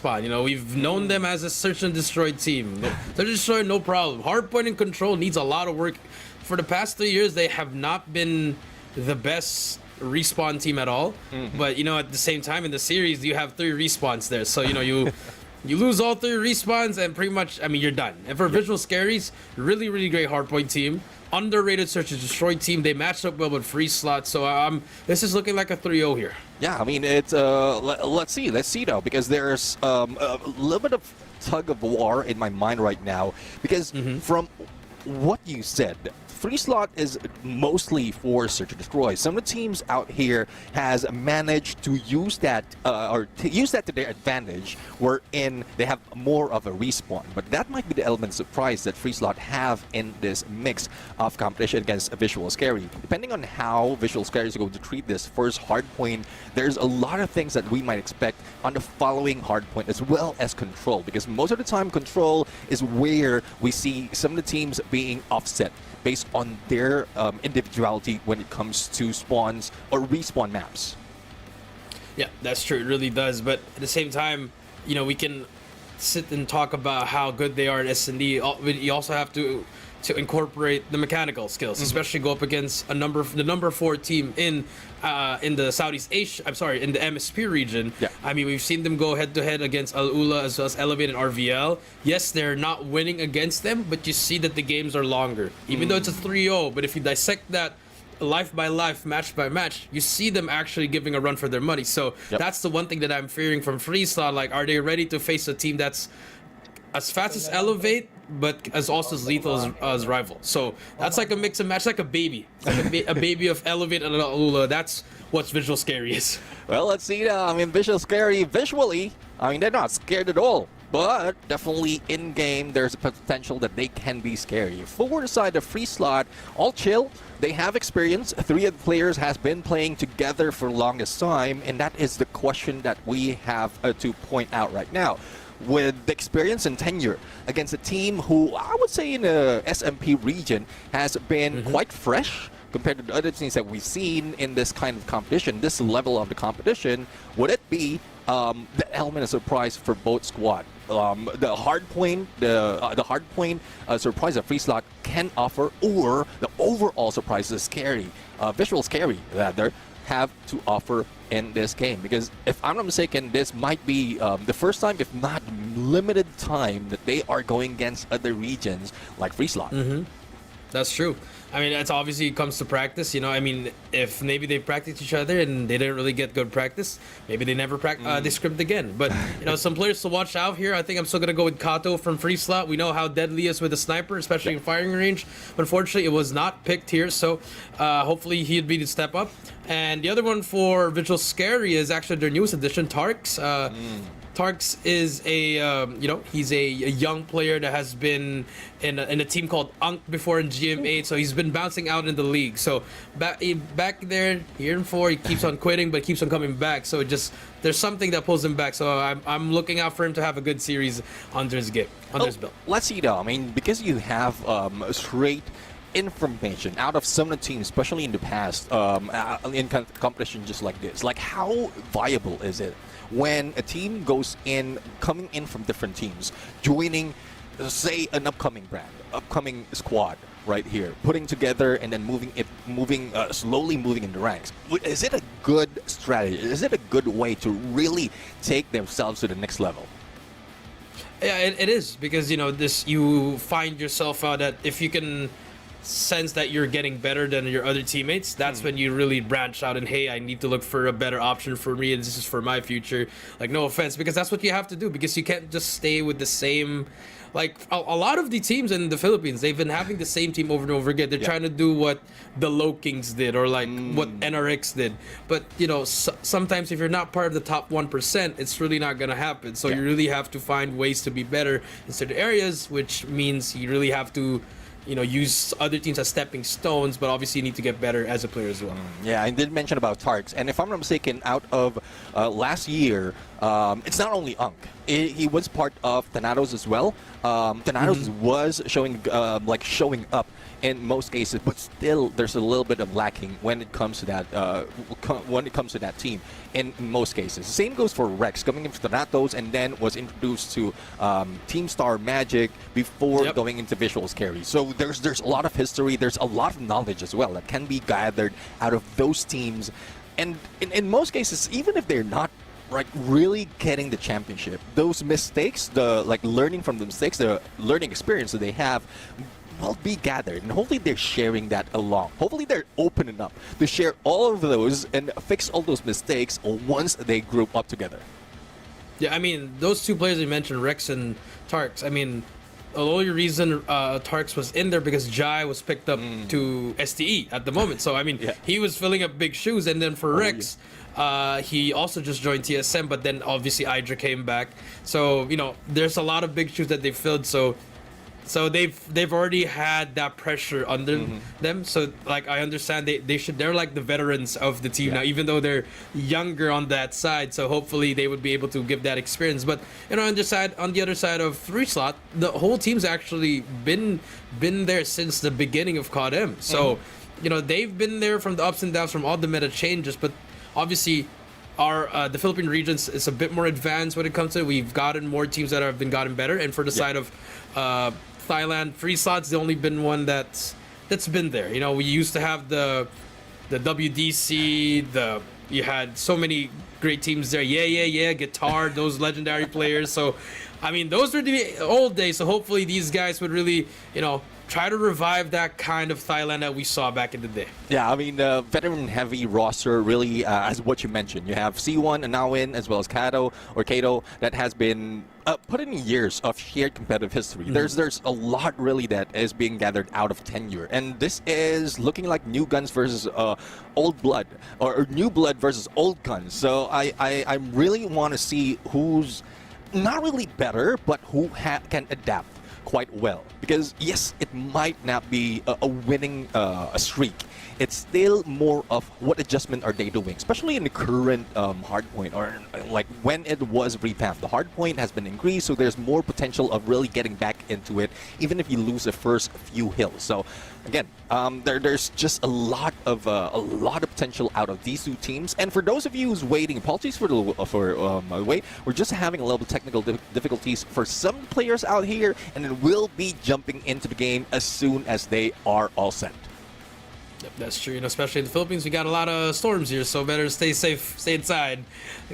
respawn. You know, we've known them as a search and destroy team. Search and destroy, no problem. Hardpoint and control needs a lot of work. For the past 3 years, they have not been the best respawn team at all. But you know, at the same time in the series, you have 3 respawns there. So you know, you lose all 3 respawns, and pretty much, I mean, you're done. And for Visual Scaries, really, really great hardpoint team. Underrated search and destroy team. They matched up well with free slot. So this is looking like a 3-0 here. Yeah, I mean, it's let's see though, because there's a little bit of tug of war in my mind right now, because from what you said, free slot is mostly for search and destroy. Some of the teams out here has managed to use that to their advantage, wherein they have more of a respawn. But that might be the element of surprise that free slot have in this mix of competition against Visual Scary. Depending on how Visual Scary is going to treat this first hard point, there's a lot of things that we might expect on the following hard point, as well as control, because most of the time control is where we see some of the teams being offset based on their individuality when it comes to spawns or respawn maps. Yeah, that's true. It really does. But at the same time, you know, we can sit and talk about how good they are at S&D. You also have to incorporate the mechanical skills, especially go up against the number 4 team in the Southeast Asia. I'm sorry, in the MSP region. Yeah. I mean, we've seen them go head to head against Al Ula as well as Elevate and RVL. Yes, they're not winning against them, but you see that the games are longer, even though it's a 3-0. But if you dissect that life by life, match by match, you see them actually giving a run for their money. So that's the one thing that I'm fearing from Free Slot. Like, are they ready to face a team that's as fast as Elevate, but as also as lethal as Rival? So that's like a mix and match, like a baby. It's like a baby of Elevate and Ula. That's what's Visual Scary is. Well, let's see now. I mean, Visual Scary, visually, I mean, they're not scared at all. But definitely in-game, there's a potential that they can be scary. For the side of Free Slot, all chill. They have experience. 3 of the players has been playing together for the longest time, and that is the question that we have to point out right now. With the experience and tenure against a team who, I would say in the SMP region, has been quite fresh compared to the other teams that we've seen in this kind of competition, this level of the competition, would it be the element of surprise for both squad? The hard point surprise that Free Slot can offer, or the overall surprise is scary, Visual Scary rather, have to offer in this game. Because if I'm not mistaken, this might be the first time, if not limited time, that they are going against other regions like Free Slot. That's true. I mean, it's obviously comes to practice. You know, I mean, if maybe they practiced each other and they didn't really get good practice, maybe they never they script again. But, you know, some players to watch out here. I think I'm still going to go with Kato from Free Slot. We know how deadly he is with a sniper, especially in firing range. Unfortunately, it was not picked here, so hopefully he'd be the step up. And the other one for Visual Scary is actually their newest addition, Tarks. Tarks is a, you know, he's a young player that has been in a team called Unk before in GM8, so he's been bouncing out in the league. So back there, here in 4, he keeps on quitting, but keeps on coming back. So there's something that pulls him back. So I'm looking out for him to have a good series under his belt. Let's see though. I mean, because you have straight information out of some of the teams, especially in the past, in competition just like this, like how viable is it when a team goes in, coming in from different teams, joining, say, an upcoming squad right here, putting together and then slowly moving in the ranks? Is it a good strategy? Is it a good way to really take themselves to the next level? Yeah, it is, because, you know, you find yourself out that if you can sense that you're getting better than your other teammates, that's when you really branch out and, hey, I need to look for a better option for me, and this is for my future. Like, no offense, because that's what you have to do, because you can't just stay with the same, like, a lot of the teams in the Philippines, they've been having the same team over and over again. They're trying to do what the Low Kings did, or like what NRX did. But, you know, sometimes if you're not part of the top 1%, it's really not going to happen. So you really have to find ways to be better in certain areas, which means you really have to use other teams as stepping stones, but obviously you need to get better as a player as well. Yeah, I did mention about Tarks, and if I'm not mistaken, out of last year, it's not only Unk. He was part of Thanatos as well. Thanatos was showing up in most cases, but still there's a little bit of lacking when it comes to that team in most cases. Same goes for Rex, coming into Thanatos and then was introduced to Team Star Magic before going into Visuals Carry. So there's a lot of history, there's a lot of knowledge as well that can be gathered out of those teams. And in most cases, even if they're not really getting the championship, those mistakes, the learning from the mistakes, the learning experience that they have will be gathered, and hopefully they're sharing that along. Hopefully they're open enough to share all of those and fix all those mistakes once they group up together. Yeah, I mean, those two players you mentioned, Rex and Tarks, I mean, the only reason Tarks was in there because Jai was picked up to STE at the moment. So, I mean, he was filling up big shoes. And then for Rex, he also just joined TSM, but then obviously Idra came back. So, there's a lot of big shoes that they filled. So they've already had that pressure under them. So I understand they're like the veterans of the team now, even though they're younger on that side. So hopefully they would be able to give that experience. But on the other side of 3-slot, the whole team's actually been there since the beginning of COD M. So they've been there from the ups and downs from all the meta changes. But obviously the Philippine regions is a bit more advanced when it comes to it. We've gotten more teams that have been gotten better, and for the side of Thailand, 3-slot's the only been one that's been there. We used to have the WDC, you had so many great teams there. Yeah, Guitar, those legendary players. So, I mean, those were the old days. So hopefully these guys would really, try to revive that kind of Thailand that we saw back in the day. Yeah, I mean, veteran-heavy roster, really, as what you mentioned. You have C1 and Nawin, as well as Kato that has been put in years of shared competitive history. There's a lot, really, that is being gathered out of tenure. And this is looking like new guns versus old blood, or new blood versus old guns. So I really want to see who's not really better, but who can adapt quite well. Because yes, it might not be a winning a streak. It's still more of what adjustment are they doing, especially in the current hardpoint, or when it was revamped. The hardpoint has been increased, so there's more potential of really getting back into it, even if you lose the first few hills. So again, there's just a lot of potential out of these two teams. And for those of you who's waiting, apologies for the wait. We're just having a little technical difficulties for some players out here, and it will be jumping into the game as soon as they are all set. Yep, that's true. Especially in the Philippines, we got a lot of storms here, so better stay safe, stay inside,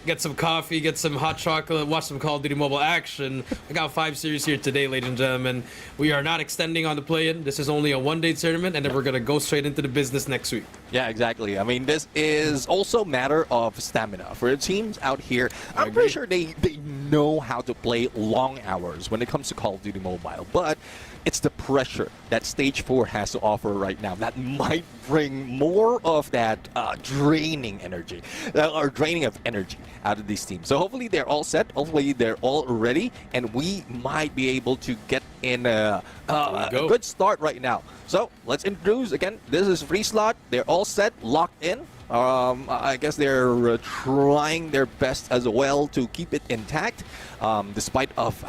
get some coffee, get some hot chocolate, watch some Call of Duty Mobile action. I got 5 series here today, ladies and gentlemen. We are not extending on the play-in. This is only a one-day tournament, and then we're gonna go straight into the business next week. Yeah, exactly. I mean, this is also a matter of stamina for the teams out here. I'm pretty sure they know how to play long hours when it comes to Call of Duty Mobile, but it's the pressure that Stage 4 has to offer right now that might bring more of that draining energy, or draining of energy out of these teams. So hopefully they're all set, hopefully they're all ready, and we might be able to get in a good start right now. So let's introduce, again, this is 3-slot. They're all set, locked in. I guess they're trying their best as well to keep it intact, despite of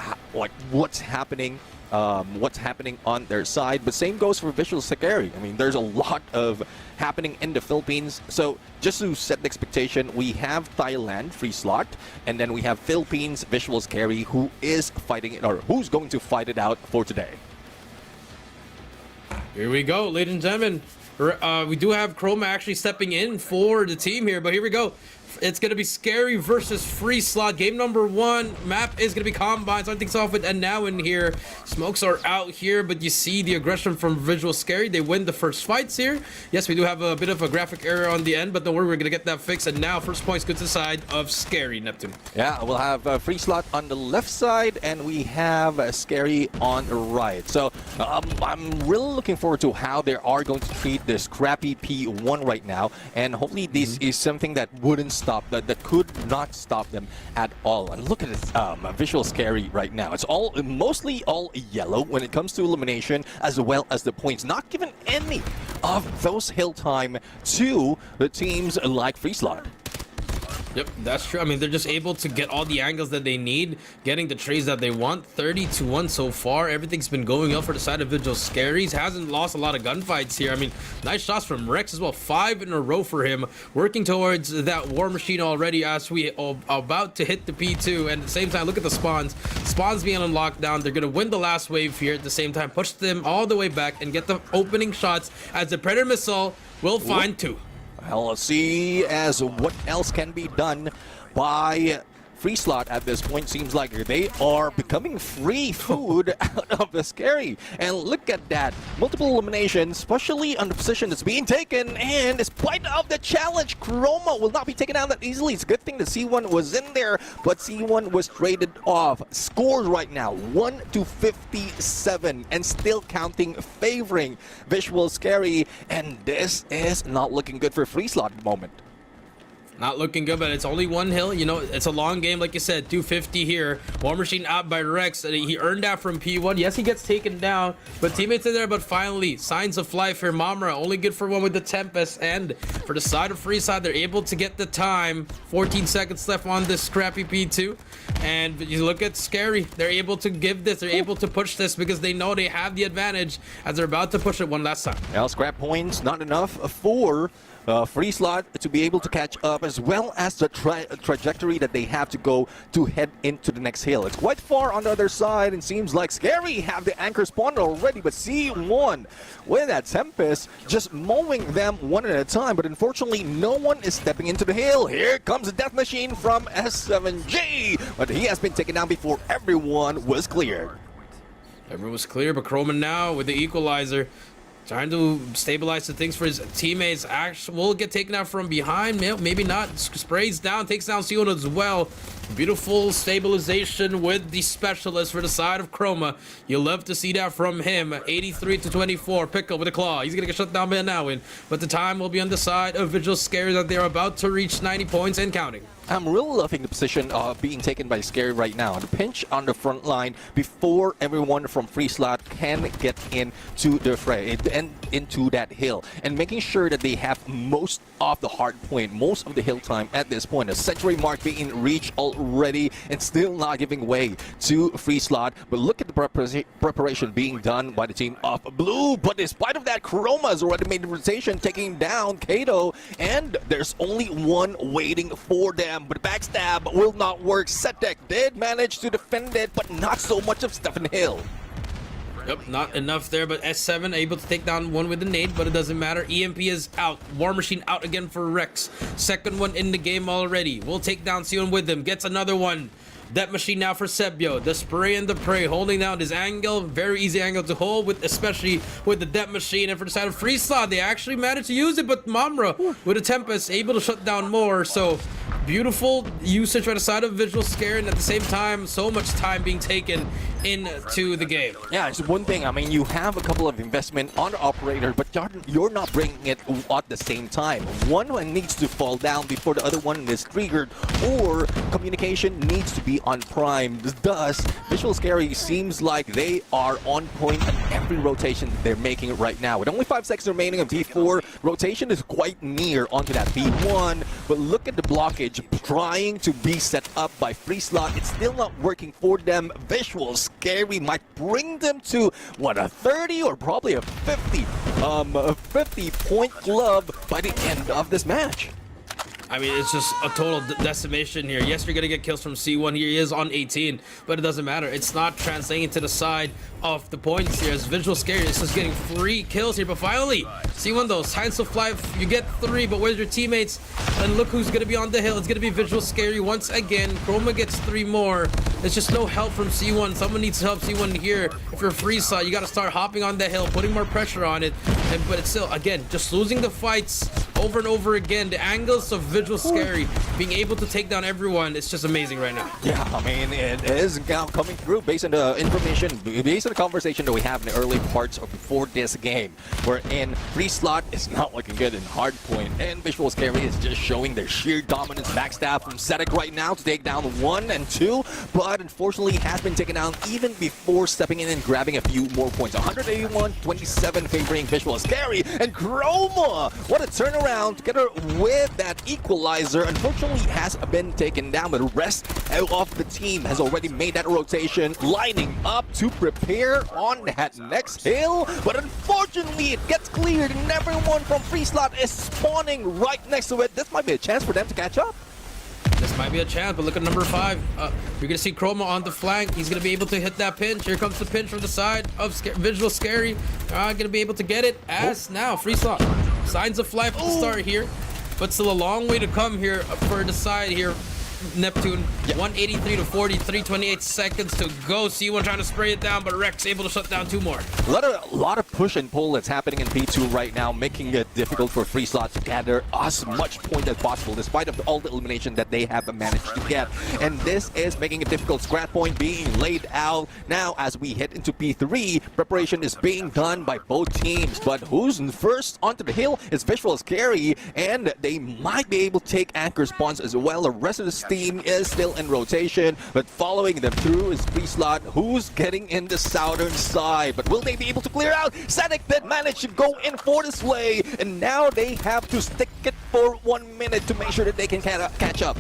what's happening on their side. But same goes for Visual Security. I mean, there's a lot of happening in the Philippines. So just to set the expectation, we have Thailand 3-slot, and then we have Philippines Visual Security, who is fighting it, or who's going to fight it out for today. Here we go, ladies and gentlemen. We do have Chroma actually stepping in for the team here, but here we go. It's going to be Scary versus 3-slot. Game number 1. Map is going to be Combine. Starting things off with and now in here. Smokes are out here, but you see the aggression from Visual Scary. They win the first fights here. Yes, we do have a bit of a graphic error on the end, but don't worry, we're going to get that fixed. And now first points go to the side of Scary, Neptune. Yeah, we'll have 3-slot on the left side, and we have Scary on the right. So I'm really looking forward to how they are going to treat this crappy P1 right now. And hopefully this is something that wouldn't stop that could not stop them at all. And look at this visual scary right now. It's all mostly all yellow when it comes to elimination, as well as the points. Not given any of those hill time to the teams like Freeslot. Yep, that's true. I mean, they're just able to get all the angles that they need, getting the trades that they want. 30-1 so far. Everything's been going up for the side of Vigil Scaries. Hasn't lost a lot of gunfights here. I mean, nice shots from Rex as well. 5 in a row for him. Working towards that War Machine already as we are about to hit the P2. And at the same time, look at the spawns. Spawns being on lockdown. They're going to win the last wave here at the same time. Push them all the way back and get the opening shots as the Predator Missile will find 2. Well, let's see as what else can be done by Freeslot at this point. Seems like they are becoming free food out of the scary. And look at that. Multiple eliminations, especially on the position that's being taken. And despite of the challenge, Chroma will not be taken down that easily. It's a good thing that C1 was in there, but C1 was traded off. Scores right now, 1-57, and still counting, favoring Visual Scary. And this is not looking good for Freeslot at the moment. Not looking good, but it's only one hill. You know, it's a long game, like you said. 250 here. War Machine out by Rex. He earned that from P1. Yes, he gets taken down, but teammates are there. But finally, signs of life here. Mamra only good for one with the Tempest. And for the side of Freeside, they're able to get the time. 14 seconds left on this scrappy P2. And you look at Scary. They're able to give this. They're able to push this because they know they have the advantage as they're about to push it one last time. Well, scrap points, not enough for Freeslot to be able to catch up, as well as the trajectory that they have to go to head into the next hill. It's quite far on the other side, and seems like Scary have the anchor spawned already, but C1 with that Tempest just mowing them one at a time. But unfortunately, no one is stepping into the hill. Here comes the death machine from S7G, but he has been taken down before everyone was cleared. Everyone was clear, but Chroma now with the equalizer, trying to stabilize the things for his teammates. Actually, will get taken out from behind. Maybe not. Sprays down, takes down Sion as well. Beautiful stabilization with the specialist for the side of Chroma. You'll love to see that from him. 83-24. Pickle with a claw. He's going to get shut down by now. But the time will be on the side of Vigil Scary that they're about to reach 90 points and counting. I'm really loving the position being taken by Scary right now. The pinch on the front line before everyone from Freeslot can get into the fray and into that hill, and making sure that they have most of the hard point, most of the hill time at this point. A century mark being reached already and still not giving way to Freeslot. But look at the preparation being done by the team of Blue. But despite of that, Chroma has already made the rotation, taking down Kato, and there's only one waiting for them. But backstab will not work. Setek did manage to defend it, but not so much of Stephen Hill. Yep, not enough there, but S7 able to take down one with a nade, but it doesn't matter. EMP is out. War Machine out again for Rex. Second one in the game already. We'll take down Sion with him. Gets another one. Death Machine now for Sebio. The spray and the prey, holding down his angle. Very easy angle to hold, with especially with the Death Machine. And for the side of Freeslot, they actually managed to use it, but Mamra with a Tempest able to shut down more. So beautiful usage by the side of Visual Scare, and at the same time, so much time being taken into the game. Yeah, it's one thing. I mean, you have a couple of investment on the operator, but you're not bringing it at the same time. One needs to fall down before the other one is triggered, or communication needs to be on prime. Thus, Visual Scary seems like they are on point on every rotation they're making right now. With only 5 seconds remaining of D4, rotation is quite near onto that B1, but look at the blockage trying to be set up by Freeslot. It's still not working for them. Visual Scary might bring them to, what, a 30 or probably a 50-point club by the end of this match. I mean, it's just a total decimation here. Yes, you're going to get kills from C1 here. He is on 18, but it doesn't matter. It's not translating to the side of the points here, as Visual Scary is just getting 3 kills here. But finally, C1 though, signs of life, you get 3, but where's your teammates? And look who's going to be on the hill. It's going to be Visual Scary once again. Chroma gets 3 more. There's just no help from C1. Someone needs to help C1 here. If you're Freeside, you got to start hopping on the hill, putting more pressure on it. But it's still, again, just losing the fights over and over again. The angles of Visual Scary being able to take down everyone, it's just amazing right now. Yeah, I mean, it is now coming through based on the information, based on the conversation that we have in the early parts of before this game. Wherein Free Slot is not looking good in hardpoint, and Visual Scary is just showing their sheer dominance. Backstab from Sedek right now to take down 1 and 2, but unfortunately has been taken down even before stepping in and grabbing a few more points. 181-27 favoring Visual Scary, and Chroma, what a turnaround together with that equalizer. Unfortunately has been taken down, but the rest of the team has already made that rotation, lining up to prepare on that next hill, but unfortunately it gets cleared and everyone from Free Slot is spawning right next to it. This might be a chance for them to catch up. This might be a chance, but look at number 5. You're going to see Chroma on the flank. He's going to be able to hit that pinch. Here comes the pinch from the side of Visual Scary. Going to be able to get it as now Free Slot. Signs of life to start here, but still a long way to come here for the side here. Neptune, 183 to 40, 328 seconds to go. C1 trying to spray it down, but Rex able to shut down 2 more. A lot of push and pull that's happening in P2 right now, making it difficult for Free Slot to gather as much point as possible, despite of all the elimination that they have managed to get. And this is making it difficult. Scrap point being laid out. Now, as we head into P3, preparation is being done by both teams. But who's first onto the hill is Visual Scary, and they might be able to take anchor spawns as well. The rest of the team is still in rotation, but following them through is Free Slot, who's getting in the southern side. But will they be able to clear out? Sedek did manage to go in for this way, and now they have to stick it for 1 minute to make sure that they can catch up.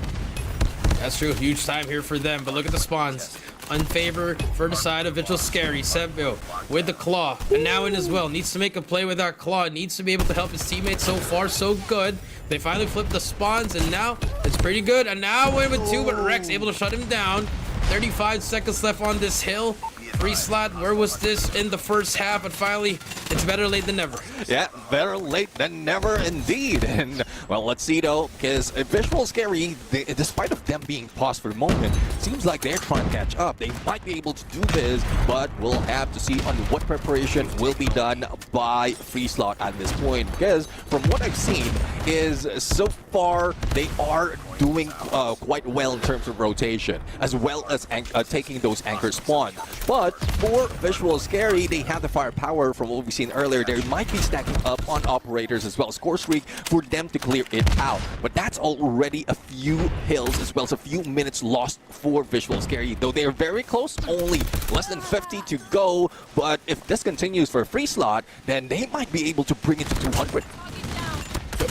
That's true. Huge time here for them, but look at the spawns. Unfavor for the side of Visual Scary. Sebio with the claw, and now in as well. Needs to make a play with that claw. Needs to be able to help his teammates. So far, so good. They finally flipped the spawns, and now it's pretty good. And now win with 2, but Rex able to shut him down. 35 seconds left on this hill. Free Slot, where was this in the first half? But finally, it's better late than never. Yeah, better late than never indeed. And, well, let's see though, because Visual Scary, despite of them being paused for the moment, seems like they're trying to catch up. They might be able to do this, but we'll have to see on what preparation will be done by Free Slot at this point. Because from what I've seen is so far they are doing quite well in terms of rotation, as well as taking those anchor spawns. But for Visual Scary, they have the firepower from what we've seen earlier. They might be stacking up on operators as well as score streak for them to clear it out. But that's already a few hills as well as a few minutes lost for Visual Scary. Though they are very close, only less than 50 to go. But if this continues for Free Slot, then they might be able to bring it to 200.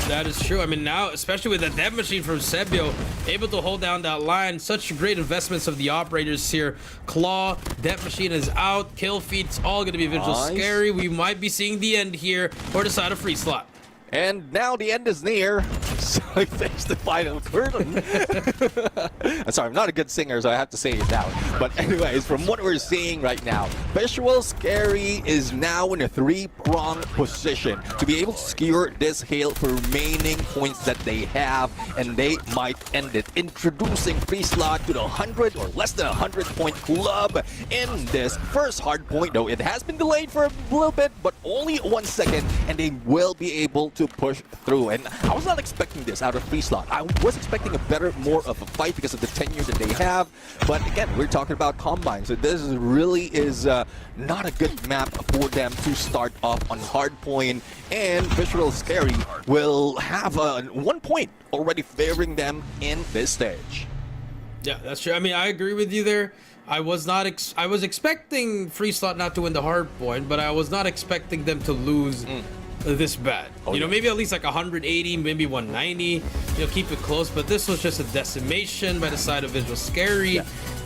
That is true. I mean, now, especially with that death machine from Sebio, able to hold down that line. Such great investments of the operators here. Claw, death machine is out. Kill feed, it's all going to be Visual Scary. We might be seeing the end here for the side of Free Slot. And now the end is near. So I face the final curtain. I'm sorry, I'm not a good singer, so I have to say it out. But anyways, from what we're seeing right now, Visual Scary is now in a 3-pronged position to be able to secure this hill for remaining points that they have, and they might end it. Introducing Free Slot to the 100 or less than 100 point club in this first hard point, though it has been delayed for a little bit, but only 1 second, and they will be able to push through. And I was not expecting this out of Free Slot. I was expecting more of a fight because of the tenure that they have. But again, we're talking about Combine, so this really is not a good map for them to start off on hardpoint. And Visual Scary will have 1 point already favoring them in this stage. Yeah, that's true. I mean, I agree with you there. I was expecting Free Slot not to win the hardpoint, but I was not expecting them to lose this bad. You know, maybe at least like 180, maybe 190, you know, keep it close. But this was just a decimation by the side of Visual Scary.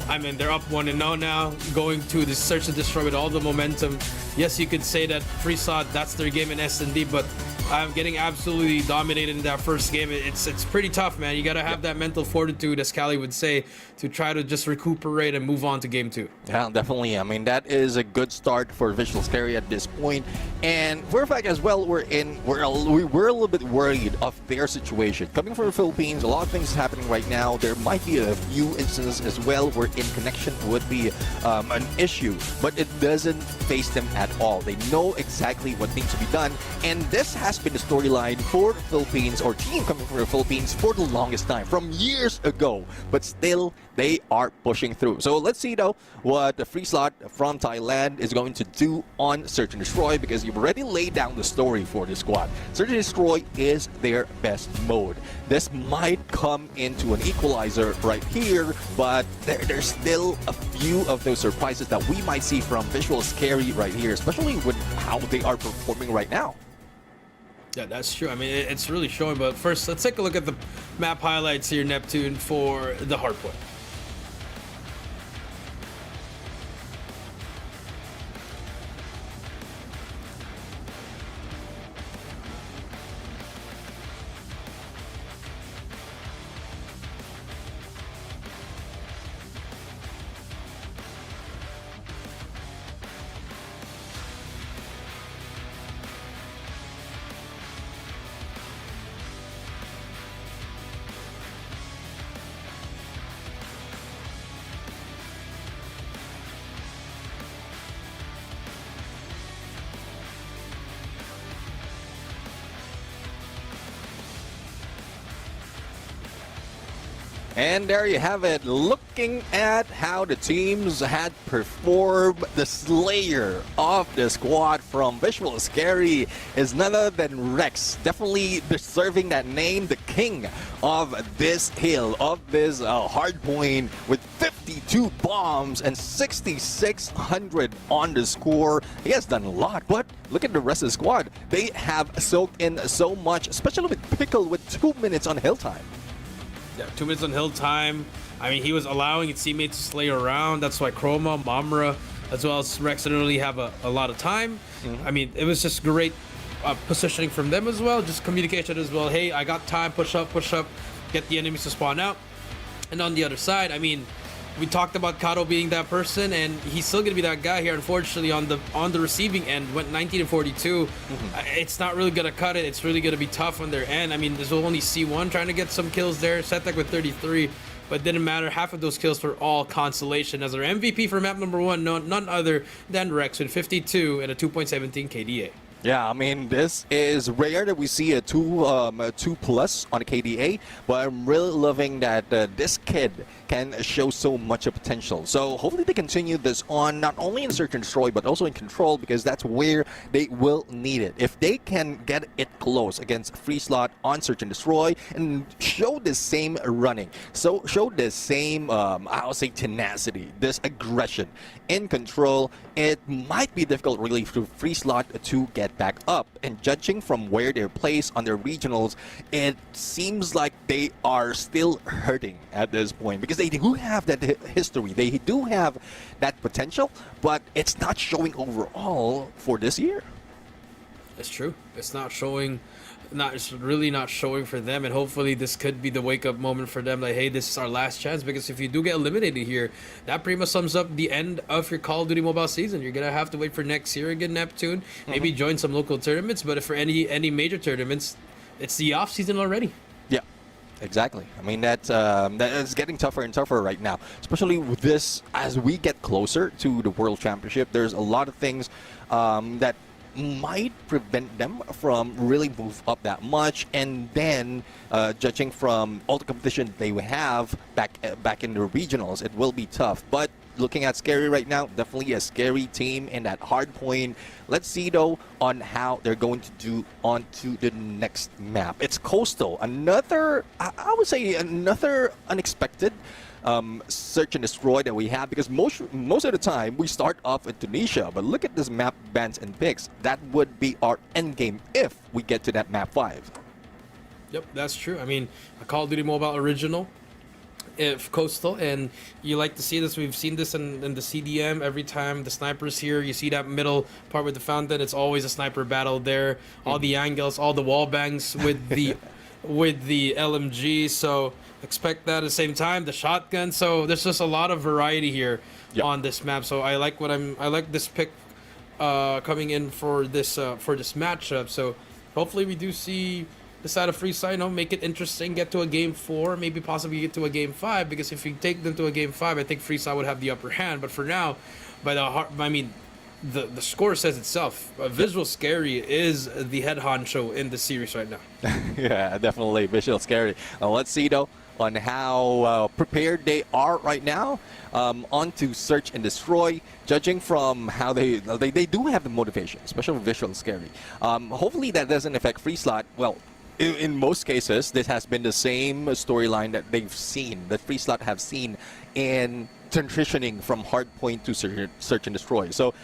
I mean, they're up 1-0 now, going to the search and destroy with all the momentum. Yes, you could say that Free Slot, that's their game in S&D, but I'm getting absolutely dominated in that first game. It's pretty tough, man. You got to have that mental fortitude, as Callie would say, to try to just recuperate and move on to game 2. Yeah, definitely. I mean, that is a good start for Visual Scary at this point. And for a fact as well, we're a little bit worried of their situation. Coming from the Philippines, a lot of things happening right now. There might be a few instances as well where in connection would be an issue, but it doesn't face them at all. They know exactly what needs to be done, and this has been the storyline for the Philippines, or team coming from the Philippines, for the longest time, from years ago. But still, they are pushing through. So let's see though what the Free Slot from Thailand is going to do on Search and Destroy, because you've already laid down the story for this squad. Search and Destroy is their best mode. This might come into an equalizer right here, but there's still a few of those surprises that we might see from Visual Scary right here, especially with how they are performing right now. Yeah, that's true. I mean, it's really showing. But first, let's take a look at the map highlights here, Neptune, for the hardpoint. And there you have it, looking at how the teams had performed. The slayer of the squad from Visual Scary is none other than Rex, definitely deserving that name, the king of this hill, of this hardpoint, with 52 bombs and 6,600 on the score. He has done a lot, but look at the rest of the squad. They have soaked in so much, especially with Pickle with 2 minutes on hill time. Yeah, 2 minutes on hill time. I mean, he was allowing his teammates to slay around. That's why Chroma, Mamra, as well as Rex didn't really have a lot of time. I mean, it was just great positioning from them as well. Just communication as well. Hey, I got time. Push up, get the enemies to spawn out. And on the other side, I mean, we talked about Kato being that person, and he's still gonna be that guy here. Unfortunately, on the receiving end, went 19 and 42. It's not really gonna cut it. It's really gonna be tough on their end. I mean, there's only C1 trying to get some kills there. Setek with 33, but didn't matter. Half of those kills were all consolation, as our MVP for map number 1, none other than Rex with 52 and a 2.17 KDA. Yeah, I mean, this is rare that we see a 2 plus on a KDA, but I'm really loving that this kid can show so much of potential. So hopefully they continue this on, not only in Search and Destroy, but also in Control, because that's where they will need it. If they can get it close against Free Slot on Search and Destroy and show the same running, so show the same, I'll say, tenacity, this aggression in Control, it might be difficult really for Free Slot to get back up. And judging from where they're placed on their regionals, it seems like they are still hurting at this point, because they do have that history, they do have that potential, but it's not showing overall for this year. It's true. It's not showing. It's really not showing for them, and hopefully this could be the wake-up moment for them. Like, hey, this is our last chance, because if you do get eliminated here, that pretty much sums up the end of your Call of Duty Mobile season. You're gonna have to wait for next year again, Neptune. Maybe join some local tournaments, but if for any major tournaments, it's the off season already. Yeah, exactly. I mean, that is getting tougher and tougher right now, especially with this. As we get closer to the World Championship, there's a lot of things that might prevent them from really move up that much. And then judging from all the competition they have back in the regionals, it will be tough. But looking at Scary right now, definitely a scary team in that hard point. Let's see though on how they're going to do onto the next map. It's Coastal, another, I would say, another unexpected Search and Destroy that we have, because most of the time we start off in Tunisia, but look at this map bans and picks. That would be our end game if we get to that map 5. Yep, that's true. I mean, a Call of Duty Mobile original, if Coastal, and you like to see this. We've seen this in the CDM every time the sniper's here. You see that middle part with the fountain. It's always a sniper battle there. All the angles, all the wall bangs with the with the LMG. So expect that at the same time, the shotgun. So there's just a lot of variety here on this map. So I like this pick coming in for this matchup. So hopefully we do see the side of Free Slot, make it interesting, get to a game 4, maybe possibly get to a game 5, because if you take them to a game 5, I think Free Slot would have the upper hand. But for now, the score says itself. Visual Scary is the head honcho in the series right now. Yeah, definitely visual scary. Let's see though on how prepared they are right now. On to search and destroy. Judging from how they do have the motivation, especially with visual scary. Hopefully that doesn't affect free slot. Well, in most cases, this has been the same storyline that they've seen, that free slot have seen in transitioning from hardpoint to search and destroy. So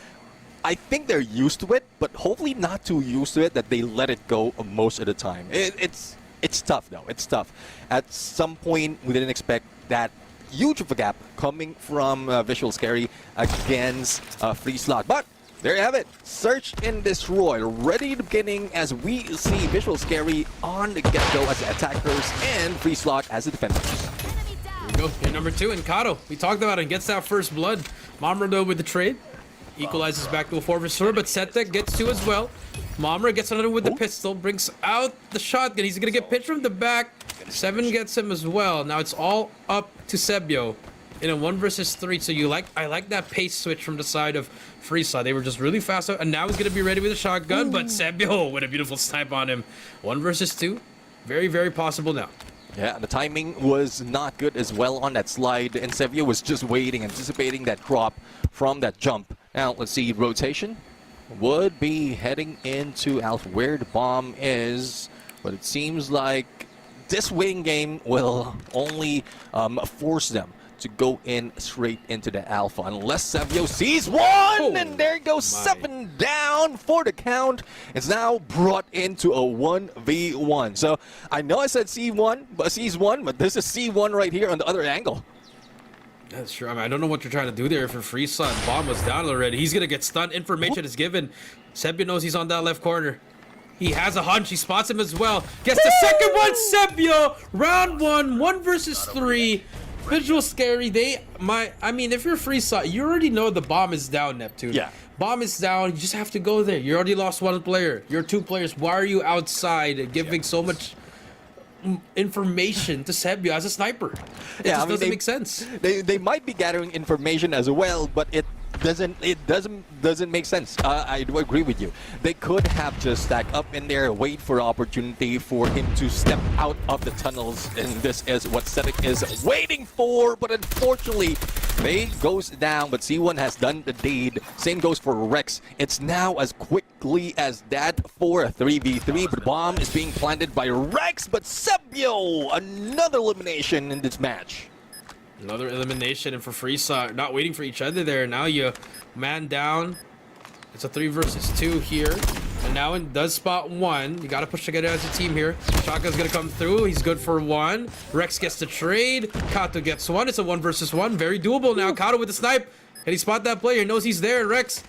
I think they're used to it, but hopefully not too used to it that they let it go most of the time. It's tough though. It's tough. At some point, we didn't expect that huge of a gap coming from Visual Scary against Free Slot. But there you have it. Search and destroy. Ready to beginning as we see Visual Scary on the get-go as the attackers and Free Slot as the defenders. Here we go. Here, number 2, Kato. We talked about it. Gets that first blood. Momra with the trade. Equalizes back to a 4 vs 4, but Setek gets 2 as well. Momra gets another with the pistol, brings out the shotgun. He's gonna get pitched from the back. 7 gets him as well. Now it's all up to Sebio in a 1 vs 3. So I like that pace switch from the side of Free Slot. They were just really fast out, and now he's gonna be ready with a shotgun. But Sebio with a beautiful snipe on him. 1 vs 2, very, very possible now. Yeah, the timing was not good as well on that slide, and Sevilla was just waiting, anticipating that drop from that jump. Now, let's see, rotation would be heading into Alpha where the bomb is, but it seems like this waiting game will only force them to go in straight into the Alpha unless Sevio sees one, and there goes 7 down for the count. It's now brought into a 1v1. So I know I said C1, but C1, but this is C1 right here on the other angle. That's true. I mean, I don't know what you're trying to do there for Free Slot. Bomb was down already. He's gonna get stunned. Information is given. Sebio knows he's on that left corner. He has a hunch. He spots him as well. Gets the second one. Sebio. Round 1. 1 vs 3. Visual Scary. I mean, if you're Free Slot, you already know the bomb is down, Neptune. Yeah. Bomb is down. You just have to go there. You already lost 1 player. You're 2 players. Why are you outside giving so much information to Sebio as a sniper? It just doesn't make sense. They might be gathering information as well, but it doesn't make sense. I do agree with you. They could have just stacked up in there, wait for opportunity for him to step out of the tunnels, and this is what Setek is waiting for. But unfortunately, they goes down. But C1 has done the deed. Same goes for Rex. It's now as quickly as that for a 3v3. But bomb is being planted by Rex. But Sebio, another elimination in this match. Another elimination, and for Free Slot, not waiting for each other there. Now you man down. It's a 3 vs 2 here. And now it does spot 1. You got to push together as a team here. Shotgun's going to come through. He's good for 1. Rex gets the trade. Kato gets 1. It's a 1 vs 1. Very doable now. Kato with the snipe. Can he spot that player? He knows he's there. Rex.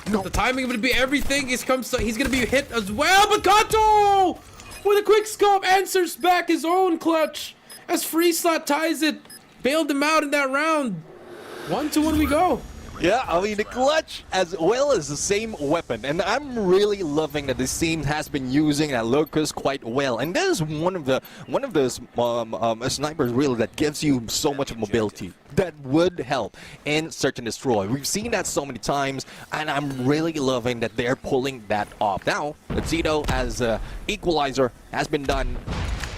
No. The timing would be everything. He's going to be hit as well. But Kato with a quick scope answers back his own clutch as Free Slot ties it. Bailed him out in that round. 1-2 we go. Yeah, I mean the clutch as well as the same weapon, and I'm really loving that this team has been using that locust quite well. And this is one of those snipers really that gives you so much mobility that would help in search and destroy. We've seen that so many times, and I'm really loving that they're pulling that off. Now, let's see though, as equalizer has been done,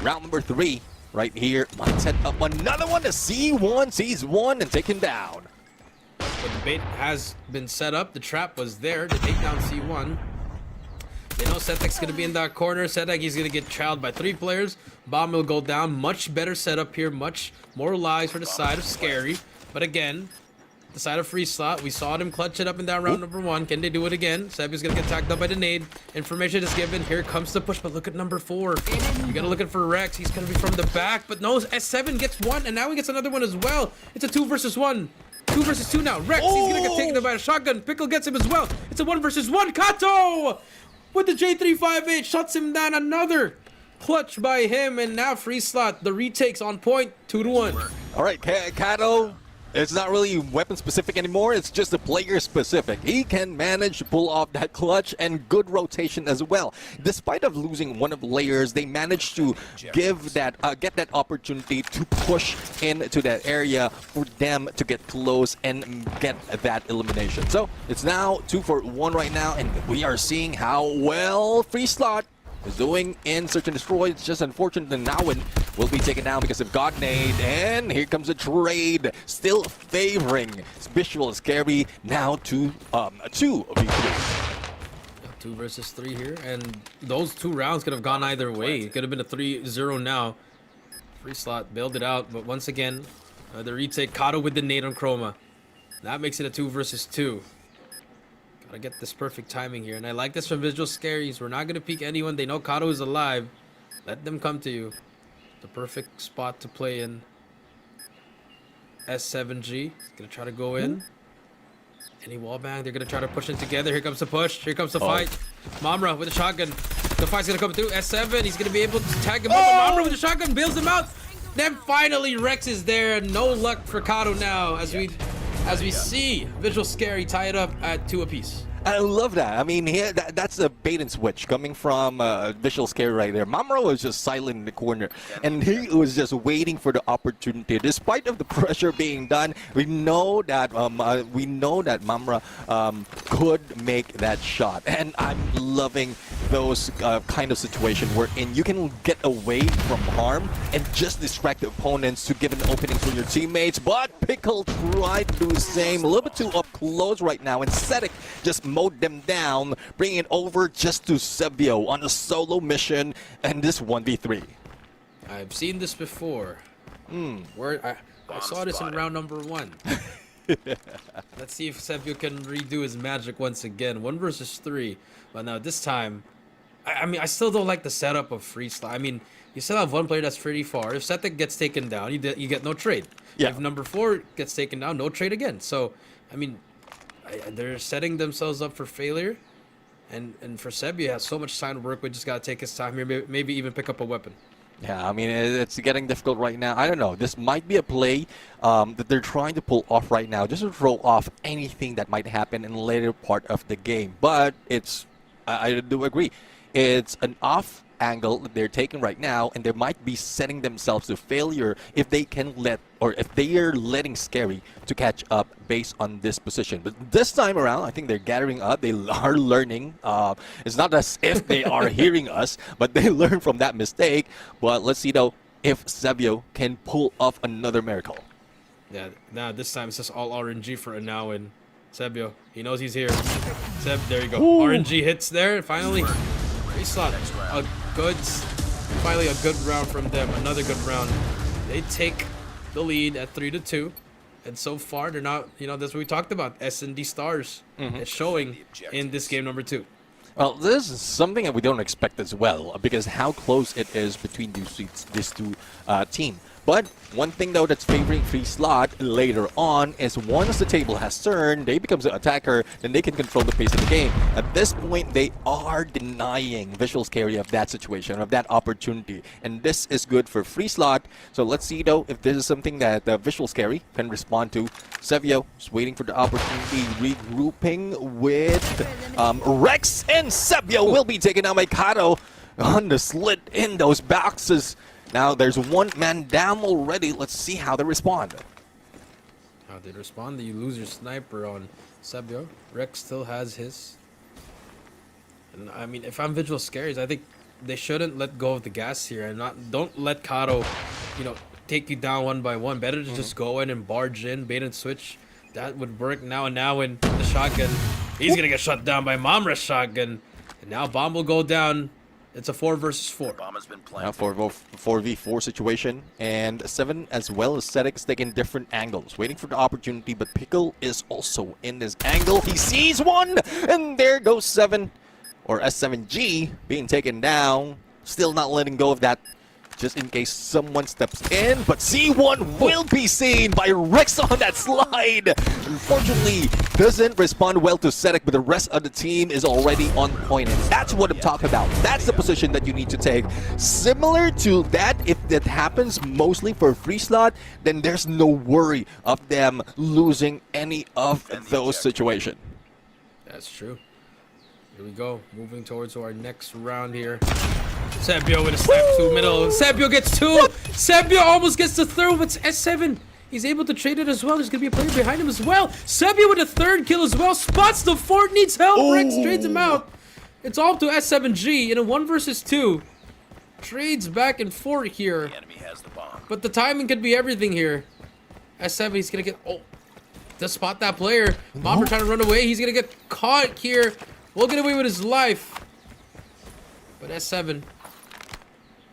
round number 3. Right here, might set up another one to C1, sees 1 and take him down. But the bait has been set up. The trap was there to take down C1. They know Setek's going to be in that corner. Setek, he's going to get trailed by 3 players. Bomb will go down. Much better setup here. Much more lives for the side of Scary. But again, the side of Free Slot, we saw them clutch it up in that round number 1. Can they do it again? Sebio's gonna get tagged up by the nade. Information is given. Here comes the push, but look at number 4. You gotta look at for Rex. He's gonna be from the back, but no, S7 gets 1, and now he gets another one as well. It's a 2 vs 1. 2 vs 2 now. Rex, he's gonna get taken by a shotgun. Pickle gets him as well. It's a 1 vs 1. Kato with the J358 shuts him down. Another clutch by him, and now Free Slot. The retakes on point. 2-1. All right, Kato It's not really weapon specific anymore, it's just a player specific. He can manage to pull off that clutch and good rotation as well. Despite of losing one of the layers, they managed to give that get that opportunity to push into that area for them to get close and get that elimination. So it's now 2 for 1 right now, and we are seeing how well Free Slot is doing in Search and Destroy. It's just unfortunate that Nauen will be taken down because of God Nade. And here comes a trade, still favoring Visual Scary. Now 2v3. 2 versus 3 here, and those 2 rounds could have gone either way. It could have been a 3-0 now. Free Slot bailed it out, but once again, the retake, Kato with the nade on Chroma. That makes it a 2 versus 2. Gotta get this perfect timing here, and I like this from Visual Scaries. We're not gonna peek anyone. They know Kato is alive. Let them come to you. The perfect spot to play in. S7G gonna try to go in. Any wallbang, they're gonna try to push in together. Here comes the push. Here comes the fight. Mamra with a shotgun. The fight's gonna come through. S7, he's gonna be able to tag him up. Mamra with a shotgun bails him out. Then finally Rex is there. No luck for Kato now as we see Visual Scary tie it up at 2 apiece. I love that. I mean, here that's a bait and switch coming from Visual Scare right there. Mamro was just silent in the corner, and he was just waiting for the opportunity. Despite of the pressure being done, we know that Mamra could make that shot, and I'm loving those kind of situation wherein you can get away from harm and just distract the opponents to give an opening for your teammates. But Pickle tried to do the same, a little bit too up close right now, and Cedric just mowed them down, bringing it over just to Sebio on a solo mission, and this 1v3. I've seen this before. I saw this in round number 1. Let's see if Sebio can redo his magic once again. 1 versus 3. But now this time, I mean, I still don't like the setup of Free Slot. I mean, you still have one player that's pretty far. If Setek gets taken down, you get no trade. Yeah. If number 4 gets taken down, no trade again. So, I mean, they're setting themselves up for failure, and for Sebio has so much time to work with. Just gotta take his time here, maybe even pick up a weapon. Yeah, I mean, it's getting difficult right now. I don't know. This might be a play that they're trying to pull off right now, just to throw off anything that might happen in the later part of the game. But I do agree, it's an off angle that they're taking right now, and they might be setting themselves to failure if they can if they are letting Scary to catch up based on this position. But this time around, I think they're gathering up. They are learning. It's not as if they are hearing us, but they learn from that mistake. But let's see though if Sebio can pull off another miracle. Yeah, now this time it's just all RNG for Anao and Sebio. He knows he's here. There you go. Ooh. RNG hits there. Finally, Free Slot. Finally a good round from them. Another good round. They take the lead at 3-2, and so far they're not. That's what we talked about. S&D stars. It's showing in this game number 2. Well, this is something that we don't expect as well, because how close it is between these two teams. But one thing though that's favoring Free Slot later on is once the table has turned, they become an attacker, then they can control the pace of the game. At this point, they are denying Visual Scary of that situation, of that opportunity. And this is good for Free Slot. So let's see though if this is something that Visual Scary can respond to. Sebio is waiting for the opportunity, regrouping with Rex, and Sebio will be taken out by Kato on the slit in those boxes. Now there's one man down already. Let's see how they respond. How they respond? You lose your sniper on Sebio. Rex still has his. And I mean, if I'm Visual Scaries, I think they shouldn't let go of the gas here and don't let Kato, take you down one by one. Better to just go in and barge in, bait and switch. That would work now. And now in the shotgun, he's gonna get shut down by Mamra's shotgun. And now bomb will go down. It's a 4 versus 4. Now 4v4 situation, and 7 as well as Cedric taking different angles, waiting for the opportunity, but Pickle is also in this angle. He sees one, and there goes 7, or S7G being taken down, still not letting go of that just in case someone steps in. But C1 will be seen by Rex on that slide. Unfortunately, doesn't respond well to Sedek, but the rest of the team is already on point. And that's what I'm talking about. That's the position that you need to take. Similar to that, if that happens mostly for free slot, then there's no worry of them losing any of those situations. That's true. Here we go. Moving towards our next round here. Sebio with a snap to middle. Sebio gets 2. Sebio almost gets the third. It's S7. He's able to trade it as well. There's going to be a player behind him as well. Sebio with a third kill as well. Spots the fort, needs help. Rex trades him out. It's all up to S7G in a 1 versus 2. Trades back and forth here. The enemy has the bomb. But the timing could be everything here. S7, he's going to get... Oh, to spot that player. Mobber trying to run away. He's going to get caught here. Will get away with his life. But S7,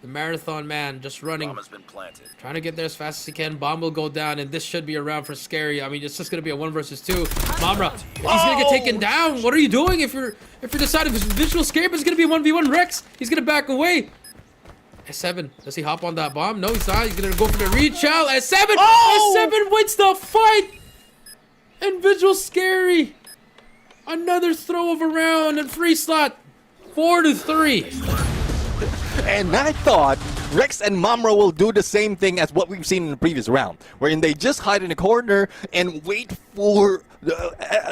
the marathon man, just running. Bomb has been planted. Trying to get there as fast as he can. Bomb will go down, and this should be a round for Scary. I mean, it's just going to be a 1 versus 2. Mamra, he's going to get taken down. What are you doing if you're deciding visual Scary, but it's going to be a 1v1 Rex? He's going to back away. S7, does he hop on that bomb? No, he's not. He's going to go for the reach out. S7, S7 wins the fight. And visual Scary. Another throw of a round and free slot. 4-3. And I thought Rex and Mamra will do the same thing as what we've seen in the previous round, wherein they just hide in a corner and wait for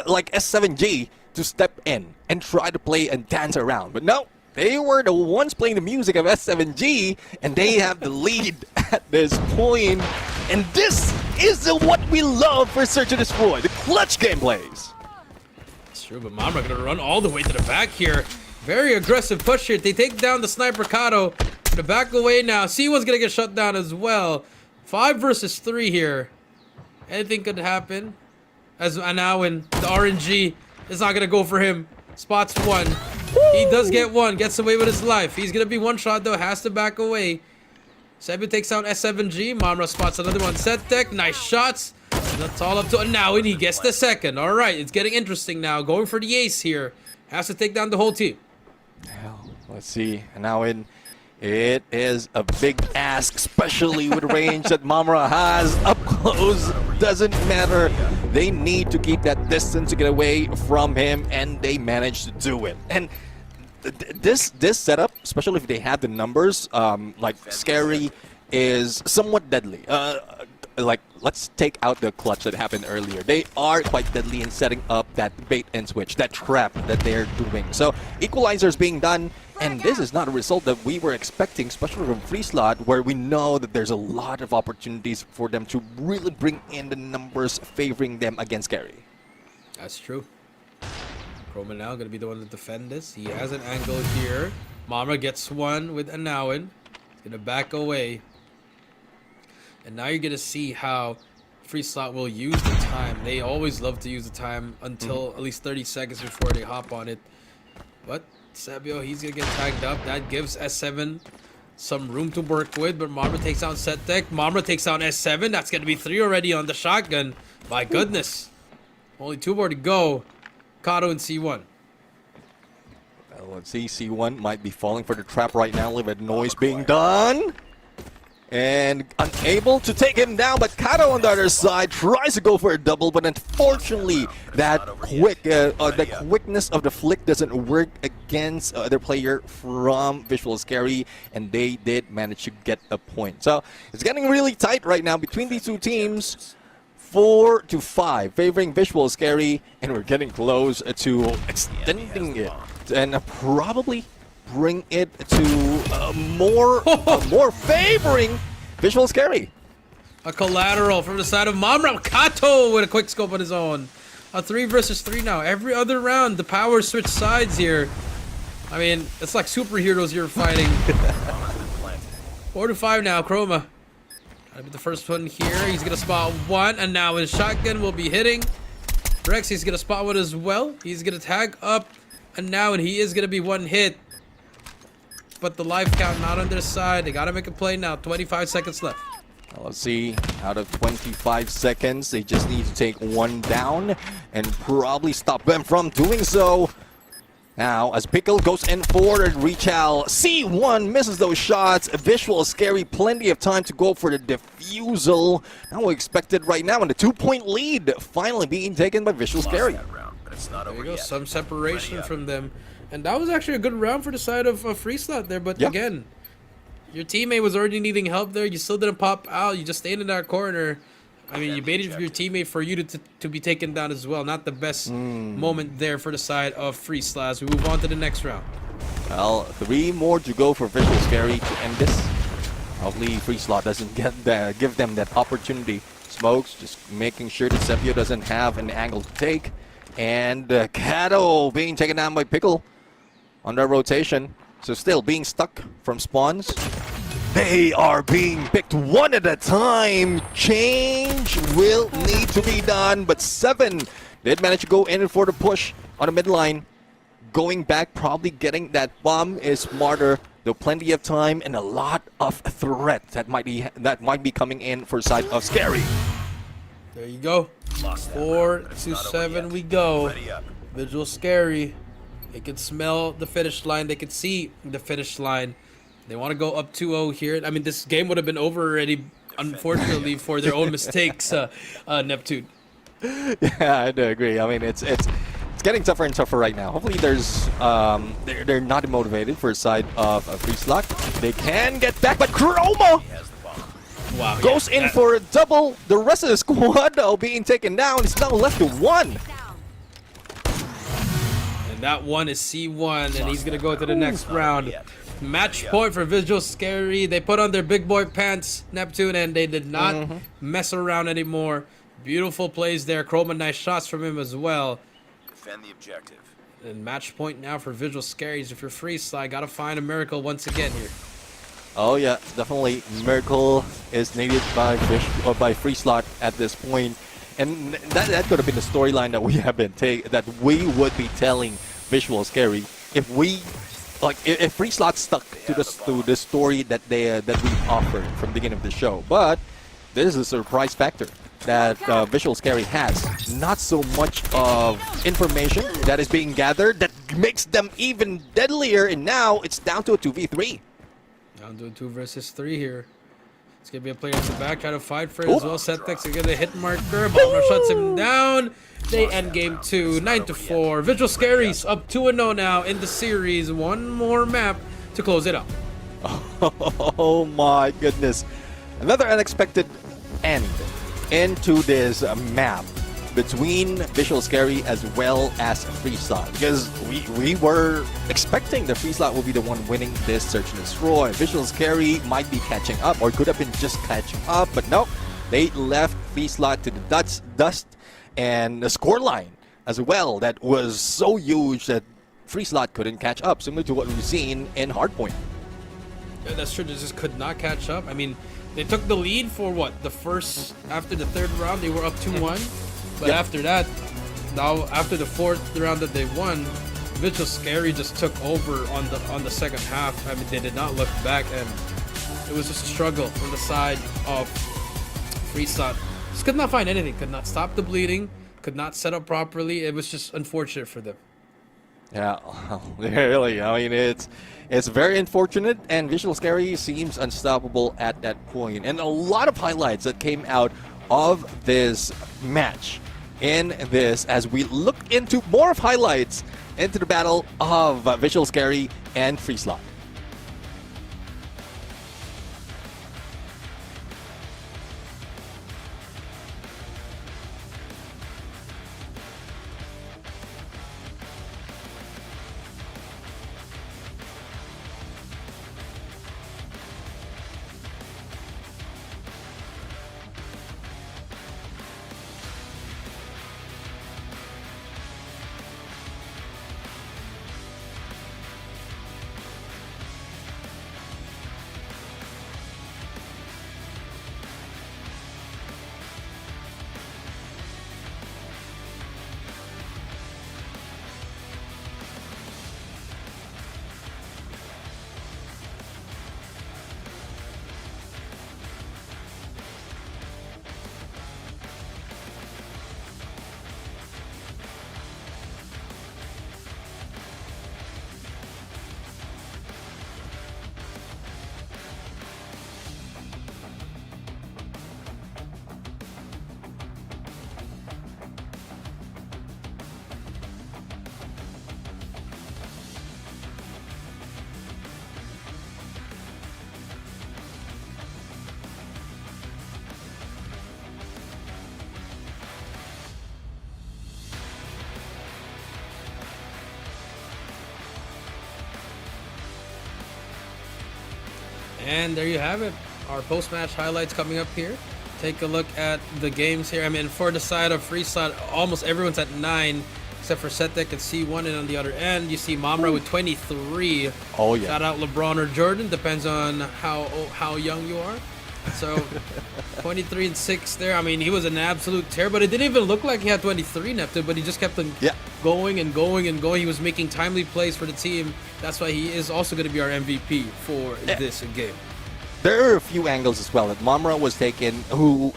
like S7G to step in and try to play and dance around. But no, they were the ones playing the music of S7G, and they have the lead at this point. And this is what we love for Search and Destroy, the clutch gameplays. True, but Mamra gonna run all the way to the back here. Very aggressive push here. They take down the sniper Kato. Gonna back away now. C1's gonna get shut down as well. 5 versus 3 here. Anything could happen. As now in the RNG is not gonna go for him. Spots 1. He does get 1. Gets away with his life. He's gonna be 1 shot though. Has to back away. Sebio takes out S7G. Mamra spots another one. Set deck. Nice shots. That's all up to now, and he gets the second. All right, it's getting interesting now. Going for the ace here. Has to take down the whole team. Well, let's see. And now it is a big ask, especially with range that Mamra has. Up close, doesn't matter. They need to keep that distance to get away from him, and they managed to do it. And this setup, especially if they have the numbers, like Scary, is somewhat deadly. Like, let's take out the clutch that happened earlier. They are quite deadly in setting up that bait and switch, that trap that they're doing. So, equalizers being done, and this is not a result that we were expecting, especially from free slot, where we know that there's a lot of opportunities for them to really bring in the numbers favoring them against Scary. That's true. Chroma now gonna be the one to defend this. He has an angle here. Mamra gets 1 with Anawan. He's gonna back away. And now you're going to see how free slot will use the time. They always love to use the time until at least 30 seconds before they hop on it. But Sebio, he's going to get tagged up. That gives S7 some room to work with. But Mamra takes out set deck. Mamra takes out S7. That's going to be 3 already on the shotgun. My goodness. Only 2 more to go. Kato and C1. Well, let's see. C1 might be falling for the trap right now. Look at noise being done. And unable to take him down, but Kato on the other side tries to go for a double, but unfortunately that quickness of the flick doesn't work against their player from Visual Scary, and they did manage to get a point. So it's getting really tight right now between these two teams. 4-5 favoring Visual Scary, and we're getting close to extending it and probably bring it to more favoring Visual Scary. A collateral from the side of Mamra. Kato with a quick scope on his own. A 3 versus 3 now. Every other round, the power switch sides here. I mean, it's like superheroes you're fighting. 4-5 now, Chroma. Gotta be the first one here. He's gonna spot 1, and now his shotgun will be hitting. Rex, he's gonna spot 1 as well. He's gonna tag up, and now he is gonna be 1 hit. But the life count not on their side. They gotta make a play now. 25 seconds left. Well, let's see. Out of 25 seconds, they just need to take 1 down and probably stop them from doing so. Now, as Pickle goes in for the reach-out, C1 misses those shots. Visual Scary, plenty of time to go for the defusal. Now we expected right now, and the 2-point lead finally being taken by Visual Scary. There you go, some separation from them. And that was actually a good round for the side of Free Slot there, but again, your teammate was already needing help there. You still didn't pop out. You just stayed in that corner. I mean, you baited your teammate for you to be taken down as well. Not the best moment there for the side of Free Slot. We move on to the next round. Well, 3 more to go for Visual Scary to end this. Hopefully, Free Slot doesn't give them that opportunity. Smokes, just making sure that Sepio doesn't have an angle to take. And Kato being taken down by Pickle on their rotation. So still being stuck from spawns. They are being picked one at a time. Change will need to be done, but 7 did manage to go in for the push on the midline. Going back, probably getting that bomb is smarter. Though plenty of time and a lot of threat that might be coming in for side of Scary. There you go. 4 to 7 we go. Visual Scary. They can smell the finish line. They can see the finish line. They want to go up 2-0 here. I mean, this game would have been over already, unfortunately, for their own mistakes, Neptune. Yeah, I do agree. I mean, it's getting tougher and tougher right now. Hopefully, there's they're not motivated for a side of Free Slot. They can get back, but Chroma goes in for a double. The rest of the squad, though, being taken down. It's now left to 1. And that one is C1, and he's going to go to the next round. Match point for Visual Scary. They put on their big boy pants, Neptune, and they did not mess around anymore. Beautiful plays there. Chroma, nice shots from him as well. Defend the objective. And match point now for Visual Scaries. If you're Free Slot, gotta find a miracle once again here. Oh yeah, definitely miracle is needed by Free Slot at this point, and that could have been the storyline that we have been that we would be telling Visual Scary if we. Like if Free Slot stuck to the story that we offered from the beginning of the show, but this is a surprise factor that Visual Scary has. Not so much of information that is being gathered that makes them even deadlier, and now it's down to a 2v3. Down to a 2 versus 3 here. It's gonna be a player at the back trying to fight for it as well. Settex to get a hit marker. Bomber shuts him down. They end game 2, 9-4. Visual Scaries up 2-0 now in the series. One more map to close it up. Oh my goodness. Another unexpected end into this map between Visual Scary as well as Free Slot, because we were expecting the Free Slot will be the one winning this search and destroy. Visual Scary might be catching up, or could have been just catching up, but no, they left Free Slot to the dust, and the scoreline as well that was so huge that Free Slot couldn't catch up, similar to what we've seen in Hardpoint. Yeah, that's true. They just could not catch up. I mean, they took the lead for what? After the 3rd round, they were up 2-1. But after that, now after the 4th round that they won, Visual Scary just took over on the 2nd half. I mean, they did not look back, and it was just a struggle on the side of Free Slot. Just could not find anything. Could not stop the bleeding. Could not set up properly. It was just unfortunate for them. Yeah, really. I mean, it's very unfortunate, and Visual Scary seems unstoppable at that point. And a lot of highlights that came out of this match in this as we look into more of highlights into the battle of Visual Scary and Free Slot. And there you have it. Our post-match highlights coming up here. Take a look at the games here. I mean, for the side of Free Slot, almost everyone's at 9, except for Setek and C1. And on the other end, you see Mamra with 23. Oh, yeah. Shout out LeBron or Jordan, depends on how young you are. So 23 and 6 there. I mean, he was an absolute terror, but it didn't even look like he had 23, Neptune, but he just kept on going and going and going. He was making timely plays for the team. That's why he is also going to be our MVP for this game. There are a few angles as well that Mamra was taken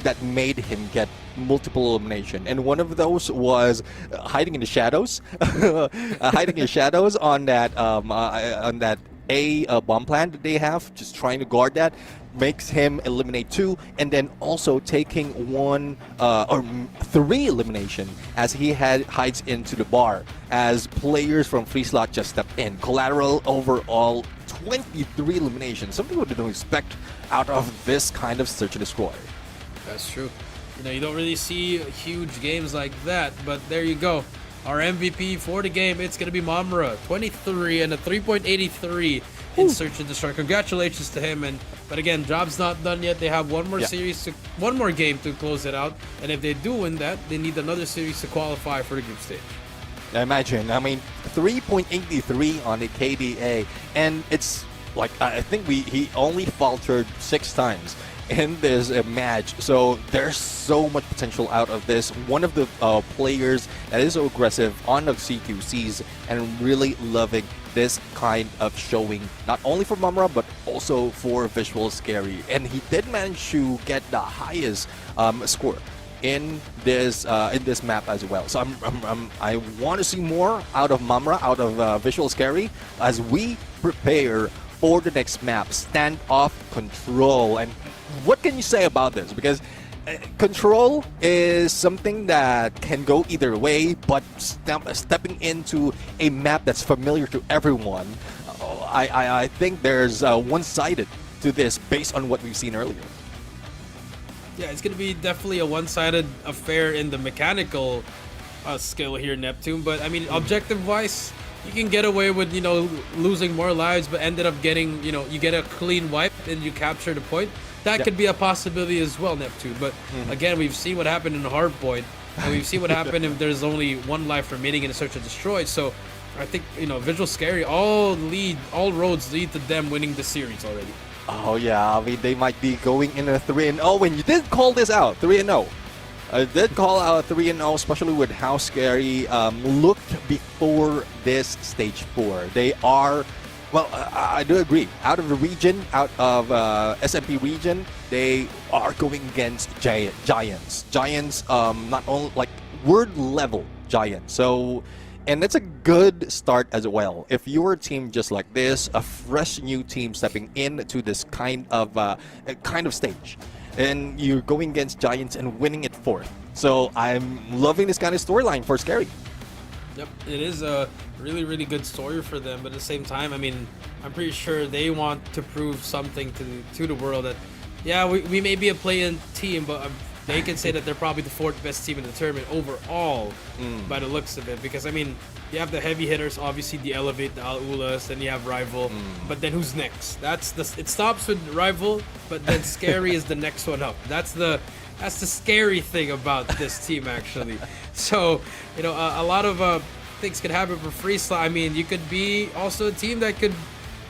that made him get multiple elimination, and one of those was hiding in the shadows, hiding in the shadows on that bomb plant that they have, just trying to guard that. Makes him eliminate 2, and then also taking 1 or 3 elimination as he hides into the bar as players from Free Slot just stepped in. Collateral overall 23 eliminations, something we didn't expect out of this kind of search and destroy. That's true. You know, you don't really see huge games like that, but there you go. Our MVP for the game, it's going to be Mamra, 23 and a 3.83 in Search and Destroy. Congratulations to him. But again, job's not done yet. They have one more one more game to close it out. And if they do win that, they need another series to qualify for the group stage. Imagine, I mean, 3.83 on the KDA, and it's like, I think he only faltered 6 times in this match, so there's so much potential out of this. One of the players that is so aggressive on the CQCs, and really loving this kind of showing, not only for Mamra but also for Visual Scary, and he did manage to get the highest score in this map as well. So I want to see more out of Mamra, out of Visual Scary, as we prepare for the next map, Standoff Control. And what can you say about this? Because Control is something that can go either way, but stepping into a map that's familiar to everyone, I think there's one-sided to this based on what we've seen earlier. Yeah, it's going to be definitely a one-sided affair in the mechanical skill here, Neptune. But, I mean, objective-wise, you can get away with, you know, losing more lives, but ended up getting, you know, you get a clean wipe and you capture the point. That could be a possibility as well, Neptune. But, again, we've seen what happened in Hardpoint, and we've seen what happened if there's only 1 life remaining in a Search and Destroy. So, I think, you know, Visual Scary, all roads lead to them winning the series already. Oh yeah, I mean, they might be going in a 3-0, and you did call this out, 3-0. I did call out 3-0, especially with how Scary looked before this stage 4. They are, well, I do agree, out of the region, out of SMP region, they are going against giants. Giants, not only like word level giants. So, and it's a good start as well. If you're a team just like this, a fresh new team stepping into this kind of stage, and you're going against giants and winning it 4th. So I'm loving this kind of storyline for Scary. Yep, it is a really, really good story for them. But at the same time, I mean, I'm pretty sure they want to prove something to the world that, yeah, we may be a play-in team, but they can say that they're probably the 4th best team in the tournament overall by the looks of it. Because, I mean, you have the heavy hitters, obviously the Elevate, the Al-Ulas, then you have Rival. But then who's next? It stops with Rival, but then Scary is the next one up. That's the scary thing about this team, actually. So, you know, a lot of things could happen for Free Slot. I mean, you could be also a team that could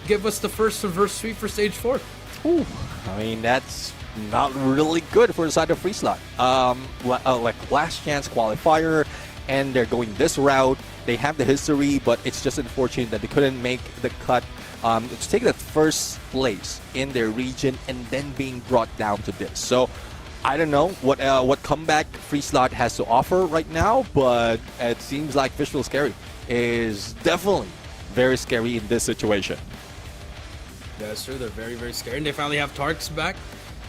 give us the first reverse sweep for stage 4. Ooh, I mean, that's not really good for the side of Free Slot. Like last chance qualifier, and they're going this route. They have the history, but it's just unfortunate that they couldn't make the cut to take that first place in their region, and then being brought down to this. So I don't know what comeback Free Slot has to offer right now, but it seems like Visual Scary is definitely very scary in this situation. That's true. They're very, very scary. And they finally have Tarks back.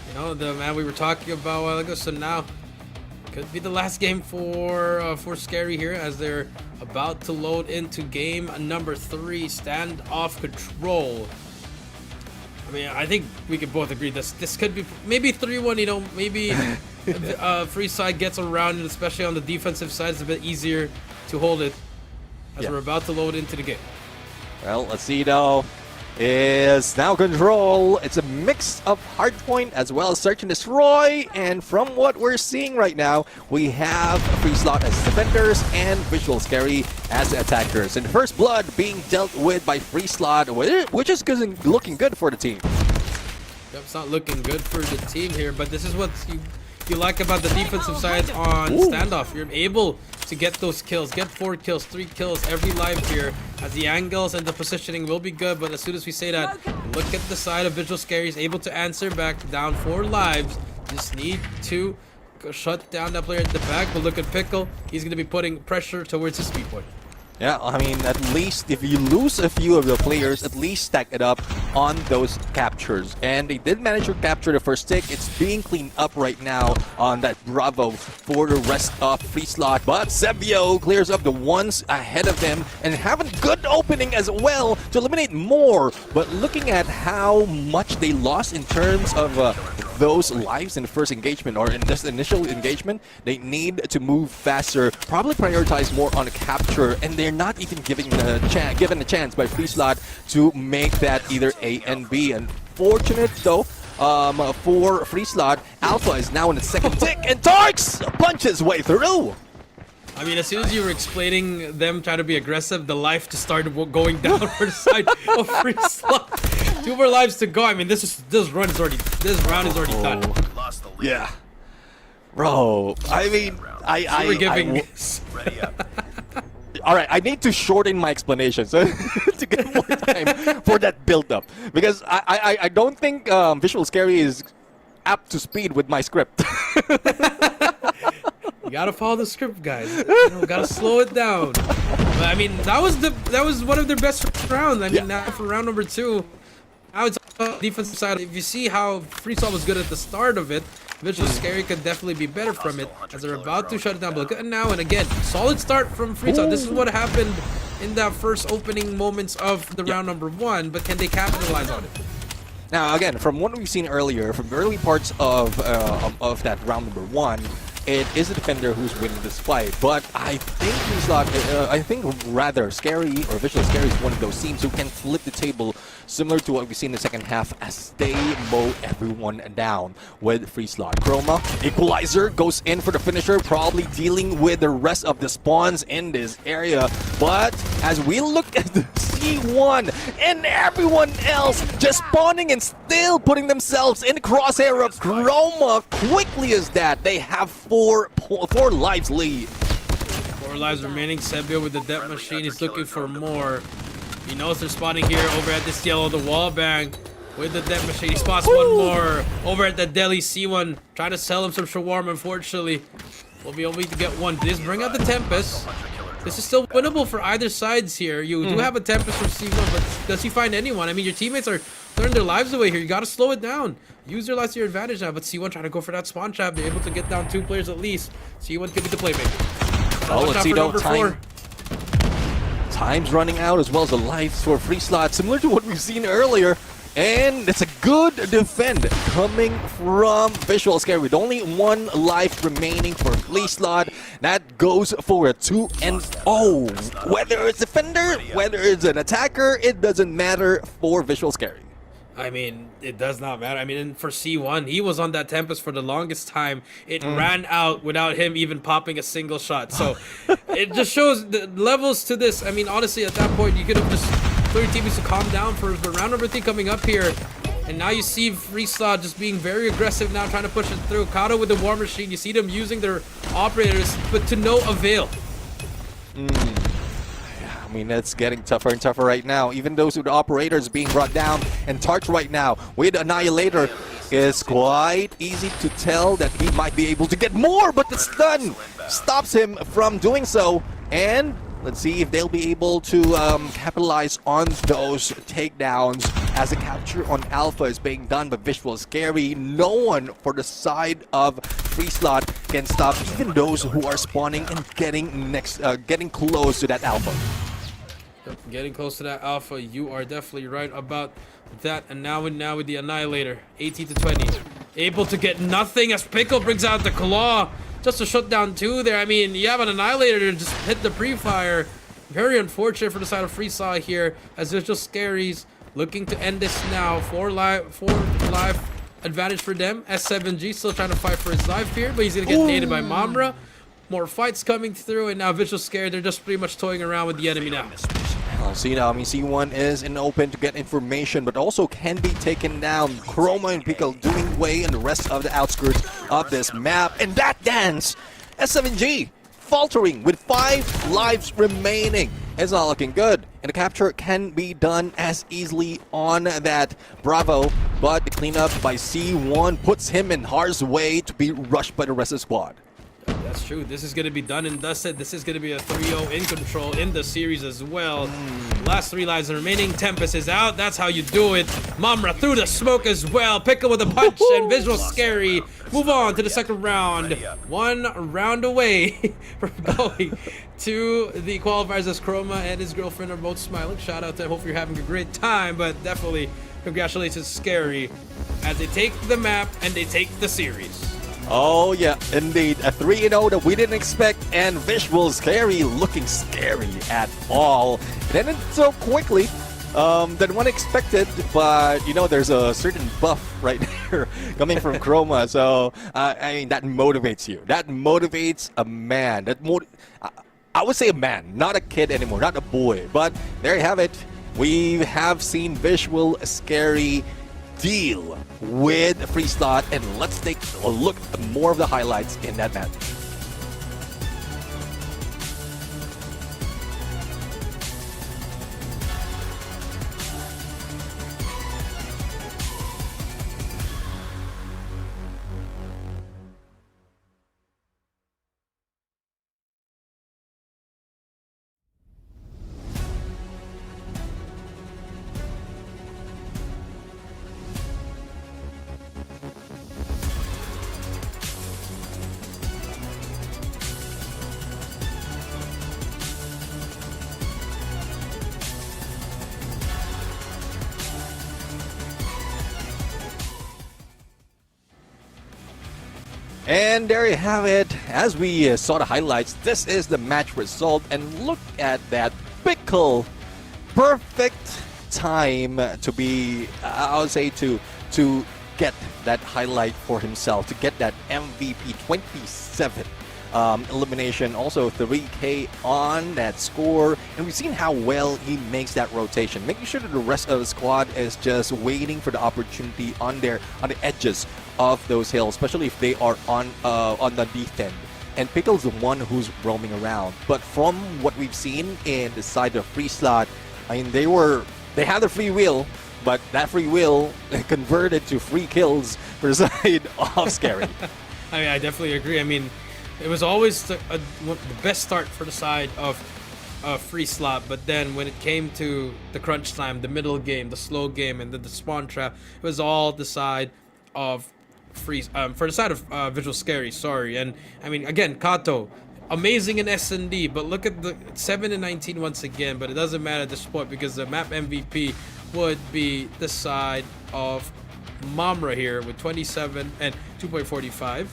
You know, the man we were talking about a while ago. So now could be the last game for Scary here, as they're about to load into game number 3, Standoff Control. I mean, I think we could both agree this could be maybe 3-1. You know, maybe Free Side gets around, and especially on the defensive side, it's a bit easier to hold it as we're about to load into the game. Well, let's see though. is now control. It's a mix of hardpoint as well as search and destroy. And from what we're seeing right now, we have Freeslot as defenders and Visual Scary as attackers. And first blood being dealt with by Freeslot, which is looking good for the team. Yep, it's not looking good for the team here, but this is what you like about the defensive side on standoff. You're able to get those kills, get 4 kills, 3 kills every life here, as the angles and the positioning will be good. But as soon as we say that, look at the side of Visual Scary is able to answer back, down 4 lives. Just need to shut down that player at the back. But look at Pickle, he's going to be putting pressure towards his speed point. Yeah, I mean, at least if you lose a few of the players, at least stack it up on those captures. And they did manage to capture the first stick. It's being cleaned up right now on that Bravo for the rest of Freeslot. But Sebio clears up the ones ahead of them and having good opening as well to eliminate more. But looking at how much they lost in terms of those lives in the first engagement or in this initial engagement, they need to move faster, probably prioritize more on the capture, and they're not even given a chance by Freeslot to make that either A and B. Unfortunate though for Freeslot, Alpha is now in the second tick and Tarks punches way through. I mean, as soon as you were explaining them trying to be aggressive, the life just started going down for the side of Freeslot. 2 more lives to go. I mean, this round is already done. Yeah, bro. I mean, all right, I need to shorten my explanations to get more time for that build-up, because I don't think Visual Scary is up to speed with my script. You gotta follow the script, guys. You know, gotta slow it down. But, I mean, that was one of their best rounds. I mean, now for round number 2, now it's on the defensive side. If you see how Freeslot was good at the start of it, Visual Scary could definitely be better from it, as they're about to shut it down. But look at now, and again, solid start from Freeslot. This is what happened in that first opening moments of the round number 1, but can they capitalize on it? Now, again, from what we've seen earlier, from the early parts of that round number 1, it is the defender who's winning this fight. But I think Scary or Visual Scary is one of those teams who can flip the table, similar to what we see in the second half, as they mow everyone down with Freeslot. Chroma, Equalizer goes in for the finisher, probably dealing with the rest of the spawns in this area. But as we look at the C1 and everyone else just spawning and still putting themselves in the crosshair of Chroma, quickly as that, they have 4 lives lead. 4 lives remaining. Sebio with the death machine. He's looking for more. He knows they're spawning here over at this yellow, the wall bang with the death machine. He spots one more over at the deli C1. Trying to sell him some shawarma. Unfortunately, we'll be able to get one. This bring out the Tempest. This is still winnable for either sides here. You do have a Tempest from C1, but does he find anyone? I mean, your teammates are throwing their lives away here. You got to slow it down. Use your lives to your advantage now. But C1 trying to go for that spawn trap. They're able to get down 2 players at least. C1 could be the playmaker. Oh, let's see though. Time's running out, as well as the lives for Freeslot, similar to what we've seen earlier. And it's a good defend coming from Visual Scary with only 1 life remaining for Freeslot. That goes for a 2-0. Whether it's defender, whether it's an attacker, it doesn't matter for Visual Scary. I mean, it does not matter. I mean, for C1, he was on that Tempest for the longest time. It ran out without him even popping a single shot. So it just shows the levels to this. I mean, honestly, at that point, you could have just told your teammates to calm down for round number 3 coming up here. And now you see Freeslot just being very aggressive now, trying to push it through. Kato with the war machine. You see them using their operators, but to no avail. I mean, it's getting tougher and tougher right now. Even those with the operators being brought down, and Tarch right now with Annihilator is quite easy to tell that he might be able to get more, but the stun stops him from doing so. And let's see if they'll be able to capitalize on those takedowns, as the capture on Alpha is being done by Visual Scary. No one for the side of Freeslot can stop even those who are spawning and getting close to that Alpha. Getting close to that Alpha, you are definitely right about that. And now with the Annihilator, 18 to 20, able to get nothing as Pickle brings out the claw just to shut down 2 there. I mean, you have an Annihilator to just hit the pre-fire. Very unfortunate for the side of Freeslot here, as Visual Scary's looking to end this now. Four life advantage for them. S7G still trying to fight for his life here, but he's gonna get naded by Mamra. More fights coming through, and now Visual Scare, they're just pretty much toying around with the enemy now. I'll see now. I mean, C1 is in open to get information, but also can be taken down. Chroma and Pickle doing way in the rest of the outskirts of this map. And that dance, S7G faltering with 5 lives remaining. It's not looking good. And the capture can be done as easily on that Bravo, but the cleanup by C1 puts him in harm's way to be rushed by the rest of the squad. That's true. This is going to be done and dusted. This is going to be a 3-0 in control in the series as well. Last 3 lives remaining. Tempest is out. That's how you do it. Mamra through the smoke as well. Pickle with a punch and Visual Scary. Move on to the second round. 1 round away from going to the qualifiers as Chroma and his girlfriend are both smiling. Shout out to them. Hope you're having a great time, but definitely congratulations, Scary, as they take the map and they take the series. Oh yeah, indeed. A 3-0 that we didn't expect, and Visual Scary looking scary at all. Then it so quickly than one expected, but you know there's a certain buff right there coming from Chroma, so I mean that motivates you. That motivates a man. I would say a man, not a kid anymore, not a boy. But there you have it. We have seen Visual Scary deal with free slot, and let's take a look at more of the highlights in that match. And there you have it. As we saw the highlights, this is the match result. And look at that Pickle. Perfect time to be, I would say, to get that highlight for himself, to get that MVP 27 elimination, also 3K on that score. And we've seen how well he makes that rotation, making sure that the rest of the squad is just waiting for the opportunity on the edges of those hills, especially if they are on the defend. And Pickle's the one who's roaming around. But from what we've seen in the side of free slot, I mean, they had the free will, but that free will converted to free kills for the side of Scary. I mean, I definitely agree. I mean, it was always the best start for the side of free slot, but then when it came to the crunch time, the middle game, the slow game, and the spawn trap, it was all the side of for the side of Visual Scary. Sorry, and I mean again, Kato, amazing in S&D, but look at the 7 and 19 once again. But it doesn't matter at this point because the map MVP would be the side of Mamra here with 27 and 2.45.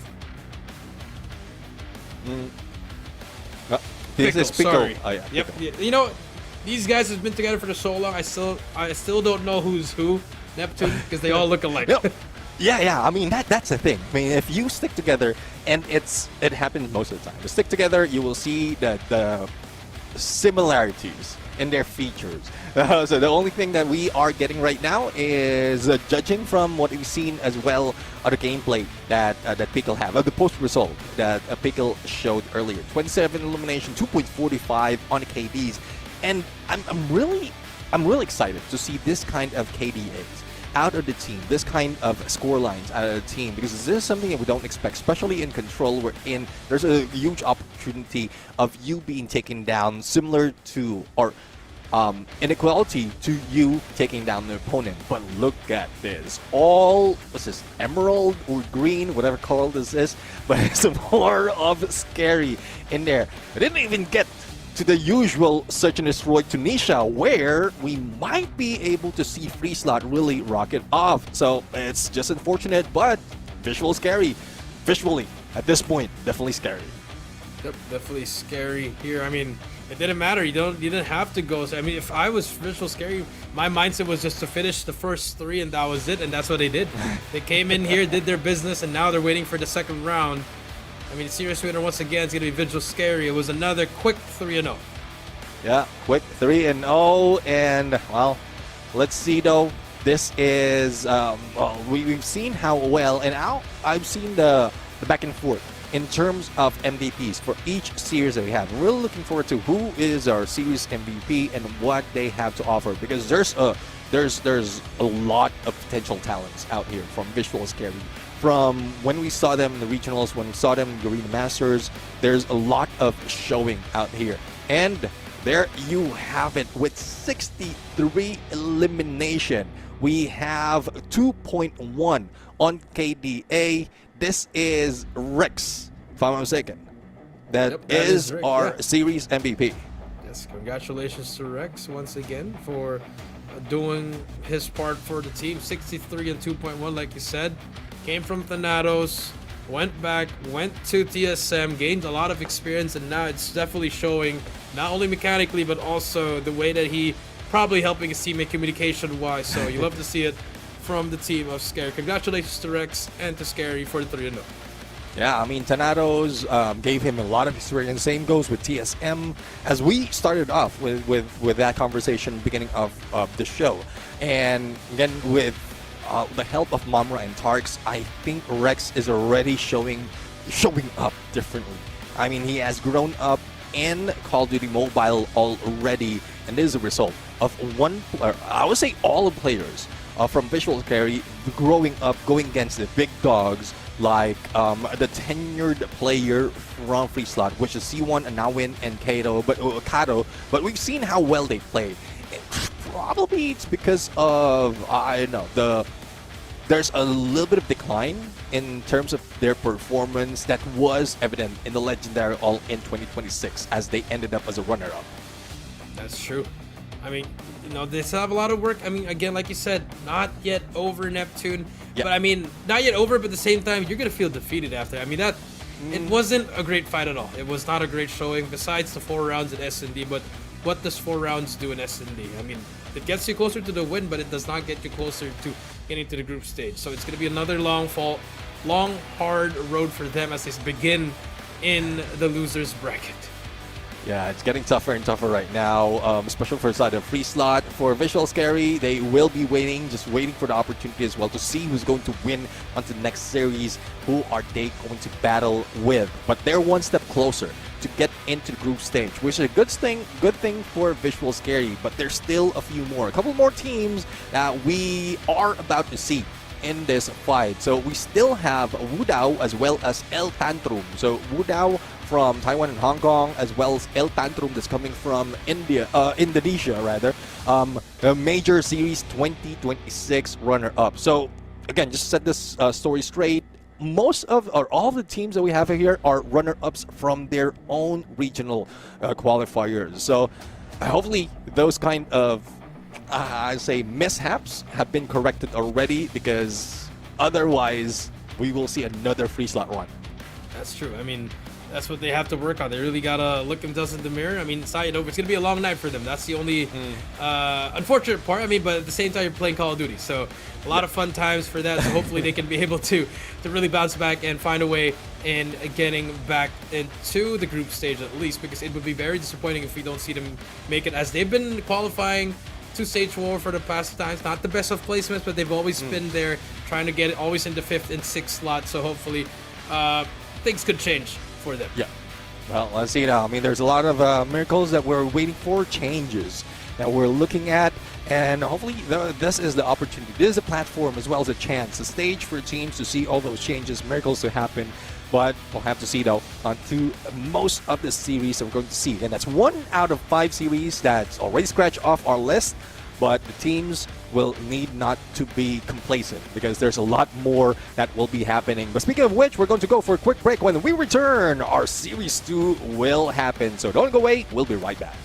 This is Pickle. Sorry. Oh, yeah. Yep. You know, these guys have been together for so long. I still don't know who's who. Neptune, because they all look alike. Yep. Yeah. I mean that's the thing. I mean, if you stick together, and it happens most of the time. You stick together, you will see the similarities in their features. So the only thing that we are getting right now is judging from what we've seen as well of the gameplay that Pickle have, the post result that Pickle showed earlier. 27 elimination, 2.45 on the KDs, and I'm really excited to see this kind of KDAs out of the team, this kind of score lines out of the team, because this is something that we don't expect, especially in control. There's a huge opportunity of you being taken down, similar to or inequality to you taking down the opponent. But look at this, what's this, emerald or green, whatever color this is, but it's more of Scary in there. I didn't even get to the usual search and destroy Tunisia, where we might be able to see free slot really rocket off. So it's just unfortunate, but Visual Scary, visually at this point, definitely scary. Yep, definitely scary here. I mean, It didn't matter. You didn't have to go. So, I mean, if I was Visual Scary, my mindset was just to finish the first 3, and that was it. And that's what they did. They came in here, did their business, and now they're waiting for the second round. I mean, serious winner once again is gonna be Visual Scary. It was another quick 3-0. Yeah, quick 3-0, and well, let's see though. This is well, we've seen how well, and I've seen the back and forth in terms of MVPs for each series that we have. We're really looking forward to who is our series MVP and what they have to offer, because there's a lot of potential talents out here from Visual Scary. From when we saw them in the regionals, when we saw them in the Garena Masters, there's a lot of showing out here. And there you have it with 63 elimination. We have 2.1 on KDA. This is Rex, if I'm not mistaken. That is Rex, our series MVP. Yes, congratulations to Rex once again for doing his part for the team. 63 and 2.1, like you said. Came from Thanatos, went back, went to TSM, gained a lot of experience, and now it's definitely showing, not only mechanically, but also the way that he probably helping his teammate communication-wise. So you love to see it from the team of Scary. Congratulations to Rex and to Scary for the 3-0. Yeah, I mean, Thanatos gave him a lot of experience. Same goes with TSM, as we started off with that conversation beginning of the show. And again, with the help of Mamra and Tarks, I think Rex is already showing up differently. I mean, he has grown up in Call of Duty Mobile already, and this is a result of I would say all the players from Visual Scary growing up, going against the big dogs like the tenured player from Free Slot, which is C1 and Nawin and Kato, but we've seen how well they play. Probably it's because of, I don't know, there's a little bit of decline in terms of their performance that was evident in the Legendary All in 2026 as they ended up as a runner-up. That's true. I mean, you know, they still have a lot of work. I mean, again, like you said, not yet over Neptune. Yep. But I mean, not yet over, but at the same time, you're going to feel defeated after. I mean, it wasn't a great fight at all. It was not a great showing besides the 4 rounds in S&D, but what does 4 rounds do in S&D? I mean, it gets you closer to the win, but it does not get you closer to getting to the group stage. So it's going to be another long, hard road for them as they begin in the losers bracket. Yeah, it's getting tougher and tougher right now, especially for the side of Free Slot. For Visual Scary, they will be waiting for the opportunity as well to see who's going to win on the next series. Who are they going to battle with? But they're one step closer to get into the group stage, which is a good thing for Visual Scary. But there's still a couple more teams that we are about to see in this fight. So we still have Wudao as well as El Tantrum. So Wudao from Taiwan and Hong Kong, as well as El Tantrum that's coming from Indonesia rather. The Major Series 2026 runner-up. So again, just set this story straight. All the teams that we have here are runner-ups from their own regional qualifiers. So hopefully those kind of I say mishaps have been corrected already, because otherwise we will see another Free Slot run. That's true. I mean, that's what they have to work on. They really gotta look themselves in the mirror. I mean, it's not yet over. It's gonna be a long night for them. That's the only unfortunate part. I mean, but at the same time, you're playing Call of Duty, so a lot of fun times for that. So hopefully they can be able to really bounce back and find a way in getting back into the group stage at least, because it would be very disappointing if we don't see them make it, as they've been qualifying to Stage 4 for the past times. Not the best of placements, but they've always been there, trying to get it always in the 5th and 6th slot. So hopefully things could change for them. Yeah. Well, let's see now. I mean, there's a lot of miracles that we're waiting for, changes that we're looking at, and hopefully this is the opportunity. This is a platform as well as a chance, a stage for teams to see all those changes, miracles to happen. But we'll have to see, though, on to most of the series that we're going to see. And that's 1 out of 5 series that's already scratched off our list. But the teams will need not to be complacent, because there's a lot more that will be happening. But speaking of which, we're going to go for a quick break. When we return, our Series 2 will happen. So don't go away. We'll be right back.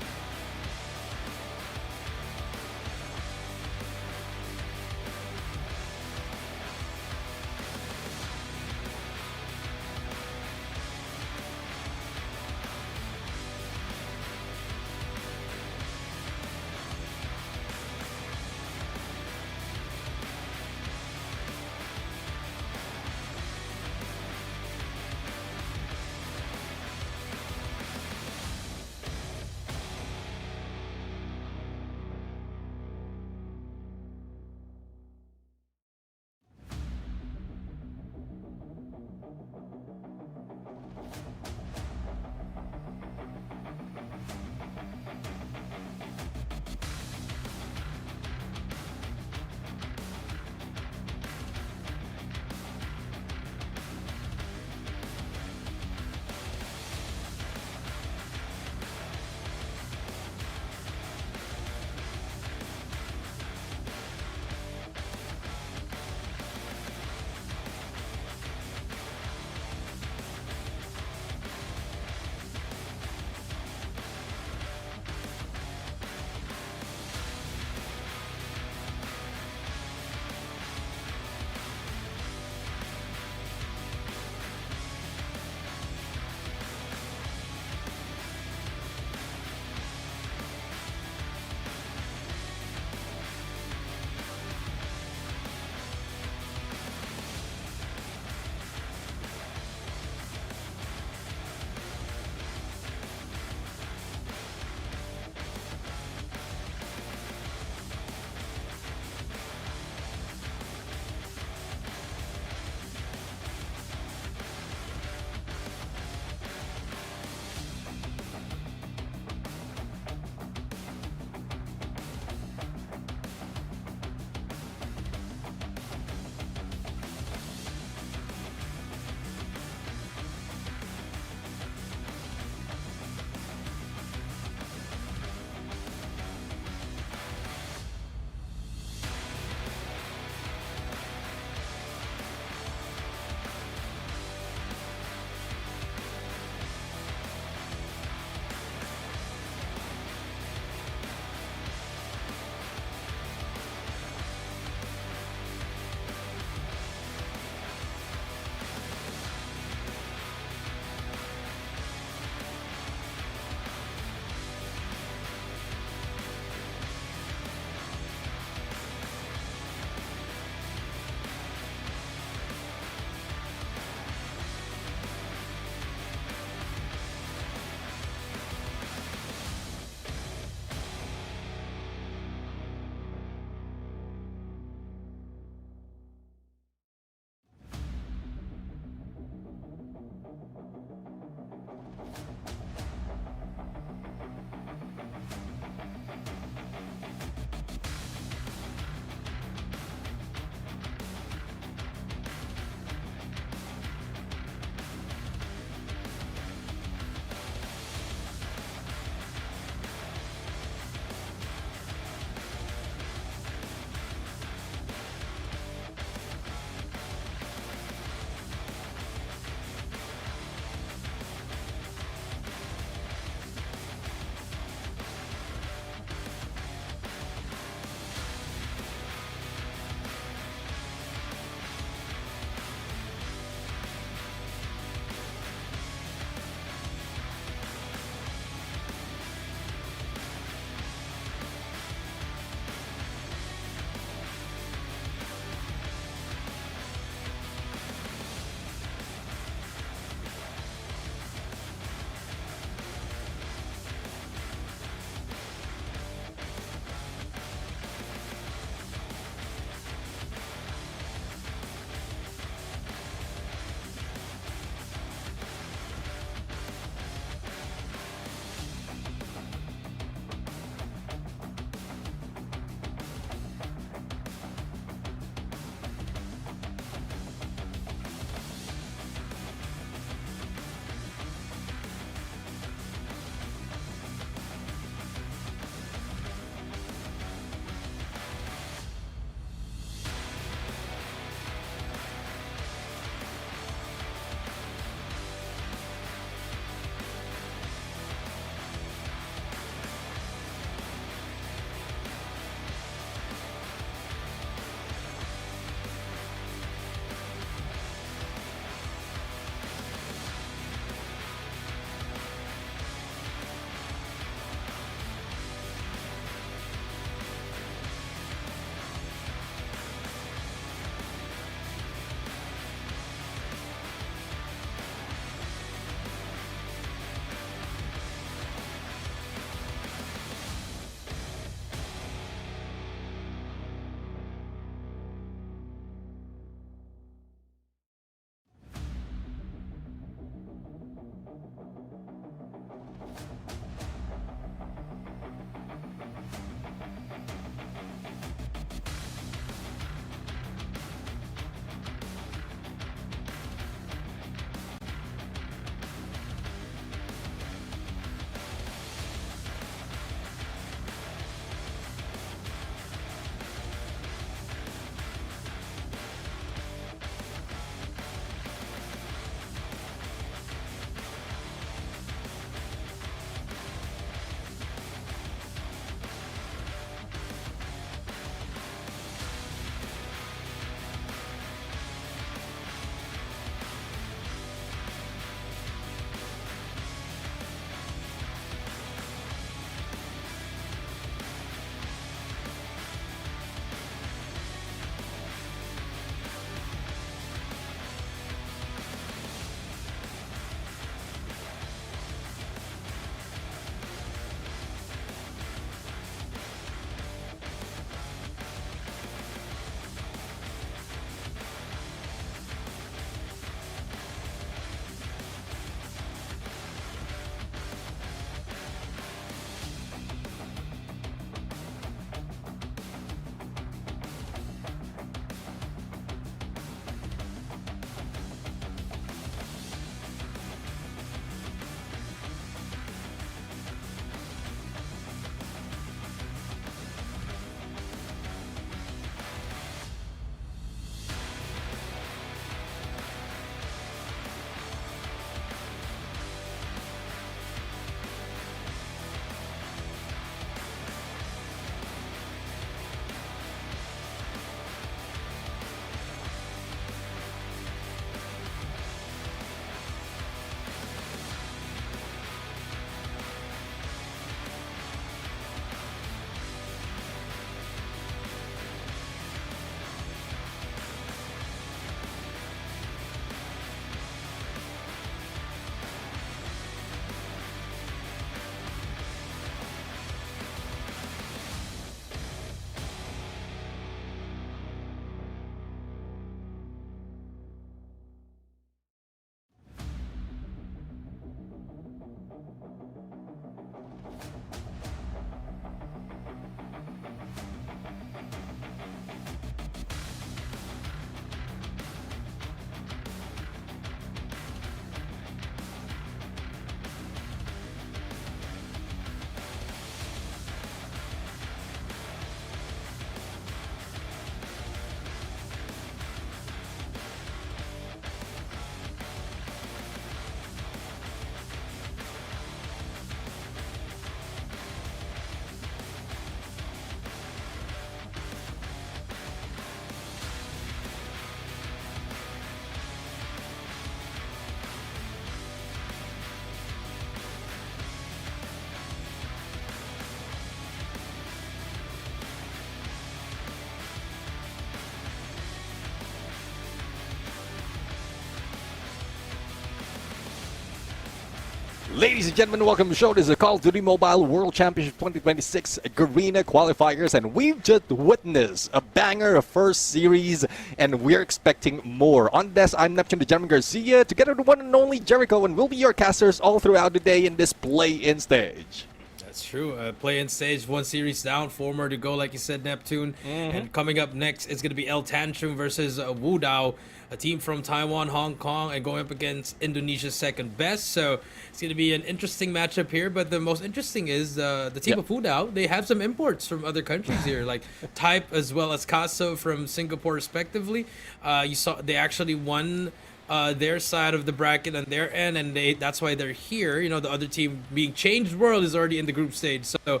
Ladies and gentlemen, welcome to the show. This is the Call of Duty Mobile World Championship 2026 Garena Qualifiers, and we've just witnessed a banger of first series, and we're expecting more. On this, I'm Neptune the Gentleman Garcia, together with the one and only Jericho, and we'll be your casters all throughout the day in this play-in stage. That's true. Play-in stage, 1 series down, 4 more to go, like you said, Neptune. And coming up next, it's going to be El Tantrum versus Wu Dao, a team from Taiwan, Hong Kong, and going up against Indonesia's second best. So it's going to be an interesting matchup here. But the most interesting is the team of Wu Dao. They have some imports from other countries here, like Type as well as Caso from Singapore, respectively. You saw they actually won their side of the bracket on their end, and that's why they're here. You know, the other team being Changed World is already in the group stage. So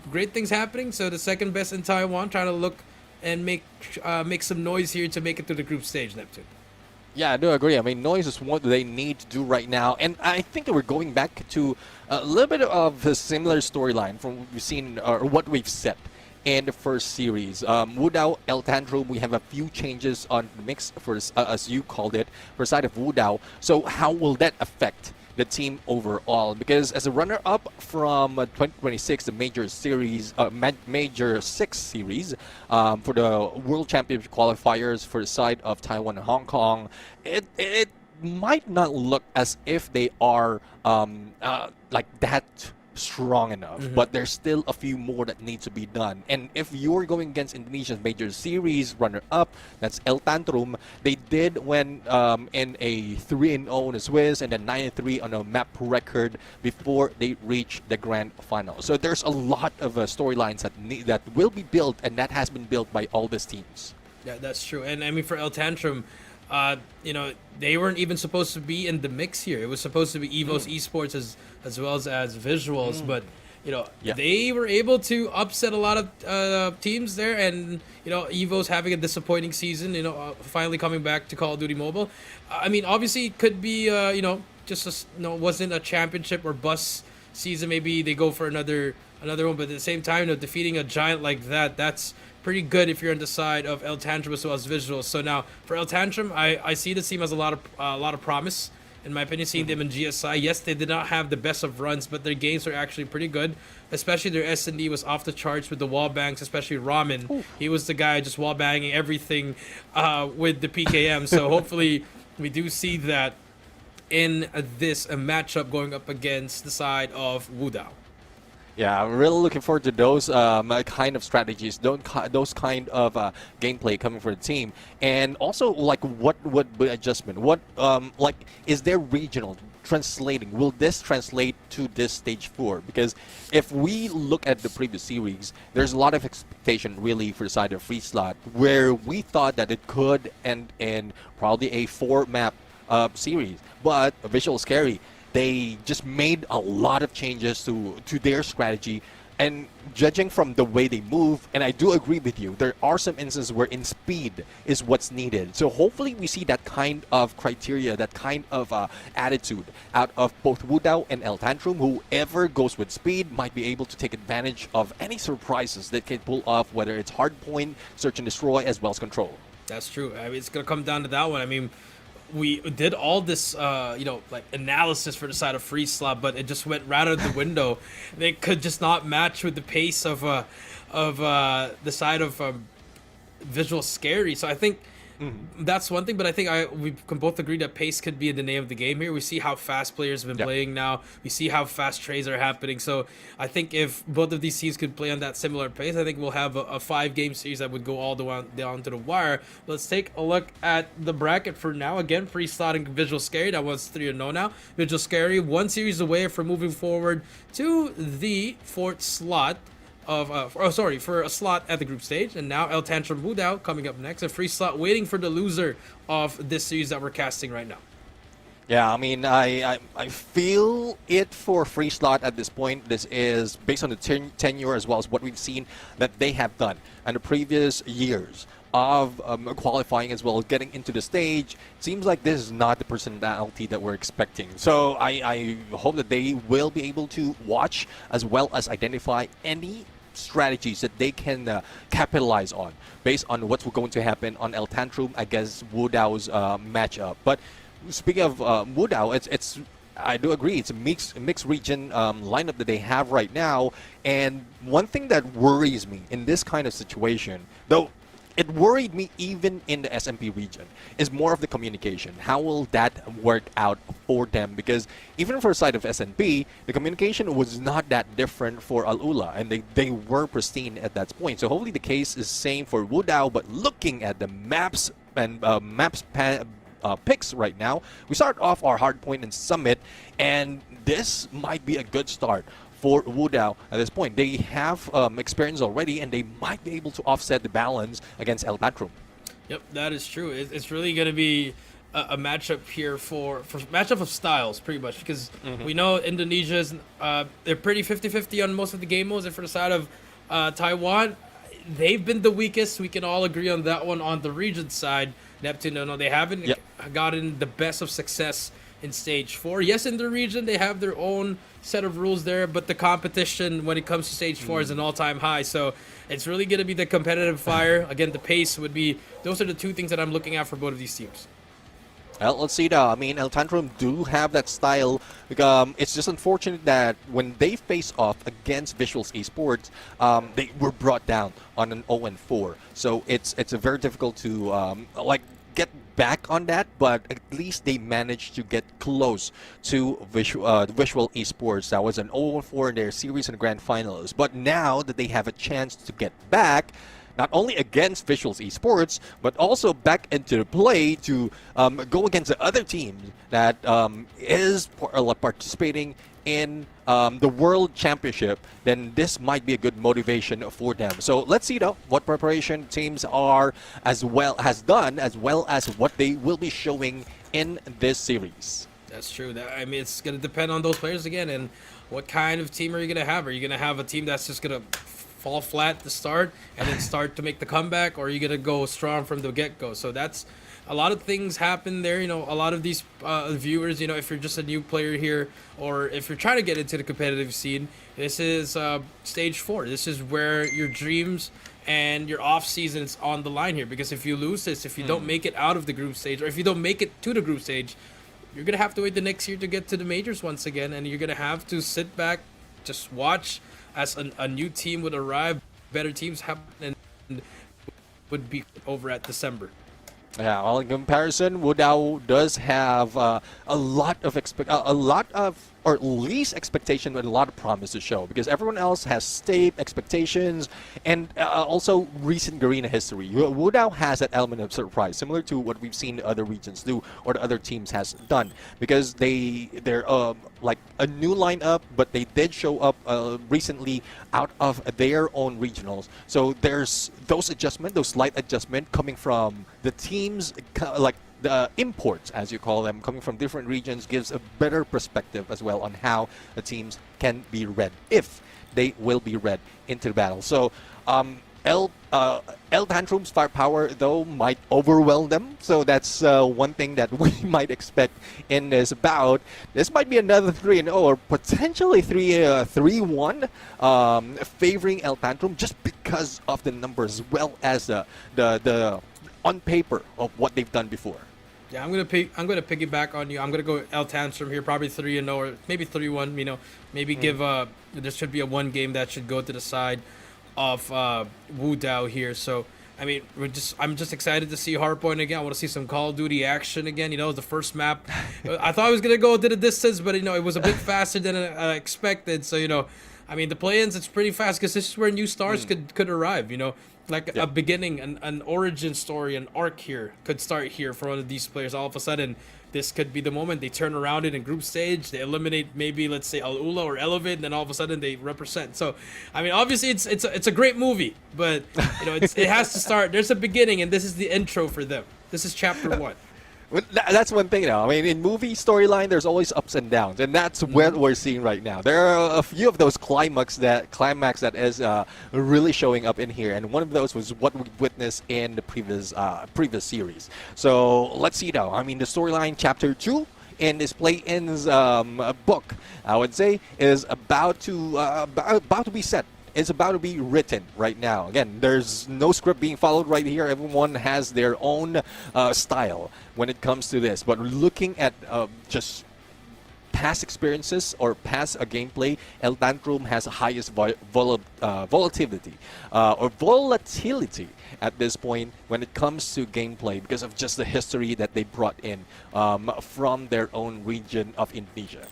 great things happening. So the second best in Taiwan trying to look and make some noise here to make it to the group stage, Neptune. Yeah, I do agree. I mean, noise is what they need to do right now. And I think that we're going back to a little bit of a similar storyline from what we've seen, or what we've set in the first series. Wu Dao, El Tantrum, we have a few changes on the mix, for, as you called it, for the side of Wu Dao. So how will that affect the team overall? Because as a runner-up from 2026, the major series, major 6 series, for the World Championship qualifiers for the side of Taiwan and Hong Kong, it might not look as if they are like that strong enough, but there's still a few more that need to be done. And if you're going against Indonesia's major series runner-up, that's El Tantrum, they did win in a 3-0 on the Swiss and then 9-3 on a map record before they reach the grand final. So there's a lot of storylines that will be built, and that has been built by all these teams. Yeah, that's true. And I mean, for El Tantrum, you know, they weren't even supposed to be in the mix here. It was supposed to be Evo's Esports as well as Visuals, but you know, they were able to upset a lot of teams there, and you know, Evo's having a disappointing season. You know, finally coming back to Call of Duty Mobile. I mean, obviously, it could be you know, just wasn't a championship or bust season. Maybe they go for another one, but at the same time, you know, defeating a giant like that's pretty good if you're on the side of El Tantrum as well as Visuals. So now for El Tantrum, I see this team as a lot of promise. In my opinion, seeing them in GSI, yes, they did not have the best of runs, but their games are actually pretty good. Especially their S&D was off the charts with the wall bangs, especially Ramen. Ooh. He was the guy just wall banging everything with the PKM. So hopefully we do see that in this matchup going up against the side of Wu Dao. Yeah, I'm really looking forward to those kind of strategies, those kind of gameplay coming for the team. And also, like, what would be adjustment? What, like, is there regional translating? Will this translate to this stage 4? Because if we look at the previous series, there's a lot of expectation really for the side of Free Slot, where we thought that it could end in probably a 4-map series. But Visual Scary, they just made a lot of changes to their strategy, and judging from the way they move, and I do agree with you, there are some instances where in speed is what's needed. So hopefully we see that kind of criteria, that kind of attitude out of both Wu Dao and El Tantrum. Whoever goes with speed might be able to take advantage of any surprises that can pull off, whether it's hardpoint, search and destroy, as well as control. That's true. I mean, it's going to come down to that one. I mean, we did all this, you know, like analysis for the side of Free Slot, but it just went right out the window. They could just not match with the pace of the side of Visual Scary. So I think that's one thing, but I think we can both agree that pace could be the name of the game here. We see how fast players have been playing now. We see how fast trades are happening. So I think if both of these teams could play on that similar pace, I think we'll have a 5-game series that would go all the way down to the wire. Let's take a look at the bracket for now. Again, Free Slot and Visual Scary. That was 3-0 now. Visual Scary 1 series away from moving forward to the 4th slot for a slot at the group stage. And now El Tantrum Wu Dao coming up next. A Free Slot waiting for the loser of this series that we're casting right now. Yeah, I mean, I feel it for Free Slot at this point. This is based on the tenure as well as what we've seen that they have done in the previous years of qualifying as well as getting into the stage. Seems like this is not the personality that we're expecting. So I hope that they will be able to watch as well as identify any strategies that they can capitalize on based on what's going to happen on El Tantrum against Wu Dao's matchup. But speaking of Wu Dao, it's I do agree. It's a mixed region lineup that they have right now. And one thing that worries me in this kind of situation, though it worried me even in the SMP region, is more of the communication. How will that work out for them? Because even for the side of SNP, the communication was not that different for Alula, and they were pristine at that point. So hopefully the case is same for Wudao, but looking at the maps and picks right now, we start off our hard point in Summit, and this might be a good start for Wudao at this point. They have experience already, and they might be able to offset the balance against El Patrum. Yep, that is true. It's really going to be a matchup here for matchup of styles, pretty much, because we know Indonesia's they're pretty 50-50 on most of the game modes, and for the side of Taiwan, they've been the weakest. We can all agree on that one. On the region side, Neptune, no, they haven't gotten the best of success in stage 4. Yes, in the region they have their own set of rules there, but the competition when it comes to stage 4 is an all-time high. So it's really going to be the competitive fire. Again, the pace would be, those are the two things that I'm looking at for both of these teams. Well, let's see now. I mean, El Tantrum do have that style. It's just unfortunate that when they face off against Visuals Esports, they were brought down on an 0-4. So it's a very difficult to get back on that, but at least they managed to get close to Visual Esports. That was an 0-4 in their series and grand finals. But now that they have a chance to get back, not only against Visuals Esports, but also back into the play to go against the other team that is participating in the World Championship, then this might be a good motivation for them. So let's see though what preparation teams are has done, as well as what they will be showing in this series. That's true. I mean, it's going to depend on those players again, and what kind of team are you going to have? Are you going to have a team that's just going to fall flat to start and then start to make the comeback, or are you going to go strong from the get-go? So that's a lot of things happen there. You know, a lot of these viewers, you know, if you're just a new player here, or if you're trying to get into the competitive scene, this is stage 4. This is where your dreams and your off season is on the line here, because if you lose this, if you don't make it out of the group stage, or if you don't make it to the group stage, you're going to have to wait the next year to get to the majors once again, and you're going to have to sit back, just watch as a new team would arrive, better teams happen, and would be over at December. Yeah, well, in comparison, Wudao does have a lot of or at least expectation and a lot of promise to show, because everyone else has state expectations and also recent Garena history. Wudao has that element of surprise, similar to what we've seen other regions do or the other teams has done, because they're like a new lineup, but they did show up recently out of their own regionals. So there's those slight adjustment coming from the teams, like the imports, as you call them, coming from different regions, gives a better perspective as well on how the teams can be read, if they will be read into the battle. So El Tantrum's firepower, though, might overwhelm them. So that's one thing that we might expect in this bout. This might be another 3-0 or potentially 3-1 favoring El Tantrum, just because of the numbers, as well as the on paper of what they've done before. Yeah, I'm gonna piggyback on you. I'm gonna go El Tantrum here, probably 3-0 or maybe 3-1. You know, maybe give there should be a one game that should go to the side of Wudao here. So I mean, I'm just excited to see Hardpoint again. I want to see some Call of Duty action again. You know, the first map, I thought I was gonna go to the distance, but you know, it was a bit faster than I expected. So you know, I mean, the play-ins, it's pretty fast, because this is where new stars could arrive. You know, like a beginning, an origin story, an arc here could start here for one of these players. All of a sudden, this could be the moment they turn around it in group stage. They eliminate maybe, let's say, Alula or Elevate, and then all of a sudden they represent. So, I mean, obviously it's a great movie, but you know, it has to start. There's a beginning, and this is the intro for them. This is chapter 1. Well, that's one thing now. I mean, in movie storyline, there's always ups and downs, and that's what we're seeing right now. There are a few of those climax that is really showing up in here, and one of those was what we witnessed in the previous series. So let's see now. I mean, the storyline chapter 2 in this play-in's book, I would say, is about to be set. It's about to be written right now. Again, there's no script being followed right here. Everyone has their own style when it comes to this. But looking at just past experiences or past gameplay, El Tantrum has the highest volatility at this point when it comes to gameplay because of just the history that they brought in from their own region of Indonesia.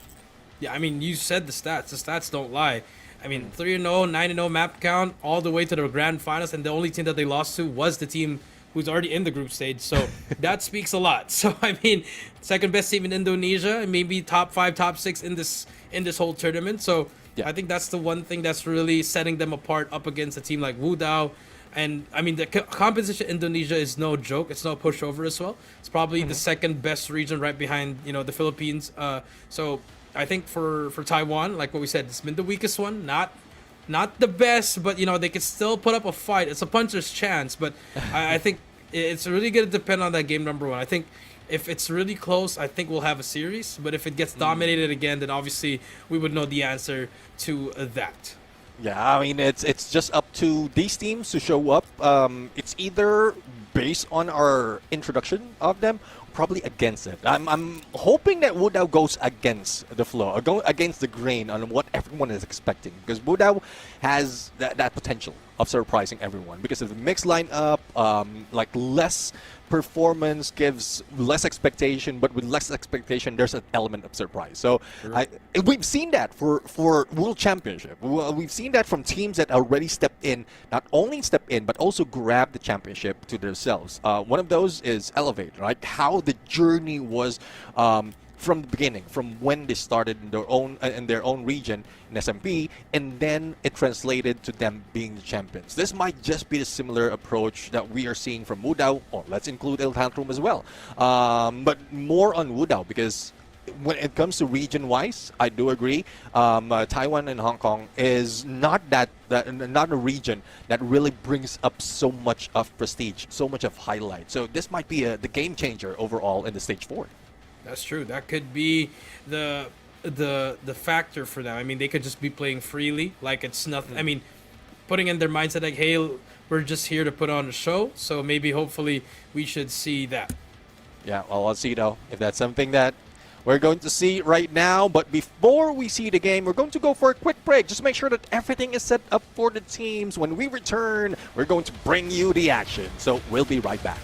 Yeah, I mean, you said the stats. The stats don't lie. I mean, 3-0, 9-0 map count, all the way to the grand finals, and the only team that they lost to was the team who's already in the group stage. So that speaks a lot. So I mean, second best team in Indonesia, and maybe top 5, top 6 in this whole tournament. So Yeah. I think that's the one thing that's really setting them apart up against a team like Wudao. And I mean, the competition in Indonesia is no joke. It's no pushover as well. It's probably the second best region right behind, the Philippines. So I think for Taiwan, like what we said, it's been the weakest one. Not the best, but they could still put up a fight. It's a puncher's chance, but I think it's really going to depend on that game number 1. I think if it's really close, I think we'll have a series. But if it gets dominated again, then obviously we would know the answer to that. Yeah, I mean it's just up to these teams to show up. It's either based on our introduction of them, probably against it. I'm hoping that Wudao goes against the flow, or go against the grain on what everyone is expecting, because Wudao has that potential of surprising everyone because of the mixed lineup, like less performance gives less expectation, but with less expectation, there's an element of surprise. So we've seen that for World Championship. We've seen that from teams that already stepped in, not only stepped in, but also grabbed the championship to themselves. One of those is Elevate, right? How the journey was from the beginning, from when they started in their own region in SMP, and then it translated to them being the champions. This might just be a similar approach that we are seeing from Wudao, or let's include El Tantrum as well. But more on Wudao, because when it comes to region-wise, I do agree. Taiwan and Hong Kong is not not a region that really brings up so much of prestige, so much of highlight. So this might be the game changer overall in the stage 4. That's true. That could be the factor for them. I mean, they could just be playing freely, like it's nothing. I mean, putting in their mindset like, hey, we're just here to put on a show. So maybe, hopefully, we should see that. Yeah, well, let's see though if that's something that we're going to see right now. But before we see the game, we're going to go for a quick break. Just make sure that everything is set up for the teams. When we return, we're going to bring you the action. So we'll be right back.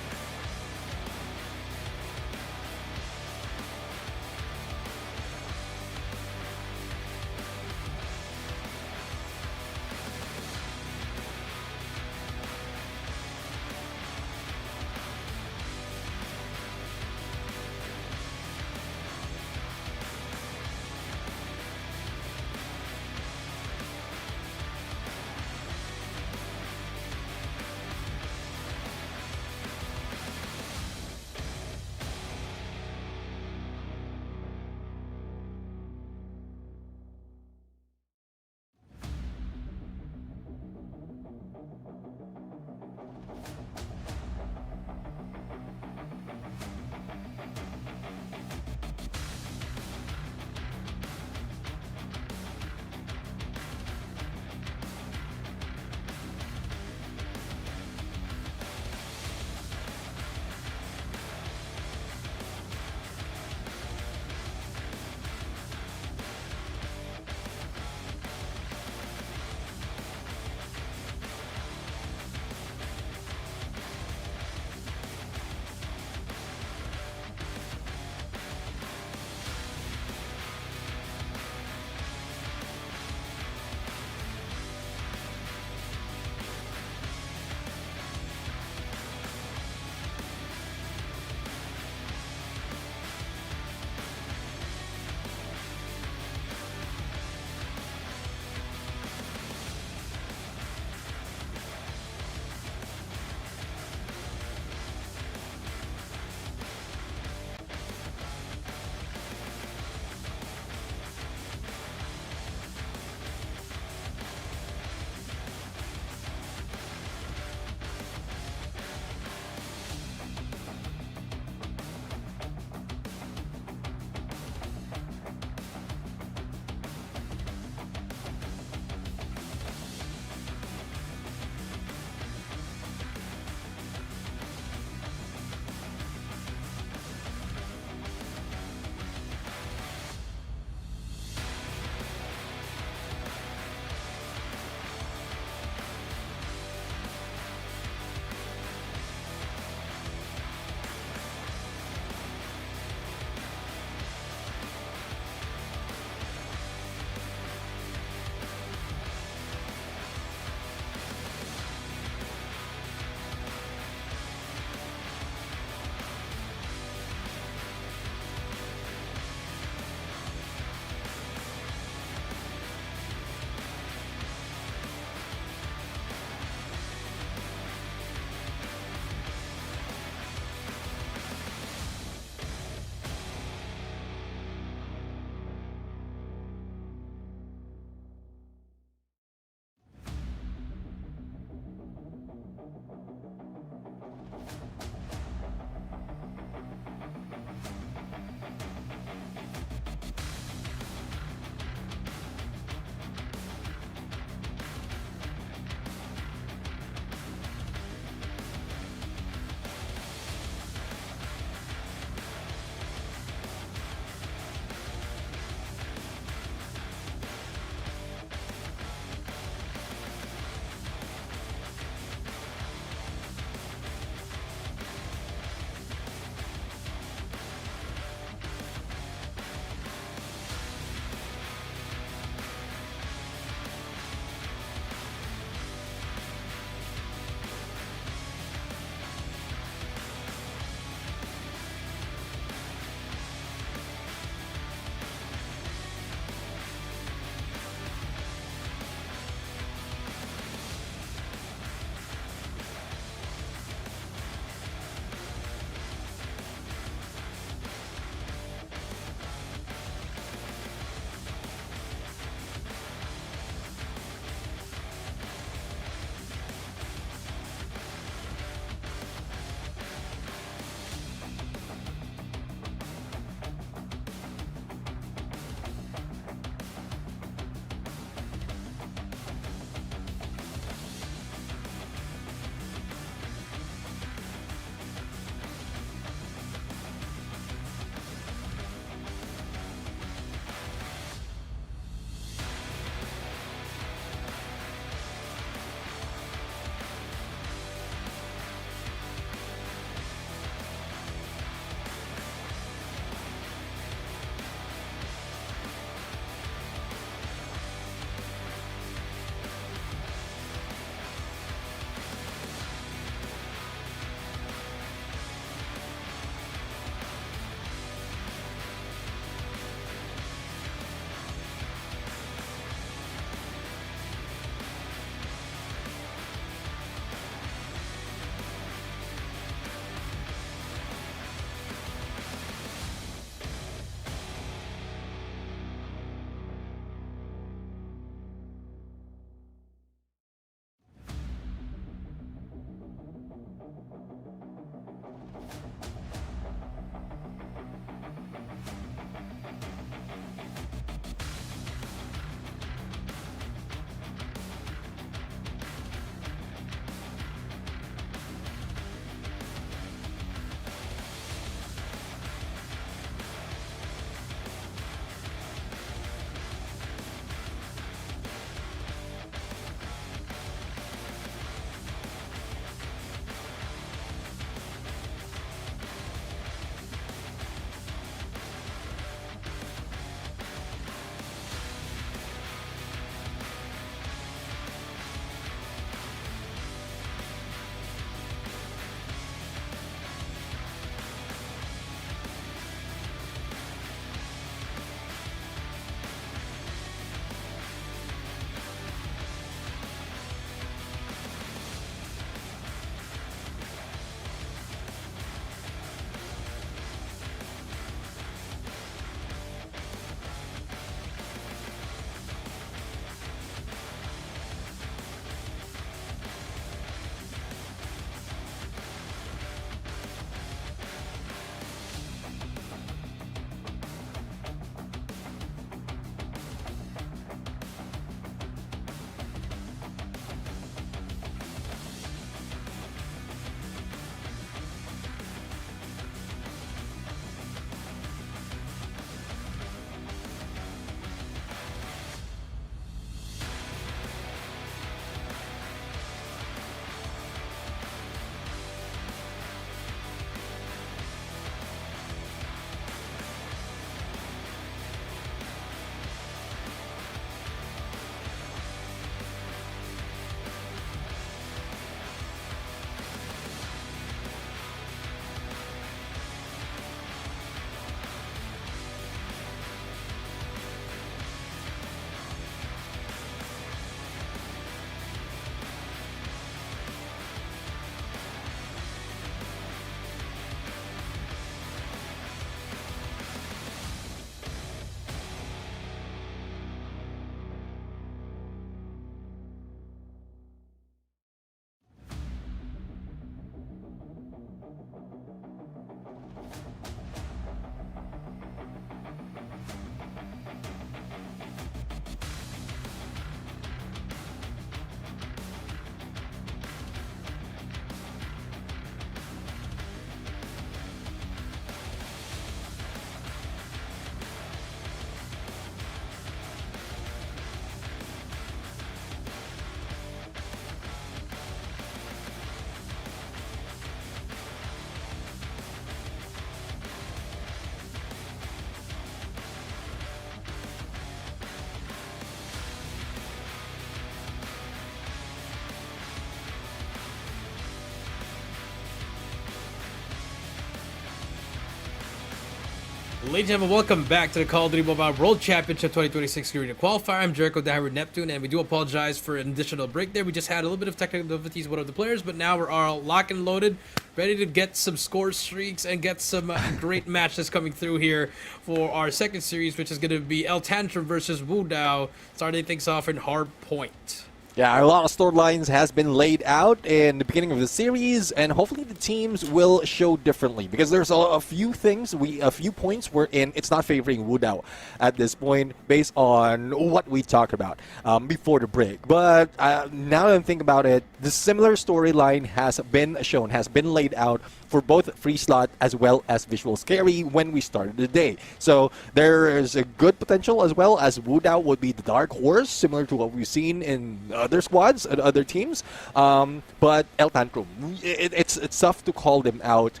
Ladies and gentlemen, welcome back to the Call of Duty Mobile World Championship 2026 Garena Qualifier. I'm Jericho down with Neptune, and we do apologize for an additional break there. We just had a little bit of technical difficulties with one of the players, but now we're all locked and loaded, ready to get some score streaks and get some great matches coming through here for our second series, which is going to be El Tantrum versus Wu Dao, starting things off in hard point. Yeah, a lot of storylines has been laid out in the beginning of the series, and hopefully the teams will show differently because there's a few things, a few points wherein it's not favoring Wu Dao at this point based on what we talked about before the break. But now that I'm thinking about it, the similar storyline has been shown, has been laid out for both Free Slot as well as Visual Scary when we started the day. So there is a good potential as well as Wu Dao would be the dark horse, similar to what we've seen in other squads and other teams. But El Tantrum, it's tough to call them out,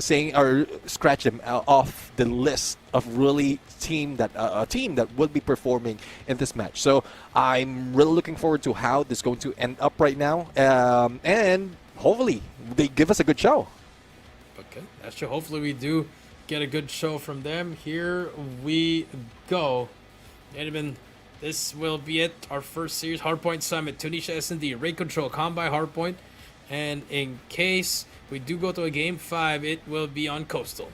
saying or scratch them off the list of really a team that will be performing in this match. So I'm really looking forward to how this is going to end up right now, and hopefully they give us a good show. Okay, that's true. Hopefully we do get a good show from them. Here we go. Gentlemen, this will be it. Our first series, Hardpoint Summit, Tunisia S&D, Raid Control, Combi Hardpoint. And in case we do go to a Game 5, it will be on Coastal.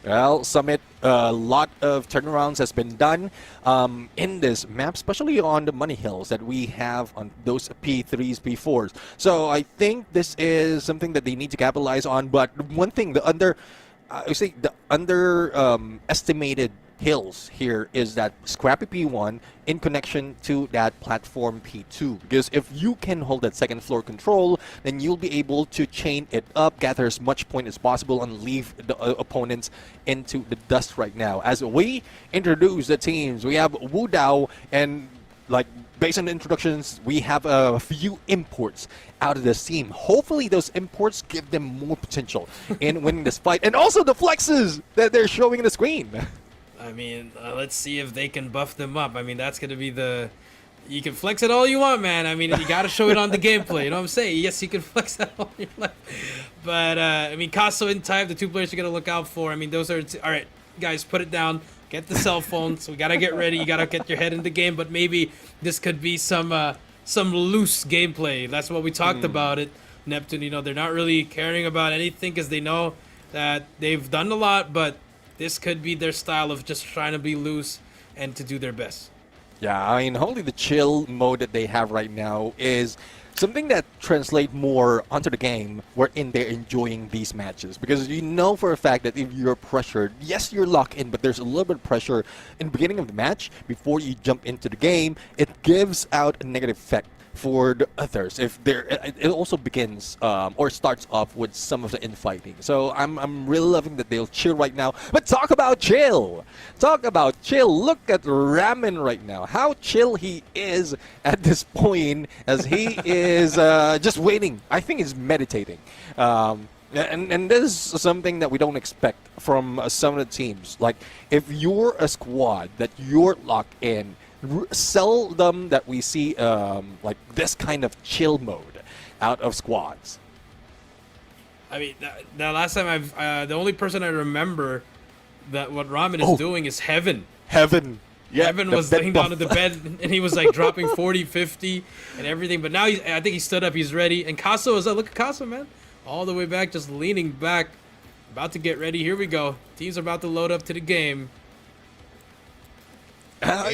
Well, Summit, a lot of turnarounds has been done in this map, especially on the money hills that we have on those P3s, P4s. So I think this is something that they need to capitalize on. But one thing, the underestimated hills here is that Scrappy P1 in connection to that platform P2, because if you can hold that second floor control, then you'll be able to chain it up, gather as much point as possible, and leave the opponents into the dust right now. As we introduce the teams, we have Wu Dao, and like based on the introductions, we have a few imports out of this team. Hopefully those imports give them more potential in winning this fight, and also the flexes that they're showing in the screen. I mean, let's see if they can buff them up. I mean, that's going to be the... You can flex it all you want, man. I mean, you got to show it on the gameplay. You know what I'm saying? Yes, you can flex that all you like. But, I mean, Casso and Type, the two players you're going to look out for. I mean, those are... All right, guys, put it down. Get the cell phones. We got to get ready. You got to get your head in the game. But maybe this could be some loose gameplay. That's what we talked about it. Neptune, you know, they're not really caring about anything because they know that they've done a lot, but this could be their style of just trying to be loose and to do their best. Yeah, I mean, only the chill mode that they have right now is something that translates more onto the game wherein they're enjoying these matches. Because you know for a fact that if you're pressured, yes, you're locked in, but there's a little bit of pressure in the beginning of the match before you jump into the game. It gives out a negative effect for the others if it also begins or starts off with some of the infighting. So I'm really loving that they'll chill right now. But talk about chill, look at Ramen right now, how chill he is at this point as he is just waiting. I think he's meditating, and this is something that we don't expect from some of the teams. Like if you're a squad that you're locked in, seldom that we see like this kind of chill mode out of squads. I mean, the last time the only person I remember that what Ramen is doing is Heaven. Yeah, Heaven was laying down on the bed and he was like dropping 40, 50 and everything. But now I think he stood up, he's ready. And Casso is up. Look at Casso, man. All the way back, just leaning back, about to get ready. Here we go. Teams are about to load up to the game. Now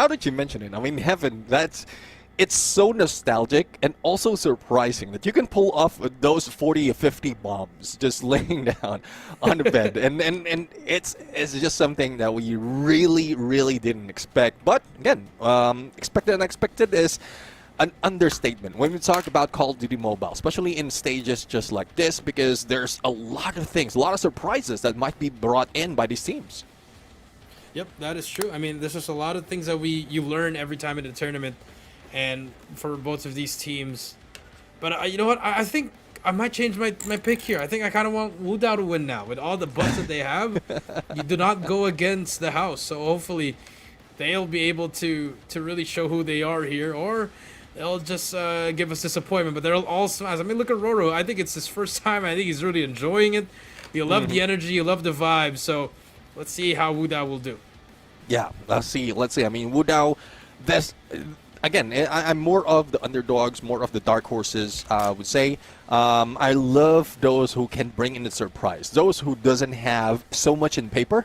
that you mention it, I mean, Heaven, it's so nostalgic and also surprising that you can pull off those 40 or 50 bombs just laying down on the bed. and it's just something that we really didn't expect. But again, expected and unexpected is an understatement when we talk about Call of Duty Mobile, especially in stages just like this, because there's a lot of things, a lot of surprises that might be brought in by these teams. Yep, that is true. I mean, there's just a lot of things that you learn every time in the tournament, and for both of these teams. But you know what? I think I might change my pick here. I think I kind of want Wu Dao to win now. With all the buts that they have, you do not go against the house. So hopefully they'll be able to really show who they are here, or they'll just give us disappointment. But they'll all smash. I mean, look at Roro. I think it's his first time. I think he's really enjoying it. You love the energy, you love the vibe. So let's see how Wudao will do. Yeah, let's see. I mean, Wudao, that's again. I'm more of the underdogs, more of the dark horses. I would say. I love those who can bring in a surprise. Those who doesn't have so much in paper.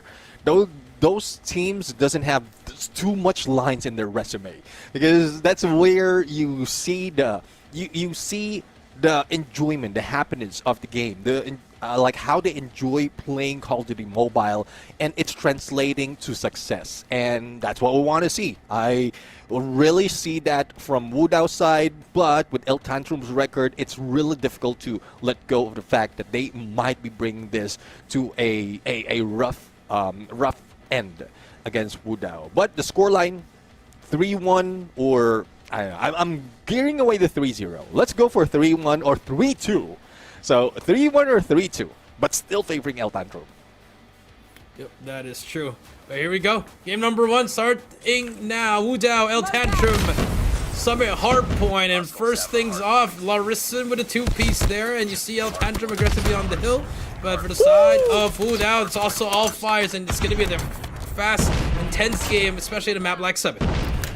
Those teams doesn't have too much lines in their resume, because that's where you see you see the enjoyment, the happiness of the game, like how they enjoy playing Call of Duty Mobile, and it's translating to success, and that's what we want to see. I really see that from Wudao's side, but with El Tantrum's record, it's really difficult to let go of the fact that they might be bringing this to a rough end against Wudao. But the scoreline, 3-1 or I'm gearing away the 3-0. Let's go for 3-1 or 3-2. So 3-1 or 3-2, but still favoring El Tantrum. Yep, that is true. But here we go. Game number 1 starting now. Wudao, El Tantrum, Summit Hardpoint, and first things off, Larissa with a 2-piece there, and you see El Tantrum aggressively on the hill. But for the side of Wudao, it's also all fires, and it's going to be a fast, intense game, especially in a map like 7.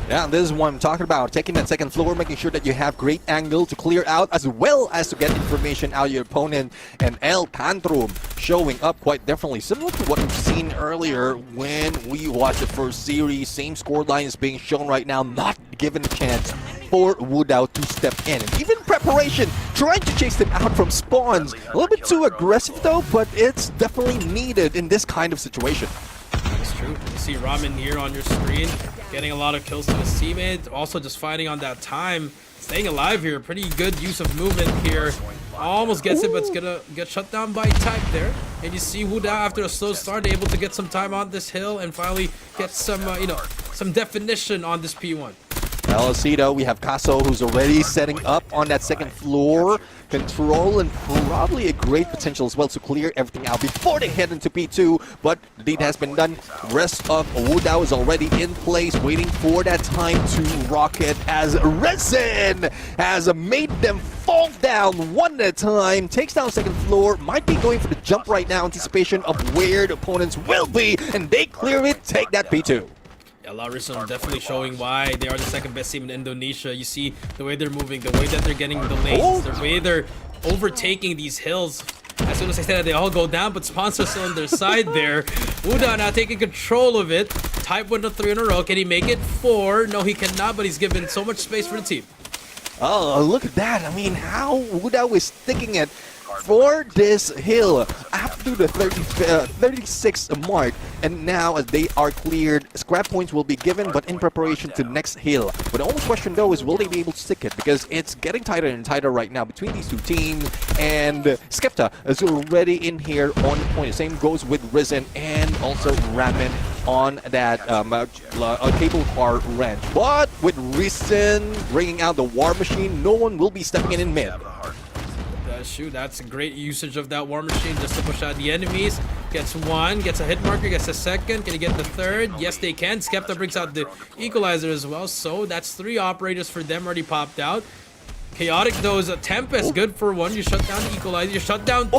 Yeah, this is what I'm talking about. Taking that second floor, making sure that you have great angle to clear out, as well as to get information out of your opponent. And El Tantrum showing up quite differently, similar to what we've seen earlier when we watched the first series. Same scoreline is being shown right now, not given a chance for Wudao to step in. And even preparation, trying to chase them out from spawns. A little bit too aggressive though, but it's definitely needed in this kind of situation. That's true. You see Ramen here on your screen, getting a lot of kills to his teammates. Also just fighting on that time, staying alive here. Pretty good use of movement here. Almost gets it, but it's gonna get shut down by Type there. And you see Wudao, after a slow start, able to get some time on this hill and finally get some, some definition on this P1. Alcido, we have Caso, who's already setting up on that second floor. Control and probably a great potential as well to clear everything out before they head into P2. But the deed has been done. Rest of Wudao is already in place, waiting for that time to rocket, as Resin has made them fall down one at a time. Takes down second floor, might be going for the jump right now, anticipation of where the opponents will be, and they clear it, take that P2. Larissa definitely showing why they are the second best team in Indonesia. You see the way they're moving, the way that they're getting the lanes, the way they're overtaking these hills. As soon as I said that, they all go down, but Sponsor's still on their side there. Wudao now taking control of it. Type went to 3 in a row. Can he make it 4? No, he cannot, but he's given so much space for the team. Oh, look at that. I mean, how Wudao is sticking it for this hill up to the 36 mark, and now as they are cleared, scrap points will be given, but in preparation to next hill. But the only question though is, will they be able to stick it, because it's getting tighter and tighter right now between these two teams. And Skepta is already in here on the point. The same goes with Risen and also Ramen on that cable car wrench. But with Risen bringing out the war machine, no one will be stepping in mid. Shoot, that's a great usage of that war machine just to push out the enemies. Gets 1, gets a hit marker, gets a second. Can he get the 3rd? Yes, they can. Skepta brings out the equalizer as well. So that's 3 operators for them already popped out. Chaotic though is a Tempest, good for 1. You shut down the equalizer, you shut down 2.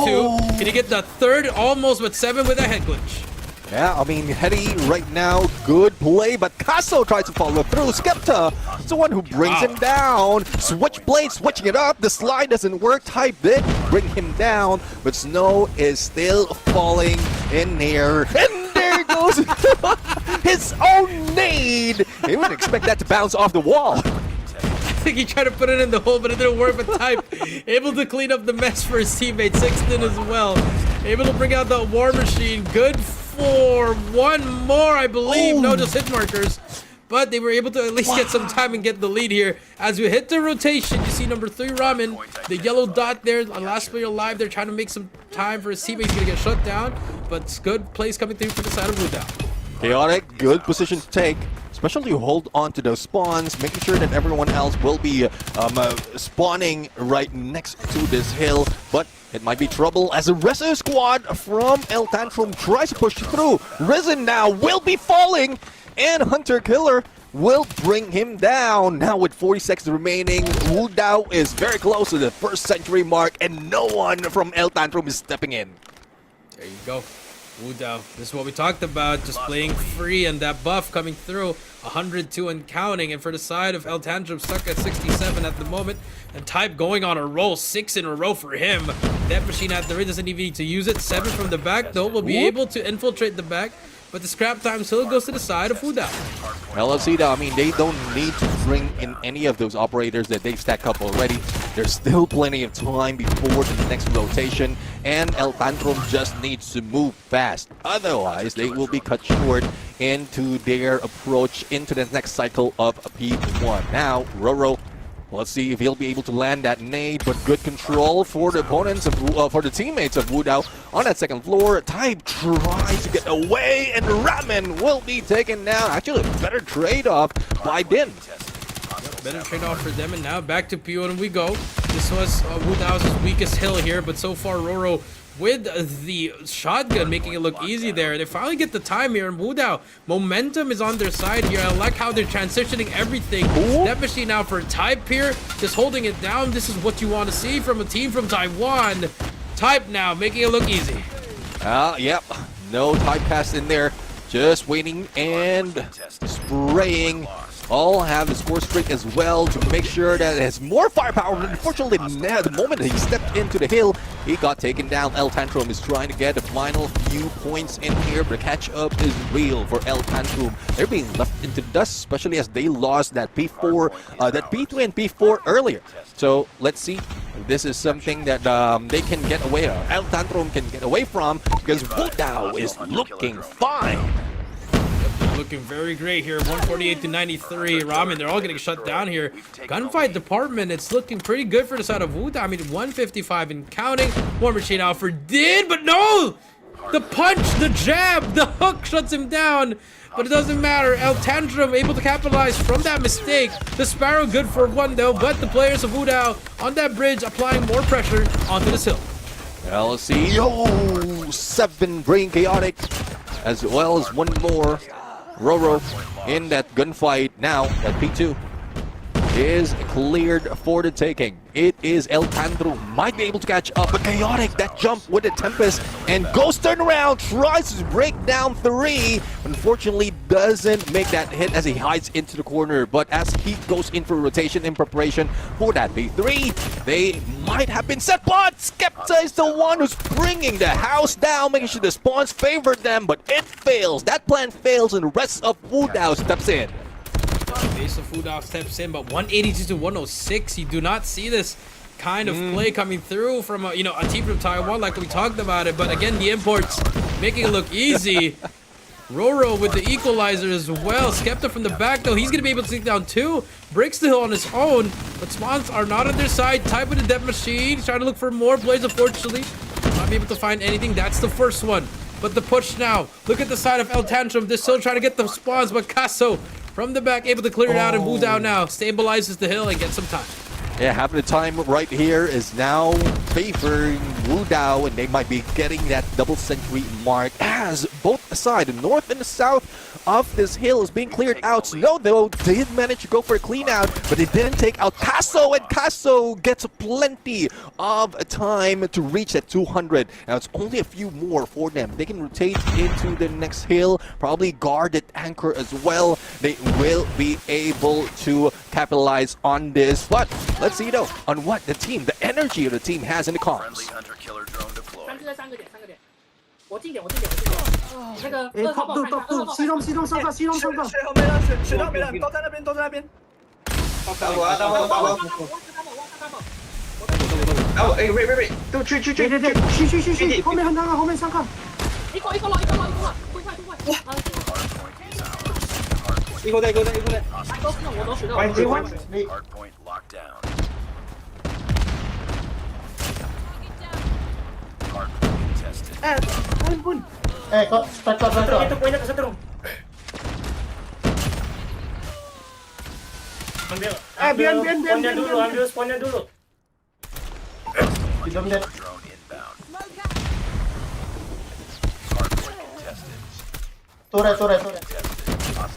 Can you get the 3rd? Almost, but 7 with a head glitch. Yeah, I mean, Hetty right now, good play, but Caso tries to follow through. Skepta is the one who brings him down. Switchblade, switching it up. The slide doesn't work. Type did bring him down, but Snow is still falling in here. And there goes his own nade. He wouldn't expect that to bounce off the wall. I think he tried to put it in the hole, but it didn't work. But Type able to clean up the mess for his teammate. Sixton as well. Able to bring out the war machine. Good for 1 more, I believe. No, just hit markers. But they were able to at least get some time and get the lead here. As we hit the rotation, you see number 3 Ramen, the yellow dot there, the last player alive. They're trying to make some time for his teammate. He's gonna get shut down, but it's good plays coming through for the side of Wudao. Chaotic, good position to take, especially hold on to those spawns, making sure that everyone else will be spawning right next to this hill. But it might be trouble as the rest of the squad from El Tantrum tries to push through. Risen now will be falling, and Hunter Killer will bring him down. Now with 40 seconds remaining, Wudao is very close to the 1st century mark, and no one from El Tantrum is stepping in. There you go. Wu Dao. This is what we talked about. Just playing free and that buff coming through. 102 and counting. And for the side of El Tantrum, stuck at 67 at the moment. And Type going on a roll. 6 in a row for him. That machine at the ring doesn't even need to use it. 7 from the back, though, will be able to infiltrate the back. But the scrap time still goes to the side of Wu Dao. Well, let's see though. I mean, they don't need to bring in any of those operators that they've stacked up already. There's still plenty of time before the next rotation, and El Tantrum just needs to move fast. Otherwise, they will be cut short into their approach into the next cycle of P1. Now, Roro, let's see if he'll be able to land that nade, but good control for the opponents of for the teammates of Wu Dao on that second floor. Type tries to get away, and Ramen will be taken down. Actually, a better trade-off by Din. Better trade-off for them, and now back to P1 we go. This was Wu Dao's weakest hill here, but so far Roro with the shotgun making it look easy there. They finally get the time here, and Wu Dao, momentum is on their side here. I like how they're transitioning everything. That machine now for Type here, just holding it down. This is what you want to see from a team from Taiwan. Type now making it look easy. Yep, no Type pass in there. Just waiting and spraying. All have the score streak as well to make sure that it has more firepower. But unfortunately, the moment he stepped into the hill, he got taken down. El Tantrum is trying to get the final few points in here, but the catch-up is real for El Tantrum. They're being left into the dust, especially as they lost that P4, that P3 and P4 earlier. So let's see. This is something that they can get away from. El Tantrum can get away from because Wu Dao is looking fine. Looking very great here. 148 to 93. Ramen, they're all getting shut down here. Gunfight department, it's looking pretty good for the side of Wu Dao. I mean, 155 and counting. One machine out for Din, but no! The punch, the jab, the hook shuts him down. But it doesn't matter. El Tantrum able to capitalize from that mistake. The Sparrow good for one though, but the players of Wu Dao on that bridge applying more pressure onto this hill. Well, let's see. Oh, 7 Brain Chaotic, as well as one more. Roro in that gunfight now at P2 is cleared for the taking. It is El Tantrum, might be able to catch up, but Chaotic, that jump with the Tempest, and Ghost turn around, tries to break down 3, unfortunately doesn't make that hit as he hides into the corner, but as he goes in for rotation in preparation for that P3, they might have been set, but Skepta is the one who's bringing the house down, making sure the spawns favor them, but it fails. That plan fails, and the rest of Wu Dao steps in. Base of Wu Dao steps in, but 182 to 106. You do not see this kind of play coming through from a team from Taiwan like we talked about it. But again, the imports making it look easy. Roro with the equalizer as well. Skepta from the back though, he's gonna be able to take down 2. Breaks the hill on his own, but spawns are not on their side. Type with the death machine, he's trying to look for more plays. Unfortunately, not be able to find anything. That's the first one. But the push now. Look at the side of El Tantrum. They're still trying to get the spawns, but Casso from the back able to clear it out, and Wu Dao now stabilizes the hill and gets some time. Yeah, half the time right here is now favoring Wu Dao, and they might be getting that double century mark as both sides, the north and the south of this hill, is being cleared out. Snow, though, did manage to go for a clean out, but it didn't take out Casso, and Casso gets plenty of time to reach that 200. Now, it's only a few more for them. They can rotate into the next hill, probably guard at anchor as well. They will be able to capitalize on this, but let's see though on what the team, the energy of the team has in the comms. Ambil spawnnya dulu.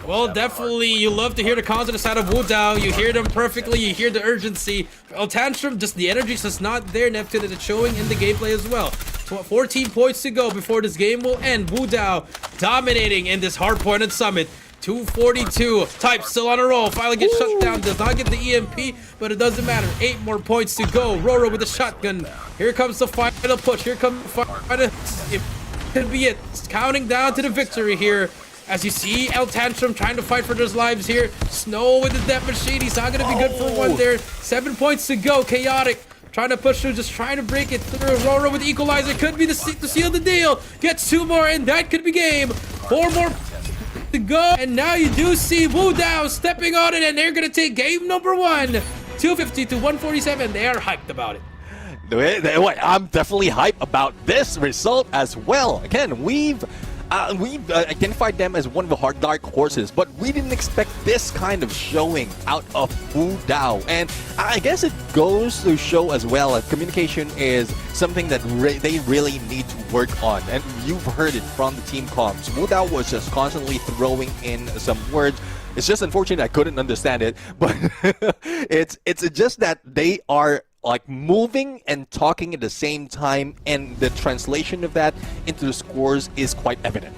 Well, definitely, you love to hear the cons on the side of Wu Dao. You hear them perfectly. You hear the urgency. El Tantrum, just the energy is just not there. Neptune, and it's showing in the gameplay as well. 14 points to go before this game will end. Wu Dao dominating in this hard-pointed summit. 242. Type still on a roll. Finally gets shut down. Does not get the EMP, but it doesn't matter. 8 more points to go. Roro with the shotgun. Here comes the final push. Here comes the final. It could be it. It's counting down to the victory here. As you see, El Tantrum trying to fight for their lives here. Snow with the death machine. He's not going to be good for one there. 7 points to go. Chaotic. Trying to push through, just trying to break it through. Roro with the equalizer. Could be the to seal the deal. Gets 2 more, and that could be game. 4 more to go. And now you do see Wu Dao stepping on it, and they're going to take game number 1. 250 to 147. They are hyped about it. I'm definitely hyped about this result as well. Again, we've identified them as one of the hard dark horses, but we didn't expect this kind of showing out of Wu Dao. And I guess it goes to show as well that communication is something that they really need to work on. And you've heard it from the team comms. Wu Dao was just constantly throwing in some words. It's just unfortunate I couldn't understand it, but it's just that they are like moving and talking at the same time, and the translation of that into the scores is quite evident.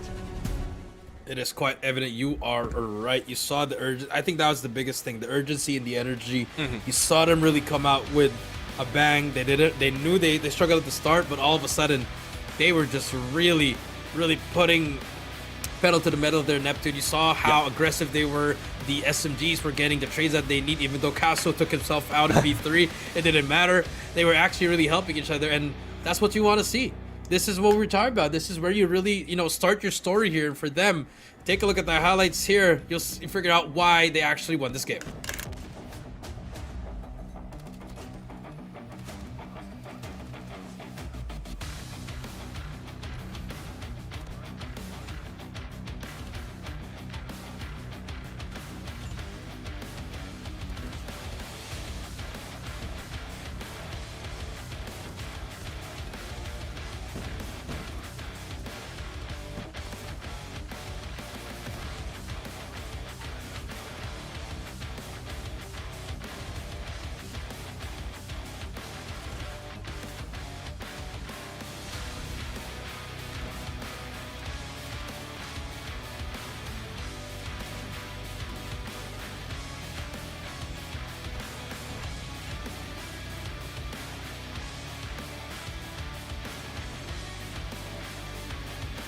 It is quite evident. You are right. You saw the urgency. I think that was the biggest thing, the urgency and the energy. You saw them really come out with a bang. They did it. They knew they struggled at the start, but all of a sudden they were just really putting pedal to the metal of their Neptune. You saw how aggressive they were. The SMGs were getting the trades that they need, even though Casso took himself out in B3. It didn't matter. They were actually really helping each other, and that's what you want to see. This is what we're talking about. This is where you really, start your story here. And for them, take a look at the highlights here. You'll figure out why they actually won this game.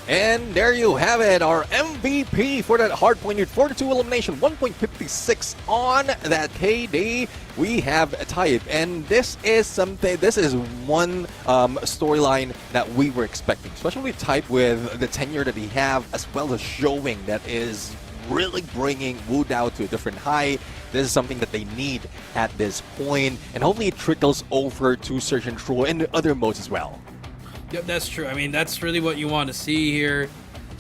And there you have it, our MVP for that hard-pointed 42 elimination, 1.56 on that KD. We have Type, and this is one storyline that we were expecting, especially with Type with the tenure that he have, as well as showing that is really bringing Wu Dao to a different height. This is something that they need at this point, and hopefully it trickles over to Search and Troll and other modes as well. Yep, that's true. I mean, that's really what you want to see here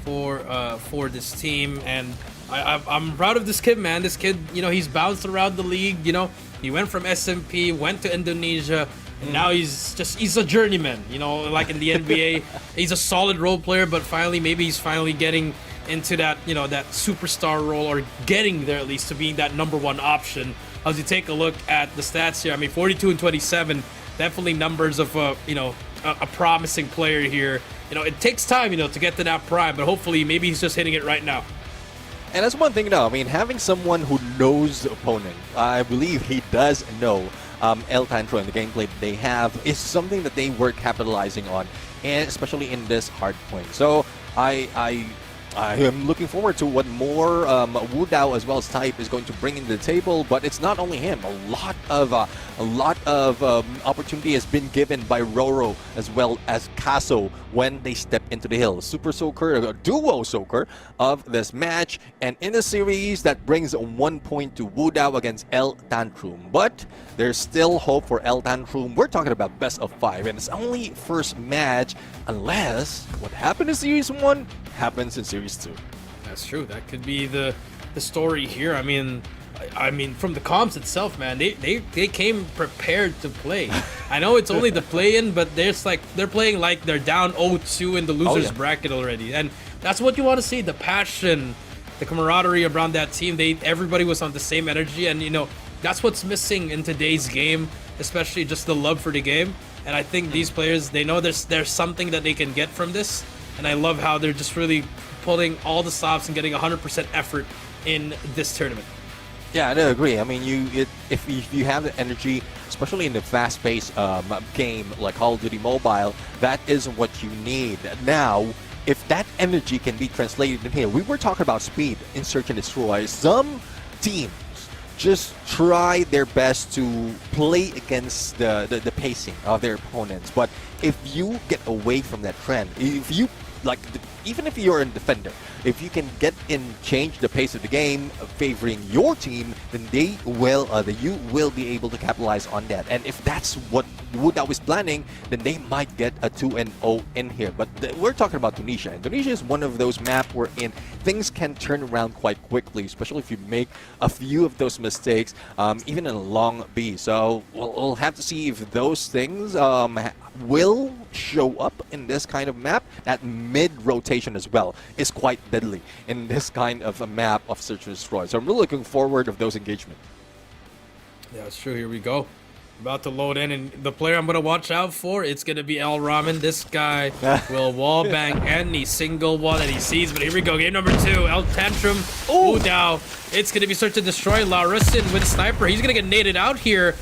for this team, and I'm proud of this kid, man. This kid, he's bounced around the league. He went from SMP, went to Indonesia, and now he's a journeyman. Like in the NBA, he's a solid role player, but he's finally getting into that that superstar role, or getting there at least to being that #1 option. As you take a look at the stats here, I mean, 42 and 27, definitely numbers of a promising player here. It takes time, to get to that prime, but hopefully maybe he's just hitting it right now. And that's one thing, I mean, having someone who knows the opponent, I believe he does know El Tantrum and the gameplay that they have, is something that they were capitalizing on, and especially in this hard point. So I am looking forward to what more Wu Dao as well as Type is going to bring into the table. But it's not only him. A lot of opportunity has been given by Roro as well as Casso when they step into the hill. Super Soaker, a duo Soaker of this match, and in the series that brings 1 point to Wu Dao against El Tantrum. But there's still hope for El Tantrum. We're talking about best of 5, and it's only first match, unless what happened in Series 1 happens in Series 2. That's true. That could be the story here. I mean, from the comms itself, man, they came prepared to play. I know it's only the play-in, but they're playing like they're down 0-2 in the losers bracket already, and that's what you want to see. The passion, the camaraderie around that team. Everybody was on the same energy, and that's what's missing in today's game, especially just the love for the game. And I think these players, they know there's something that they can get from this. And I love how they're just really pulling all the stops and getting 100% effort in this tournament. Yeah, I do agree. I mean, if you have the energy, especially in the fast-paced game like Call of Duty Mobile, that is what you need. Now, if that energy can be translated in here, we were talking about speed in Search and Destroy. Some teams just try their best to play against the pacing of their opponents. But if you get away from that trend, if you even if you're a defender, if you can get in, change the pace of the game, favoring your team, then you will be able to capitalize on that. And if that's what Wudao is planning, then they might get a 2-0 in here. But we're talking about Tunisia. And Tunisia is one of those maps wherein things can turn around quite quickly, especially if you make a few of those mistakes, even in a long B. So we'll have to see if those things will show up in this kind of map. That mid-rotation as well is quite deadly in this kind of a map of Search and Destroy. So I'm really looking forward of those engagements. Yeah, it's true. Here we go. About to load in, and the player I'm going to watch out for, it's going to be El Ramen. This guy will wallbang any single one that he sees. But here we go. Game number 2. El Tantrum. Wudao. It's going to be Search and Destroy. Larison with a sniper. He's going to get naded out here.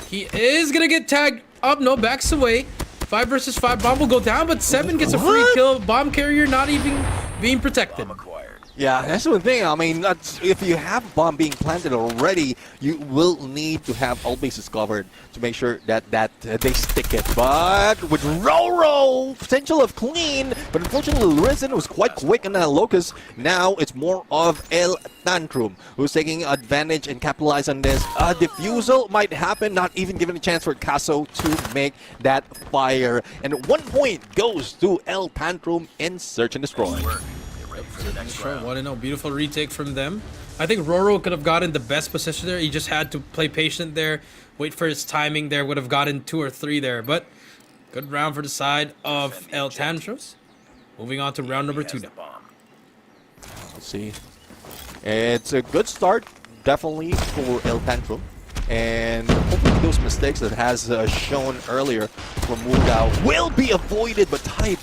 He is going to get tagged up. No, backs away. 5 versus 5. Bomb will go down, but 7 gets a free kill. Bomb carrier not even being protected. Yeah, that's the thing. I mean, if you have bomb being planted already, you will need to have all bases covered to make sure that they stick it. But with Roro, potential of clean, but unfortunately Risen was quite quick in that locus. Now it's more of El Tantrum who's taking advantage and capitalize on this. A defusal might happen, not even giving a chance for Caso to make that fire. And 1 point goes to El Tantrum in Search and Destroy. Sure, 1-0. Beautiful retake from them. I think Roro could have gotten the best position there. He just had to play patient there, wait for his timing there, would have gotten 2 or 3 there. But good round for the side of El Tantrum. Moving on to round number 2 now. Let's see. It's a good start, definitely, for El Tantrum. And hopefully those mistakes that has shown earlier from Wudao will be avoided, but Type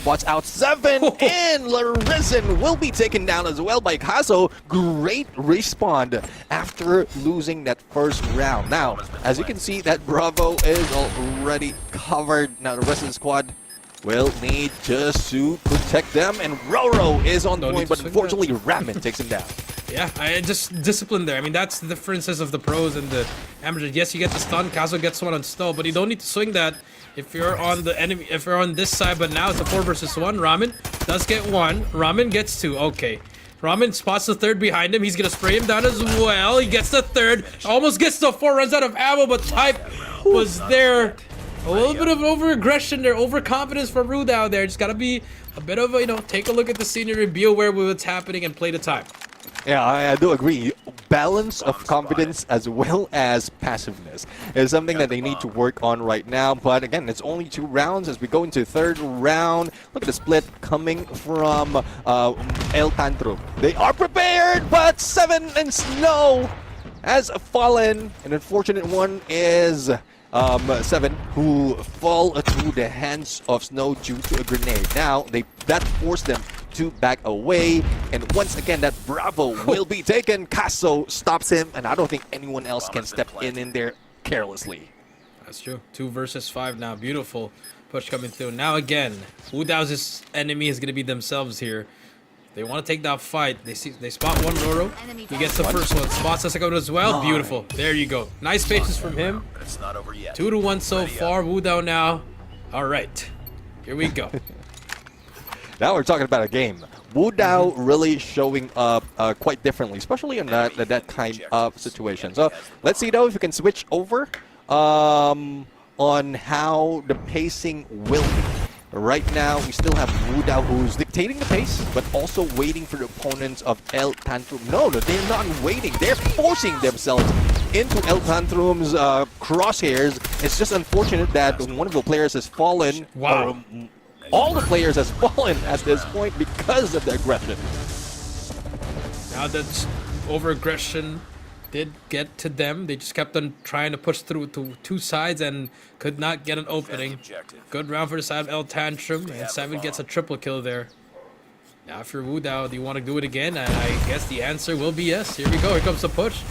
spots out 7, and Larisen will be taken down as well by Caso. Great respawn after losing that first round. Now, as you can see, that Bravo is already covered. Now the rest of the squad will need just to protect them, and Roro is on point, but unfortunately Ramen takes him down. Yeah, I just discipline there. I mean, that's the differences of the pros and the amateurs. Yes, you get the stun. Caso gets one on snow, but you don't need to swing that if you're on the enemy. If you're on this side, but now it's a 4 versus 1. Ramen does get 1. Ramen gets 2. Okay. Ramen spots the 3rd behind him. He's gonna spray him down as well. He gets the 3rd. Almost gets the 4. Runs out of ammo, but Type was there. A little bit of over-aggression there, overconfidence from Wudao there. Just gotta be a bit of a, take a look at the scenery, be aware of what's happening, and play the time. Yeah, I do agree. Balance of confidence as well as passiveness is something that they need to work on right now. But again, it's only 2 rounds as we go into 3rd round. Look at the split coming from El Tantrum. They are prepared, but 7 and Snow has fallen. An unfortunate one is 7, who fall to the hands of Snow due to a grenade. Now, that forced them to back away, and once again that Bravo will be taken. Caso stops him, and I don't think anyone else can step in there carelessly. That's true. 2 versus 5 now. Beautiful push coming through. Now again, Wudao's enemy is going to be themselves here. They want to take that fight. They spot one Roro. He gets the first one. Spots the second one as well. Beautiful. There you go. Nice patience from him. 2-1 so far. Wudao now. All right. Here we go. Now we're talking about a game. Wudao really showing up quite differently, especially in that kind of situation. So let's see though if we can switch over on how the pacing will be. Right now, we still have Wudao who's dictating the pace, but also waiting for the opponents of El Tantrum. No, they're not waiting. They're forcing themselves into El Tantrum's crosshairs. It's just unfortunate that one of the players has fallen. Wow. All the players has fallen at this point because of the aggression. Now that's over-aggression did get to them. They just kept on trying to push through to two sides and could not get an opening. Good round for the side of El Tantrum, and 7 gets a triple kill there. Now if you're Wu Dao, do you want to do it again? And I guess the answer will be yes. Here we go. Here comes the push.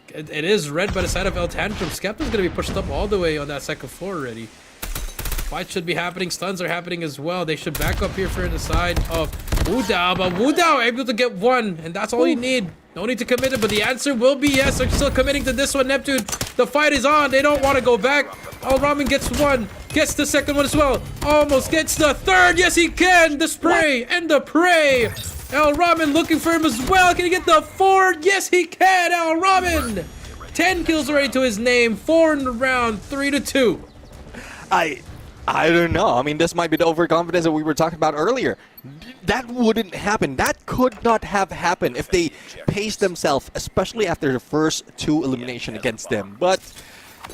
It is red by the side of El Tantrum. Skepta's going to be pushed up all the way on that second floor already. Fight should be happening. Stuns are happening as well. They should back up here for the side of Wu Dao. But Wu Dao able to get one, and that's all you need. No need to commit it, but the answer will be yes. They're still committing to this one. Neptune, the fight is on. They don't want to go back. Al Ramen gets one. Gets the second one as well. Almost gets the third. Yes, he can. The spray and the prey. Al Ramen looking for him as well. Can he get the fourth? Yes, he can. Al Ramen. 10 kills already to his name. 4 in the round. 3-2. I don't know. I mean, this might be the overconfidence that we were talking about earlier. That wouldn't happen. That could not have happened if they paced themselves, especially after the first 2 elimination against them. But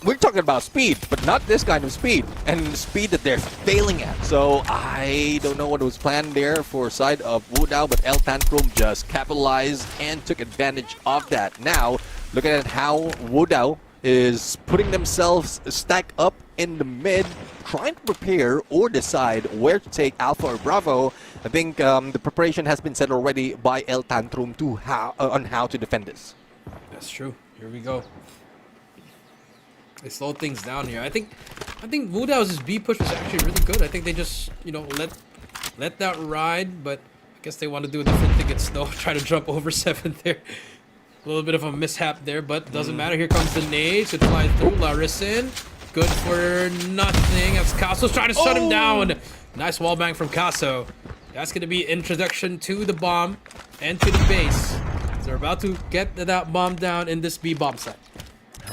we're talking about speed, but not this kind of speed, and speed that they're failing at. So I don't know what was planned there for side of Wu Dao, but El Tantrum just capitalized and took advantage of that. Now, looking at how Wu Dao is putting themselves stacked up in the mid, trying to prepare or decide where to take Alpha or Bravo. I think the preparation has been set already by El Tantrum to on how to defend this. That's true. Here we go. They slowed things down here. I think Wu Dao's B push was actually really good. I think they just, you know, let that ride, but I guess they want to do a different thing at Snow. Try to jump over 7 there. A little bit of a mishap there, but doesn't matter. Here comes the nades. It flies through. Larison. Good for nothing. As Caso's trying to shut him down. Nice wall bang from Caso. That's going to be introduction to the bomb and to the base. They're about to get that bomb down in this B bomb site.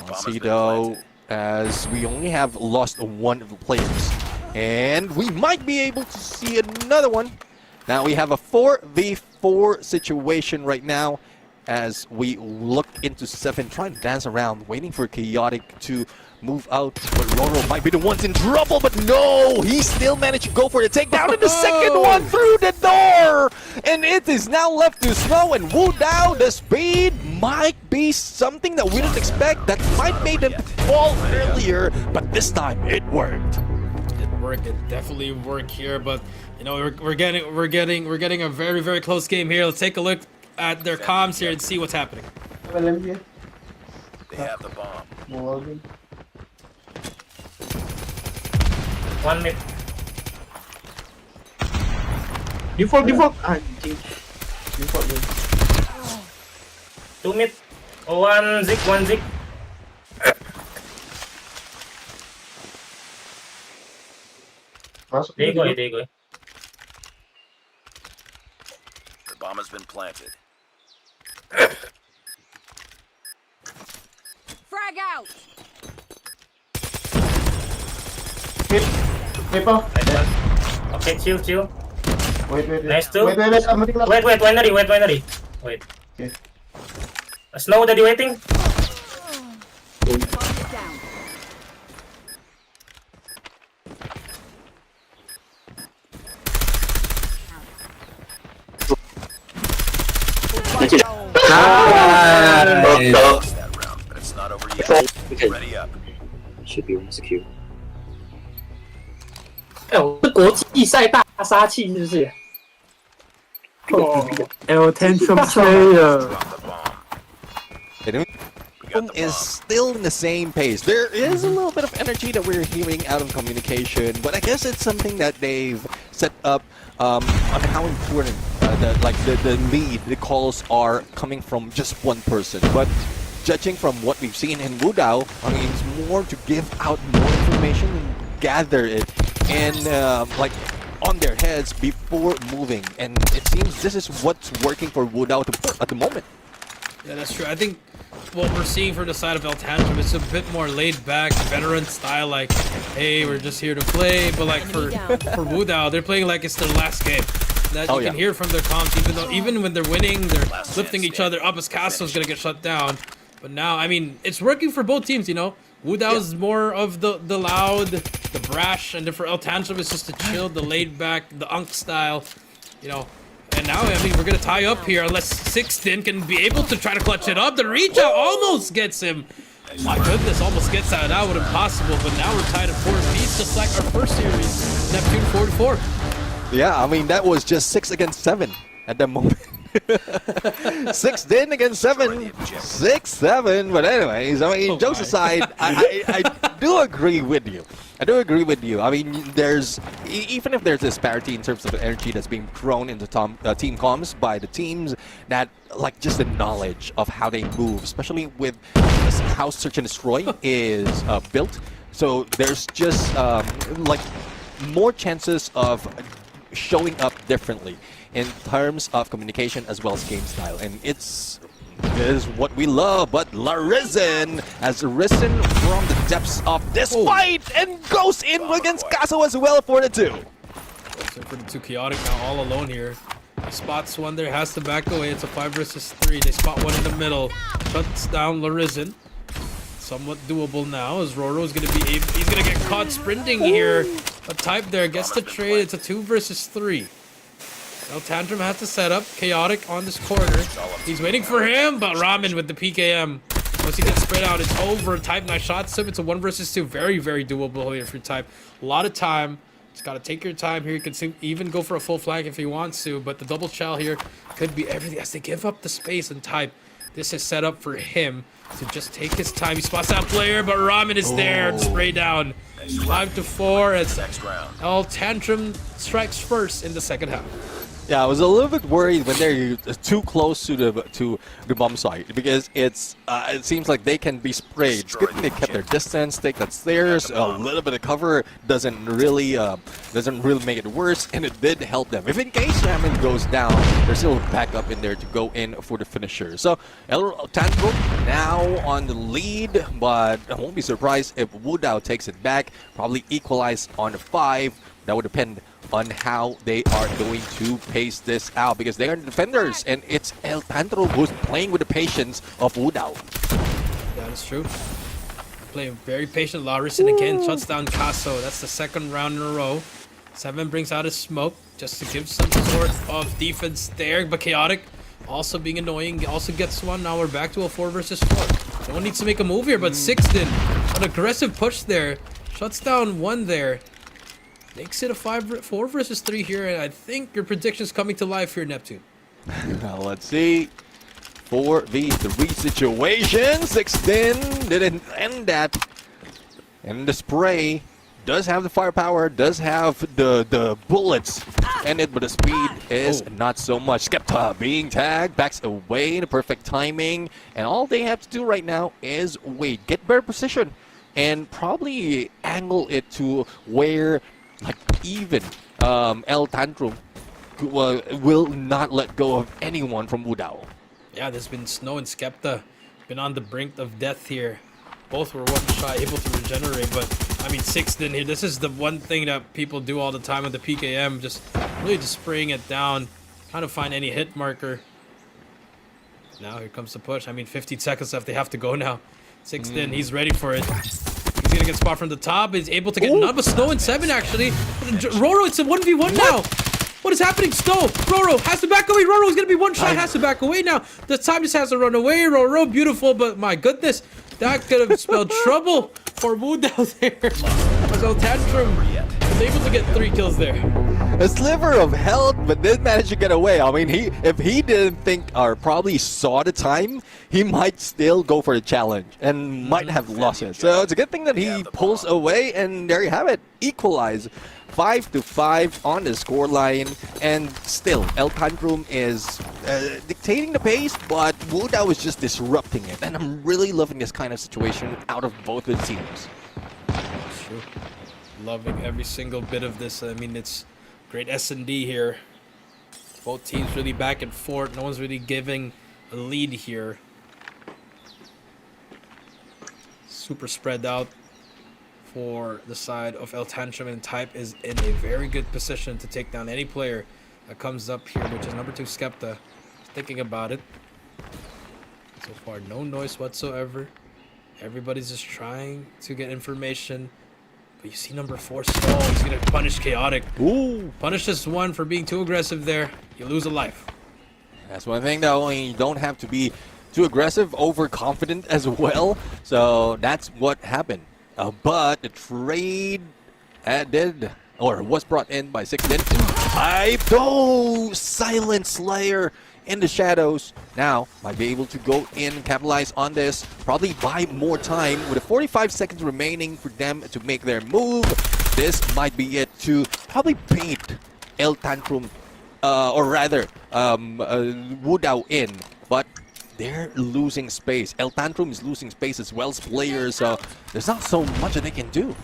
Let's see though, as we only have lost 1 of the players. And we might be able to see another one. Now we have a 4v4 situation right now. As we look into 7, trying to dance around, waiting for Chaotic to move out. But Roro might be the ones in trouble, but no! He still managed to go for the takedown, and the second one through the door! And it is now left to Snow and Wu Dao. The speed might be something that we didn't expect. That might make them fall earlier, but this time it worked. It worked. It definitely worked here, but you know we're getting a very, very close game here. Let's take a look at their comms here and see what's happening. They have the bomb. 1 mid. Default. Anjing. Default dia. 2 mid. 1 zig. Masuk There you go. The bomb has been planted. Frag out! Hit. Paper. Okay, chill. Wait. Nice too. Wait. I'm ready. Wait, winery. Wait. Okay. Snow, are you waiting? Bomb it down. Lost that round, but it's not over yet. Ready up. Should be secure. 哎，我是国际赛大杀器是不是？哦，El Tantrum player. Drop the bomb. They don't is still in the same pace. There is a little bit of energy that we're hearing out of communication, but I guess it's something that they've set up on how important the lead, the calls are coming from just one person. But judging from what we've seen in Wu Dao, I mean, it's more to give out more information and gather it and like on their heads before moving. And it seems this is what's working for Wu Dao at the moment. Yeah, that's true. I think what we're seeing from the side of El Tantrum is a bit more laid back, veteran style, like, hey, we're just here to play. But like for Wu Dao, they're playing like it's their last game. That you can hear from their comms, even when they're winning, they're lifting each other up as Castro's gonna get shut down. But now, I mean, it's working for both teams, you know. Wu Dao is more of the loud, the brash, and then for El Tantrum it's just the chill, the laid back, the unk style, you know. And now, I mean, we're going to tie up here unless Sixten can be able to try to clutch it up. The reach out almost gets him. My goodness, almost gets out. That would have been possible, but now we're tied at 4 apiece, just like our first series. Neptune 4-4. Yeah, I mean, that was just 6 against 7 at that moment. 6 against 7. 6-7. But anyways, I mean, jokes aside, I do agree with you. I do agree with you. I mean, even if there's disparity in terms of the energy that's being thrown into team comms by the teams, that like just the knowledge of how they move, especially with how Search and Destroy is built. So there's just like more chances of showing up differently in terms of communication as well as game style, and this is what we love. But Larisen has risen from the depths of this fight and goes in against Caso as well for the 2. So for the 2 Chaotic now all alone here. He spots one there, has to back away. It's a 5 versus 3. They spot one in the middle. Cuts down Larisen. Somewhat doable now as Roro's gonna be able, he's gonna get caught sprinting here. A type there gets the trade. It's a 2 versus 3. Now Tantrum has to set up. Chaotic on this corner. He's waiting for him, but Ramen with the PKM. Once he gets spread out, it's over. Type nice shots him. It's a 1 versus 2. Very, very doable here for Type. A lot of time. Just gotta take your time here. You can even go for a full flank if he wants to, but the double shell here could be everything as they give up the space and Type. This is set up for him to just take his time. He spots that player, but Ramen is there and spray down. 5-4. It's all Tantrum strikes first in the second half. Yeah, I was a little bit worried when they're too close to the bomb site because it seems like they can be sprayed. It's good thing they kept their distance, take that stairs, a little bit of cover doesn't really make it worse, and it did help them. If in case Ramen goes down, there's still a backup in there to go in for the finisher. So Tantrum now on the lead, but I won't be surprised if Wudao takes it back. Probably equalize on the 5. That would depend on how they are going to pace this out because they are defenders and it's El Tantrum who's playing with the patience of Wudao. That is true. Playing very patient. Larisen again shuts down Caso. That's the 2nd round in a row. 7 brings out his smoke just to give some sort of defense there, but Chaotic also being annoying. Also gets one. Now we're back to a 4 versus 4. No one needs to make a move here, but Sixten, an aggressive push there. Shuts down one there. Makes it a 4 versus 3 here, and I think your prediction's coming to life here, Neptune. Now let's see. 4v3 situation. Sixten didn't end that. And the spray does have the firepower, does have the bullets in it, but the speed is not so much. Skepta being tagged, backs away, the perfect timing, and all they have to do right now is wait, get better position, and probably angle it to where like even El Tantrum will not let go of anyone from Wudao. Yeah, there's been Snow and Skepta been on the brink of death here. Both were one shot, able to regenerate, but I mean Sixten here. This is the one thing that people do all the time with the PKM, just really just spraying it down, trying to find any hit marker. Now here comes the push. I mean 15 seconds left. They have to go now. Sixten, he's ready for it. He's gonna get spot from the top. He's able to get none but Snow and 7 actually. Roro, it's a 1v1 now. What is happening? Snow, Roro has to back away. Roro's gonna be one shot, has to back away now. The time just has to run away. Roro, beautiful, but my goodness, that could have spelled trouble for Wudao there. So Tantrum was able to get 3 kills there. A sliver of health, but did manage to get away. I mean, if he didn't think or probably saw the time, he might still go for the challenge and might have lost it. So it's a good thing that he pulls away, and there you have it. Equalize. 5-5 on the scoreline, and still El Tantrum is dictating the pace, but Wudao is just disrupting it, and I'm really loving this kind of situation out of both the teams. True. Loving every single bit of this. I mean, it's great S&D here. Both teams really back and forth. No one's really giving a lead here. Super spread out for the side of El Tantrum, and Type is in a very good position to take down any player that comes up here, which is number 2 Skepta. Thinking about it. So far, no noise whatsoever. Everybody's just trying to get information. But you see number 4 stall. He's gonna punish Chaotic. Ooh. Punish this one for being too aggressive there. You lose a life. That's one thing though, you don't have to be too aggressive, overconfident as well. So that's what happened. But the trade was brought in by 6din. Oh, Silent Slayer in the shadows. Now might be able to go in, capitalize on this, probably buy more time with the 45 seconds remaining for them to make their move. This might be it to probably bait El Tantrum, or rather Wudao in, but they're losing space. El Tantrum is losing space as well as players, so there's not so much that they can do.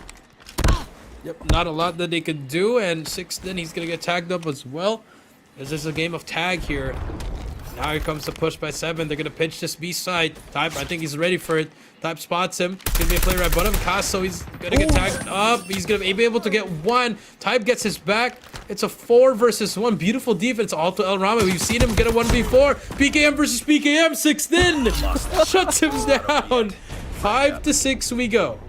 Yep, not a lot that they could do, and 6din, he's gonna get tagged up as well. This is a game of tag here. Now here comes the push by 7. They're gonna pitch this B side. Type, I think he's ready for it. Type spots him. Gonna be a player right above him. Casso, he's gonna get tagged up. He's gonna be able to get 1. Type gets his back. It's a 4 versus 1. Beautiful defense. All to El Rama. We've seen him get a 1v4. PKM versus PKM. 6din shuts him down. 5-6 we go.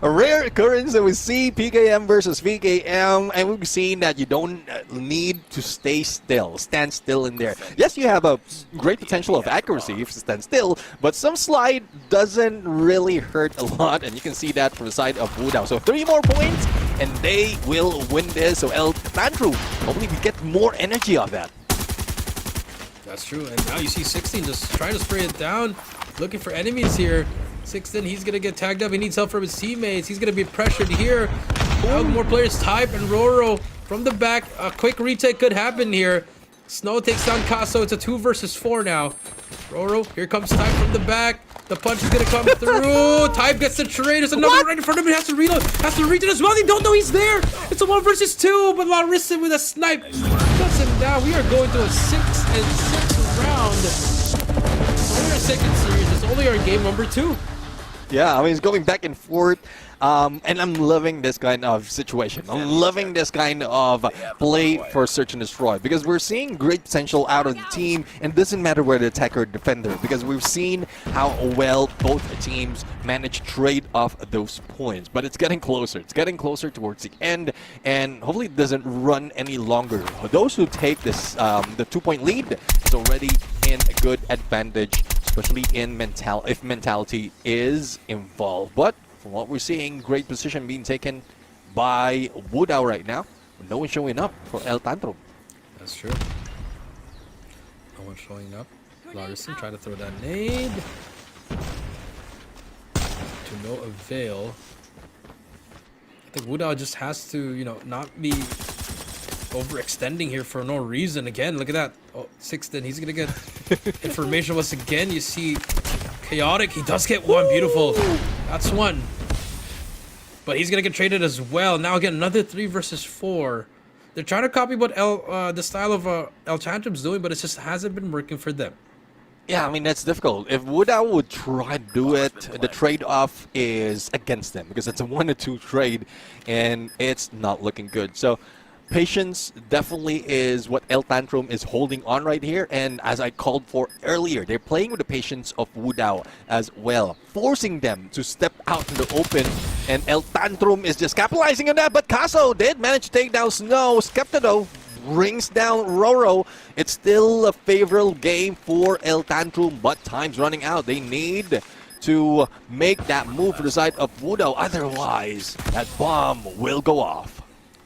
A rare occurrence that we see PKM versus VKM, and we've seen that you don't need to stand still in there. Yes, you have a great potential of accuracy if you stand still, but some slide doesn't really hurt a lot, and you can see that from the side of Wudao. So 3 more points, and they will win this. So El Tantrum, hopefully we get more energy of that. That's true, and now you see 16 just trying to spray it down, looking for enemies here. 6din, he's gonna get tagged up. He needs help from his teammates. He's gonna be pressured here. Now more players Type and Roro from the back. A quick retake could happen here. Snow takes down Casso. It's a 2 versus 4 now. Roro, here comes Type from the back. The punch is gonna come through. Type gets the trade. There's another right in front of him. He has to reload. Has to reach it as well. They don't know he's there. It's a 1 versus 2, but Larissa with a snipe cuts him down. We are going to a 6-6 round. Only our second series. It's only our game number 2. Yeah, I mean, it's going back and forth, and I'm loving this kind of situation. I'm loving this kind of play for search and destroy, because we're seeing great potential out of the team, and it doesn't matter whether attacker or defender, because we've seen how well both teams manage to trade off those points. But it's getting closer. It's getting closer towards the end, and hopefully it doesn't run any longer. Those who take this, the 2-point lead, is already in a good advantage, especially in if mentality is involved. But from what we're seeing, great position being taken by Wudao right now. No one showing up for El Tantrum. That's true. No one showing up. Larison trying to throw that nade. To no avail. I think Wudao just has to, not be overextending here for no reason. Again, look at that. Oh, 6din, he's gonna get information once again. You see Chaotic, he does get 1. Beautiful. That's 1. But he's gonna get traded as well. Now again, another 3 versus 4. They're trying to copy what the style of El Tantrum's doing, but it just hasn't been working for them. Yeah, I mean, that's difficult. If Wudao would try to do it, the trade-off is against them, because it's a 1-2 trade, and it's not looking good. So patience definitely is what El Tantrum is holding on right here, and as I called for earlier, they're playing with the patience of Wudao as well, forcing them to step out in the open, and El Tantrum is just capitalizing on that. But Casso did manage to take down Snow. Skepta though brings down Roro. It's still a favorable game for El Tantrum, but time's running out. They need to make that move for the side of Wudao, otherwise that bomb will go off.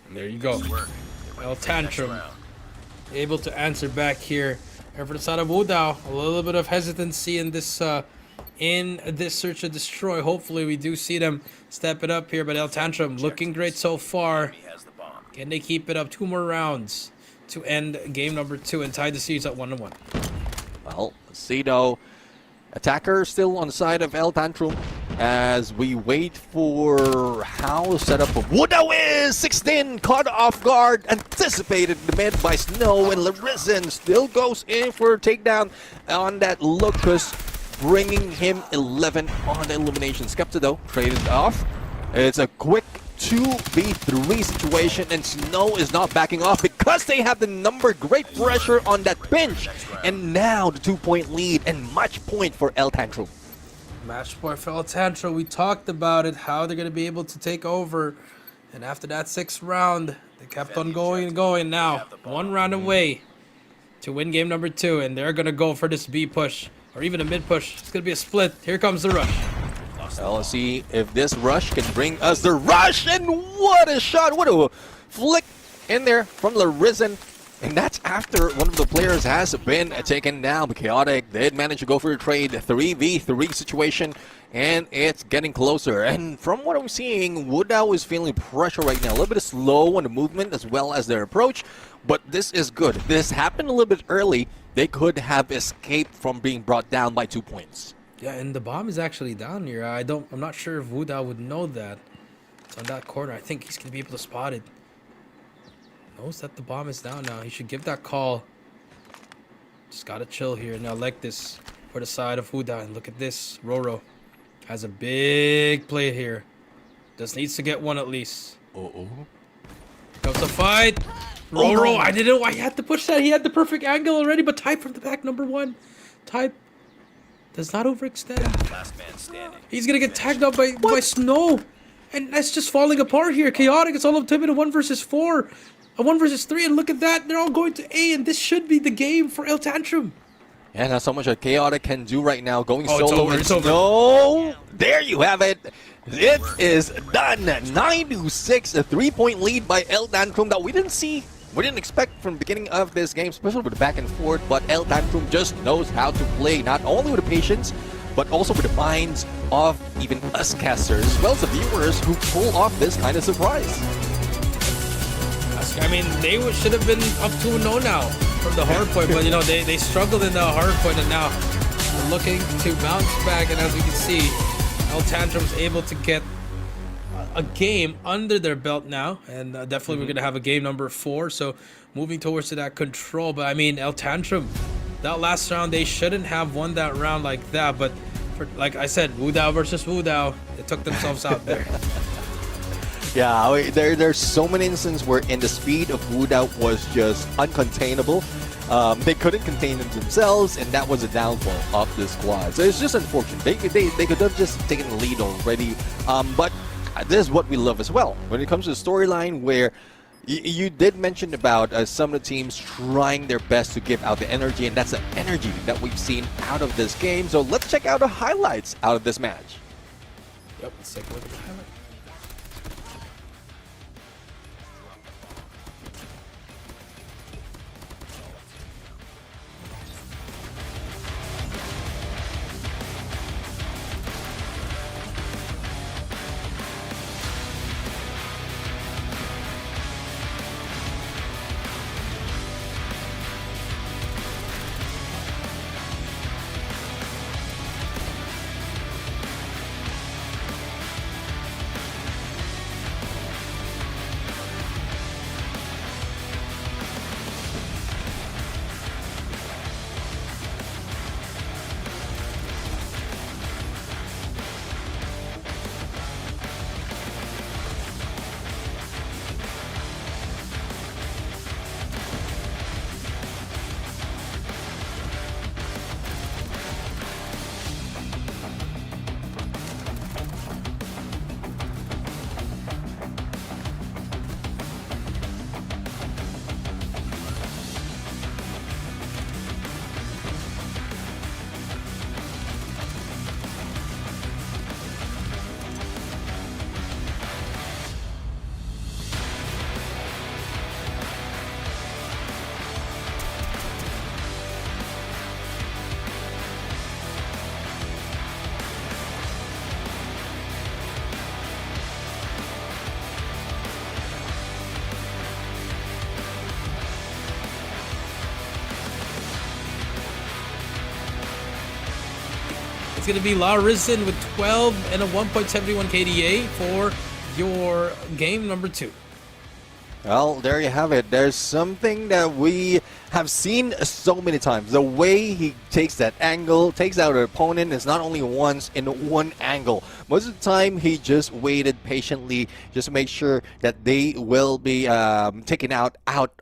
And there you go. El Tantrum able to answer back here. And for the side of Wudao, a little bit of hesitancy in this search and destroy. Hopefully we do see them step it up here, but El Tantrum looking great so far. Can they keep it up? 2 more rounds to end game number 2 and tie the series at 1-1. Well, Cedo, attacker still on the side of El Tantrum as we wait for how setup of Wudao is 6din, caught off guard, anticipated the mid by Snow, and Larisen still goes in for a takedown on that Lucas, bringing him 11 on the elimination. Skepta though traded off. It's a quick 2v3 situation, and Snow is not backing off because they have the number. Great pressure on that pinch, and now the 2-point lead and match point for El Tantrum. Match point for Altantra. We talked about it, how they're going to be able to take over. And after that 6th round, they kept on going and going. Now, 1 round away to win game number 2. And they're going to go for this B push, or even a mid push. It's going to be a split. Here comes the rush. Well, let's see if this rush can bring us the rush. And what a shot. What a flick in there from the Risen. And that's after one of the players has been taken down. Chaotic did manage to go for a trade, 3v3 situation, and it's getting closer. And from what I'm seeing, Woodau is feeling pressure right now. A little bit slow on the movement as well as their approach, but this is good. This happened a little bit early. They could have escaped from being brought down by 2 points. Yeah, and the bomb is actually down here. I'm not sure if Woodau would know that. It's on that corner. I think he's going to be able to spot it. Knows that the bomb is down now. He should give that call. Just gotta chill here. Now like this for the side of Woodau. And look at this. Roro has a big play here. Just needs to get one at least. Uh-oh. Comes the fight. Roro, I didn't know why he had to push that. He had the perfect angle already, but Type from the back, number 1. Type does not overextend. Last man standing. He's gonna get tagged up by Snow. And that's just falling apart here. Chaotic, it's all up to him in a 1 versus 4. A 1 versus 3, and look at that. They're all going to A, and this should be the game for El Tantrum. And not so much a Chaotic can do right now. Going Oh, it's solo. over, it's over. No, there you have it. It is done. 9-6, a 3-point lead by El Tantrum that we didn't see. We didn't expect from the beginning of this game, especially with the back and forth. But El Tantrum just knows how to play, not only with the patience, but also with the minds of even us casters, as well as the viewers who pull off this kind of surprise. I mean, they should have been up 2-0 now from the hard point, but, you know, they struggled in the hard point, and now they're looking to bounce back. And as we can see, El Tantrum's able to get a game under their belt now, and definitely we're going to have a game number 4, so moving towards to that control. But, I mean, El Tantrum, that last round, they shouldn't have won that round like that, but like I said, Woodau versus Woodau, they took themselves out there. Yeah, there's so many instances where in the speed of Woodau was just uncontainable. They couldn't contain them themselves, and that was a downfall of the squad. So it's just unfortunate. They could have just taken the lead already. But this is what we love as well. When it comes to the storyline where you did mention about some of the teams trying their best to give out the energy, and that's the energy that we've seen out of this game. So let's check out the highlights out of this match. Yep, let's take a look at the highlight. It's going to be La Risen with 12 and a 1.71 KDA for your game number 2. Well, there you have it. There's something that we have seen so many times. The way he takes that angle, takes out an opponent is not only once in one angle, Most of the time, he just waited patiently just to make sure that they will be taken out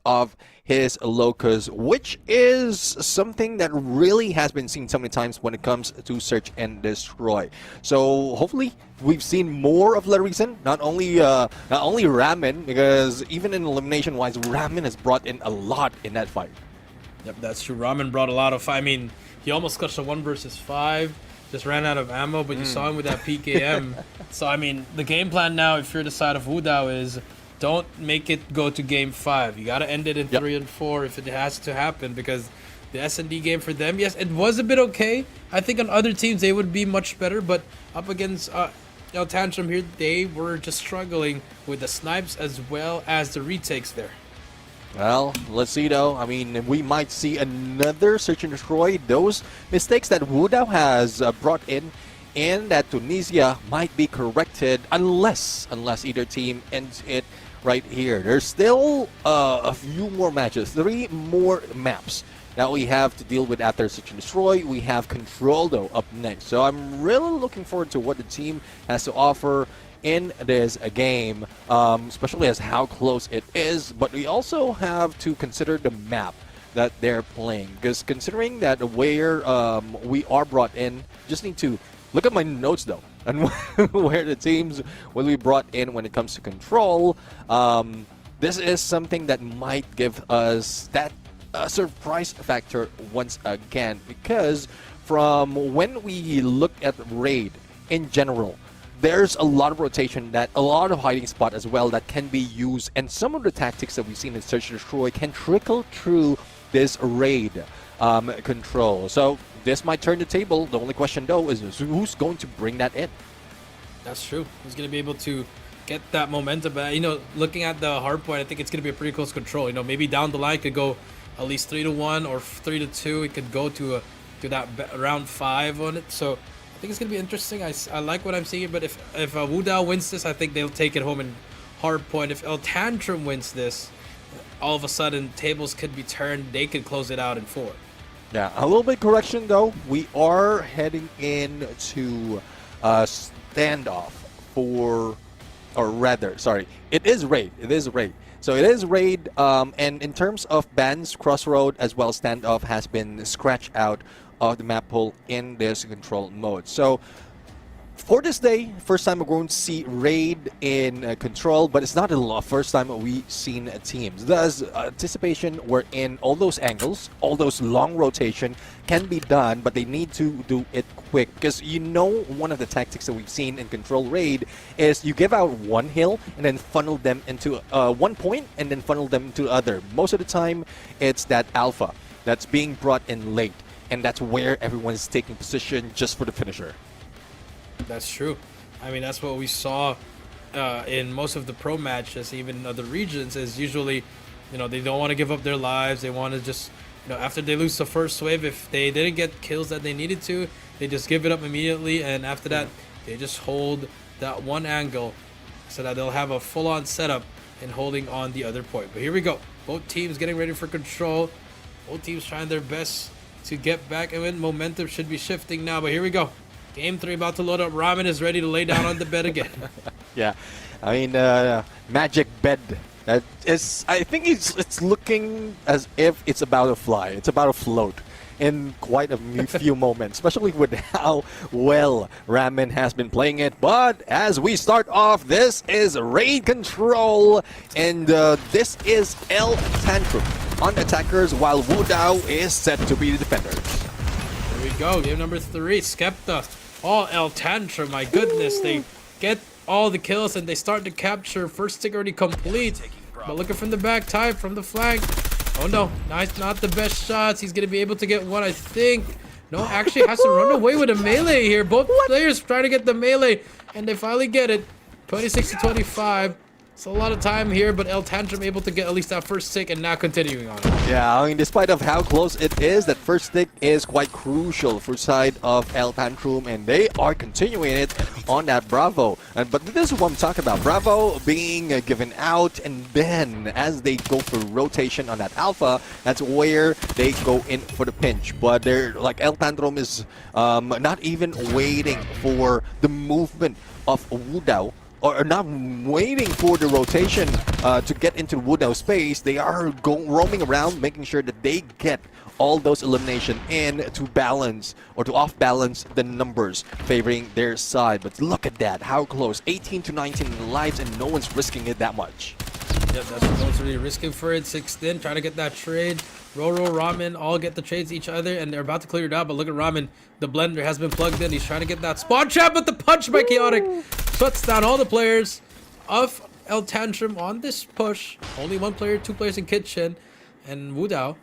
of his locus, which is something that really has been seen so many times when it comes to search and destroy. So hopefully we've seen more of Larisen, not only Ramen, because even in elimination wise, Ramen has brought in a lot in that fight. Yep, that's true. Ramen brought a lot of. I mean, he almost clutched a 1 versus 5. Just ran out of ammo, but you saw him with that PKM. So I mean, the game plan now, if you're the side of Wudao, is don't make it go to game 5. You gotta end it in 3 and 4 if it has to happen, because the S&D game for them, yes, it was a bit okay. I think on other teams they would be much better, but up against Tantrum here, they were just struggling with the snipes as well as the retakes there. Well, let's see though. I mean, we might see another search and destroy. Those mistakes that Wudao has brought in that Tunisia might be corrected unless either team ends it right here. There's still a few more matches, 3 more maps that we have to deal with after search and destroy. We have Control though up next, so I'm really looking forward to what the team has to offer in this game, especially as how close it is. But we also have to consider the map that they're playing, because considering that where we are brought in, just need to look at my notes though, and where the teams will be brought in when it comes to Control. This is something that might give us that surprise factor once again, because from when we look at Raid in general, there's a lot of rotation, that a lot of hiding spot as well that can be used, and some of the tactics that we've seen in Search and Destroy can trickle through this Raid Control. So this might turn the table. The only question though is who's going to bring that in. That's true. Who's going to be able to get that momentum? But, you know, looking at the hard point, I think it's going to be a pretty close control. You know, maybe down the line could go at least 3-1 or 3-2. It could go to that round 5 on it. So I think it's going to be interesting. I like what I'm seeing, but if Wudao wins this, I think they'll take it home in hard point. If El Tantrum wins this, all of a sudden tables could be turned. They could close it out in 4. Yeah, a little bit correction though. We are heading into standoff for, or rather, sorry, it is Raid. It is Raid. So it is Raid, and in terms of bans, Crossroad as well as standoff has been scratched out of the map pool in this control mode. So for this day, first time we're going to see Raid in Control, but it's not the first time we've seen teams. Thus, anticipation wherein all those angles, all those long rotation can be done, but they need to do it quick. Because you know, one of the tactics that we've seen in Control Raid is you give out one hill and then funnel them into one point and then funnel them to other. Most of the time, it's that alpha that's being brought in late, and that's where everyone's taking position just for the finisher. That's true. I mean, that's what we saw in most of the pro matches, even in other regions, is usually, you know, they don't want to give up their lives. They want to just, you know, after they lose the first wave, if they didn't get kills that they needed to, they just give it up immediately. And after that, they just hold that one angle so that they'll have a full-on setup and holding on the other point. But here we go. Both teams getting ready for Control. Both teams trying their best to get back. And momentum should be shifting now. But here we go. Game 3 about to load up. Ramen is ready to lay down on the bed again. Yeah, I mean, magic bed. That is, I think it's looking as if it's about to fly. It's about to float in quite a few moments, especially with how well Ramen has been playing it. But as we start off, this is Raid Control, and this is El Tantrum on attackers, while Wudao is set to be the defenders. Here we go. Game number 3. Skepta. Oh, El Tantrum, my goodness. They get all the kills and they start to capture. First stick already complete. But looking from the back, type from the flank. Oh no, nice, not the best shots. He's going to be able to get one, I think. No, actually has to run away with a melee here. Both players trying to get the melee, and they finally get it. 26-25. It's a lot of time here, but El Tantrum able to get at least that first stick and now continuing on it. Yeah, I mean, despite of how close it is, that first stick is quite crucial for side of El Tantrum, and they are continuing it on that Bravo. But this is what I'm talking about. Bravo being given out, and then as they go for rotation on that Alpha, that's where they go in for the pinch. But they're like El Tantrum is not even waiting for the movement of Wudao, or not waiting for the rotation to get into Wudao space. They are roaming around, making sure that they get all those elimination in to balance or to off-balance the numbers favoring their side. But look at that, how close, 18 to 19 lives, and no one's risking it that much. Yeah, that's what one's really risking for it. 6th in, trying to get that trade. Roro, Ramen, all get the trades each other, and they're about to clear it out. But look at Ramen. The blender has been plugged in. He's trying to get that spawn trap, but the punch by Chaotic shuts down all the players of El Tantrum on this push. Only 1 player, 2 players in kitchen, and Wudao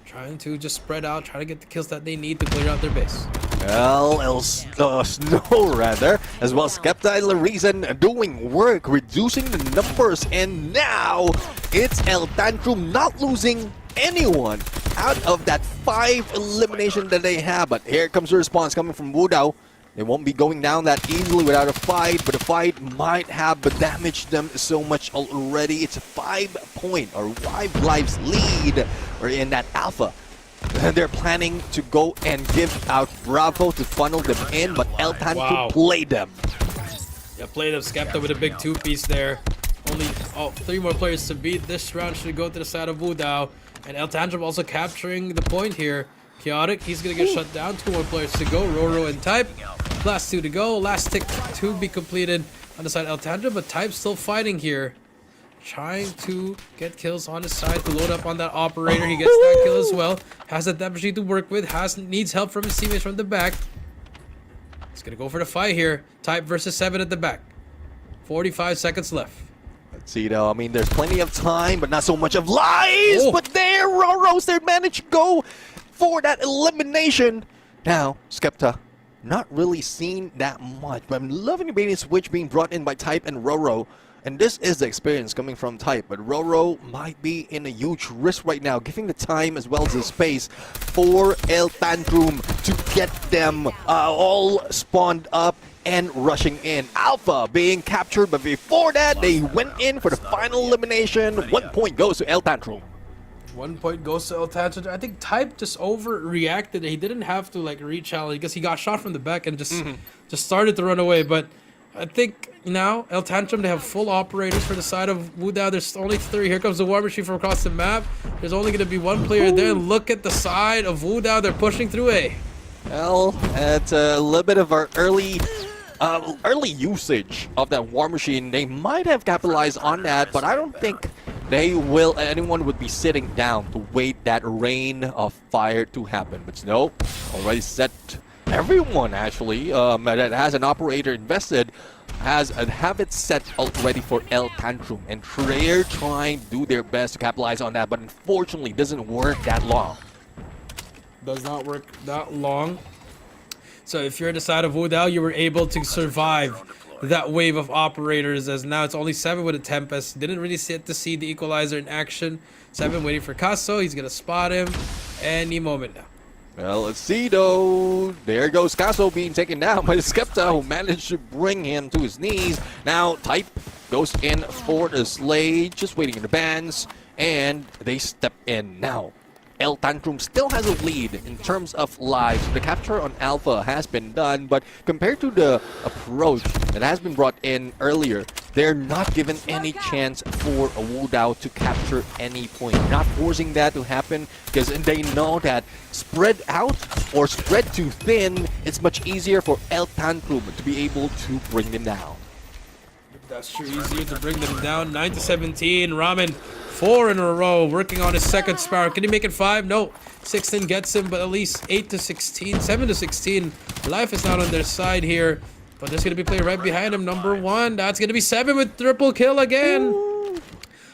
trying to just spread out, trying to get the kills that they need to clear out their base. Well, Snow rather, as well as Skepta and Larizan doing work, reducing the numbers, and now it's El Tantrum not losing anyone out of that 5 elimination that they have. But here comes the response coming from Wudao. They won't be going down that easily without a fight, but the fight might have damaged them so much already. It's a 5-point or 5 lives lead or in that Alpha. And they're planning to go and give out Bravo to funnel them in, but El Tantrum played them. Yeah, played up Skepta with a big 2-piece there. Only 3 more players to beat. This round should go to the side of Wudao. And El Tantrum also capturing the point here. Chaotic, he's going to get shut down. 2 more players to go. Roro and Type. Last 2 to go. Last tick to be completed on the side of El Tantrum. But Type still fighting here. Trying to get kills on his side to load up on that operator. He gets that kill as well. Has that damage to work with. Needs help from his teammates from the back. He's going to go for the fight here. Type versus 7 at the back. 45 seconds left. Let's see though, I mean, there's plenty of time, but not so much of lies. But there, Roro's there managed to go for that elimination. Now, Skepta, not really seen that much, but I'm loving the baiting switch being brought in by Type and Roro. And this is the experience coming from Type, but Roro might be in a huge risk right now, giving the time as well as the space for El Tantrum to get them all spawned up and rushing in. Alpha being captured, but before that, they went in for the final elimination. 1 point goes to El Tantrum. 1 point goes to El Tantrum. I think Type just overreacted. He didn't have to like re-challenge because he got shot from the back and just started to run away. But I think now El Tantrum, they have full operators for the side of Wudao. There's only 3. Here comes the war machine from across the map. There's only going to be 1 player there. Look at the side of Wudao. They're pushing through A. Well, it's a little bit of our early usage of that war machine. They might have capitalized on that, but I don't think anyone would be sitting down to wait that rain of fire to happen. But no, already set. Everyone actually that has an operator invested have it set already for El Tantrum, and they're trying to do their best to capitalize on that, but unfortunately it doesn't work that long. Does not work that long. So if you're the side of Wudao, you were able to survive that wave of operators, as now it's only 7 with a Tempest. Didn't really get to see the equalizer in action. 7 waiting for Casso. He's going to spot him any moment now. Well, let's see though. There goes Casso being taken down by the Skepta, who managed to bring him to his knees. Now Type goes in for the Slay, just waiting in the bands, and they step in now. El Tantrum still has a lead in terms of lives. The capture on Alpha has been done, but compared to the approach that has been brought in earlier, they're not given any chance for a Wudao to capture any point. Not forcing that to happen, because they know that spread out or spread too thin, it's much easier for El Tantrum to be able to bring them down. That's true, easier to bring them down. 9-17, Ramen 4 in a row, working on his second Sparrow. Can he make it 5? No. 16 gets him, but at least 8-16, 7-16. Life is not on their side here, but there's going to be player right behind him, number 1. That's going to be 7 with triple kill again.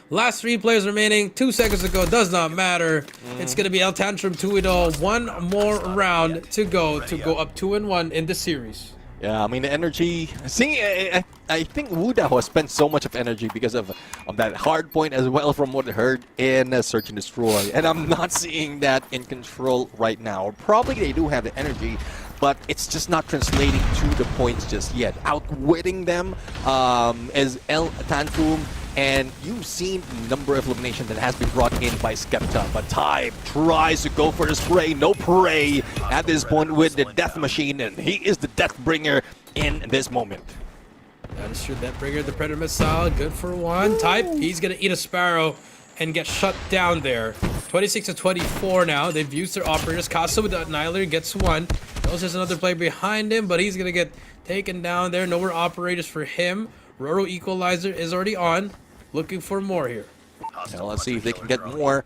Last 3 players remaining, 2 seconds to go, does not matter. It's going to be El Tantrum 2-0. 1 more round to go up 2-1 in the series. Yeah, I mean the energy. See, I think Wu Dao has spent so much of energy because of that hard point as well, from what I heard in Search and Destroy, and I'm not seeing that in Control right now. Probably they do have the energy, but it's just not translating to the points just yet. Outwitting them is El Tantrum, and you've seen the number of elimination that has been brought in by Skepta, but Type tries to go for the spray. No prey at this point with the Death Machine, and he is the Death Bringer in this moment. That is true. That Bringer, the Predator Missile, good for one. Type, he's going to eat a Sparrow and get shut down there. 26 to 24 now. They've used their operators. Casa with the Annihilator gets one. Knows there's another player behind him, but he's going to get taken down there. No more operators for him. Roro Equalizer is already on. Looking for more here. Now let's see if they can get more.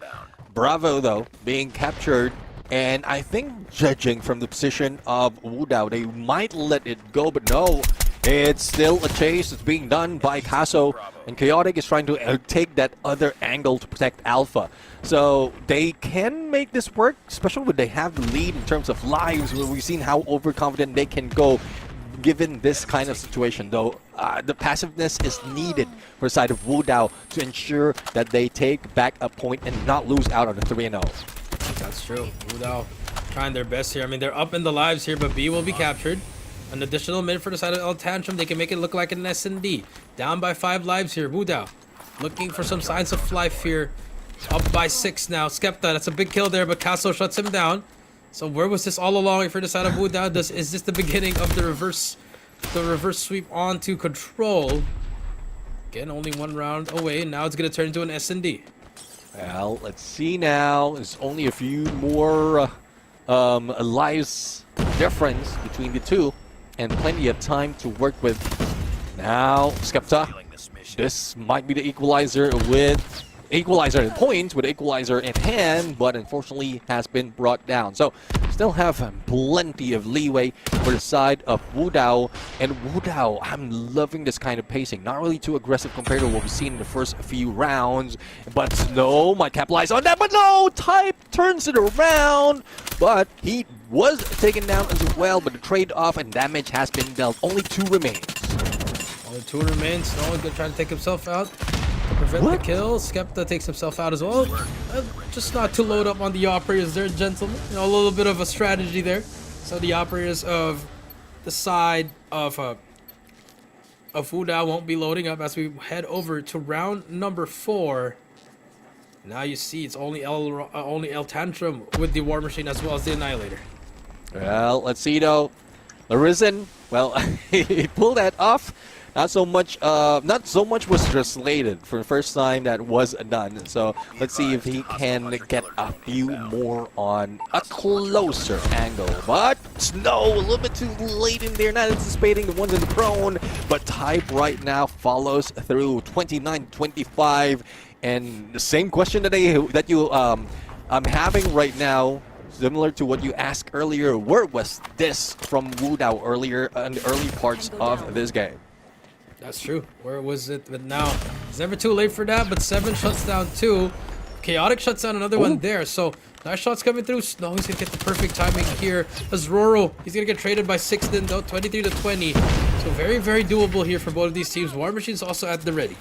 Bravo, though, being captured. And I think, judging from the position of Wu Dao, they might let it go, but no. It's still a chase. It's being done by Caso. And Chaotic is trying to take that other angle to protect Alpha. So they can make this work, especially when they have the lead in terms of lives. We've seen how overconfident they can go given this kind of situation, though. The passiveness is needed for the side of Wu Dao to ensure that they take back a point and not lose out on the 3-0. That's true. Wu Dao trying their best here. I mean, they're up in the lives here, but B will be captured. An additional minute for the side of El Tantrum. They can make it look like an S&D. Down by 5 lives here. Wu Dao looking for some signs of life here. Up by 6 now. Skepta, that's a big kill there, but Caso shuts him down. So where was this all along for the side of Wu Dao? Is this the beginning of the reverse sweep onto Control? Again, only 1 round away. Now it's going to turn into an S&D. Well, let's see now. There's only a few more lives difference between the two, and plenty of time to work with. Now, Skepta, this might be the equalizer in points, with equalizer in hand, but unfortunately has been brought down. So, still have plenty of leeway for the side of Wu Dao. And Wu Dao, I'm loving this kind of pacing. Not really too aggressive compared to what we've seen in the first few rounds. But Snow might capitalize on that, but no! Type turns it around, but he was taken down as well, but the trade-off and damage has been dealt. Only 2 remains. Only 2 remains. Snow is going to try to take himself out to prevent the kill. Skepta takes himself out as well. Just not to load up on the operators there, gentlemen. You know, a little bit of a strategy there. So the operators of the side of Wu Dao won't be loading up as we head over to round number 4. Now you see it's only El Tantrum with the War Machine as well as the Annihilator. Well, let's see though. Arisen, well, he pulled that off. Not so much was translated for the first time that was done. So let's see if he can get a few more on a closer angle. But Snow, a little bit too late in there, not anticipating the ones in the prone. But Type right now follows through 29-25. And the same question that I'm having right now, similar to what you asked earlier, where was this from Wu Dao earlier in the early parts of this game? That's true. Where was it? But now, it's never too late for that, but 7 shuts down 2. Chaotic shuts down another one there, so nice shots coming through. Snow, he's going to get the perfect timing here. As Roro, he's going to get traded by 6th though, 23-20. So very, very doable here for both of these teams. War Machine's also at the ready.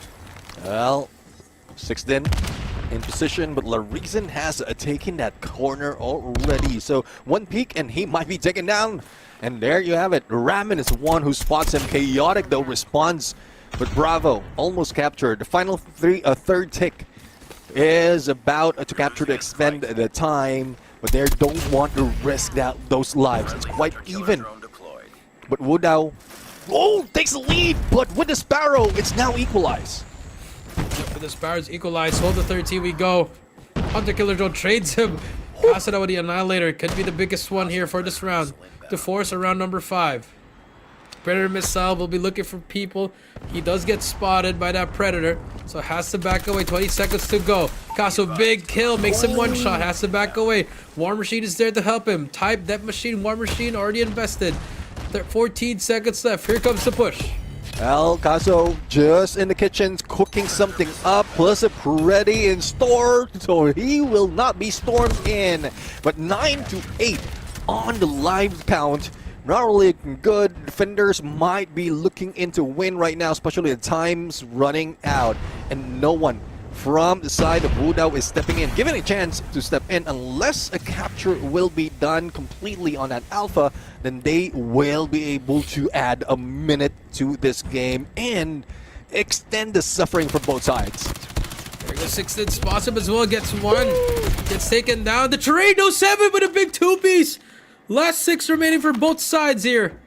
Well, 6th in position, but Larizan has taken that corner already. So 1 peek and he might be taken down. And there you have it. Ramen is one who spots him. Chaotic, though, responds. But Bravo, almost captured. The final 3rd tick is about to capture to extend the time. But they don't want to risk those lives. It's quite even. But Wu Dao, takes the lead. But with the Sparrow, it's now equalized. With the Sparrows equalized. Hold the 13 we go. Hunter Killer Drone trades him. Pass it out with the Annihilator. Could be the biggest one here for this round. To force around number 5. Predator Missile will be looking for people. He does get spotted by that Predator, so has to back away. 20 seconds to go. Caso, big kill, makes him 1 shot, has to back away. War Machine is there to help him. Type, Death Machine, War Machine already invested. 14 seconds left. Here comes the push. Well, Caso just in the kitchen cooking something up, plus a ready in store, so he will not be stormed in. But 9-8 on the live count not really looking good. Defenders might be looking into win right now, especially the time's running out. And no one from the side of Wudao is stepping in, given a chance to step in. Unless a capture will be done completely on that alpha, then they will be able to add a minute to this game and extend the suffering from both sides. There goes 16, spots him as well, gets one. Gets taken down. The Tornado 7 with a big 2-piece. Last 6 remaining for both sides here.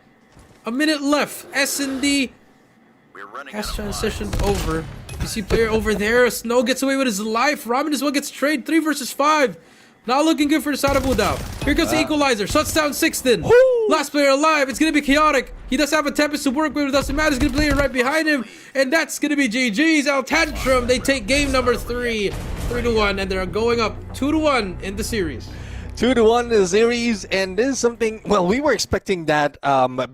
A minute left. S&D We're running has out of transitioned over. You see player over there. Snow gets away with his life. Ramen as well gets trade. 3 versus 5. Not looking good for the side of Wudao. Here comes the equalizer. Shuts down Sixten. Last player alive. It's going to be chaotic. He does have a Tempest to work with. It doesn't matter. He's going to play right behind him. And that's going to be GG's. El Tantrum. They take game number 3. 3-1. And they're going up 2-1 in the series. 2-1 in the series, and this is something, well, we were expecting that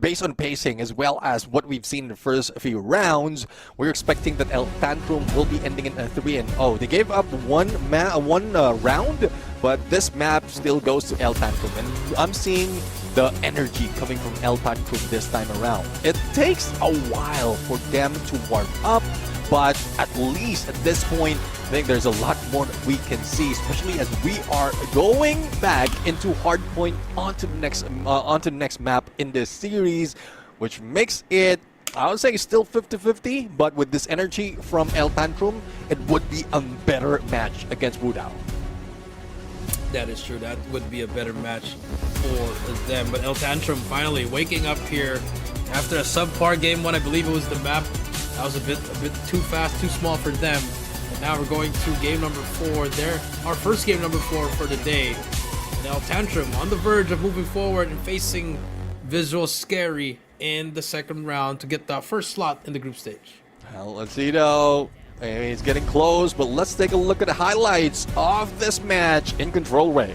based on pacing as well as what we've seen in the first few rounds. We're expecting that El Tantrum will be ending in a 3-0. They gave up one round, but this map still goes to El Tantrum, and I'm seeing the energy coming from El Tantrum this time around. It takes a while for them to warm up, but at least at this point, I think there's a lot more that we can see, especially as we are going back into Hardpoint onto the next map in this series, which makes it, I would say, still 50-50, but with this energy from El Tantrum, it would be a better match against Wudao. That is true. That would be a better match for them. But El Tantrum finally waking up here after a subpar game 1. I believe it was the map. That was a bit too fast, too small for them. And now we're going to game number 4. Our first game number 4 for the day. And El Tantrum on the verge of moving forward and facing Visual Scary in the second round to get the first slot in the group stage. Well, let's see though. It's getting close, but let's take a look at the highlights of this match in Control Ray.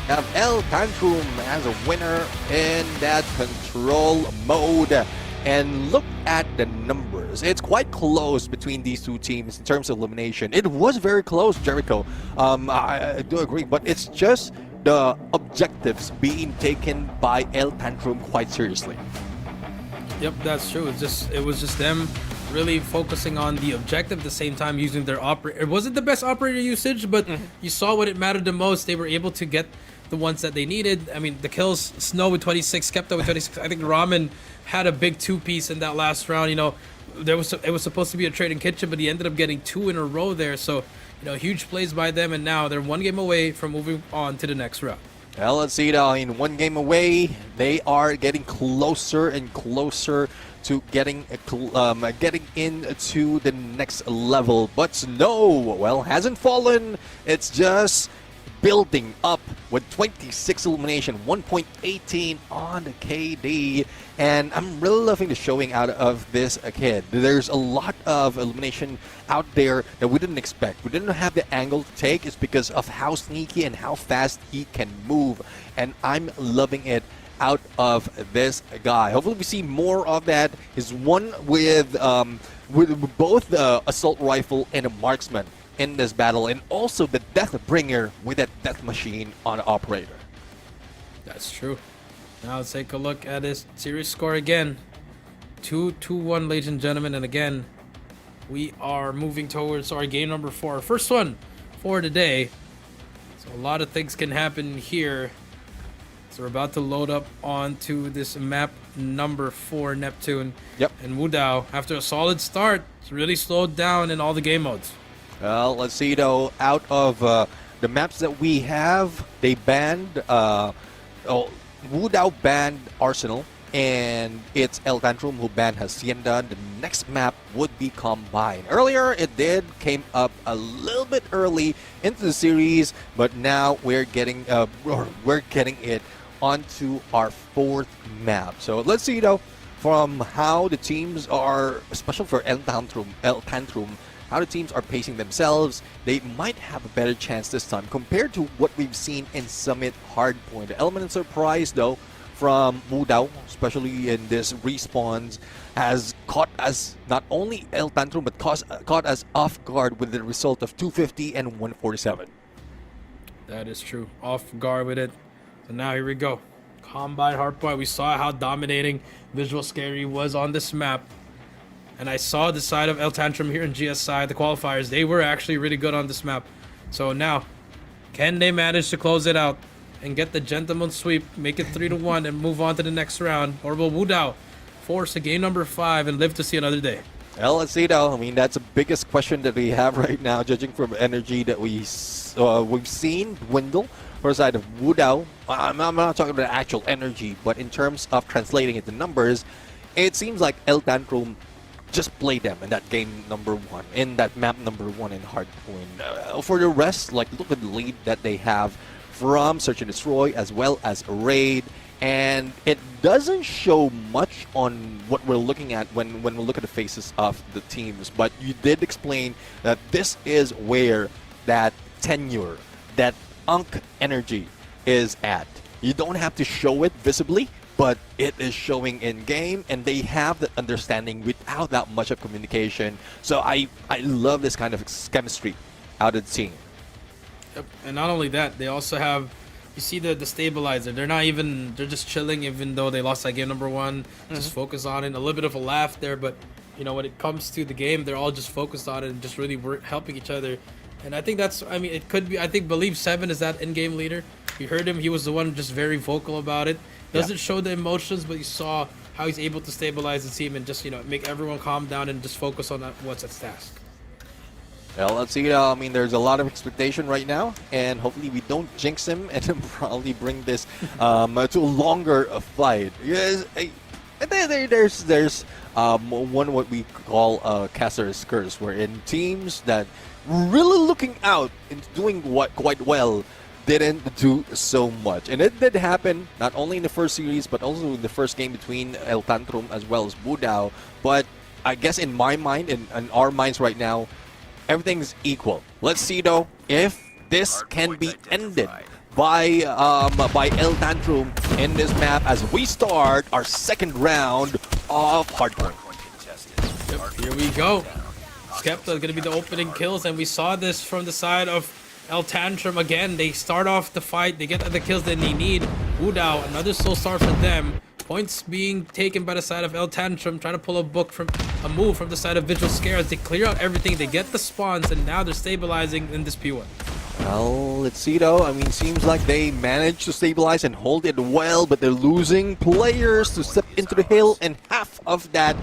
Have El Tantrum as a winner in that control mode. And look at the numbers. It's quite close between these two teams in terms of elimination. It was very close, Jericho. I do agree, but it's just the objectives being taken by El Tantrum quite seriously. Yep, that's true. It was just them really focusing on the objective at the same time using their operator. It wasn't the best operator usage, but you saw when it mattered the most. They were able to get the ones that they needed. I mean, the kills, Snow with 26, Skepta with 26. I think Ramen had a big 2-piece in that last round. You know, it was supposed to be a trading kitchen, but he ended up getting 2 in a row there. So, you know, huge plays by them, and now they're 1 game away from moving on to the next round. Well, let's see now. In 1 game away, they are getting closer and closer to getting into the next level. But Snow, well, hasn't fallen. It's just building up with 26 elimination, 1.18 on the KD, and I'm really loving the showing out of this kid. There's a lot of elimination out there that we didn't expect. We didn't have the angle to take. It's because of how sneaky and how fast he can move, and I'm loving it out of this guy. Hopefully we see more of that. He's one with both the assault rifle and a marksman in this battle, and also the death bringer with that death machine on operator. That's true. Now let's take a look at his series score again. 2-1, ladies and gentlemen, and again we are moving towards our game number 4, our first one for today. So a lot of things can happen here. So we're about to load up onto this map number 4, Neptune. Yep. And Wudao, after a solid start, really slowed down in all the game modes. Well, let's see though. Out of the maps that we have, they banned. Wudao banned Arsenal, and it's El Tantrum who banned Hacienda. The next map would be Combine. Earlier, it came up a little bit early into the series, but now we're getting it onto our 4th map. So let's see though, from how the teams are, especially for El Tantrum, how the teams are pacing themselves. They might have a better chance this time compared to what we've seen in Summit Hardpoint. The element of surprise though from Wudao, especially in this respawns, has caught us, not only El Tantrum, but caught us off guard with the result of 250 and 147. That is true. Off guard with it. So now here we go. Combine Hardpoint. We saw how dominating Visual Scary was on this map. And I saw the side of El Tantrum here in GSI, the qualifiers. They were actually really good on this map. So now, can they manage to close it out and get the gentleman sweep, make it 3-1, and move on to the next round? Or will Wudao force a game number 5 and live to see another day? Well, let's see though. I mean, that's the biggest question that we have right now, judging from energy that we've seen dwindle for the side of Wudao. I'm not talking about actual energy, but in terms of translating it to numbers, it seems like El Tantrum just play them in that game number 1, in that map number 1 in Hardpoint. For the rest, like, look at the lead that they have from Search and Destroy as well as Raid, and it doesn't show much on what we're looking at when we look at the faces of the teams. But you did explain that this is where that tenure, that Unk energy is at. You don't have to show it visibly, but it is showing in game, and they have that understanding without that much of communication. So I love this kind of chemistry out of the team. Yep. And not only that, they also have, you see the stabilizer. They're just chilling, even though they lost that game number 1. Just focus on it. A little bit of a laugh there, but you know, when it comes to the game, they're all just focused on it and just really helping each other. And I think that's, I mean, it could be, I think Believe 7 is that in-game leader. You heard him, he was the one just very vocal about it. Doesn't show the emotions, but you saw how he's able to stabilize the team and just, you know, make everyone calm down and just focus on what's at task. Well, let's see. I mean, there's a lot of expectation right now, and hopefully we don't jinx him and probably bring this to a longer fight. Yes, there's one what we call Caster's Curse, where in teams that really looking out and doing quite well didn't do so much. And it did happen not only in the first series, but also in the first game between El Tantrum as well as Wudao. But I guess in my mind, in our minds right now, everything's equal. Let's see though if this can be ended by El Tantrum in this map as we start our 2nd round of Hardpoint. Yep, here we go. Skepta is going to be the opening kills, and we saw this from the side of El Tantrum again. They start off the fight, they get the kills that they need. Wudao, another slow start for them. Points being taken by the side of El Tantrum, trying to pull a move from the side of Visual Scare as they clear out everything. They get the spawns, and now they're stabilizing in this P1. Well, let's see though. I mean, seems like they managed to stabilize and hold it well, but they're losing players to step into the hill, and half of that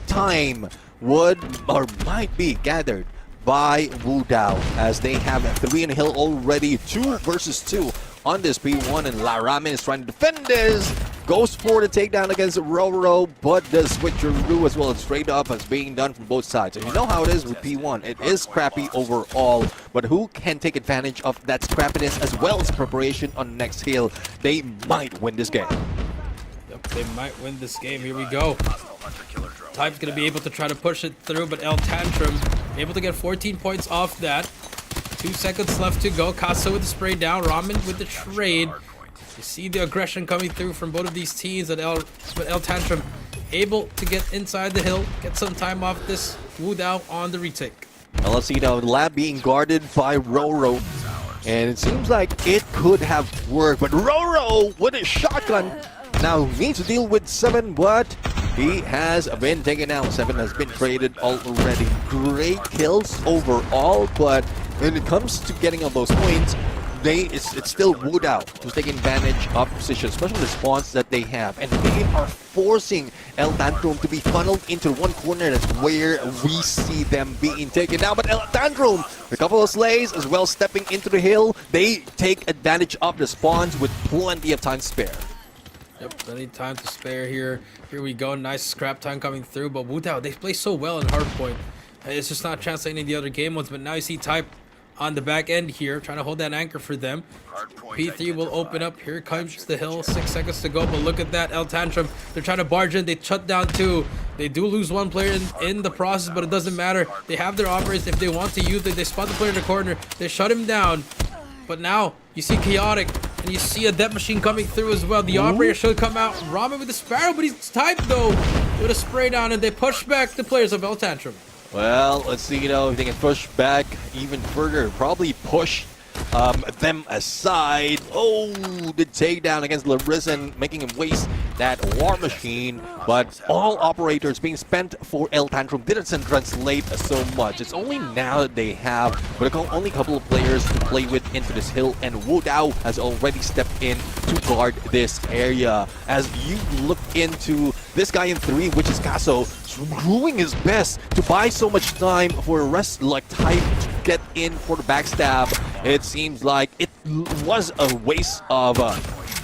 time would or might be gathered by Wudao, as they have 3 in the hill already. 2 versus 2 on this P1, and La Ramen is trying to defend this. Goes for the takedown against Roro, but the switcheroo as well as straight up is being done from both sides. And you know how it is with P1. It is scrappy overall, but who can take advantage of that scrappiness as well as preparation on the next hill? They might win this game. Yep, they might win this game. Here we go. Type's going to be able to try to push it through, but El Tantrum able to get 14 points off that. 2 seconds left to go. Casa with the spray down. Ramen with the trade. You see the aggression coming through from both of these teams, but El Tantrum able to get inside the hill, get some time off this. Wudao on the retake. Well, let's see now, the lab being guarded by Roro, and it seems like it could have worked, but Roro with a shotgun now needs to deal with 7, but he has been taken out. 7 has been traded already. Great kills overall, but when it comes to getting on those points, it's still Wu Dao who's taking advantage of position, especially the spawns that they have, and they are forcing El Tantrum to be funneled into one corner. That's where we see them being taken down. But El Tantrum, a couple of slays as well, stepping into the hill. They take advantage of the spawns with plenty of time to spare. Yep, plenty of time to spare here. Here we go. Nice scrap time coming through. But Wu Dao, they play so well in hardpoint. It's just not translating the other game ones. But now you see Type on the back end here, trying to hold that anchor for them. P3 will open up. Here comes the hill. 6 seconds to go. But look at that, El Tantrum. They're trying to barge in. They shut down 2. They do lose 1 player in the process, but it doesn't matter. They have their operators. If they want to use it, they spot the player in the corner. They shut him down. But now you see Chaotic, and you see a death machine coming through as well. The operator should come out. Ramen with the Sparrow, but he's Typed though with a spray down, and they push back the players of El Tantrum. Well, let's see, if they can push back even further. Probably push them aside. Oh, the takedown against Larisen, making him waste that war machine. But all operators being spent for El Tantrum didn't translate so much. It's only now that they have only a couple of players to play with into this hill, and Wu Dao has already stepped in to guard this area. As you look into this guy in 3, which is Caso, doing his best to buy so much time for a rest like Type to get in for the backstab. It seems like it was a waste of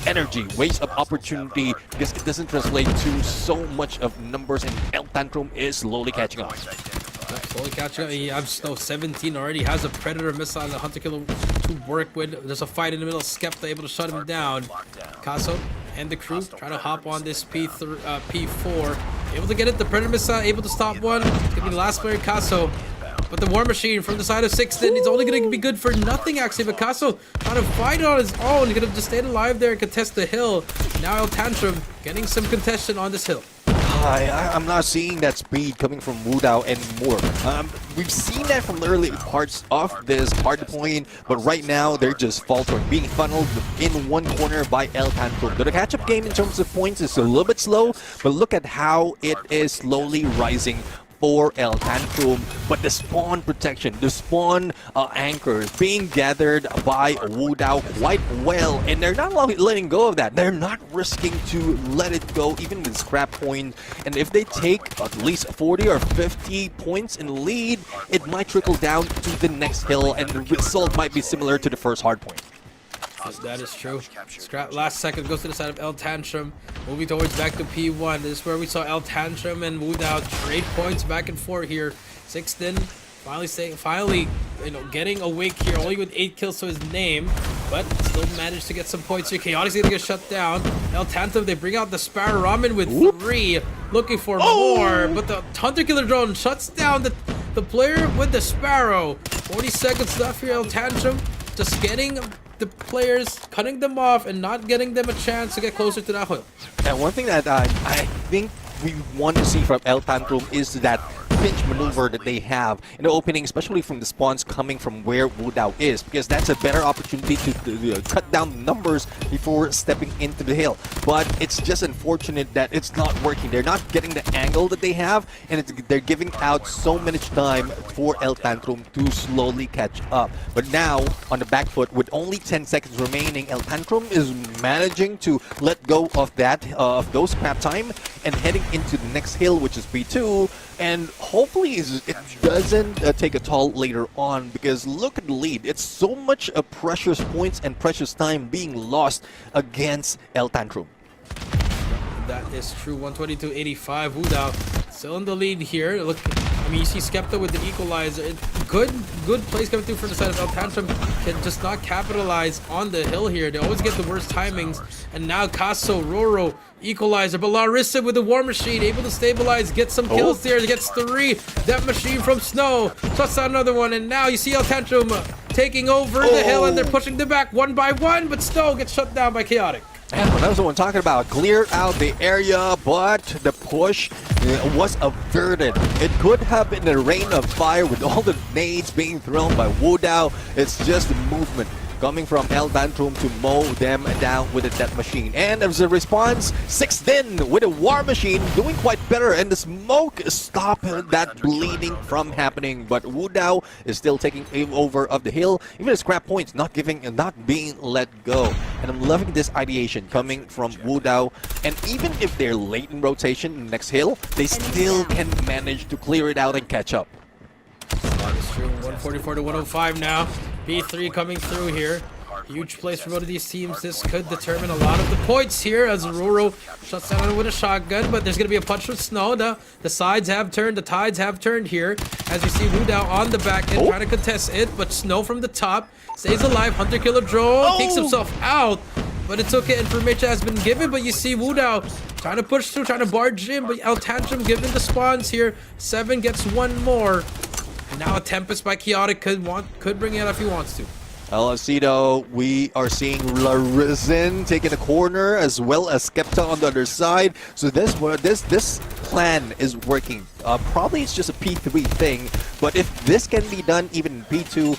energy, waste of opportunity, because it doesn't translate to so much of numbers, and El Tantrum is slowly catching up. Slowly catching up. He has Snow 17 already. Has a Predator missile and a Hunter Killer to work with. There's a fight in the middle. Skepta able to shut him down. Caso and the crew trying to hop on this P4. Able to get it. The Predator missile able to stop one. It's gonna be the last player, Caso. But the War Machine from the side of Sixten, it's only going to be good for nothing, actually. But Caso trying to fight on his own. He's going to just stay alive there and contest the hill. Now El Tantrum getting some contestation on this hill. I'm not seeing that speed coming from Wu Dao anymore. We've seen that from the early parts of this hard point, but right now they're just faltering, being funneled in one corner by El Tantrum. The catch-up game in terms of points is a little bit slow, but look at how it is slowly rising for El Tantrum. But the spawn protection, the spawn anchors being gathered by Wu Dao quite well, and they're not letting go of that. They're not risking to let it go even with scrap point. And if they take at least 40 or 50 points in the lead, it might trickle down to the next hill, and the result might be similar to the first hard point. That is true. Scrap last second goes to the side of El Tantrum. Moving towards back to P1. This is where we saw El Tantrum and Wu Dao trade points back and forth here. Sixten finally getting awake here, only with 8 kills to his name, but still managed to get some points here. Chaotic's gonna get shut down. El Tantrum, they bring out the Sparrow Ramen with 3, looking for more, but the Hunter Killer drone shuts down the player with the Sparrow. 40 seconds left here. El Tantrum just getting the players, cutting them off and not getting them a chance to get closer to that hill. And one thing that I think we want to see from El Tantrum is that pinch maneuver that they have in the opening, especially from the spawns coming from where Wu Dao is, because that's a better opportunity to cut down the numbers before stepping into the hill. But it's just unfortunate that it's not working. They're not getting the angle that they have, and they're giving out so much time for El Tantrum to slowly catch up. But now, on the back foot, with only 10 seconds remaining, El Tantrum is managing to let go of that, of those scrap time, and heading into the next hill, which is B2, and hopefully it doesn't take a toll later on, because look at the lead. It's so much precious points and precious time being lost against El Tantrum. That is true. 122.85. Wu Dao still in the lead here. Look, I mean, you see Skepta with the equalizer. Good plays coming through for the side of El Tantrum. Can just not capitalize on the hill here. They always get the worst timings. And now Caso, Roro, equalizer. But Larissa with the War Machine, able to stabilize, get some kills there. Gets 3. That machine from Snow. Shuts out another one. And now you see El Tantrum taking over the hill, and they're pushing them back one by one. But Snow gets shut down by Chaotic. And that was the one talking about. Clear out the area, but the push was averted. It could have been a rain of fire with all the nades being thrown by Wu Dao. It's just the movement coming from El Tantrum to mow them down with a death machine. And as a response, 6 Din with a war machine doing quite better, and the smoke stopped that bleeding from happening. But Wu Dao is still taking over of the hill, even the scrap points not being let go. And I'm loving this ideation coming from Wu Dao. And even if they're late in rotation in the next hill, they still can manage to clear it out and catch up. That's true. 144 to 105 now. B3 coming through here. Huge place for both of these teams. This could determine a lot of the points here as Roro shuts down with a shotgun, but there's going to be a punch from Snow. The sides have turned, the tides have turned here as we see Wu Dao on the back end trying to contest it, but Snow from the top stays alive. Hunter Killer Drone takes himself out, but it's okay. Information has been given, but you see Wu Dao trying to push through, trying to barge in, but El Tantrum given the spawns here. 7 gets one more. And now a Tempest by Chaotic could bring it out if he wants to. Alcido, we are seeing Larisen taking a corner as well as Skepta on the other side. So this plan is working. Probably it's just a P3 thing, but if this can be done even in P2,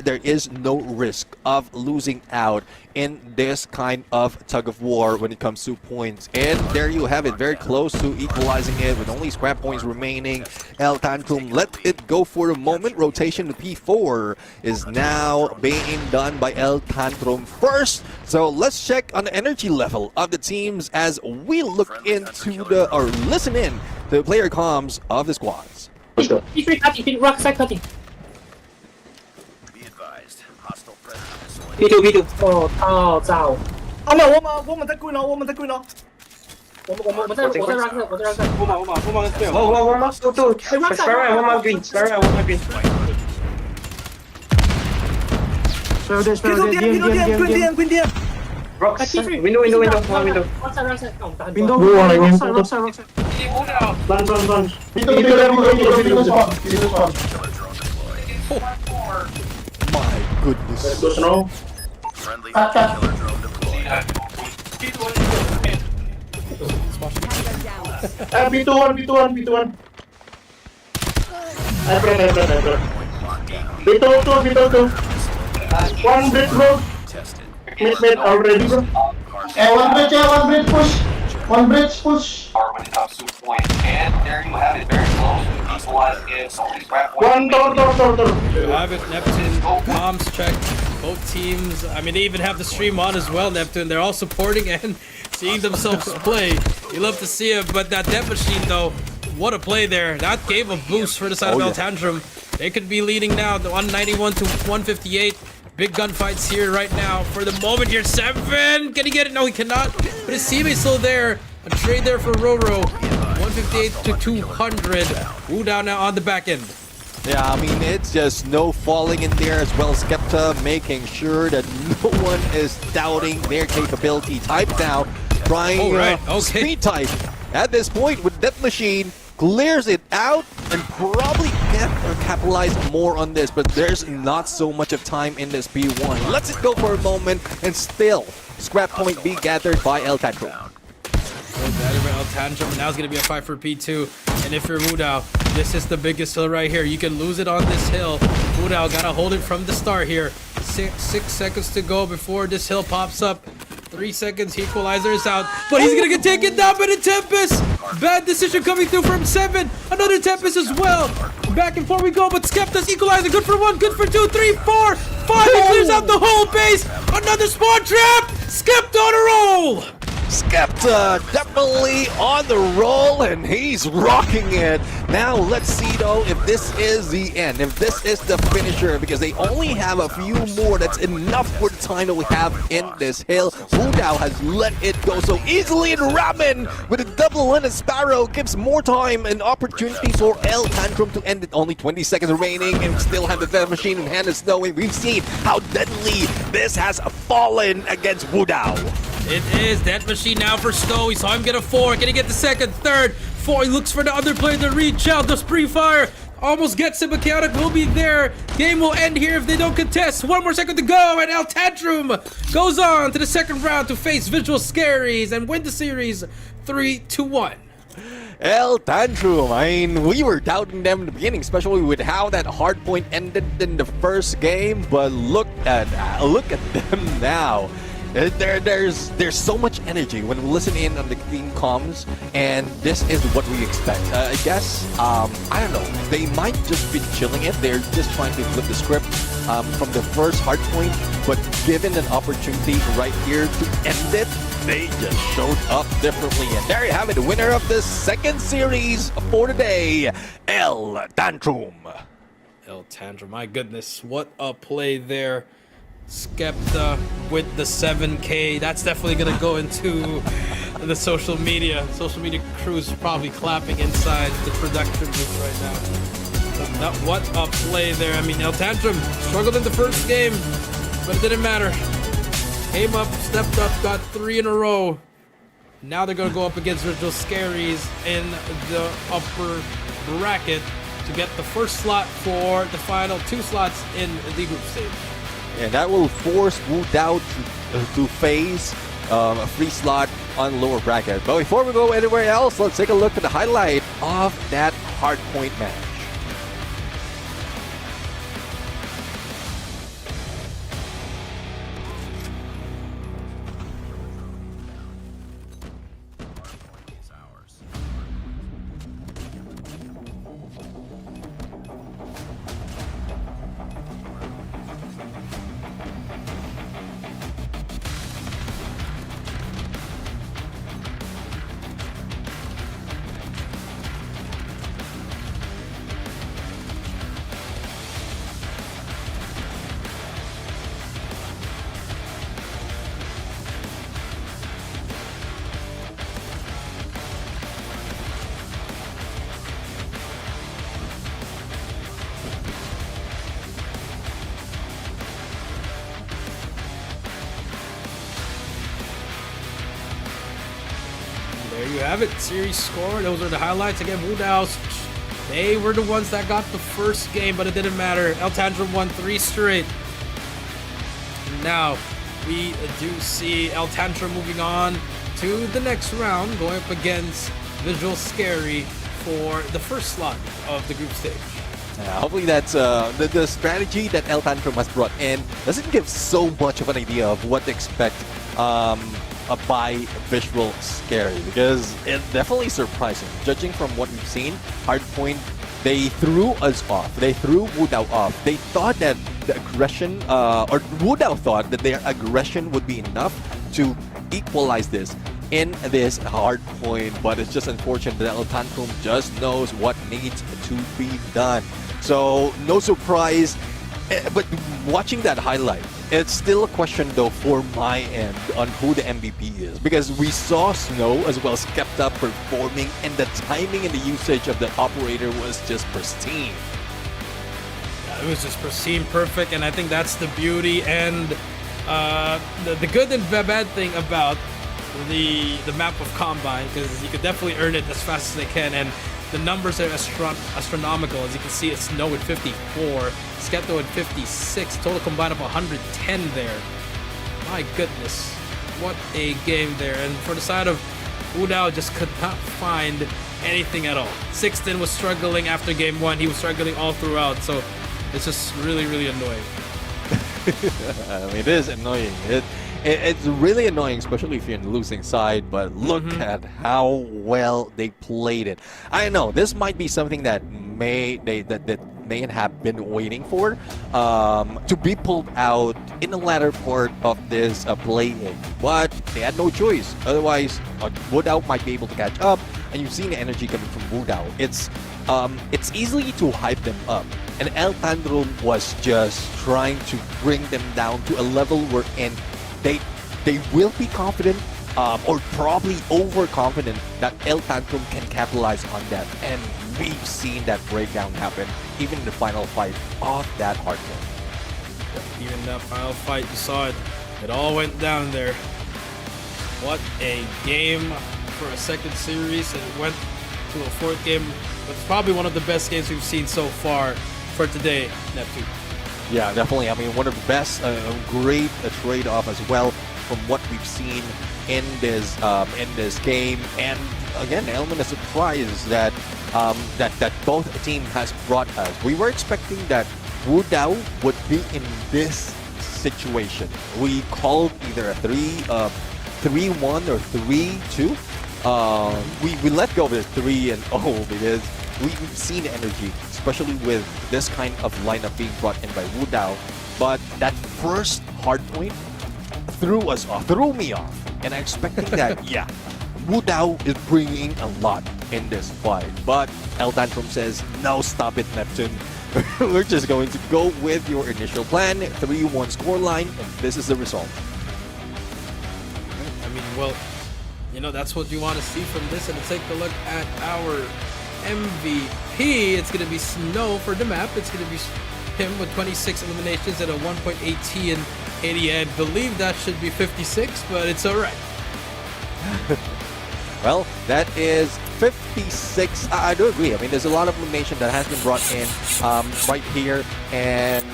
there is no risk of losing out in this kind of tug of war when it comes to points. And there you have it, very close to equalizing it with only scrap points remaining. El Tantrum let it go for a moment. Rotation to P4 is now being done by El Tantrum first. So let's check on the energy level of the teams as we look into or listen in to the player comms of the squads. P3 cutting, P rock side cutting. Be advised, hostile predator is B2 哦，套造。啊，没有，我们在跪呢，我们在跪呢。我在 rock side，我在 rock side。我们都，spare one more green，spare one more green。Queen 点。Rock side， window， Rock side。Run。My goodness. friendly killer drone deployed. B2-1. B2. One bridge road. Tested. Mid already, bro. One bridge push. One bridge push. When it comes to points, and there you have it, very close to equalize against only scrap points. One door. You have it, Neptune. Comms checked. Both teams. I mean, they even have the stream on as well, Neptune. They're all supporting and seeing themselves play. You love to see it, but that death machine, though, what a play there. That gave a boost for the side of El Tantrum. They could be leading now, the 191 to 158. Big gunfights here right now. For the moment here, 7. Can he get it? No, he cannot. But his teammate's still there. A trade there for Roro. 158 to 200. Wu Dao now on the back end. Yeah, I mean, it's just no falling in there as well as Skepta making sure that no one is doubting their capability. Type now, trying speed type. At this point, with Death Machine, clears it out and probably can capitalize more on this, but there's not so much of time in this P1. Let's it go for a moment, and still, scrap point be gathered by El Tantrum. El Tantrum, now it's going to be a fight for P2. And if you're Wu Dao, this is the biggest hill right here. You can lose it on this hill. Wu Dao got to hold it from the start here. 6 seconds to go before this hill pops up. 3 seconds, equalizer is out, but he's gonna get taken down by the Tempest. Bad decision coming through from 7. Another Tempest as well. Back and forth we go, but Skepta's equalizer. Good for 1, good for 2, 3, 4, 5. He clears out the whole base. Another spawn trap. Skepta on a roll. Skepta definitely on the roll, and he's rocking it. Now let's see though if this is the end, if this is the finisher, because they only have a few more. That's enough for the time that we have in this hill. Wu Dao has let it go so easily, and Ramen with a double and a Sparrow gives more time and opportunity for El Tantrum to end it. Only 20 seconds remaining, and still have the Death Machine in hand. Is knowing we've seen how deadly this has fallen against Wu Dao. It is Death Machine now for Snow. He saw him get a 4. Can he get the second, third? 4. He looks for the other player to reach out. The spree fire almost gets him, but Chaotic will be there. Game will end here if they don't contest. 1 more second to go, and El Tantrum goes on to the second round to face Visual Scaries and win the series 3-1. El Tantrum. I mean, we were doubting them in the beginning, especially with how that hard point ended in the first game. But look at them now. There's so much energy when we listen in on the team comms, and this is what we expect. I guess I don't know. They might just be chilling it. They're just trying to flip the script from the first hard point, but given an opportunity right here to end it, they just showed up differently. And there you have it, the winner of the second series for today, El Tantrum. El Tantrum, my goodness, what a play there. Skepta with the 7K. That's definitely gonna go into the social media. Social media crews probably clapping inside the production booth right now. What a play there. I mean, El Tantrum struggled in the first game, but it didn't matter. Came up, stepped up, got 3 in a row. Now they're gonna go up against Virtual Scaries in the upper bracket to get the first slot for the final 2 slots in the group stage. And that will force Wu Dao to face a free slot on lower bracket. But before we go anywhere else, let's take a look at the highlight of that hardpoint match. Is ours. There you have it, series score. Those are the highlights. Again, Wu Dao's, they were the ones that got the first game, but it didn't matter. El Tantrum won 3 straight. Now, we do see El Tantrum moving on to the next round, going up against Visual Scary for the first slot of the group stage. Hopefully that's the strategy that El Tantrum has brought in doesn't give so much of an idea of what to expect by Visual Scary, because it's definitely surprising. Judging from what we've seen, Hardpoint, they threw us off. They threw Wu Dao off. They thought that the aggression, or Wu Dao thought that their aggression would be enough to equalize this in this hard point, but it's just unfortunate that El Tantrum just knows what needs to be done. So no surprise, but watching that highlight, it's still a question though for my end on who the MVP is, because we saw Snow as well as Skepta performing, and the timing and the usage of the operator was just pristine. Yeah, it was just pristine, perfect, and I think that's the beauty and the good and bad thing about the map of Combine, because you could definitely earn it as fast as they can, and the numbers are astronomical. As you can see, it's Snow at 54, Skepta at 56, total combined of 110 there. My goodness, what a game there. And for the side of Wu Dao, just could not find anything at all. Sixten was struggling after game 1, he was struggling all throughout, so it's just really, really annoying. I mean, it is annoying. It's really annoying, especially if you're in the losing side, but look at how well they played it. I know this might be something that may have been waiting for to be pulled out in the latter part of this play-in, but they had no choice. Otherwise, Wu Dao might be able to catch up, and you've seen the energy coming from Wu Dao. It's easily to hype them up, and El Tantrum was just trying to bring them down to a level wherein they will be confident, or probably overconfident that El Tantrum can capitalize on that, and we've seen that breakdown happen even in the final fight of that hard one. Even that final fight, you saw it. It all went down there. What a game for a second series, and it went to a fourth game. It's probably one of the best games we've seen so far for today, Neptune. Yeah, definitely. I mean, one of the best, great trade-off as well from what we've seen in this game, and again, an element of surprise that that both team has brought us. We were expecting that Wu Dao would be in this situation. We called either a 3-1 or 3-2. We let go of the 3-0 because we've seen the energy, especially with this kind of lineup being brought in by Wu Dao. But that first hard point threw me off, and I'm expecting that Wu Dao is bringing a lot in this fight. But El Tantrum says, no, stop it, Neptune. We're just going to go with your initial plan, 3-1 scoreline, and this is the result. I mean, well, you know, that's what you want to see from this. And take a look at our MVP. It's going to be Snow for the map. It's going to be him with 26 eliminations at a 1.8T and 80. I believe that should be 56, but it's all right. Well, that is 56. I do agree. I mean, there's a lot of elimination that has been brought in right here, and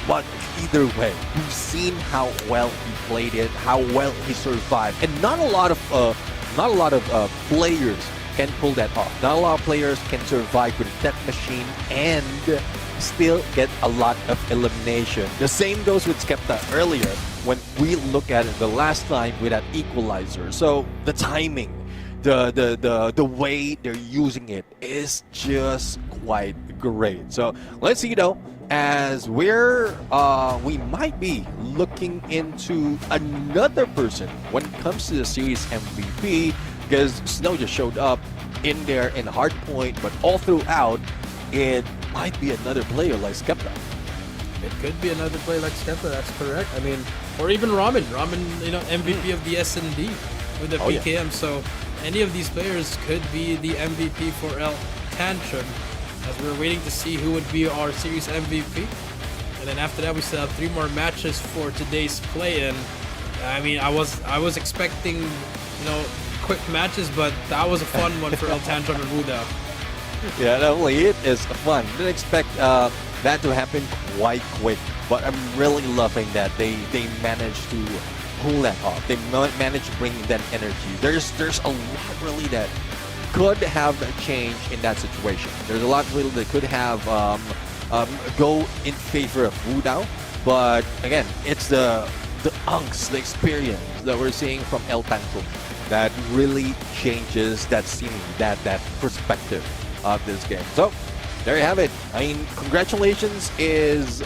but either way, we've seen how well he played it, how well he survived, and not a lot of players can pull that off. Not a lot of players can survive with that machine and still get a lot of elimination. The same goes with Skepta earlier when we look at it the last time with that equalizer. So the timing, the way they're using it is just quite great. So let's see though, as we might be looking into another person when it comes to the series MVP, because Snow just showed up in there in hardpoint, but all throughout it might be another player like Skepta. It could be another player like Skepta, that's correct. I mean, or even Ramen, you know, MVP of the S&D with the PKM. So any of these players could be the MVP for El Tantrum, as we're waiting to see who would be our series MVP. And then after that, we still have 3 more matches for today's play. And I mean, I was expecting, you know, quick matches, but that was a fun one for El Tantrum and Wu Dao. Yeah, definitely, it is fun. Didn't expect that to happen quite quick, but I'm really loving that they managed to pull that off. They managed to bring that energy. There's a lot really that could have changed in that situation. There's a lot really that could have go in favor of Wu Dao, but again, it's the angst, the experience that we're seeing from El Tantrum that really changes that scene, that perspective of this game. So there you have it. I mean, congratulations is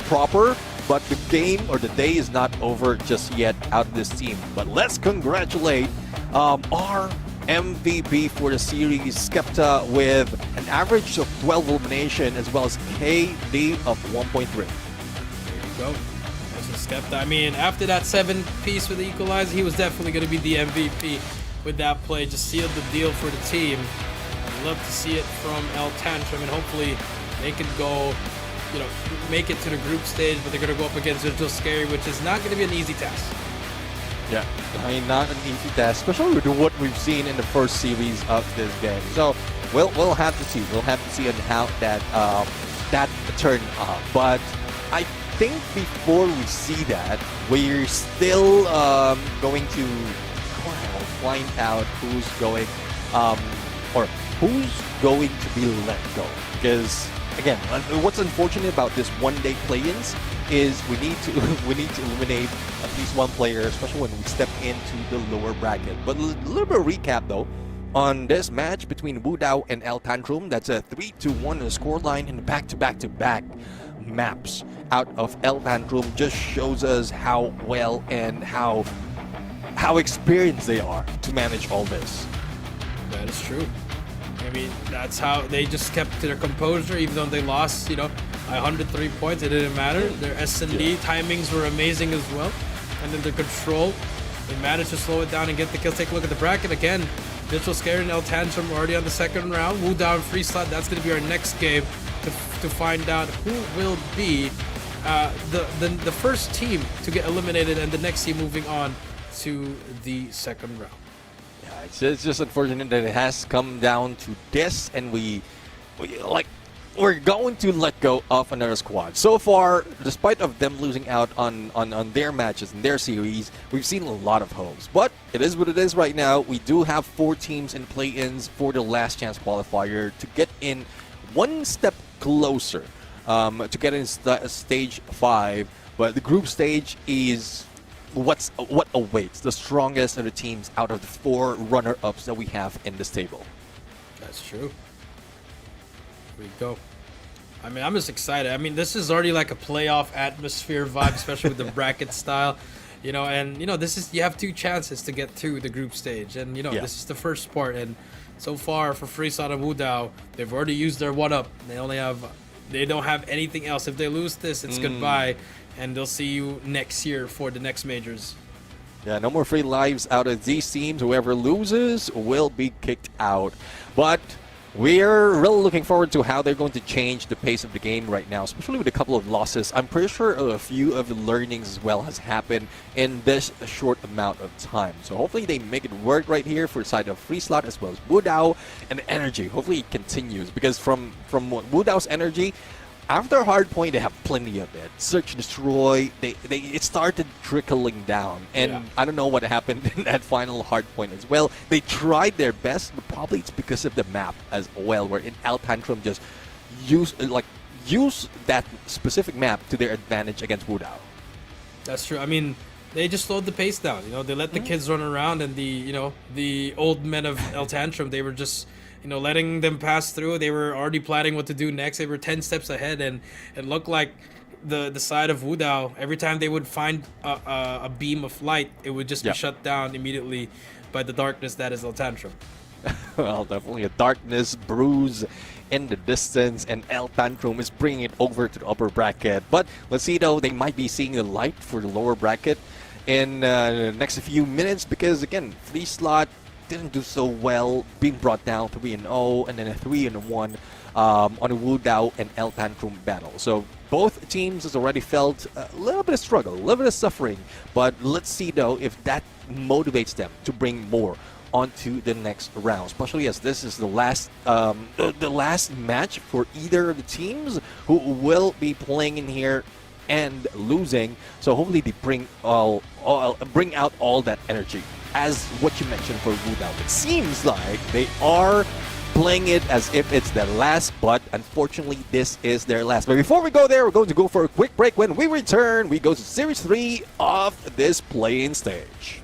proper, but the game or the day is not over just yet out of this team. But let's congratulate our MVP for the series, Skepta, with an average of 12 elimination as well as KD of 1.3. There you go. That's Skepta. I mean, after that 7-piece with the equalizer, he was definitely going to be the MVP with that play. Just sealed the deal for the team. I'd love to see it from El Tantrum, and hopefully they can go, you know, make it to the group stage, but they're going to go up against Virtual Scary, which is not going to be an easy task. Yeah, I mean, not an easy task, especially with what we've seen in the first series of this game. So we'll have to see. We'll have to see on how that turn out. But I think before we see that, we're still going to find out who's going or who's going to be let go. Because again, what's unfortunate about this one-day play-ins is we need to eliminate at least one player, especially when we step into the lower bracket. But a little bit of recap though on this match between Wu Dao and El Tantrum. That's a 3-1 scoreline in the back-to-back maps out of El Tantrum. Just shows us how well and how experienced they are to manage all this. That is true. I mean, that's how they just kept to their composure, even though they lost, you know, 103 points. It didn't matter. Their S&D timings were amazing as well. And then their control, they managed to slow it down and get the kills. Take a look at the bracket again. Virtual Scary and El Tantrum already on the second round. Wu Dao free slot. That's going to be our next game to find out who will be the first team to get eliminated and the next team moving on to the second round. It's just unfortunate that it has come down to this, and we like we're going to let go of another squad. So far, despite of them losing out on their matches and their series, we've seen a lot of hopes. But it is what it is right now. We do have 4 teams in play-ins for the last chance qualifier to get in one step closer to get in stage 5. But the group stage is what awaits the strongest of the teams out of the 4 runner-ups that we have in this table. That's true. Here we go. I mean, I'm just excited. I mean, this is already like a playoff atmosphere vibe, especially with the bracket style. You know, and you know, this is, you have 2 chances to get through the group stage, and you know, this is the first part. And so far for Freesat and Wudao, they've already used their 1-up. They don't have anything else. If they lose this, it's goodbye, and they'll see you next year for the next majors. Yeah, no more free lives out of these teams. Whoever loses will be kicked out. But we're really looking forward to how they're going to change the pace of the game right now, especially with a couple of losses. I'm pretty sure a few of the learnings as well has happened in this short amount of time. So hopefully they make it work right here for the side of Freeslot as well as Wudao, and energy. Hopefully it continues, because from Wudao's energy, after Hardpoint, they have plenty of it. Search and Destroy, it started trickling down. And I don't know what happened in that final Hardpoint as well. They tried their best, but probably it's because of the map as well, where in El Tantrum just use that specific map to their advantage against Wudao. That's true. I mean, they just slowed the pace down. You know, they let the kids run around, and the old men of El Tantrum, they were just, letting them pass through. They were already planning what to do next. They were 10 steps ahead, and it looked like the side of Wudao, every time they would find a beam of light, it would just be shut down immediately by the darkness that is El Tantrum. Well, definitely a darkness bruise in the distance, and El Tantrum is bringing it over to the upper bracket. But let's see, though, they might be seeing the light for the lower bracket in the next few minutes, because again, Freeslot didn't do so well, being brought down 3-0 and then a 3-1 on a Wudao and El Tantrum battle. So both teams has already felt a little bit of struggle, a little bit of suffering, but let's see though if that motivates them to bring more onto the next round, especially as this is the last match for either of the teams who will be playing in here and losing. So hopefully they bring out all that energy. As what you mentioned for Wudao, it seems like they are playing it as if it's their last, but unfortunately this is their last. But before we go there, we're going to go for a quick break. When we return, we go to Series 3 of this play-in stage.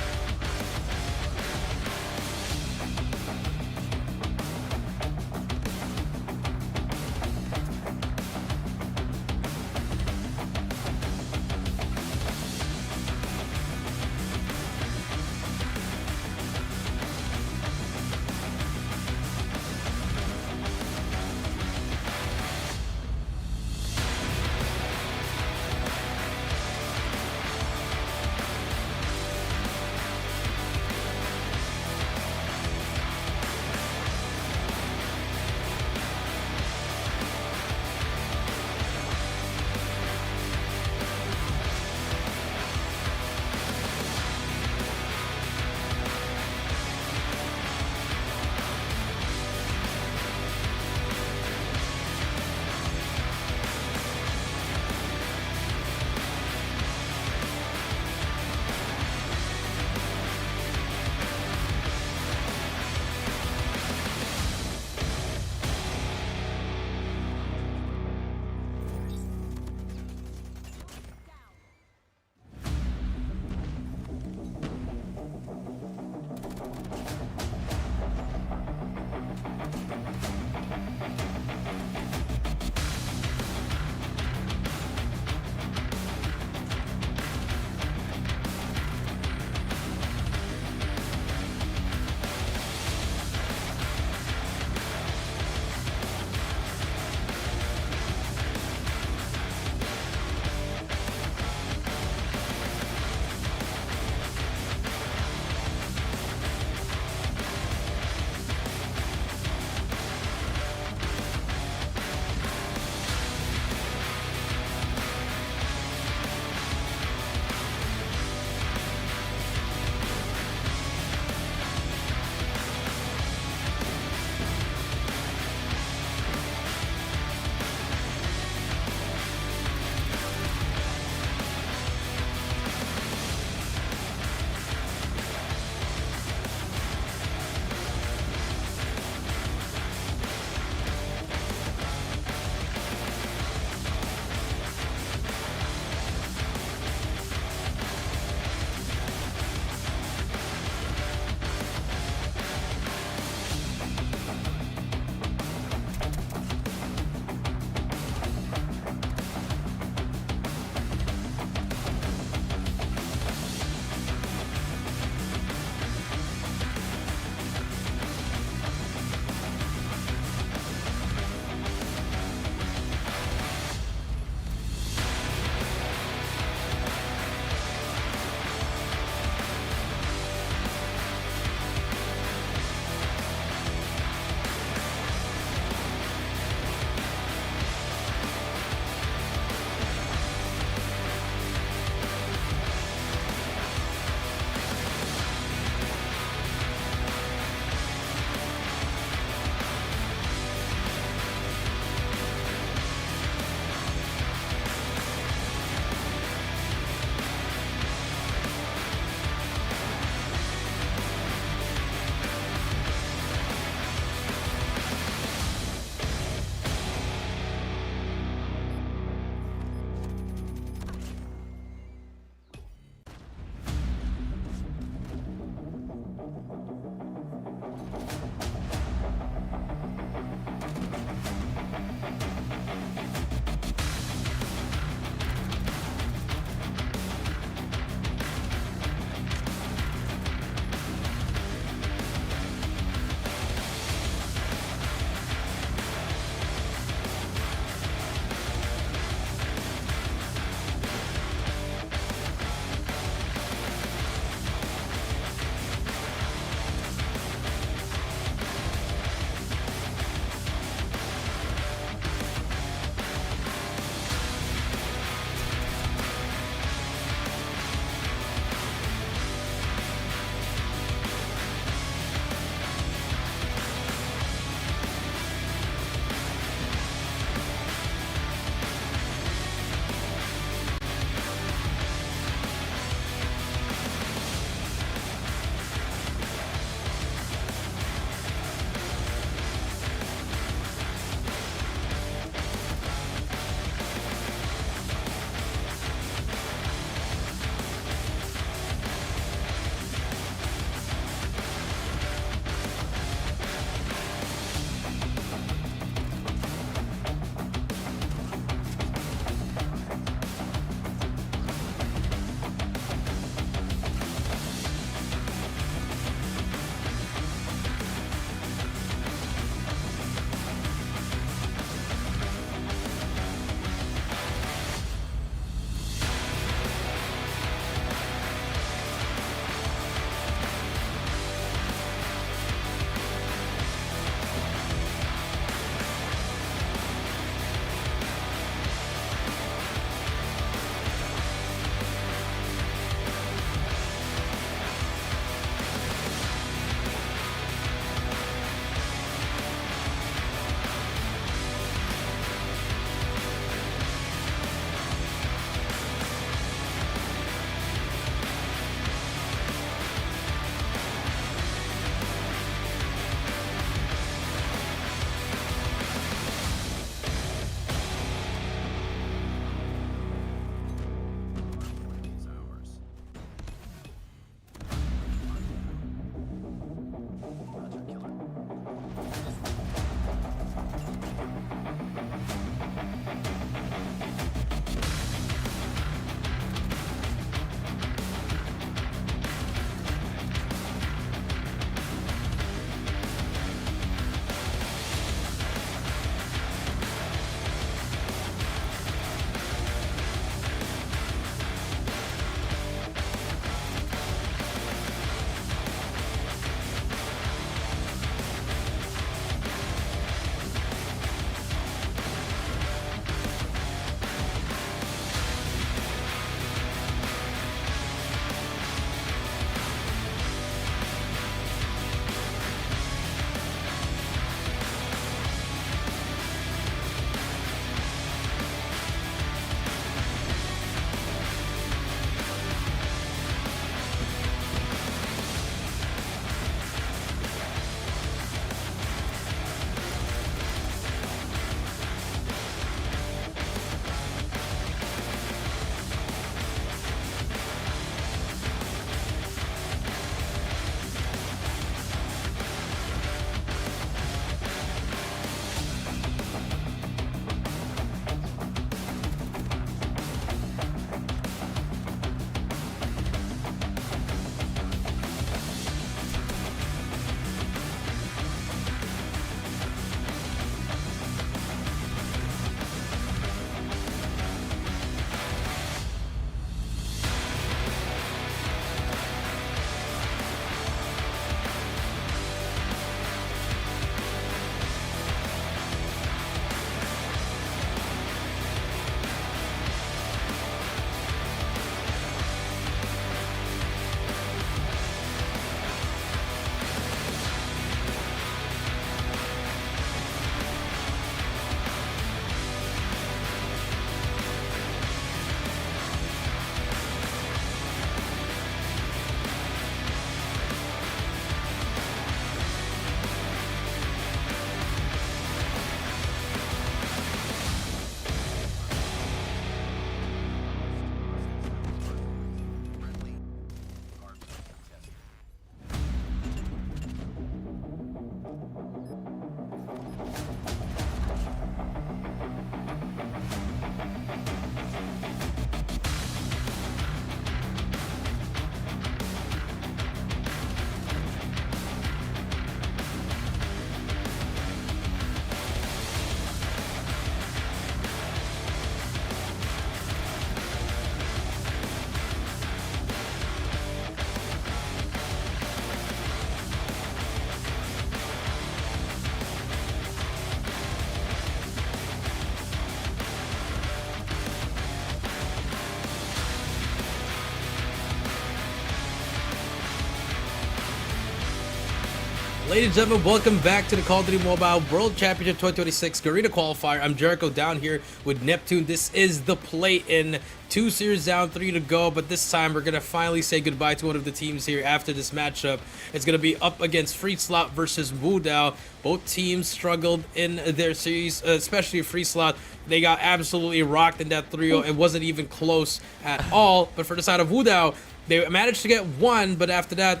Ladies and gentlemen, welcome back to the Call of Duty Mobile World Championship 2026 Garena Qualifier. I'm Jericho down here with Neptune. This is the play-in. 2 series down, 3 to go, but this time we're going to finally say goodbye to one of the teams here after this matchup. It's going to be up against Free Slot versus Wudao. Both teams struggled in their series, especially Free Slot. They got absolutely rocked in that 3-0. It wasn't even close at all, but for the side of Wudao, they managed to get one, but after that,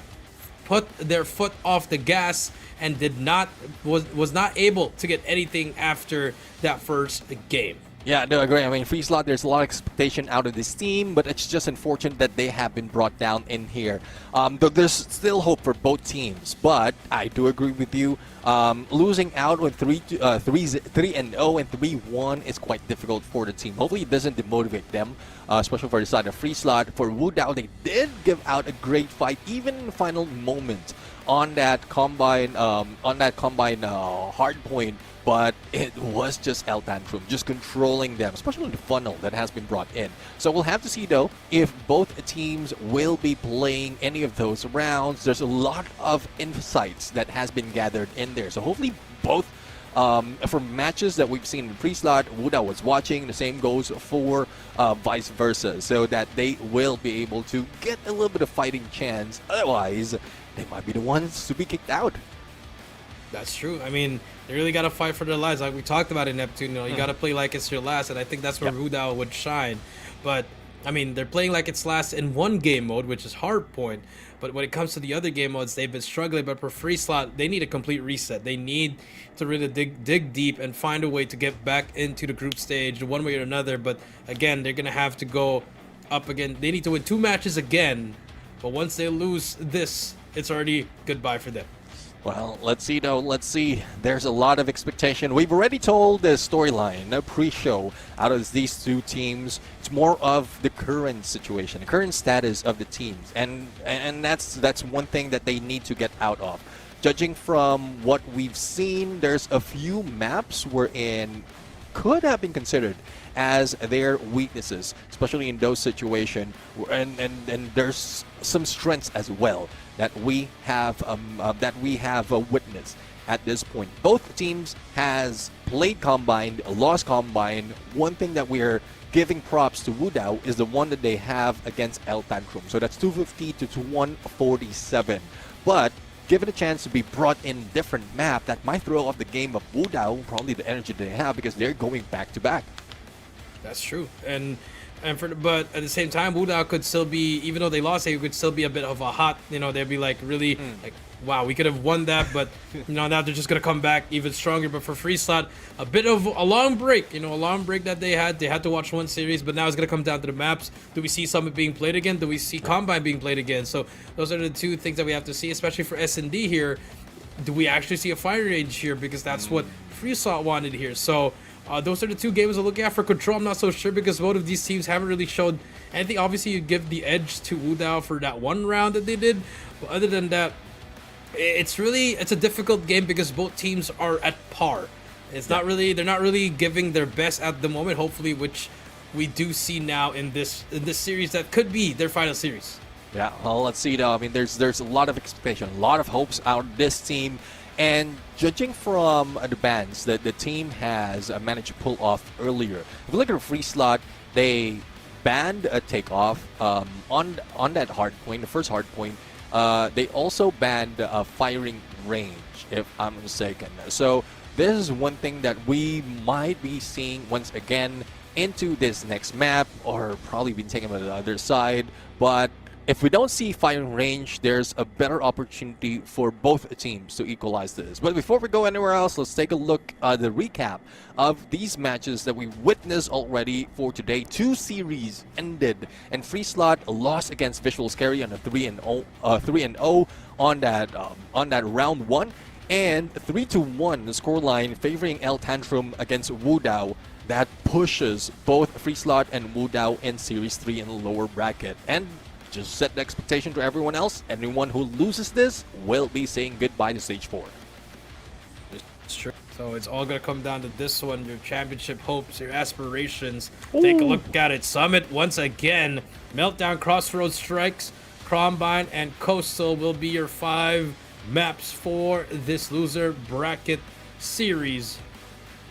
put their foot off the gas and was not able to get anything after that first game. Yeah, no, I agree. I mean, Free Slot, there's a lot of expectation out of this team, but it's just unfortunate that they have been brought down in here. Though there's still hope for both teams, but I do agree with you. Losing out on 3-0 and 3-1 is quite difficult for the team. Hopefully, it doesn't demotivate them, especially for the side of Free Slot. For Wudao, they did give out a great fight, even in the final moment on that combine hard point. But it was just El Tantrum, just controlling them, especially the funnel that has been brought in. So we'll have to see, though, if both teams will be playing any of those rounds. There's a lot of insights that has been gathered in there. So hopefully both, for matches that we've seen in Pre-Slot, Wudao was watching, the same goes for vice versa, so that they will be able to get a little bit of fighting chance. Otherwise, they might be the ones to be kicked out. That's true. I mean, they really got to fight for their lives. Like we talked about in Neptune, you got to play like it's your last, and I think that's where Wudao would shine. But, I mean, they're playing like it's last in one game mode, which is hard point. But when it comes to the other game modes, they've been struggling. But for Free Slot, they need a complete reset. They need to really dig deep and find a way to get back into the group stage one way or another. But, again, they're going to have to go up again. They need to win 2 matches again. But once they lose this, it's already goodbye for them. Well, let's see, though. Let's see. There's a lot of expectation. We've already told the storyline, the pre-show, out of these two teams. It's more of the current situation, the current status of the teams. And that's one thing that they need to get out of. Judging from what we've seen, there's a few maps wherein could have been considered as their weaknesses, especially in those situations, and there's some strengths as well that we have witnessed at this point. Both teams has played Combine, lost Combine. One thing that we're giving props to Wudao is the one that they have against El Tantrum. So that's 250 to 147. But given a chance to be brought in different map, that might throw off the game of Wudao, probably the energy they have, because they're going back to back. That's true. But at the same time, Wudao could still be, even though they lost, it could still be a bit of a hot, they'd be like really like, wow, we could have won that, but now they're just gonna come back even stronger. But for Free Slot, a bit of a long break, a long break that they had to watch one series, but now it's gonna come down to the maps. Do we see Summit being played again? Do we see Combine being played again? So those are the two things that we have to see, especially for S&D here. Do we actually see a fire range here? Because that's what Free Slot wanted here. So those are the two games I'm looking at. For Control, I'm not so sure because both of these teams haven't really showed anything. Obviously, you give the edge to Wudao for that one round that they did. But other than that, it's a difficult game because both teams are at par. They're not really giving their best at the moment. Hopefully, which we do see now in this series that could be their final series. Yeah, well, let's see though. I mean, there's a lot of expectation, a lot of hopes out of this team. And judging from the bans that the team has managed to pull off earlier, if you look at a Free Slot, they banned a takeoff on that hard point, the first hard point. They also banned firing range, if I'm not mistaken. So this is one thing that we might be seeing once again into this next map, or probably be taken by the other side. But if we don't see firing range, there's a better opportunity for both teams to equalize this. But before we go anywhere else, let's take a look at the recap of these matches that we witnessed already for today. 2 series ended, and Free Slot lost against Visual Scary on a 3-0 on that round 1, and 3-1 the scoreline favoring El Tantrum against Wudao. That pushes both Free Slot and Wudao in Series 3 in the lower bracket. And just set the expectation to everyone else. Anyone who loses this will be saying goodbye to Stage 4. It's true. So it's all going to come down to this one, your championship hopes, your aspirations. Take a look at it. Summit, once again, Meltdown, Crossroads Strikes, Combine, and Coastal will be your 5 maps for this loser bracket series.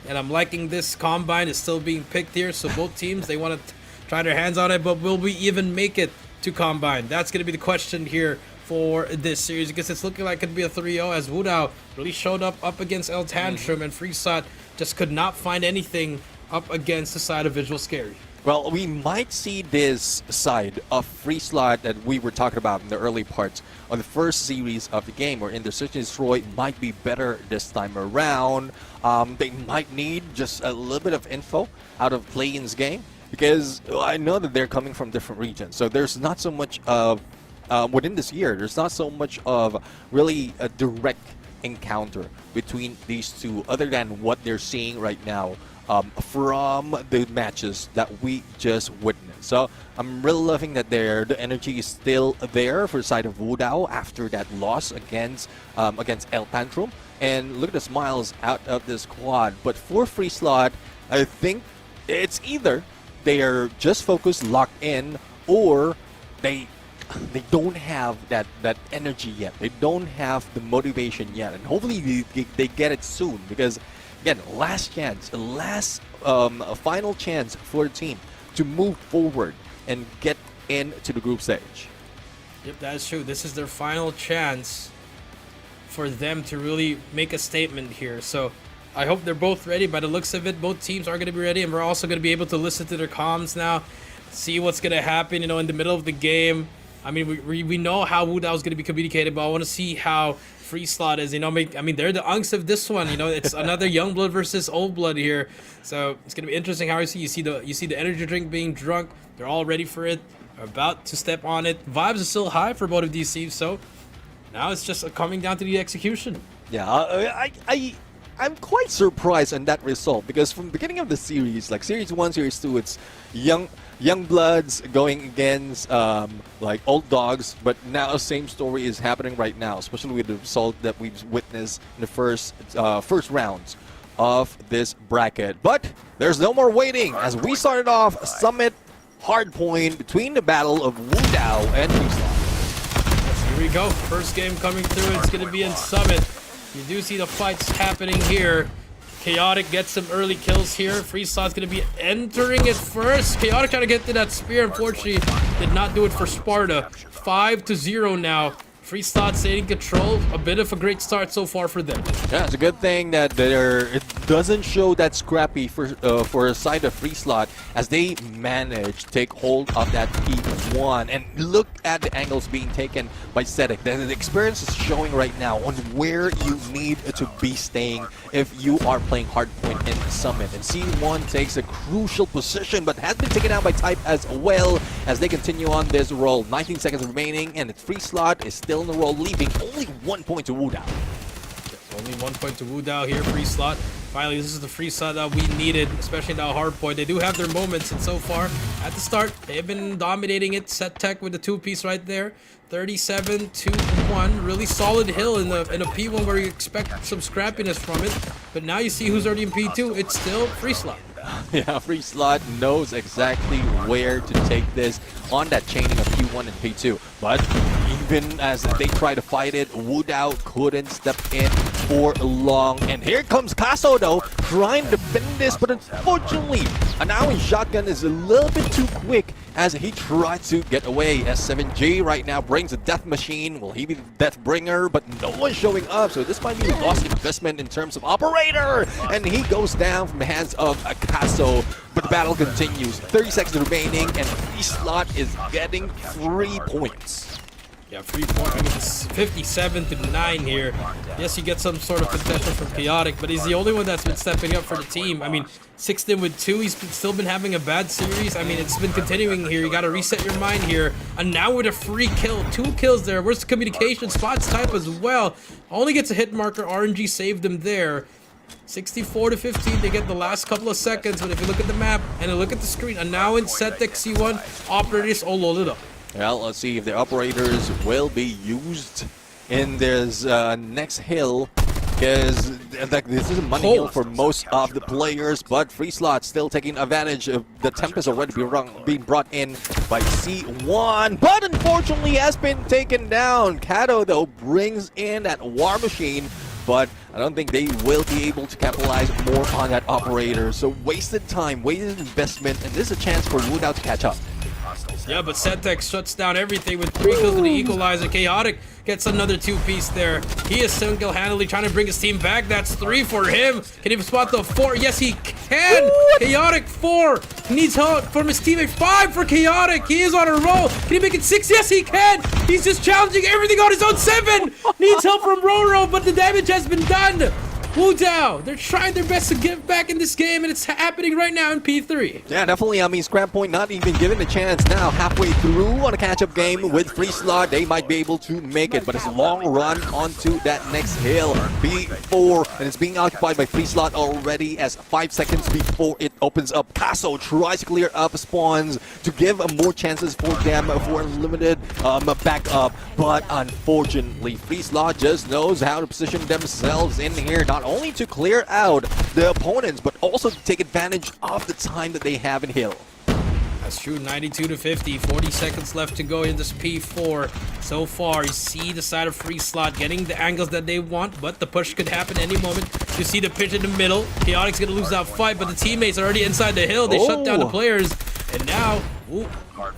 And I'm liking this. Combine is still being picked here, so both teams, they want to try their hands on it, but will we even make it to Combine? That's going to be the question here for this series, because it's looking like it could be a 3-0 as Wudao really showed up against El Tantrum, and Freesot just could not find anything up against the side of Visual Scary. Well, we might see this side of Freesot that we were talking about in the early parts on the first series of the game, where in the Search and Destroy might be better this time around. They might need just a little bit of info out of Play-in's game, because I know that they're coming from different regions, so there's not so much of within this year, there's not so much of really a direct encounter between these two, other than what they're seeing right now from the matches that we just witnessed. So I'm really loving that the energy is still there for the side of Wudao after that loss against El Tantrum. And look at the smiles out of this squad. But for Freesot, I think it's either they are just focused, locked in, or they don't have that energy yet. They don't have the motivation yet, and hopefully they get it soon, because again, last chance, final chance for the team to move forward and get into the group stage. Yep, that is true. This is their final chance for them to really make a statement here. So I hope they're both ready. By the looks of it, both teams are going to be ready, and we're also going to be able to listen to their comms now, see what's going to happen, in the middle of the game. I mean, we know how Wudao is going to be communicated, but I want to see how Freesot is. They're the unks of this one. It's another young blood versus old blood here. So it's going to be interesting how you see the energy drink being drunk. They're all ready for it. They're about to step on it. Vibes are still high for both of these teams. So now it's just coming down to the execution. Yeah, I'm quite surprised on that result, because from the beginning of the series, like Series 1, Series 2, it's young bloods going against like old dogs, but now the same story is happening right now, especially with the result that we've witnessed in the first rounds of this bracket. But there's no more waiting, as we started off Summit hardpoint between the battle of Wudao and Freesot. Here we go. First game coming through. It's going to be in Summit. You do see the fights happening here. Chaotic gets some early kills here. Freesot's going to be entering it first. Chaotic trying to get to that spear. Unfortunately, did not do it for Sparta. 5-0 now. Freesot staying in control. A bit of a great start so far for them. Yeah, it's a good thing that it doesn't show that scrappy for a side of Freesot, as they manage to take hold of that P1. And look at the angles being taken by Cedric. The experience is showing right now on where you need to be staying if you are playing hardpoint in Summit. And C1 takes a crucial position, but has been taken out by Type as well, as they continue on this roll. 19 seconds remaining, and Freesot is still in the roll, leaving only 1 point to Wudao. Only 1 point to Wudao here, Freesot. Finally, this is the Freesot that we needed, especially now hardpoint. They do have their moments, and so far, at the start, they've been dominating it. Set tech with the 2-piece right there. 37-1. Really solid hill in a P1 where you expect some scrappiness from it. But now you see who's already in P2. It's still Freesot. Yeah, Freesot knows exactly where to take this on that chaining of P1 and P2. But even as they try to fight it, Wudao couldn't step in for long. And here comes Kaso though, trying to defend this, but unfortunately, Anawi's shotgun is a little bit too quick as he tried to get away. S7G right now brings a death machine. Will he be the death bringer? But no one's showing up, so this might be a lost investment in terms of operator. And he goes down from the hands of Kaso. But the battle continues. 30 seconds remaining, and Freesot is getting 3 points. Yeah, 3 points. I mean, it's 57-9 here. Yes, you get some sort of potential from Chaotic, but he's the only one that's been stepping up for the team. I mean, 6th with 2, still been having a bad series. I mean, it's been continuing here. You got to reset your mind here. And now with a free kill, 2 kills there. Where's the communication? Spots Type as well. Only gets a hit marker. RNG saved him there. 64-15, they get the last couple of seconds, but if you look at the map and look at the screen, and now in Setec C1, operators all loaded up. Well, let's see if the operators will be used in this next hill because this is a money hill for most of the players, but Free Slot still taking advantage of the Tempest already being brought in by C1, but unfortunately has been taken down. Kato though brings in that War Machine, but I don't think they will be able to capitalize more on that operator. So wasted time, wasted investment, and this is a chance for Wudao to catch up. Yeah, but Settek shuts down everything with 3 kills with the equalizer. Chaotic gets another 2-piece there. He is single-handedly trying to bring his team back. That's 3 for him. Can he spot the 4? Yes, he can. Chaotic 4. Needs help from his teammate. 5 for Chaotic. He is on a roll. Can he make it 6? Yes, he can. He's just challenging everything on his own. 7. Needs help from Roro, but the damage has been done. Wudao, they're trying their best to get back in this game, and it's happening right now in P3. Yeah, definitely. I mean, Scrap Point not even given a chance now. Halfway through on a catch-up game with Free Slot, they might be able to make it, but it's a long run onto that next hill. B4, and it's being occupied by Free Slot already as 5 seconds before it opens up. Casso tries to clear up spawns to give more chances for them for limited backup, but unfortunately, Free Slot just knows how to position themselves in here. Not only to clear out the opponents, but also to take advantage of the time that they have in hill. That's true, 92 to 50, 40 seconds left to go in this P4. So far, you see the side of Free Slot getting the angles that they want, but the push could happen any moment. You see the pitch in the middle. Chaotic's gonna lose that fight, but the teammates are already inside the hill. They shut down the players, and now,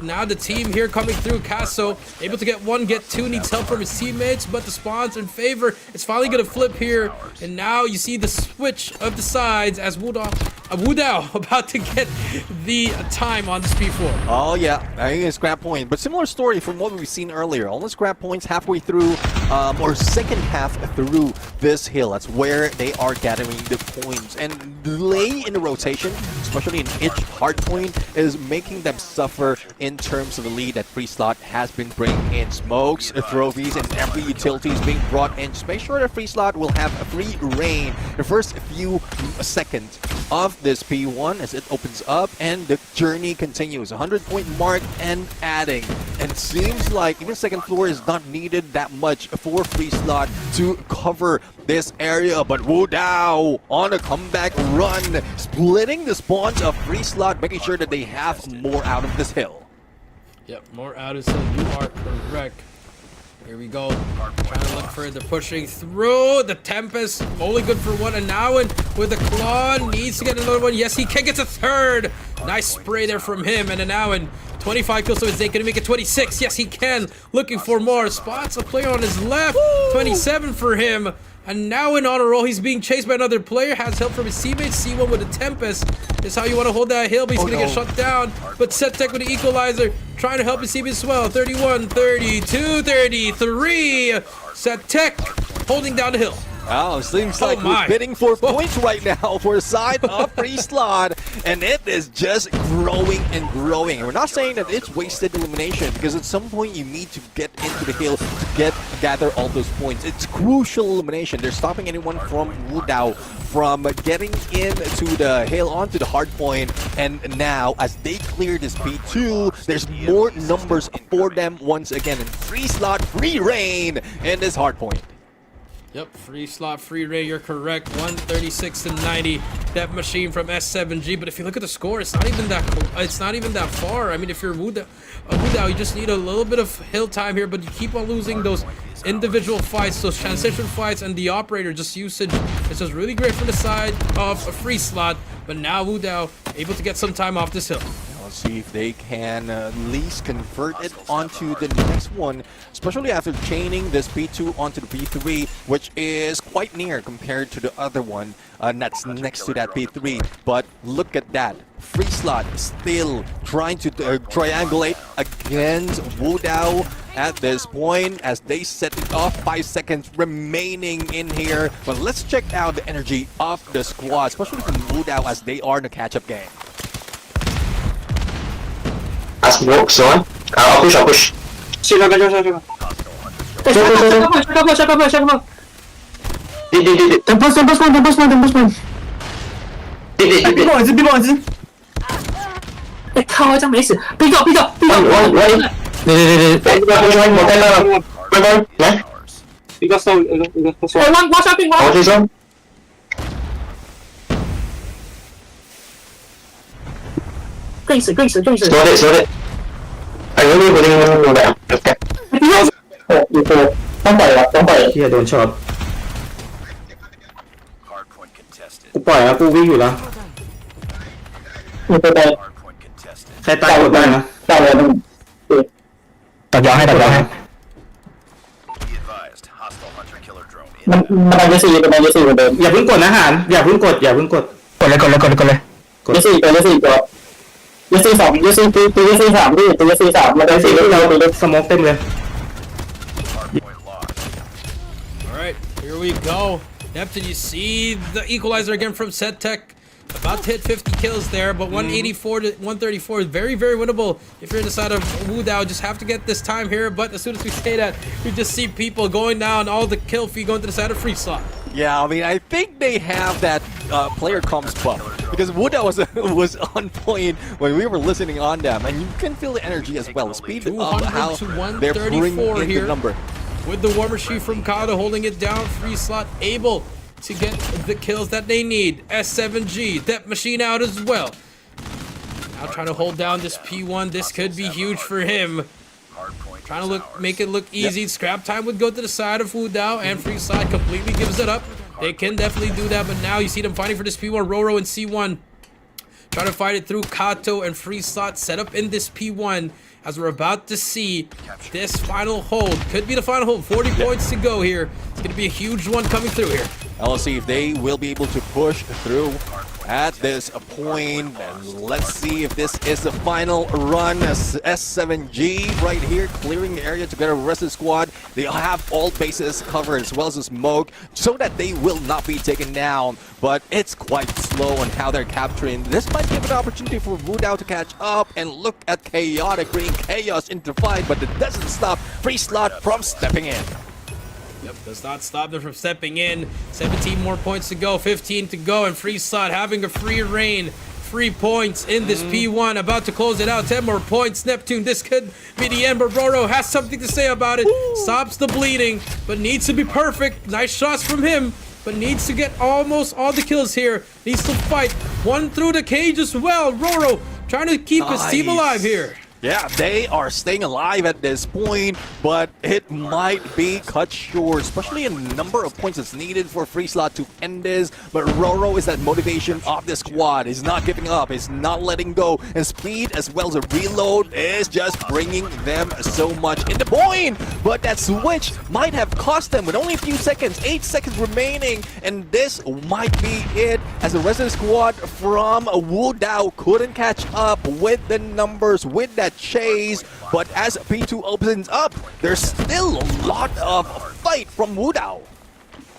now the team here coming through. Casso able to get 1, get 2, needs help from his teammates, but the spawns in favor. It's finally gonna flip here, and now you see the switch of the sides as Wudao about to get the time on this P4. Oh yeah, I think it's Scrap Point, but similar story from what we've seen earlier. All the Scrap Points halfway through, or second half through this hill. That's where they are gathering the points, and delay in the rotation, especially in each hard point, is making them suffer in terms of the lead that Free Slot has been bringing in. Smokes, trophies, and every utility is being brought in. Just make sure that Free Slot will have a free reign the first few seconds of this P1 as it opens up, and the journey continues. 100-point mark and adding. And it seems like even second floor is not needed that much for Free Slot to cover this area, but Wudao on a comeback run, splitting the spawns of Free Slot, making sure that they have more out of this hill. Yep, more out of hill. You are correct. Here we go. Trying to look further, pushing through. The Tempest, only good for 1. And now with the Claw, needs to get another one. Yes, he can get a 3rd. Nice spray there from him. And now 25 kills, so is Zane gonna make it 26? Yes, he can. Looking for more. Spots a player on his left. 27 for him. And now on a roll, he's being chased by another player. Has help from his teammates. C1 with the Tempest. This is how you want to hold that hill, but he's gonna get shut down. But Settek with the equalizer, trying to help his teammates as well. 31, 32, 33. Settek holding down the hill. Oh, it seems like we're bidding for points right now for the side of Free Slot, and it is just growing and growing. And we're not saying that it's wasted elimination, because at some point you need to get into the hill to gather all those points. It's crucial elimination. They're stopping anyone from Wudao from getting into the hill onto the hard point, and now as they clear this P2, there's more numbers for them once again, and Free Slot free reign in this hard point. Yep, Free Slot, free reign, you're correct. 136 to 90. That machine from S7G. But if you look at the score, it's not even that far. I mean, if you're Wudao, you just need a little bit of hill time here, but you keep on losing those individual fights, those transition fights, and the operator just usage. It's just really great for the side of a Free Slot. But now Wudao able to get some time off this hill. Let's see if they can at least convert it onto the next one, especially after chaining this P2 onto the P3, which is quite near compared to the other one that's next to that P3. But look at that. Free Slot still trying to triangulate against Wudao at this point as they set it off. 5 seconds remaining in here. But let's check out the energy of the squad, especially from Wudao as they are in the catch-up game. Smoke, son. I'll push. Shut up. We got so. Hey, one shopping, one. What is on? Green, Slow it. I really wouldn't know that. Okay. ต้องปล่อยละต้องปล่อยเฮียโดนช็อต Hardpoint contested. กูปล่อยแล้วกูวิ่งอยู่แล้วไม่เป็นไร Hardpoint contested. ใครตายกดได้นะตายแล้วตัดยาให้ Be advised, hostile hunter-killer drone มัน inbound. มันจะสี่เหมือนเดิมอย่าเพิ่งกดอาหารอย่าเพิ่งกดกดเลยยสี่ตัวยสี่สองยสี่ตียสี่สามพี่ตียสี่สามมาได้สี่เราตีสโมกเต็มเลย Hardpoint lost. All right, here we go. Neptune, you see the equalizer again from SetTech. About to hit 50 kills there, but 184 to 134 is very, very winnable. If you're in the side of Wudao, just have to get this time here. But as soon as we say that, we just see people going down, all the kill feed going to the side of Free Slot. Yeah, I mean, I think they have that player comms buff because Wuda was on point when we were listening on them, and you can feel the energy as well. Speed up 200 how to they're bringing 134 in here. the number. With the War Machine from COD holding it down, Free Slot able to get the kills that they need. S7G, that machine out as well. Now trying to hold down this P1. This could be huge for him. Hardpoint Trying to is ours. make it look easy. Scrap time would go to the side of Wudao, and Free Slot completely gives it up. They can definitely do that, but now you see them fighting for this P1. Roro and C1 trying to fight it through Kato and Free Slot set up in this P1. As we're about to see this final hold. Could be the final hold. 40 points to go here. It's going to be a huge one coming through here. And let's see if they will be able to push through at this point. And let's see if this is the final run. S7G right here clearing the area together with the rest of the squad. They have all bases covered as well as the smoke so that they will not be taken down. But it's quite slow on how they're capturing. This might give an opportunity for Wudao to catch up and look at Chaotic bringing chaos into the fight, but it doesn't stop Free Slot from stepping in. Yep, does not stop them from stepping in. 17 more points to go, 15 to go, and Free Slot having a free reign. 3 points in this P1, about to close it out. 10 more points. Neptune, this could be the end, but Roro has something to say about it. Stops the bleeding, but needs to be perfect. Nice shots from him, but needs to get almost all the kills here. Needs to fight one through the cage as well. Roro trying to keep his team alive here. Yeah, they are staying alive at this point, but it might be cut short, especially in the number of points that's needed for Free Slot to end this. But Roro is that motivation of the squad. He's not giving up. He's not letting go. And speed as well as a reload is just bringing them so much in the point. But that switch might have cost them with only a few seconds, 8 seconds remaining. And this might be it as the rest of the squad from Wudao couldn't catch up with the numbers, with that chase. But as P2 opens up, there's still a lot of fight from Wudao.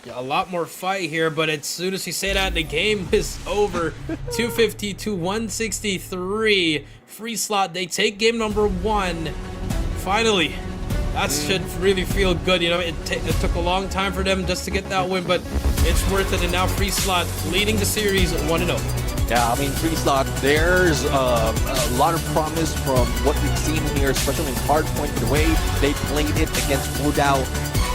Yeah, a lot more fight here, but as soon as you say that, the game is over. 250 to 163. Free Slot, they take game number 1. Finally, that should really feel good. You know, it took a long time for them just to get that win, but it's worth it. And now Free Slot leading the series 1-0. Yeah, I mean, Free Slot, there's a lot of promise from what we've seen here, especially in Hardpoint, the way they played it against Wudao.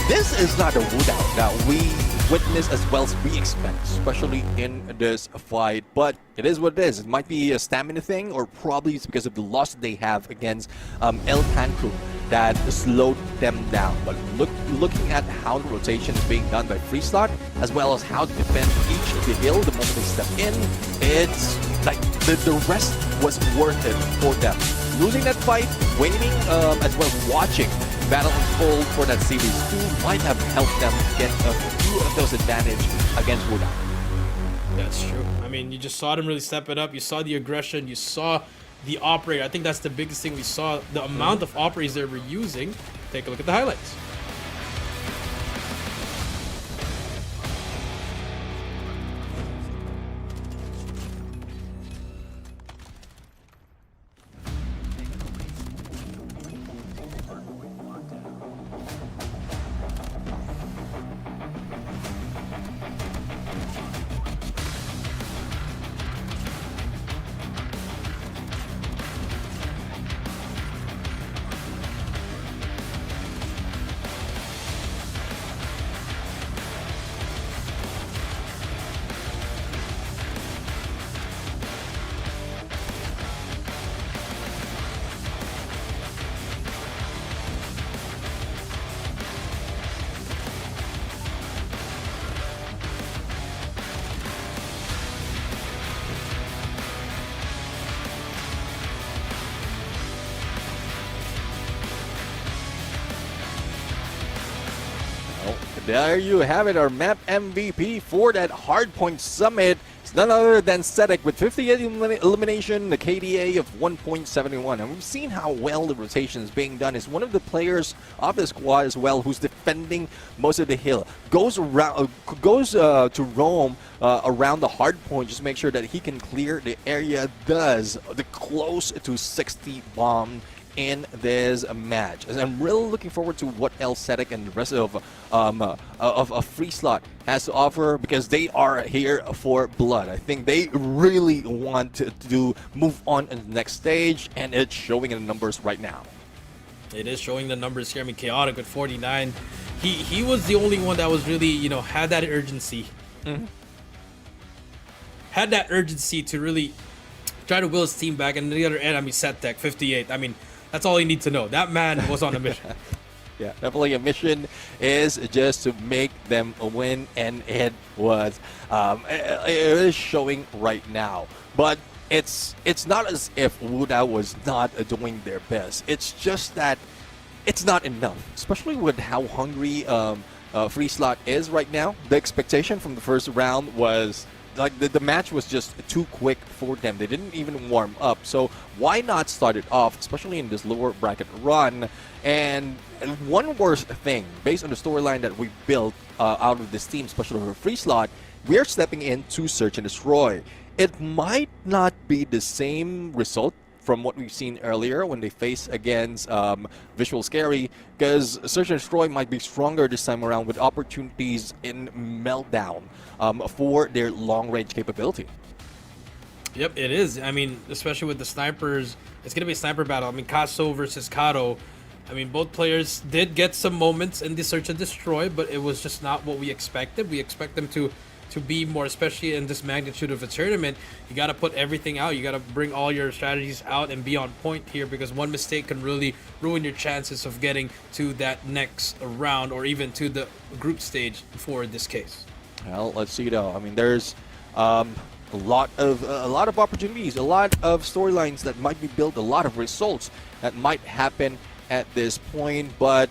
This is not a Wudao that we witness as well as we expect, especially in this fight. But it is what it is. It might be a stamina thing, or probably it's because of the loss they have against El Cancun that slowed them down. But looking at how the rotation is being done by Free Slot, as well as how to defend each of the hill the moment they step in, it's like the rest was worth it for them. Losing that fight, waiting as well as watching battle unfold for that series 2 might have helped them get a few of those advantage against Wudao. That's true. I mean, you just saw them really step it up. You saw the aggression. You saw the operator. I think that's the biggest thing we saw. The amount of operators they were using. Take a look at the highlights. there you have it, our map MVP for that Hardpoint Summit. It's none other than Sedek with 58 elimination, the KDA of 1.71. And we've seen how well the rotation is being done. Is one of the players of the squad as well who's defending most of the hill. Goes around, to roam around the hardpoint, just make sure that he can clear the area. Does the close to 60 bomb in this match. And I'm really looking forward to what else Sedek and the rest of Free Slot has to offer, because they are here for blood. I think they really want to move on in the next stage, and it's showing in the numbers right now. It is showing the numbers here. I mean, Chaotic with 49. He was the only one that was really, you know, had that urgency. Had that urgency to really try to will his team back. And on the other end, I mean, Settech 58. I mean, that's all you need to know. That man was on a mission. Yeah, definitely a mission is just to make them win, and it was. It is showing right now, but it's not as if Wudao was not doing their best. It's just that it's not enough, especially with how hungry Free Slot is right now. The expectation from the first round was like the match was just too quick for them. They didn't even warm up. So why not start it off, especially in this lower bracket run? And one worse thing, based on the storyline that we built out of this team, especially for Free Slot, we are stepping in to search and destroy. It might not be the same result from what we've seen earlier when they face against Visual Scary, because Search and Destroy might be stronger this time around with opportunities in Meltdown for their long-range capability. Yep, it is. I mean, especially with the snipers, it's going to be a sniper battle. I mean, Kaso versus Kado. I mean, both players did get some moments in the Search and Destroy, but it was just not what we expected. We expect them to be more, especially in this magnitude of a tournament. You got to put everything out. You got to bring all your strategies out and be on point here, because one mistake can really ruin your chances of getting to that next round or even to the group stage for this case. Well, let's see though. I mean, there's a lot of opportunities, a lot of storylines that might be built, a lot of results that might happen at this point, but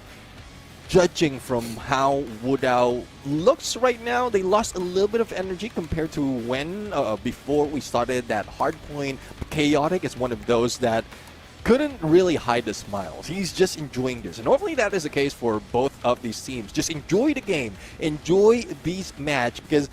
judging from how Wudao looks right now, they lost a little bit of energy compared to when before we started that hard point. Chaotic is one of those that couldn't really hide the smiles. He's just enjoying this. And hopefully that is the case for both of these teams. Just enjoy the game. Enjoy these match, because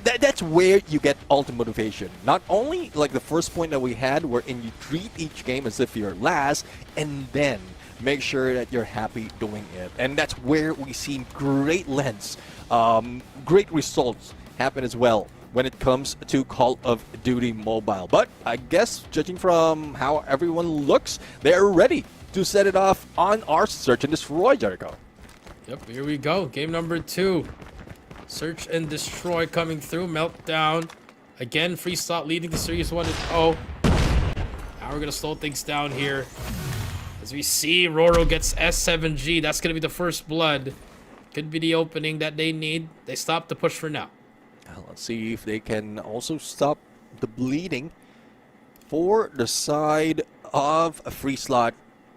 that's where you get ultimate motivation. Not only like the first point that we had, wherein you treat each game as if you're last, and then make sure that you're happy doing it. And that's where we see great lens, great results happen as well when it comes to Call of Duty Mobile. But I guess, judging from how everyone looks, they're ready to set it off on our Search and Destroy, Jericho. Yep, here we go. Game number 2. Search and Destroy coming through. Meltdown. Again, Free Slot leading the series 1-0. Now we're going to slow things down here. As we see, Roro gets S7G. That's going to be the first blood. Could be the opening that they need. They stop the push for now. Let's see if they can also stop the bleeding for the side of a Free Slot.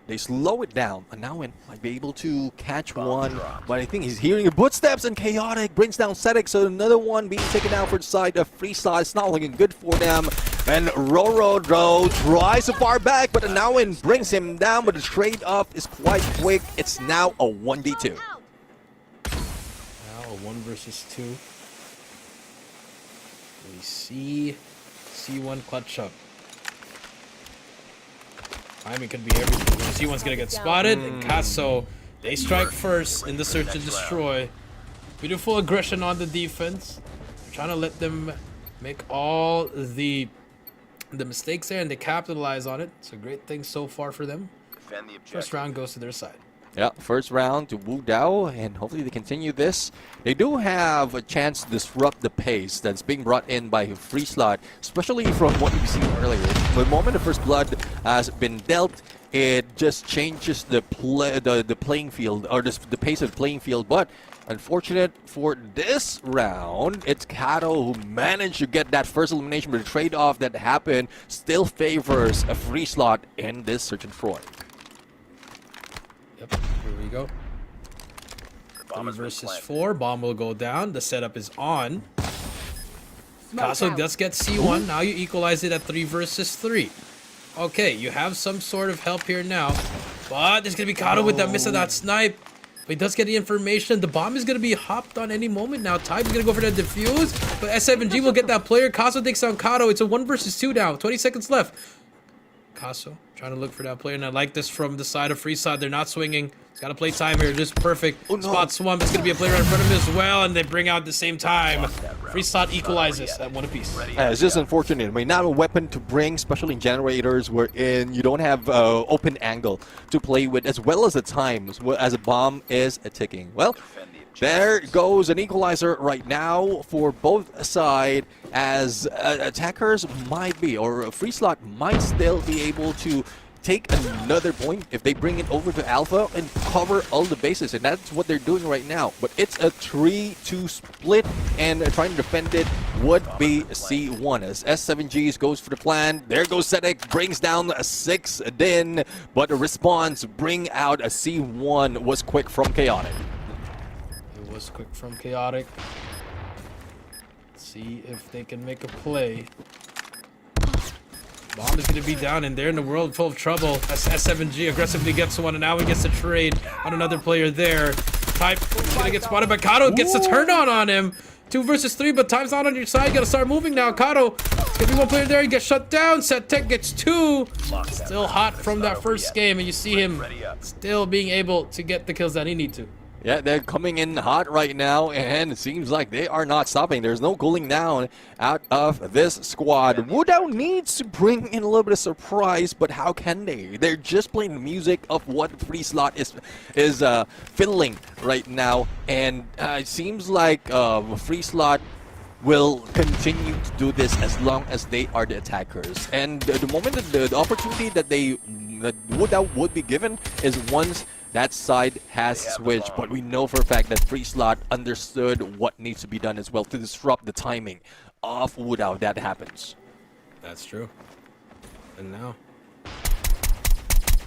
They slow it down. And now might be able to catch one. But I think he's hearing the footsteps, and Chaotic brings down Sedek. So another one being taken out for the side of Free Slot. It's not looking good for them. And Roro, though, tries to far back, but Anowin brings him down. But the trade-off is quite quick. It's now a 1v2. Now a 1 versus 2. We see C1 clutch up. Timing could be everything. C1's gonna get spotted, and Kaso, they strike first in the Search and Destroy. Beautiful aggression on the defense. Trying to let them make all the mistakes there, and they capitalize on it. It's a great thing so far for them. Defend the objective. First round goes to their side. Yeah, first round to Wudao, and hopefully they continue this. They do have a chance to disrupt the pace that's being brought in by Free Slot, especially from what we've seen earlier. The moment the first blood has been dealt, it just changes the playing field, or the pace of the playing field. But unfortunate for this round, it's Kato who managed to get that first elimination, but the trade-off that happened still favors a Free Slot in this Search and Destroy. Yep, here we go. Bomb has been Versus planted. 4. Bomb will go down. The setup is on. Smoke Kaso out. does get C1. Now you equalize it at 3 versus 3. Okay, you have some sort of help here now. But there's going to be Kato with that miss of that snipe. But he does get the information. The bomb is going to be hopped on any moment now. Type is going to go for that defuse. But S7G will get that player. Kaso takes down Kato. It's a 1 versus 2 now. 20 seconds left. Kaso trying to look for that player. And I like this from the side of Freeside. They're not swinging. He's got to play time here. Just perfect. Oh, no. Spot swamp. It's going to be a player right in front of him as well. And they bring out at the same time. Freeside equalizes at 1 apiece. It's just unfortunate. I mean, not a weapon to bring, especially in generators wherein you don't have open angle to play with, as well as the times as a bomb is ticking. Well, there goes an equalizer right now for both sides, as attackers might be, or Free Slot might still be able to take another point if they bring it over to Alpha and cover all the bases, and that's what they're doing right now. But it's a 3-2 split, and trying to defend it would be C1 as S7Gs goes for the plan. There goes Sedek, brings down a 6 Din, but the response bring out a C1 was quick from Chaotic. It was quick from Chaotic. Let's see if they can make a play. Bomb is going to be down, and they're in a world full of trouble as S7G aggressively gets one, and now he gets the trade on another player there. Type is going to get spotted, but Kato gets the turn on him. 2 versus 3, but time's not on your side. You got to start moving now. Kato, it's going to be 1 player there. He gets shut down. Set Tech gets 2. Still hot from that first game, and you see him still being able to get the kills that he needs to. Yeah, they're coming in hot right now, and it seems like they are not stopping. There's no cooling down out of this squad. Wudao needs to bring in a little bit of surprise, but how can they? They're just playing the music of what Free Slot is fiddling right now, and it seems like Free Slot will continue to do this as long as they are the attackers. And the moment that the opportunity that Wudao would be given is once that side has switched, but we know for a fact that Free Slot understood what needs to be done as well to disrupt the timing of Wudao. That happens. That's true. And now,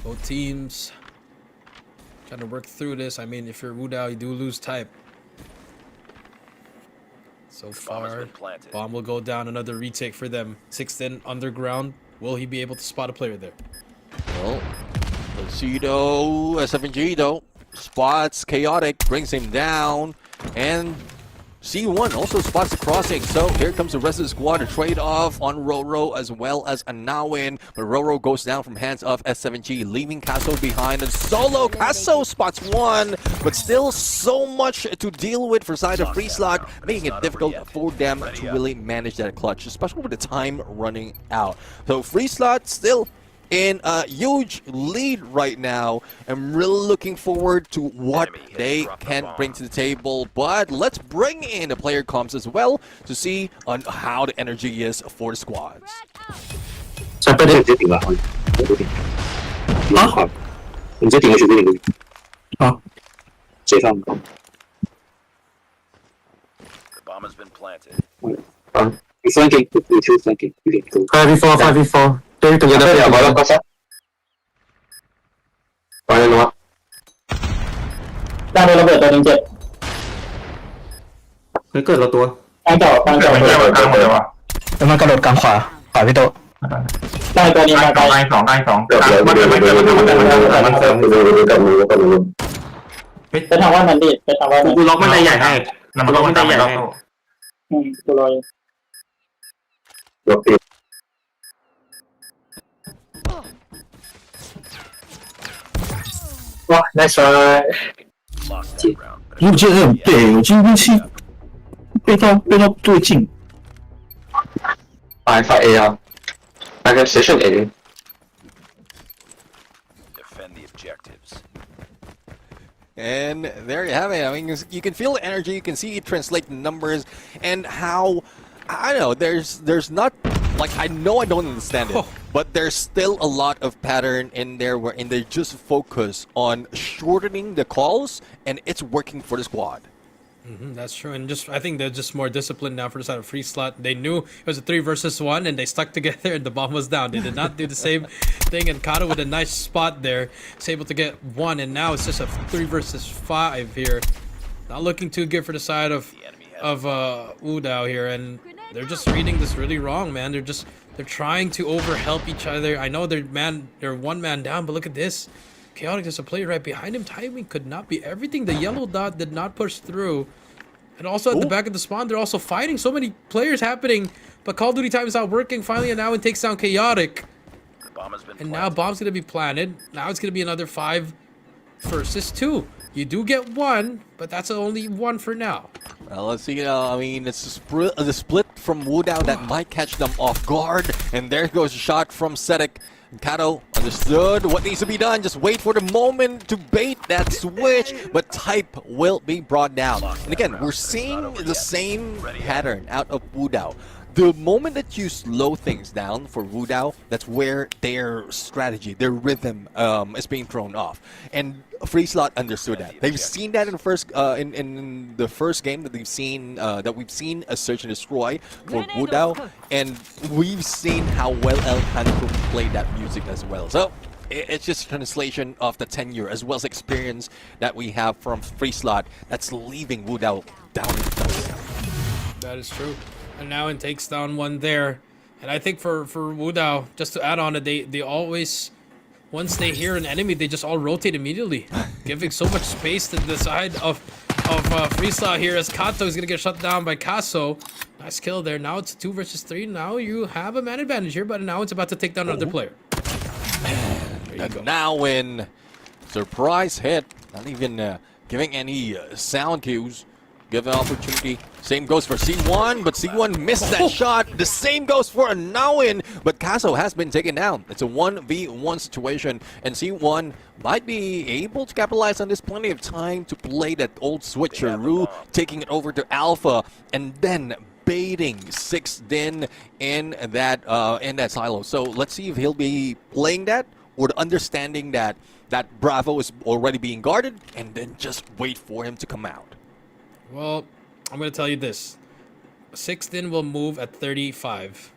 both teams trying to work through this. I mean, if you're Wudao, you do lose type. So far, bomb will go down. Another retake for them. 6th in underground. Will he be able to spot a player there? Well, let's see though. S7G though spots Chaotic, brings him down, and C1 also spots the crossing. So here comes the rest of the squad. A trade off on Roro as well as Anawin, but Roro goes down from hands of S7G, leaving Kaso behind. And solo Kaso spots 1, but still so much to deal with for side of Free Slot, making it difficult for them to really manage that clutch, especially with the time running out. So Free Slot still in a huge lead right now. I'm really looking forward to what they can bring to the table, but let's bring in the player comps as well to see on how the energy is for the squads. 上不了，直接顶了，直接顶。啊？你直接顶过去，直接顶过去。好，直接上。 The bomb has been planted. 啊，你 flanking，你 two flanking，you can go。5v4，5v4，對對對。有冇得角色？玩緊咯。ตั้งโดนระเบิดตัวนึงเจ็บเฮ้ยเกิดเราตัวตั้งเจาะกลางหมดเลยวะแล้วมันกระโดดกลางขวาพี่โตได้ตัวนี้มาไกลสองไปทางว่ามันดิไปทางว่ากูล็อกมันได้ใหญ่ให้กูล็อกมันได้ใหญ่ให้กูรออยู่哇 ，nice try。 路线很对，我进运气背到对劲。发 A 啊，大概谁胜 A？ Defend the objectives. And there you have it. I mean, you can feel the energy, you can see it translate the numbers, and how, I don't know, there's not, like, I know I don't understand it, but there's still a lot of pattern in there wherein they just focus on shortening the calls, and it's working for the squad. That's true, and I think they're just more disciplined now for the side of Free Slot. They knew it was a 3 versus 1, and they stuck together, and the bomb was down. They did not do the same thing, and Kato with a nice spot there is able to get 1, and now it's just a 3 versus 5 here. not looking too good for the side of Wudao here, and they're just reading this really wrong, man. They're trying to overhelp each other. I know they're one man down, but look at this. Chaotic, there's a player right behind him. Timing could not be everything. The yellow dot did not push through. And also at the back of the spawn, they're also fighting. So many players happening, but Call of Duty time is not working. Finally, and now it takes down Chaotic. The bomb has been And now bomb's gonna be planted. Now it's gonna be another 5 versus 2. You do get 1, but that's only 1 for now. Well, let's see. I mean, it's the split from Wudao that might catch them off guard. And there goes a shot from Sedek. Kato understood what needs to be done. Just wait for the moment to bait that switch. But type will be brought down. And again, we're seeing the same pattern out of Wudao. The moment that you slow things down for Wudao, that's where their strategy, their rhythm is being thrown off. And Freeslot understood that. They've seen that in the first game that we've seen a search and destroy for Wudao, and we've seen how well El Canto played that music as well. So it's just a translation of the tenure as well as experience that we have from Freeslot that's leaving Wudao down in the dust. That is true. And now it takes down 1 there. And I think for Wudao, just to add on it, they always, once they hear an enemy, they just all rotate immediately, giving so much space to the side of Freeslot here, as Kato is going to get shut down by Kaso. Nice kill there. Now it's 2 versus 3. Now you have a man advantage here, but now it's about to take down another player. And now in surprise hit, not even giving any sound cues. Give an opportunity. Same goes for C1, but C1 missed that shot. The same goes for Nawin, but Kaso has been taken down. It's a 1v1 situation, and C1 might be able to capitalize on this. Plenty of time to play that old switcheroo, taking it over to Alpha, and then baiting 6din in that silo. So let's see if he'll be playing that, or understanding that Bravo is already being guarded, and then just wait for him to come out. Well, I'm going to tell you this. 6din will move at 35.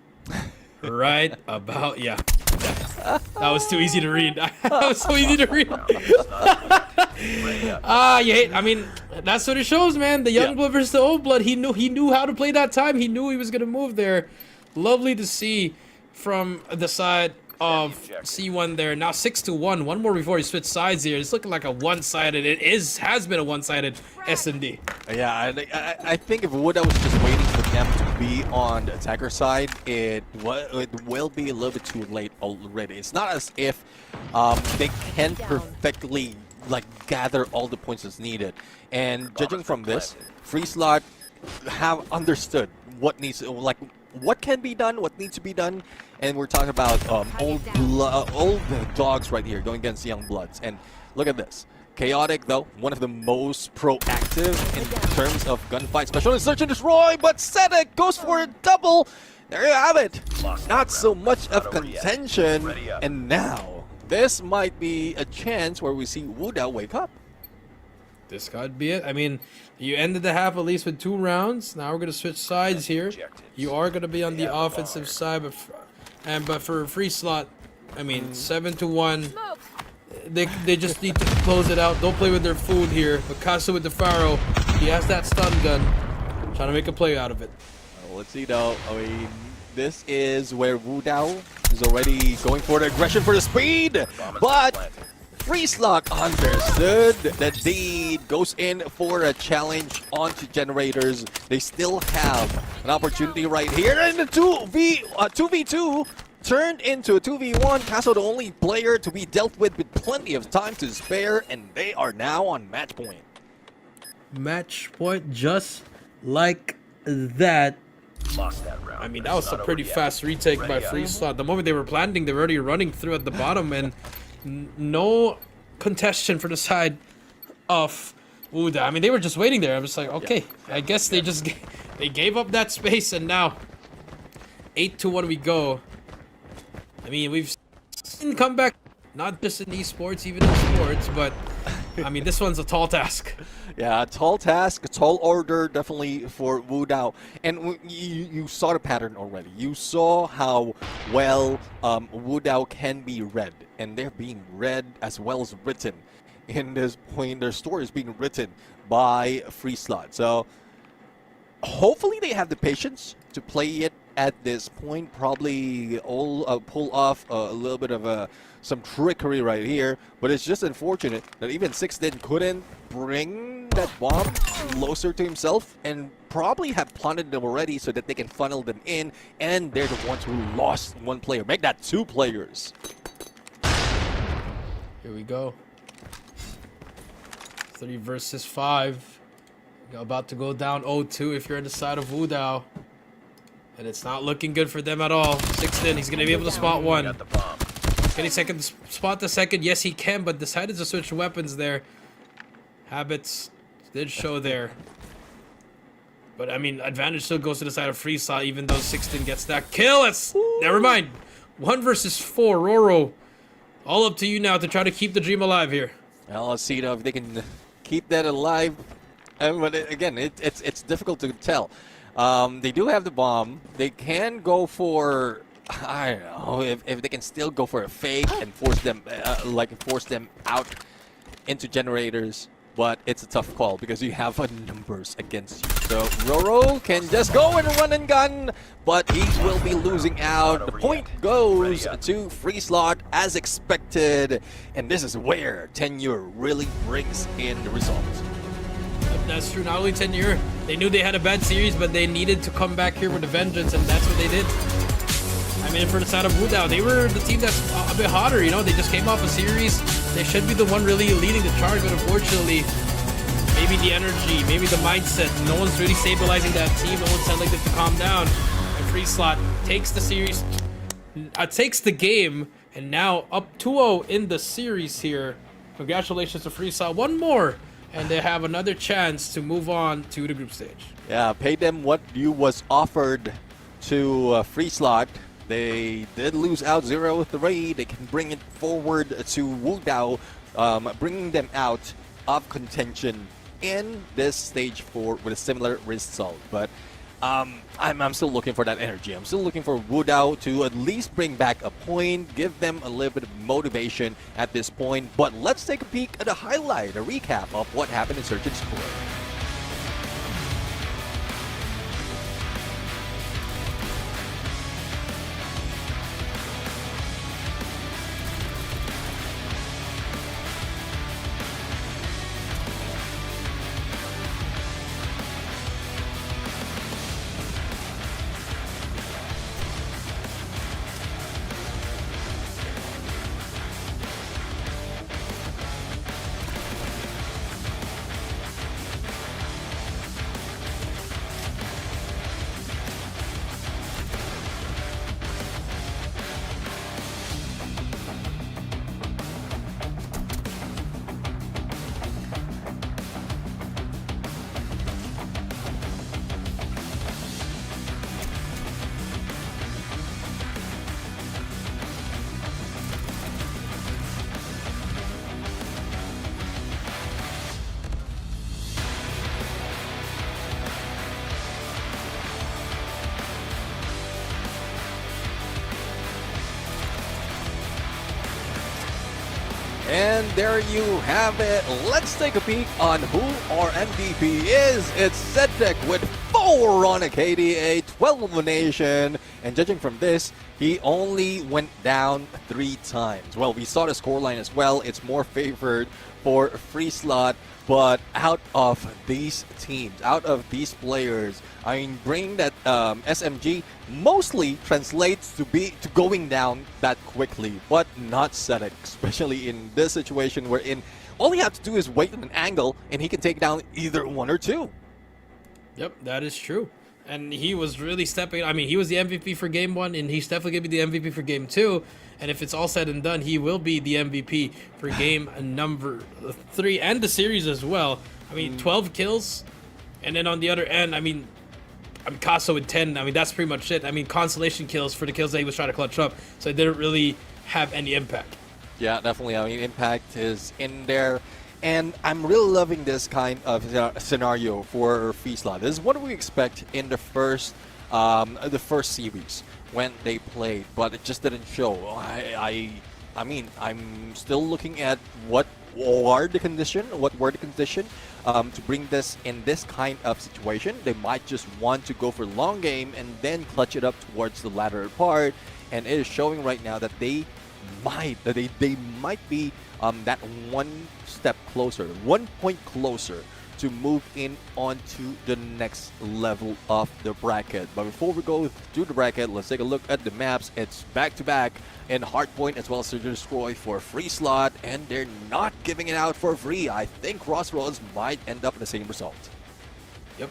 Right about, yeah. That was too easy to read. That was so easy to read. I mean, that's what it shows, man. The young blood versus the old blood. He knew how to play that time. He knew he was going to move there. Lovely to see from the side of C1 there. Now 6-1. One more before he switched sides here. It's looking like a one-sided. Has been a one-sided S&D. Yeah, I think if Wudao was just waiting for them to be on the attacker side, it will be a little bit too late already. It's not as if they can perfectly gather all the points that's needed. And judging from this, Freeslot have understood what needs what can be done, what needs to be done, and we're talking about old dogs right here going against young bloods. And look at this. Chaotic, though, one of the most proactive in terms of gunfight, especially in search and destroy, but Sedek goes for a double. There you have it. Not so much of contention, and now this might be a chance where we see Wudao wake up. This could be it. I mean, you ended the half at least with 2 rounds. Now we're going to switch sides here. You are going to be on the offensive side, but for Freeslot, I mean, 7-1. They just need to close it out. Don't play with their food here. Picasso with the Pharaoh. He has that stun gun. Trying to make a play out of it. Let's see though. I mean, this is where Wudao is already going for the aggression for the speed, but Freeslot understood the deed, goes in for a challenge onto generators. They still have an opportunity right here, and the 2v2 turned into a 2v1. Castle the only player to be dealt with plenty of time to spare, and they are now on match point. Match point just like that. Lost that round. I mean, that was a pretty fast retake by Freeslot. The moment they were planting, they were already running through at the bottom, and no contestation for the side of Wudao. I mean, they were just waiting there. I was like, okay, I guess they just they gave up that space, and now 8-1 we go. I mean, we've seen comeback, not just in esports, even in sports, but I mean, this one's a tall task. Yeah, a tall task, a tall order, definitely for Wudao. And you saw the pattern already. You saw how well Wudao can be read, and they're being read as well as written in this point. Their story is being written by Free Slot. So hopefully they have the patience to play it at this point. Probably all pull off a little bit of some trickery right here. But it's just unfortunate that even Sixten couldn't bring that bomb closer to himself and probably have planted them already so that they can funnel them in, and they're the ones who lost one player. Make that 2 players. Here we go. 3 versus 5. You're about to go down 0-2 if you're on the side of Wudao. And it's not looking good for them at all. Sixten, he's going to be able to spot one. Got the bomb. Can he spot the second? Yes, he can, but decided to switch weapons there. Habits did show there. But, I mean, advantage still goes to the side of Free Slot, even though Sixten gets that kill. Never mind. 1 versus 4. Roro, all up to you now to try to keep the dream alive here. Well, let's see if they can keep that alive. But again, it's difficult to tell. They do have the bomb. They can go for, I don't know, if they can still go for a fake and force them out into generators. But it's a tough call because you have numbers against you. So Roro can just go and run and gun, but he will be losing out. The point goes to Free Slot as expected, and this is where Tenure really brings in the results. That's true. Not only Tenure, they knew they had a bad series, but they needed to come back here with a vengeance, and that's what they did. I mean, for the side of Wudao, they were the team that's a bit hotter, you know? They just came off a series. They should be the one really leading the charge, but unfortunately, maybe the energy, maybe the mindset, no one's really stabilizing that team. No one's telling them to calm down. And Free Slot takes the series, takes the game, and now up 2-0 in the series here. Congratulations to Free Slot. One more, and they have another chance to move on to the group stage. Yeah, pay them what you was offered to Free Slot. They did lose out 0-3. They can bring it forward to Wudao, bringing them out of contention in this stage 4 with a similar result. But I'm still looking for that energy. I'm still looking for Wudao to at least bring back a point, give them a little bit of motivation at this point. But let's take a peek at a highlight, a recap of what happened in Search and Score. And there you have it. Let's take a peek on who our MVP is. It's Zedek with 4 on a KDA, 12 elimination. And judging from this, he only went down 3 times. Well, we saw the scoreline as well. It's more favored for Free Slot. But out of these teams, out of these players, I mean, bringing that SMG mostly translates to going down that quickly, but not Zedek, especially in this situation wherein all you have to do is wait on an angle and he can take down either 1 or 2. Yep, that is true. And he was really stepping. I mean, he was the MVP for game 1, and he's definitely going to be the MVP for game 2. And if it's all said and done, he will be the MVP for game number 3 and the series as well. I mean, 12 kills. And then on the other end, I mean, Casso with 10. I mean, that's pretty much it. I mean, consolation kills for the kills that he was trying to clutch up. So it didn't really have any impact. Yeah, definitely. I mean, impact is in there. And I'm really loving this kind of scenario for Free Slot. This is what we expect in the first series when they played, but it just didn't show. I mean, I'm still looking at what were the condition, to bring this in this kind of situation. They might just want to go for long game and then clutch it up towards the latter part. And it is showing right now that they might be that one step closer, 1 point closer to move in onto the next level of the bracket. But before we go to the bracket, let's take a look at the maps. It's back-to-back in Hardpoint as well as Search and Destroy for free slot, and they're not giving it out for free. I think Crossroads might end up in the same result. Yep,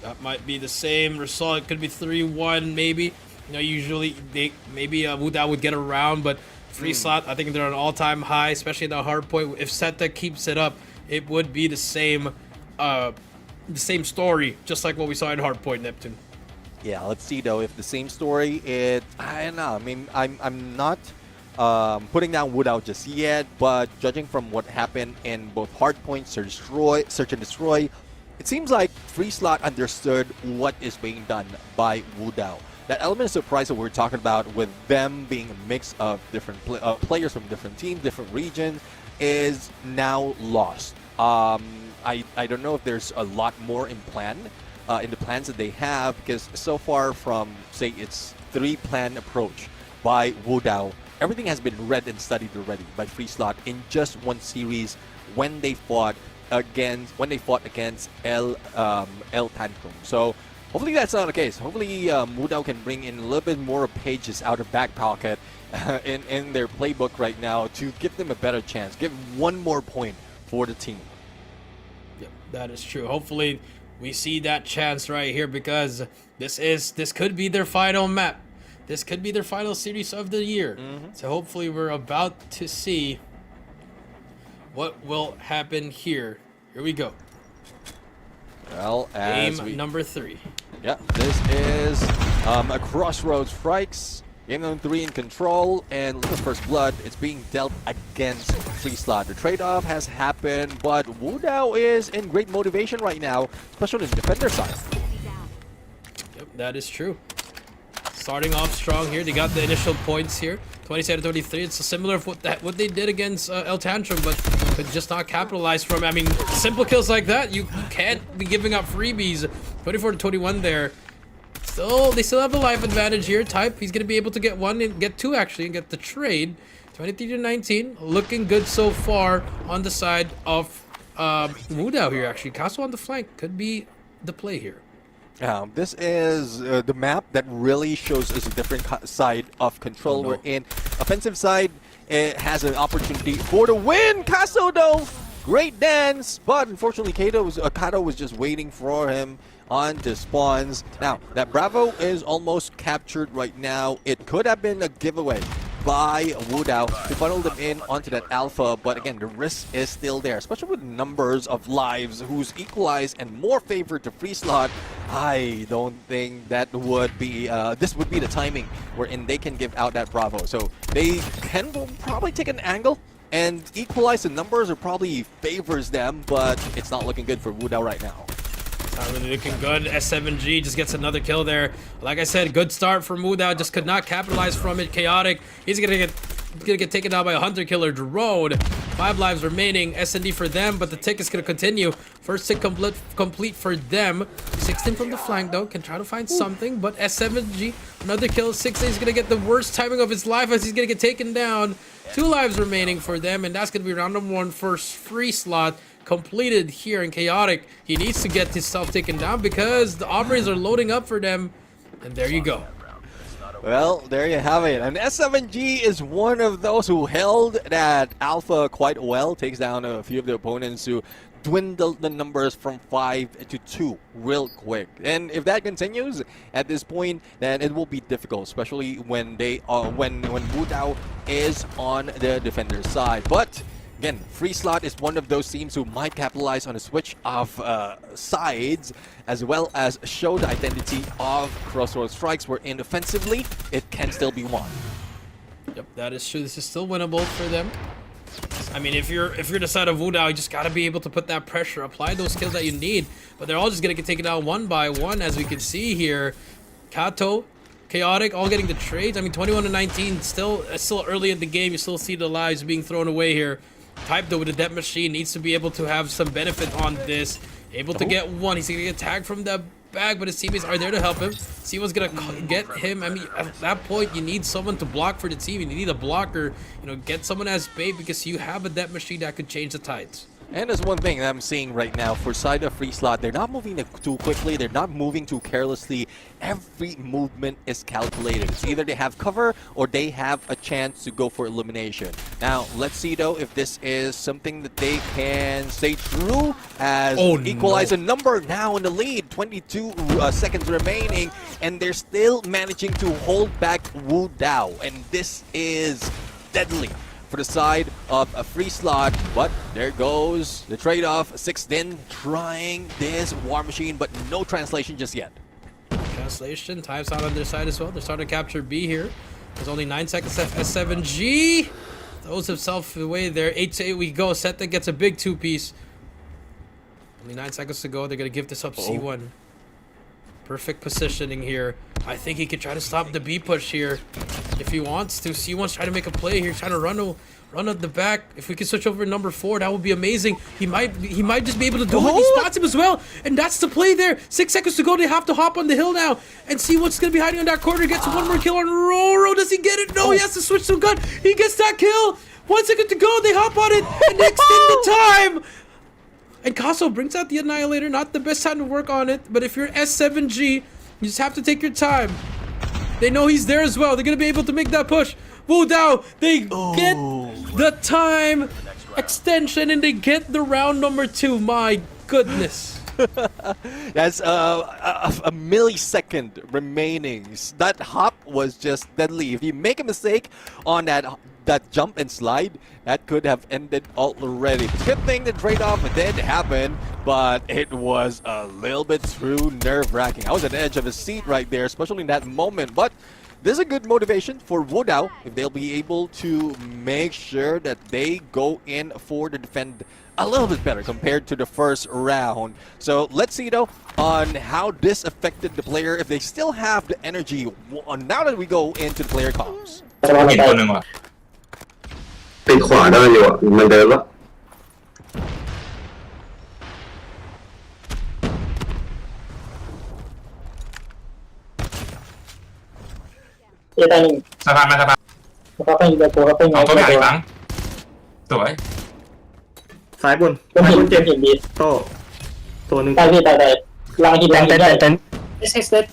that might be the same result. It could be 3-1 maybe. You know, usually they maybe Wudao would get around, but free slot, I think they're on an all-time high, especially in the Hardpoint. If Seta keeps it up, it would be the same story, just like what we saw in Hardpoint Neptune. Yeah, let's see though if the same story. I don't know. I mean, I'm not putting down Wudao just yet, but judging from what happened in both Hardpoint, Search and Destroy, it seems like free slot understood what is being done by Wudao. That element of surprise that we're talking about, with them being a mix of different players from different teams, different regions, is now lost. I don't know if there's a lot more in the plans that they have, because so far from, say, its 3-plan approach by Wudao, everything has been read and studied already by free slot in just one series when they fought against El Tantrum. So hopefully that's not the case. Hopefully Wudao can bring in a little bit more pages out of back pocket in their playbook right now to give them a better chance, give one more point for the team. Yep, that is true. Hopefully we see that chance right here, because this could be their final map. This could be their final series of the year. So hopefully we're about to see what will happen here. Here we go. Well, Game number 3. Yeah, this is a Crossroads Strikes. Game number 3 in control, and look at First Blood. It's being dealt against free slot. The trade-off has happened, but Wudao is in great motivation right now, especially on the defender side. Yep, that is true. Starting off strong here. They got the initial points here. 27-23. It's similar to what they did against El Tantrum, but could just not capitalize from it. I mean, simple kills like that, you can't be giving up freebies. 24-21 there. They still have the life advantage here. Type, he's going to be able to get 1 and get 2 actually, and get the trade. 23-19. Looking good so far on the side of Wudao here actually. Castle on the flank could be the play here. This is the map that really shows us a different side of control. We're in offensive side. It has an opportunity for the win. Casso though, great dance, but unfortunately Kato was just waiting for him on the spawns. Now that Bravo is almost captured right now. It could have been a giveaway by Wudao to funnel them in onto that alpha, but again, the risk is still there, especially with numbers of lives who's equalized and more favored to free slot. I don't think that would be this would be the timing wherein they can give out that Bravo. So they can probably take an angle and equalize the numbers, or probably favors them, but it's not looking good for Wudao right now. Not really looking good. S7G just gets another kill there. Like I said, good start for Wudao. Just could not capitalize from it. Chaotic. He's gonna get taken down by a hunter killer. Drone. 5 lives remaining. S&D for them, but the tick is gonna continue. First tick complete for them. 16 from the flank though. Can try to find something, but S7G another kill. 16 is gonna get the worst timing of his life as he's gonna get taken down. 2 lives remaining for them, and that's gonna be round number 1 first free slot completed here in Chaotic. He needs to get himself taken down because the operators are loading up for them. And there you go. Well, there you have it. And S7G is one of those who held that alpha quite well. Takes down a few of the opponents who dwindled the numbers from 5 to 2 real quick. And if that continues at this point, then it will be difficult, especially when when Wudao is on the defender side. But again, free slot is one of those teams who might capitalize on a switch of sides, as well as show the identity of Crossroads Strikes, where offensively it can still be won. Yep, that is true. This is still winnable for them. I mean, if you're the side of Wudao, you just gotta be able to put that pressure, apply those skills that you need. But they're all just gonna get taken out one by one, as we can see here. Kato, Chaotic, all getting the trades. I mean, 21-19, still early in the game. You still see the lives being thrown away here. Type though with the death machine needs to be able to have some benefit on this. Able to get one. He's gonna get tagged from the back, but his teammates are there to help him. C1's gonna get him. I mean, at that point, you need someone to block for the team. You need a blocker. You know, get someone as bait because you have a death machine that could change the tides. And there's one thing that I'm seeing right now for side of free slot. They're not moving too quickly. They're not moving too carelessly. Every movement is calculated. It's either they have cover or they have a chance to go for elimination. Now, let's see though if this is something that they can stay true as equalizer number now in the lead. 22 seconds remaining, and they're still managing to hold back Wu Dao. And this is deadly for the side of a free slot, but there goes the trade-off. Sixten trying this war machine, but no translation just yet. Translation, time's out on their side as well. They're starting to capture B here. There's only 9 seconds left. S7G throws himself away there. 8-8 we go. Seta gets a big 2-piece. Only 9 seconds to go. They're going to give this up C1. Perfect positioning here. I think he could try to stop the B push here if he wants to. C1's trying to make a play here, trying to run at the back. If we could switch over to number 4, that would be amazing. He might just be able to do it. He spots him as well, and that's the play there. 6 seconds to go. They have to hop on the hill now, and C1's gonna be hiding on that corner. Gets one more kill on Roro. Does he get it? No, he has to switch to gun. He gets that kill. 1 second to go. They hop on it and they extend the time. And Kaso brings out the Annihilator. Not the best time to work on it, but if you're S7G, you just have to take your time. They know he's there as well. They're going to be able to make that push. Wu Dao, they get the time extension and they get the round number 2. My goodness. That's a millisecond remaining. That hop was just deadly. If you make a mistake on that jump and slide, that could have ended already. It's a good thing the trade-off did happen, but it was a little bit too nerve-wracking. I was at the edge of his seat right there, especially in that moment. But this is a good motivation for Wu Dao if they'll be able to make sure that they go in for the defend a little bit better compared to the first round. So let's see though on how this affected the player, if they still have the energy now that we go into the player comms. กินตัวหนึ่งว่ะปิดขวาได้อยู่อ่ะมันเดินแล้วเอตาหนึ่งสะพานมาสะพานเขาเป็นตัวเขาเป็นไงตัวไหนบ้างสวยซ้ายบนเจ็บอย่างดีโตตัวหนึ่งตายลางหินเต้นเอสเต็ด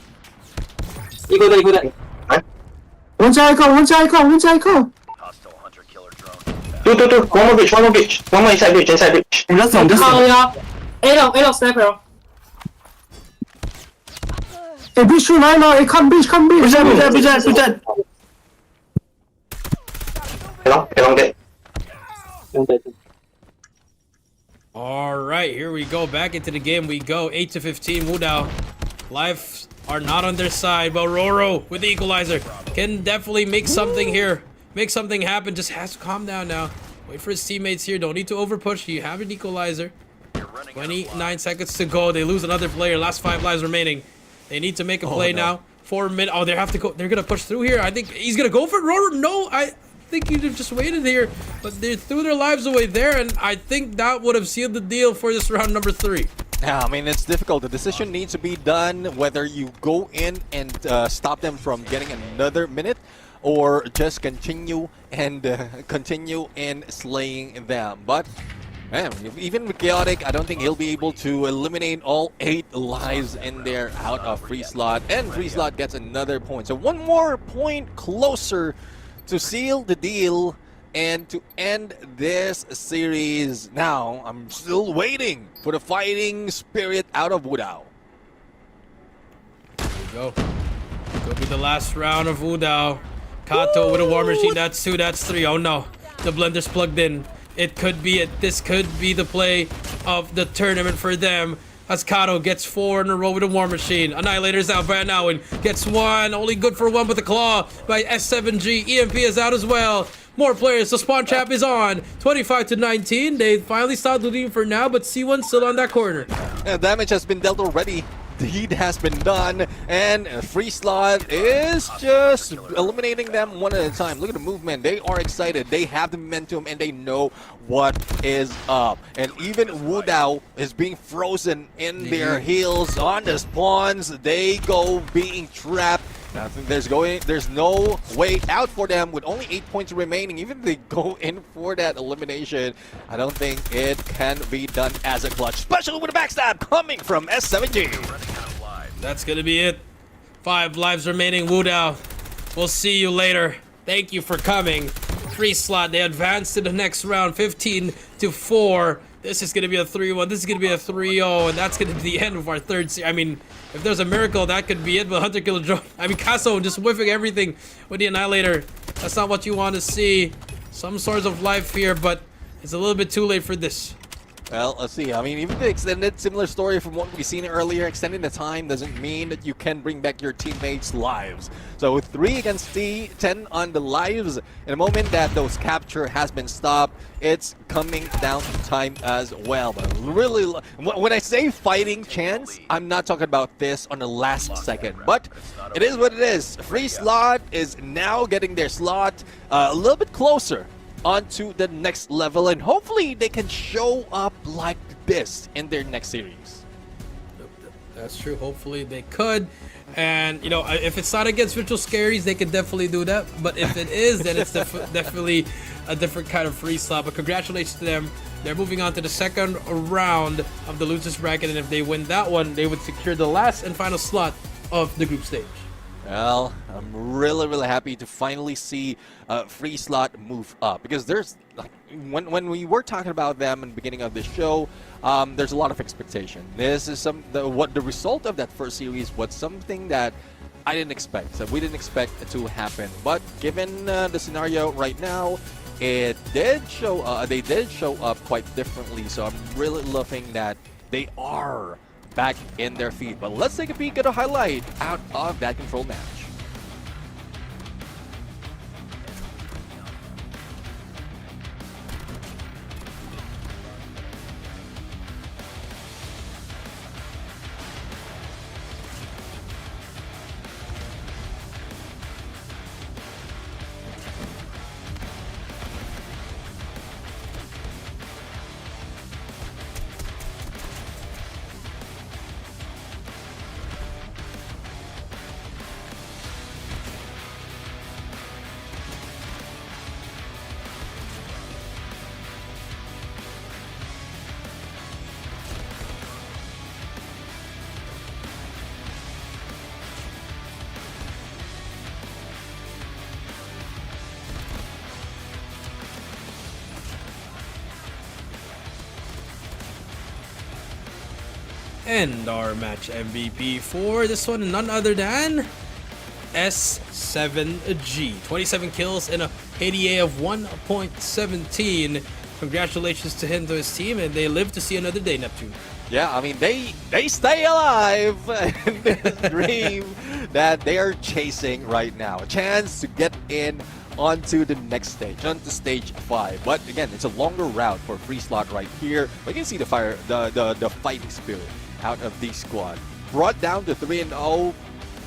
อีกคนได้one side go Hostile hunter killer drone. one more inside bridge แล้วสองจะเข้าเลยอ่ะเอลสไนเปอร์เอ้ยบิชไล่เลยคัมบิชไม่ใช่ไปลองเด็ด All right, here we go. Back into the game we go. 8-15. Wu Dao. Lives are not on their side, but Roro with the equalizer can definitely make something here. Make something happen. Just has to calm down now. Wait for his teammates here. Don't need to overpush. You have an equalizer. 29 seconds to go. They lose another player. Last 5 lives remaining. They need to make a play now. 4 minutes. Oh, they have to go. They're gonna push through here. I think he's gonna go for it. Roro. No, I think he'd have just waited here, but they threw their lives away there, and I think that would have sealed the deal for this round number 3. Yeah, I mean, it's difficult. The decision needs to be done whether you go in and stop them from getting another minute or just continue in slaying them. But man, even with Chaotic, I don't think he'll be able to eliminate all 8 lives in there out of free slot, and free slot gets another point. So 1 more point closer to seal the deal and to end this series. Now, I'm still waiting for the fighting spirit out of Wu Dao. Here we go. Could be the last round of Wu Dao. Kato with a war machine. That's 2, that's 3. Oh no. The blender's plugged in. It could be it. This could be the play of the tournament for them. As Kato gets 4 in a row with a war machine. Annihilator's out by now and gets 1. Only good for 1 with the claw by S7G. EMP is out as well. More players. The spawn trap is on. 25-19. They finally stopped looting for now, but C1 still on that corner. Damage has been dealt already deed has been done, and Free Slot is just eliminating them one at a time. Look at the movement. They are excited. They have the momentum, and they know what is up. And even Wu Dao is being frozen in their heels on the spawns. They go being trapped. I think there's no way out for them with only 8 points remaining. Even if they go in for that elimination, I don't think it can be done as a clutch, especially with a backstab coming from S7G. That's gonna be it. 5 lives remaining, Wu Dao. We'll see you later. Thank you for coming. Free Slot, they advance to the next round, 15-4. This is gonna be a 3-1. This is gonna be a 3-0, and that's gonna be the end of our third series. I mean, if there's a miracle, that could be it. But Hunter Killer Drone, I mean, Casso just whiffing everything with the Annihilator. That's not what you want to see. Some sorts of life here, but it's a little bit too late for this. Well, let's see. I mean, even the extended, similar story from what we've seen earlier, extending the time doesn't mean that you can bring back your teammates' lives. So 3 against 10 on the lives. In a moment that those capture has been stopped, it's coming down to time as well. But really, when I say fighting chance, I'm not talking about this on the last second. But it is what it is. Free Slot is now getting their slot a little bit closer onto the next level, and hopefully they can show up like this in their next series. That's true. Hopefully they could. And, you know, if it's not against Virtual Scaries, they could definitely do that. But if it is, then it's definitely a different kind of Free Slot. But congratulations to them. They're moving on to the second round of the losers bracket, and if they win that one, they would secure the last and final slot of the group stage. Well, I'm really happy to finally see Free Slot move up, because there's when we were talking about them in the beginning of the show, there's a lot of expectation. This is the result of that first series was something that I didn't expect. So we didn't expect it to happen, but given the scenario right now, it did show. They did show up quite differently. So I'm really loving that they are back in their feet. But let's take a peek at a highlight out of that control match. And our match MVP for this one, none other than S7G. 27 kills and a KDA of 1.17. Congratulations to him, to his team, and they live to see another day, Neptune. Yeah, I mean, they stay alive in this dream that they are chasing right now. A chance to get in onto the next stage, onto stage 5. But again, it's a longer route for Free Slot right here. But you can see the fire, the fighting spirit out of the squad. Brought down to 3-0,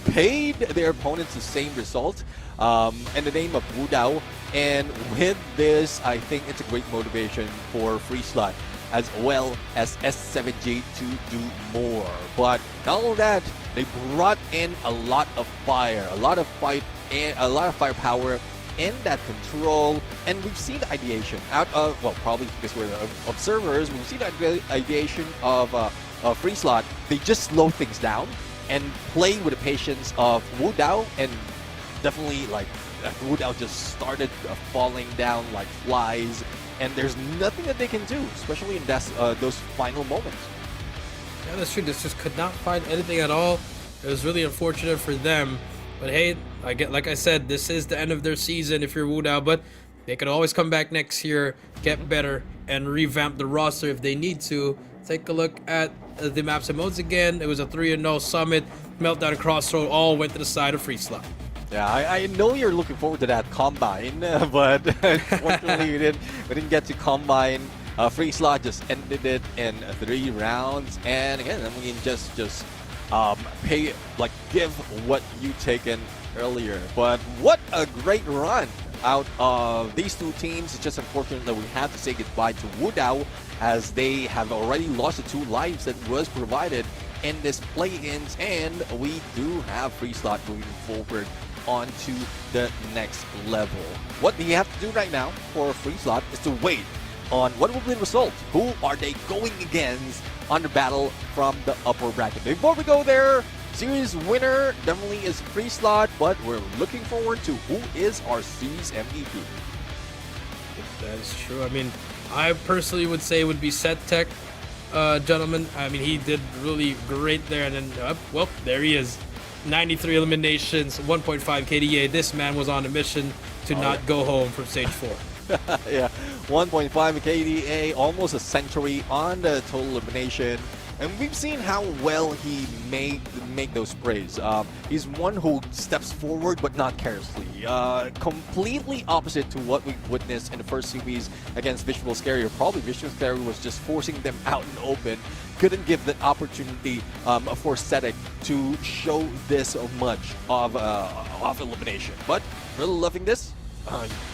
paid their opponents the same result in the name of Wu Dao. And with this, I think it's a great motivation for Free Slot as well as S7G to do more. But not only that, they brought in a lot of fire, a lot of fight, and a lot of firepower in that control. And we've seen the ideation out of, well, probably because we're the observers, we've seen the ideation of Free Slot. They just slow things down and play with the patience of Wu Dao, and definitely like Wu Dao just started falling down like flies, and there's nothing that they can do, especially in those final moments. Yeah, that's true. This just could not find anything at all. It was really unfortunate for them. But hey, like I said, this is the end of their season if you're Wu Dao, but they could always come back next year, get better, and revamp the roster if they need to. Take a look at the map's emotes again. It was a 3-0 Summit, Meltdown, and Crossroad all went to the side of Free Slot. Yeah, I know you're looking forward to that combine, but unfortunately we didn't get to combine. Free Slot just ended it in 3 rounds, and again, I mean, just give what you taken earlier. But what a great run out of these two teams. It's just unfortunate that we have to say goodbye to Wudao, as they have already lost the 2 lives that was provided in this play-ins, and we do have Free Slot moving forward onto the next level. What we have to do right now for Free Slot is to wait on what will be the result. Who are they going against on the battle from the upper bracket? Before we go there, series winner definitely is Free Slot, but we're looking forward to who is our series MVP. That is true. I mean, I personally would say it would be Set Tech, gentlemen. I mean, he did really great there, and then, well, there he is. 93 eliminations, 1.5 KDA. This man was on a mission to not go home from stage 4. Yeah, 1.5 KDA, almost a century on the total elimination. And we've seen how well he make those sprays. He's one who steps forward but not carelessly. Completely opposite to what we witnessed in the first series against Visual Scary. Or probably Visual Scary was just forcing them out in the open. Couldn't give the opportunity for Sedek to show this much of elimination. But really loving this.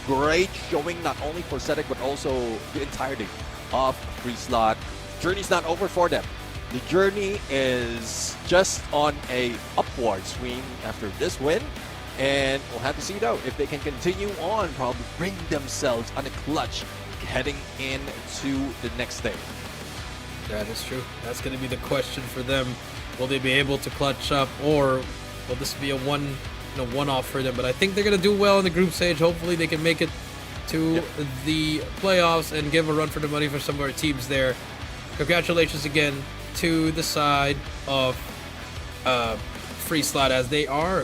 Great showing not only for Sedek but also the entirety of Free Slot. Journey's not over for them. The journey is just on a upward swing after this win, and we'll have to see though if they can continue on, probably bring themselves on a clutch heading into the next stage. That is true. That's going to be the question for them. Will they be able to clutch up, or will this be a one-off for them? But I think they're going to do well in the group stage. Hopefully they can make it to the playoffs and give a run for the money for some of our teams there. Congratulations again to the side of Free Slot, as they are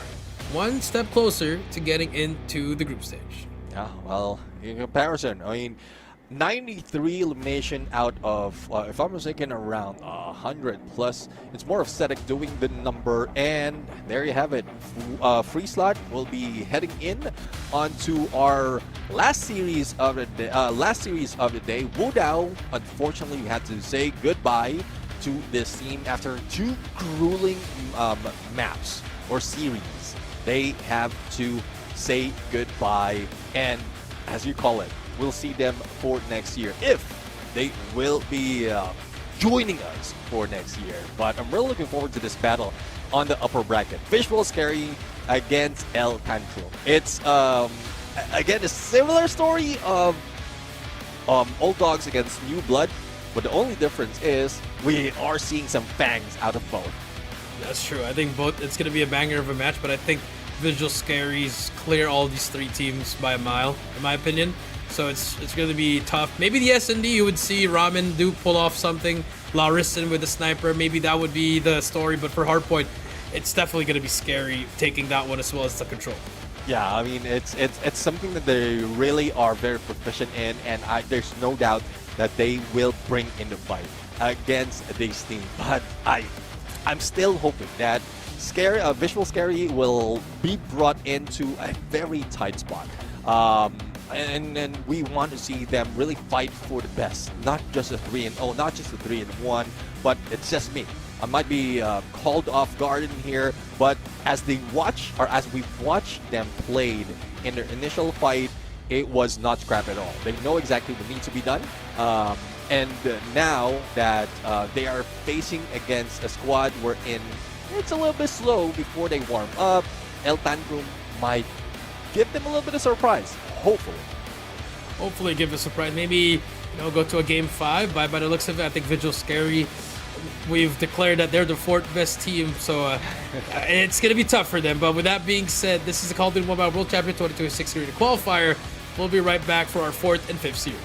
one step closer to getting into the group stage. Yeah, well, in comparison, I mean, 93 elimination out of, if I'm mistaken, around 100 plus. It's more of Sedek doing the number, and there you have it. Free Slot will be heading in onto our last series of the day. Wudao, unfortunately, we had to say goodbye to this team after 2 grueling maps or series. They have to say goodbye, and as you call it, we'll see them for next year, if they will be joining us for next year. But I'm really looking forward to this battle on the upper bracket. Visual Scary against El Tantrum. It's again a similar story of Old Dogs against New Blood, but the only difference is we are seeing some fangs out of both. That's true. I think both. It's going to be a banger of a match, but I think Visual Scaries clear all these 3 teams by a mile, in my opinion. So it's going to be tough. Maybe the S&D, you would see Ramen do pull off something. Larison with the sniper, maybe that would be the story. But for Hardpoint, it's definitely going to be scary taking that one as well as the control. Yeah, I mean, it's something that they really are very proficient in, and there's no doubt that they will bring in the fight against this team. But I'm still hoping that Visual Scary will be brought into a very tight spot. And we want to see them really fight for the best, not just a 3-0, not just a 3-1, but it's just me. I might be called off guard in here, but as we've watched them played in their initial fight, it was not scrap at all. They know exactly what needs to be done. And now that they are facing against a squad wherein it's a little bit slow before they warm up, El Tantrum might give them a little bit of surprise. Hopefully give a surprise. Maybe go to a game 5. By the looks of it, I think Visual Scary, we've declared that they're the 4th best team, so it's gonna be tough for them. But with that being said, this is the COD Mobile World Chapter 2026 Garena Qualifier. We'll be right back for our 4th and 5th series.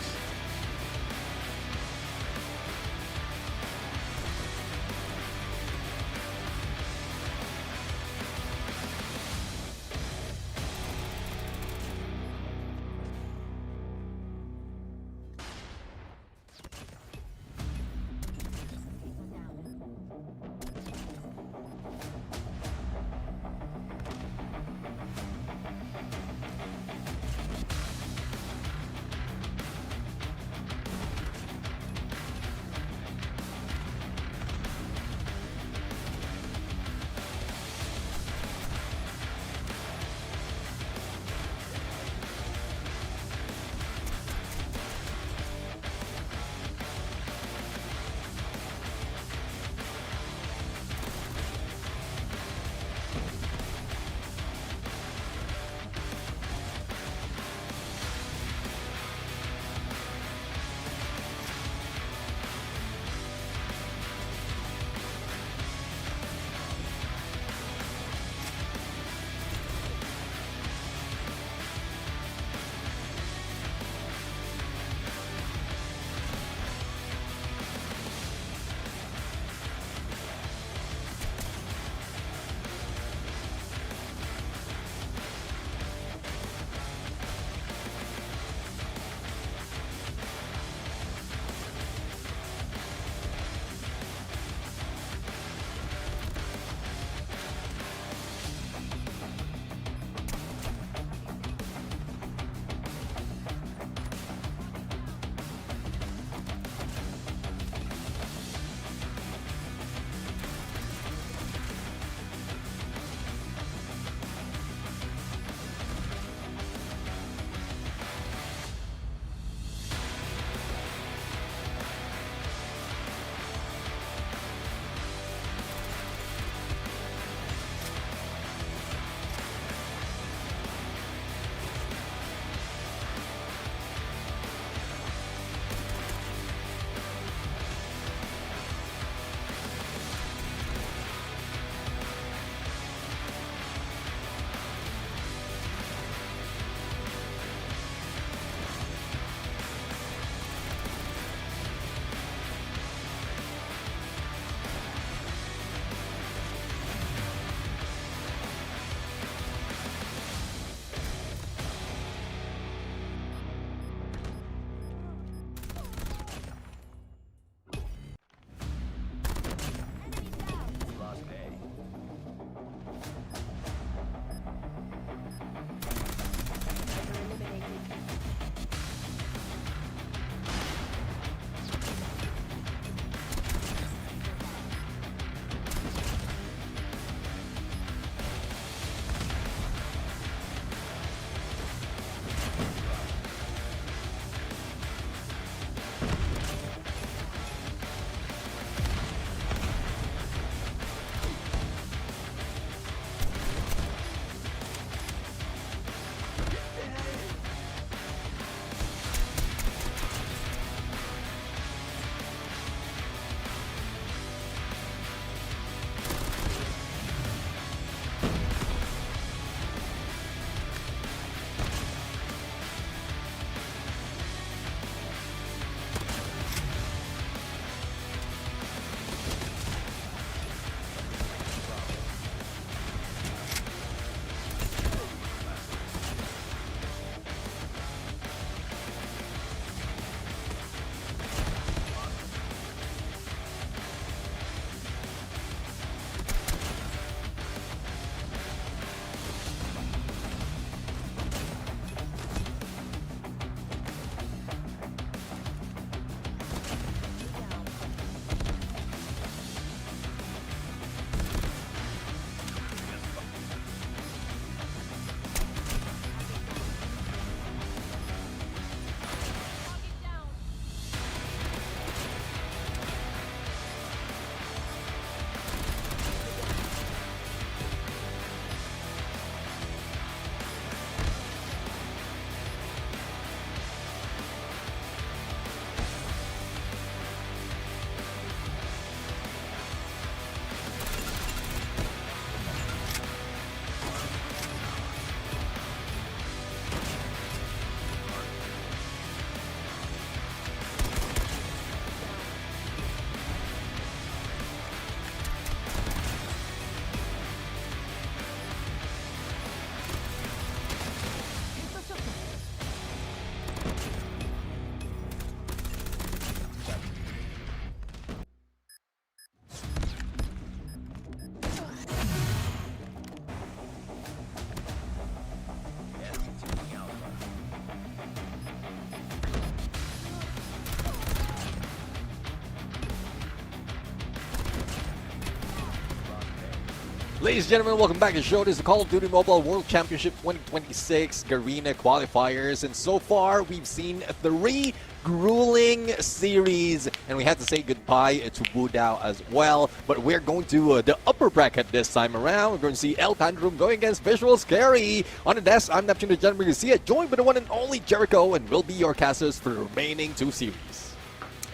Ladies and gentlemen, welcome back to the show. This is the Call of Duty Mobile World Championship 2026 Garena Qualifiers. And so far, we've seen 3 grueling series. And we had to say goodbye to Wudao as well. But we're going to the upper bracket this time around. We're going to see El Tantrum going against Visual Scary. On the desk, I'm Neptune the Gentleman Garcia, joined by the one and only Jericho. And we'll be your casters for the remaining 2 series.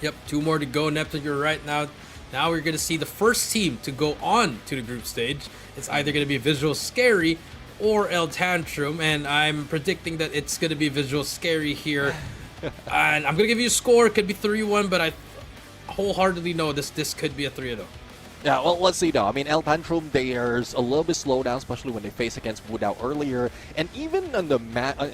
Yep, 2 more to go. Neptune, you're right now. Now we're going to see the first team to go on to the group stage. It's either going to be Visual Scary or El Tantrum, and I'm predicting that it's going to be Visual Scary here. And I'm going to give you a score. It could be 3-1, but I wholeheartedly know this could be a 3-0. Yeah, well, let's see though. I mean, El Tantrum, there's a little bit slowed down, especially when they face against Wudao earlier. And even on the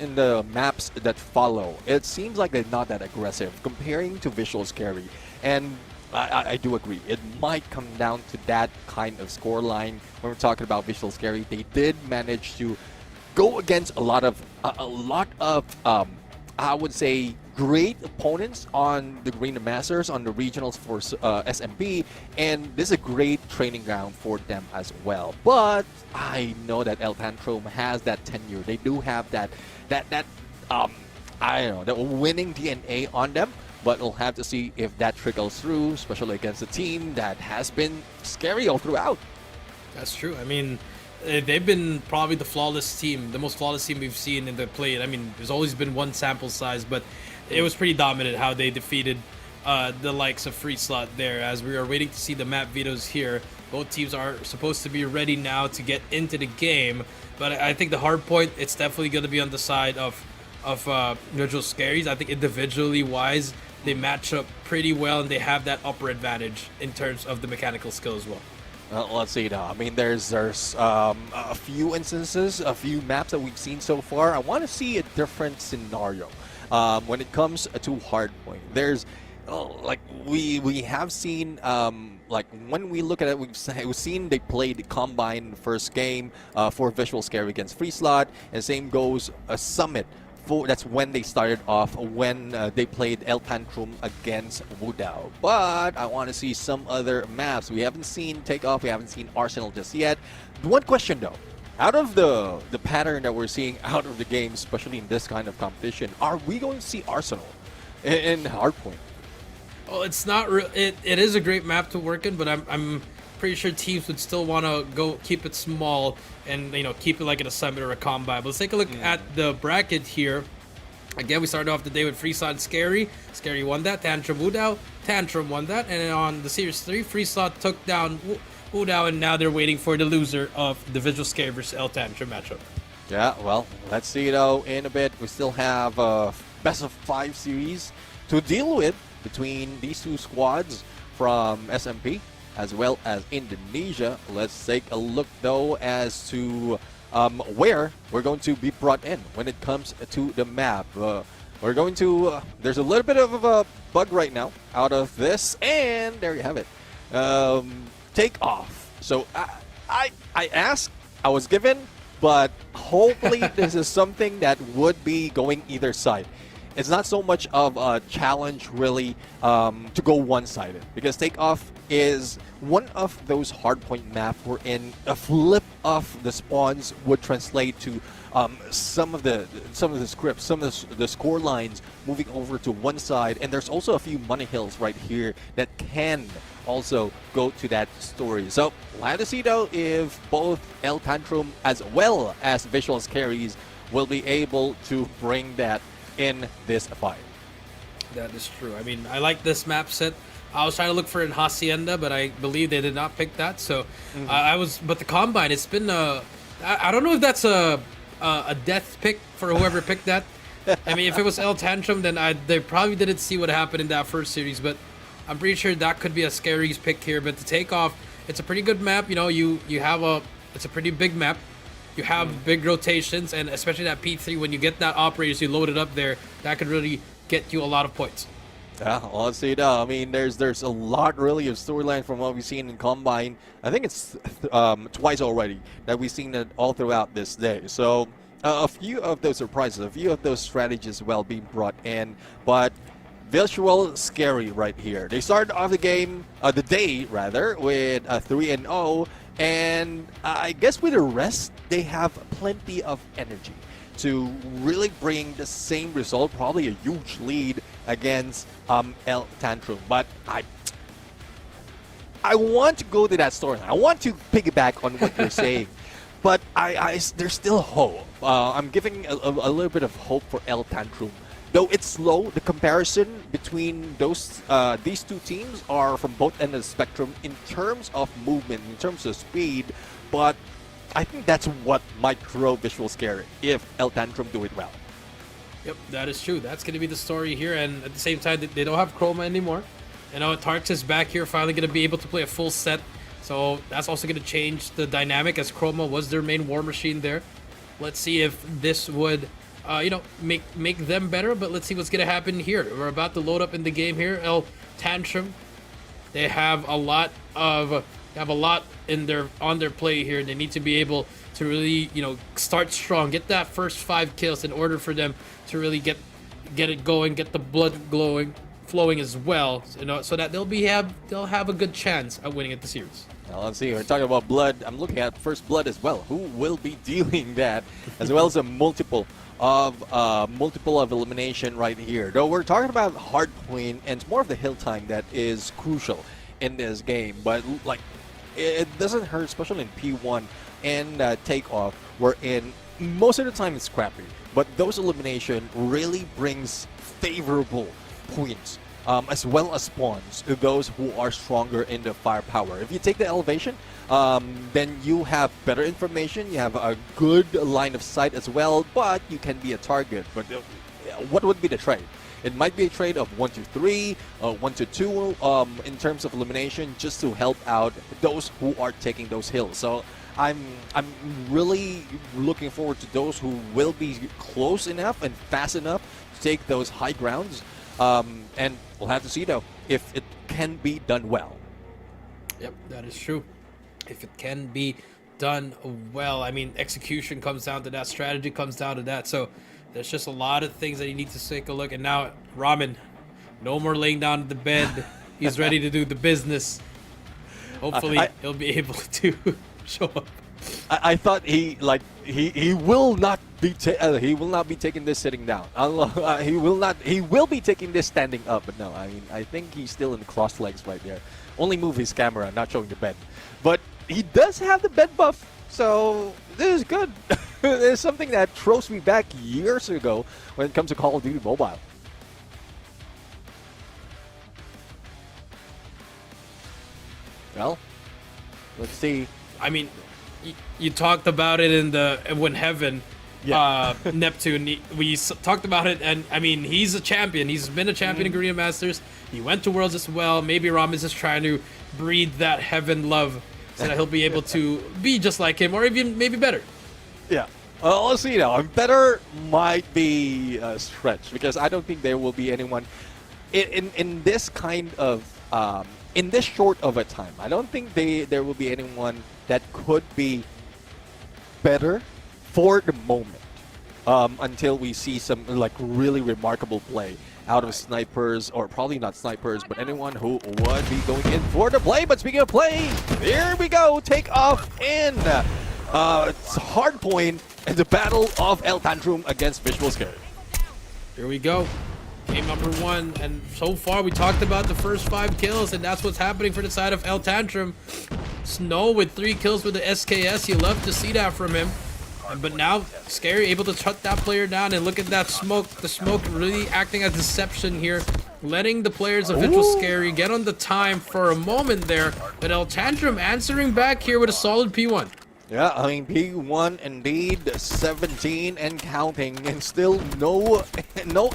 in the maps that follow, it seems like they're not that aggressive comparing to Visual Scary. And I do agree. It might come down to that kind of scoreline when we're talking about Visual Scary. They did manage to go against a lot of I would say great opponents on the Garena Masters, on the regionals for SMP, and this is a great training ground for them as well. But I know that El Tantrum has that tenure. They do have that I don't know, that winning DNA on them. But we'll have to see if that trickles through, especially against a team that has been scary all throughout. That's true. I mean, they've been probably the flawless team, the most flawless team we've seen in the play. I mean, there's always been one sample size, but it was pretty dominant how they defeated the likes of Free Slot there. As we are waiting to see the map vetoes here, both teams are supposed to be ready now to get into the game. But I think the hard point, it's definitely going to be on the side of Visual Scaries. I think individually wise, they match up pretty well, and they have that upper advantage in terms of the mechanical skill as well. Let's see now. I mean, there's a few instances, a few maps that we've seen so far. I want to see a different scenario when it comes to hardpoint. There's like we have seen like when we look at it, we've seen they played Combine first game for Visual Scary against Free Slot, and same goes Summit. That's when they started off, when they played El Tantrum against Wudao. But I want to see some other maps. We haven't seen Takeoff, we haven't seen Arsenal just yet. One question though, out of the pattern that we're seeing out of the game, especially in this kind of competition, are we going to see Arsenal in Hardpoint? Well, it's not it is a great map to work in, but I'm pretty sure teams would still want to go keep it small and keep it like in a Summit or a Combine. But let's take a look at the bracket here. Again, we started off the day with Free Slot Scary. Scary won that. Tantrum Wudao. Tantrum won that. And on the Series 3, Free Slot took down Wudao, and now they're waiting for the loser of the Visual Scary versus El Tantrum matchup. Yeah, well, let's see though in a bit. We still have a best of 5 series to deal with between these 2 squads from SMP as well as Indonesia. Let's take a look though as to where we're going to be brought in when it comes to the map. We're going to there's a little bit of a bug right now out of this, and there you have it. Take off. So I asked, I was given, but hopefully this is something that would be going either side. It's not so much of a challenge really to go one-sided, because Takeoff is one of those hardpoint maps wherein a flip of the spawns would translate to some of the scripts, some of the score lines moving over to one side, and there's also a few money hills right here that can also go to that story. So we'll have to see though if both El Tantrum as well as Visual Scaries will be able to bring that in this fight. That is true. I mean, I like this map set. I was trying to look for an Hacienda, but I believe they did not pick that. So but the Combine, it's been I don't know if that's a death pick for whoever picked that. I mean, if it was El Tantrum, then they probably didn't see what happened in that first series, but I'm pretty sure that could be a Scary's pick here. But to take off, it's a pretty good map. You have it's a pretty big map. You have big rotations, and especially that P3, when you get that operators, you load it up there, that could really get you a lot of points. Yeah, well, let's see now. I mean, there's a lot really of storyline from what we've seen in Combine. I think it's twice already that we've seen it all throughout this day. So a few of those surprises, a few of those strategies well being brought in, but Visual Scary right here. They started off the game, the day rather, with 3-0, And I guess with the rest, they have plenty of energy to really bring the same result, probably a huge lead against El Tantrum. But I want to go to that story. I want to piggyback on what you're saying. But there's still hope. I'm giving a little bit of hope for El Tantrum. Though it's slow, the comparison between these two teams are from both ends of the spectrum in terms of movement, in terms of speed. But I think that's what might throw Visual Scare if El Tantrum do it well. Yep, that is true. That's going to be the story here. And at the same time, they don't have Chroma anymore. You know, Tarx is back here, finally going to be able to play a full set. So that's also going to change the dynamic, as Chroma was their main war machine there. Let's see if this would, you know, make them better. But let's see what's going to happen here. We're about to load up in the game here. El Tantrum, they have a lot in on their play here. They need to be able to really, you know, start strong, get that first 5 kills in order for them to really get it going, get the blood flowing as well, you know, so that they'll have a good chance at winning at the series. Now let's see, we're talking about blood. I'm looking at first blood as well. Who will be dealing that, as well as a multiple of elimination right here. Though we're talking about hard point, and it's more of the hill time that is crucial in this game. But like, it doesn't hurt, especially in P1 and takeoff, wherein most of the time it's scrappy. But those elimination really brings favorable points, as well as spawns to those who are stronger in the firepower. If you take the elevation, then you have better information, you have a good line of sight as well, but you can be a target. But what would be the trade? It might be a trade of 1-3, 1-2 in terms of elimination, just to help out those who are taking those hills. So I'm really looking forward to those who will be close enough and fast enough to take those high grounds. And we'll have to see, though, if it can be done well. Yep, that is true. If it can be done well, I mean, execution comes down to that, strategy comes down to that. So there's just a lot of things that you need to take a look. And now, Ramen, no more laying down in the bed. He's ready to do the business. Hopefully, he'll be able to show up. I thought he will not be taking this sitting down. He will be taking this standing up. But no, I mean, I think he's still in the cross legs right there. Only move his camera, not showing the bed. But he does have the bed buff, so this is good. It's something that throws me back years ago when it comes to Call of Duty Mobile. Well, let's see. I mean, you talked about it when Heaven, Neptune, we talked about it, and I mean, he's a champion. He's been a champion in Garena Masters. He went to Worlds as well. Maybe Ramen's just trying to breed that Heaven love so that he'll be able to be just like him, or even maybe better. Yeah. Let's see now. Better might be a stretch, because I don't think there will be anyone in this kind of in this short of a time. I don't think there will be anyone that could be better for the moment, until we see some like really remarkable play out of snipers, or probably not snipers, but anyone who would be going in for the play. But speaking of play, here we go. Take off in it's hard point in the battle of El Tantrum against Visual Scare. Here we go. Game number 1, and so far we talked about the first 5 kills, and that's what's happening for the side of El Tantrum. Snow with 3 kills with the SKS. You love to see that from him. But now, Scary able to shut that player down, and look at that smoke. The smoke really acting as deception here, letting the players of Visual Scary get on the time for a moment there. But El Tantrum answering back here with a solid P1. Yeah, I mean, P1 indeed, 17 and counting, and still no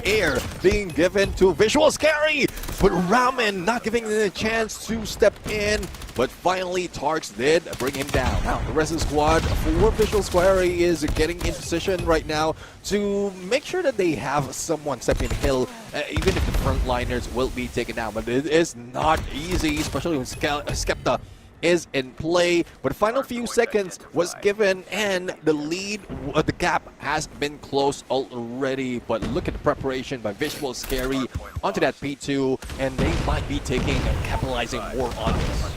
air being given to Visual Scary, but Ramen not giving him a chance to step in, but finally Tarx did bring him down. Now, the rest of the squad for Visual Scary is getting in position right now to make sure that they have someone stepping hill, even if the frontliners will be taken down, but it is not easy, especially when Skepta is in play, but the final few seconds was given, and the gap has been closed already. But look at the preparation by Visual Scary onto that P2, and they might be taking and capitalizing more on this.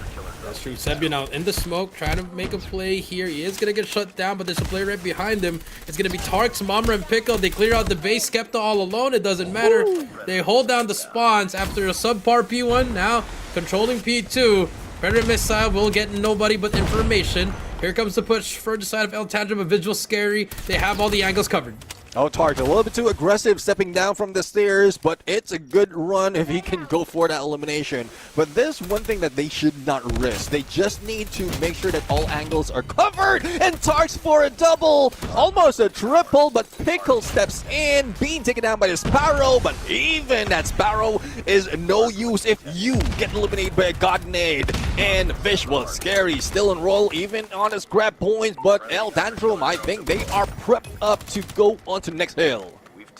That's true. Sebio now in the smoke, trying to make a play here. He is going to get shut down, but there's a player right behind him. It's going to be Tarks, Momra, and Pickle. They clear out the base. Skepta all alone. It doesn't matter. They hold down the spawns after a subpar P1. Now controlling P2. Predator Missile will get nobody but information. Here comes the push for the side of El Tantrum, a Visual Scary. They have all the angles covered. Oh, Tark, a little bit too aggressive stepping down from the stairs, but it's a good run if he can go for that elimination. But there's one thing that they should not risk. They just need to make sure that all angles are covered. And Tarks for a double, almost a triple, but Pickle steps in, being taken down by the Sparrow. But even that Sparrow is no use if you get eliminated by a God Nade. And Visual Scary still on roll, even on his grab points. But El Tantrum, I think they are prepped up to go on to the next hill.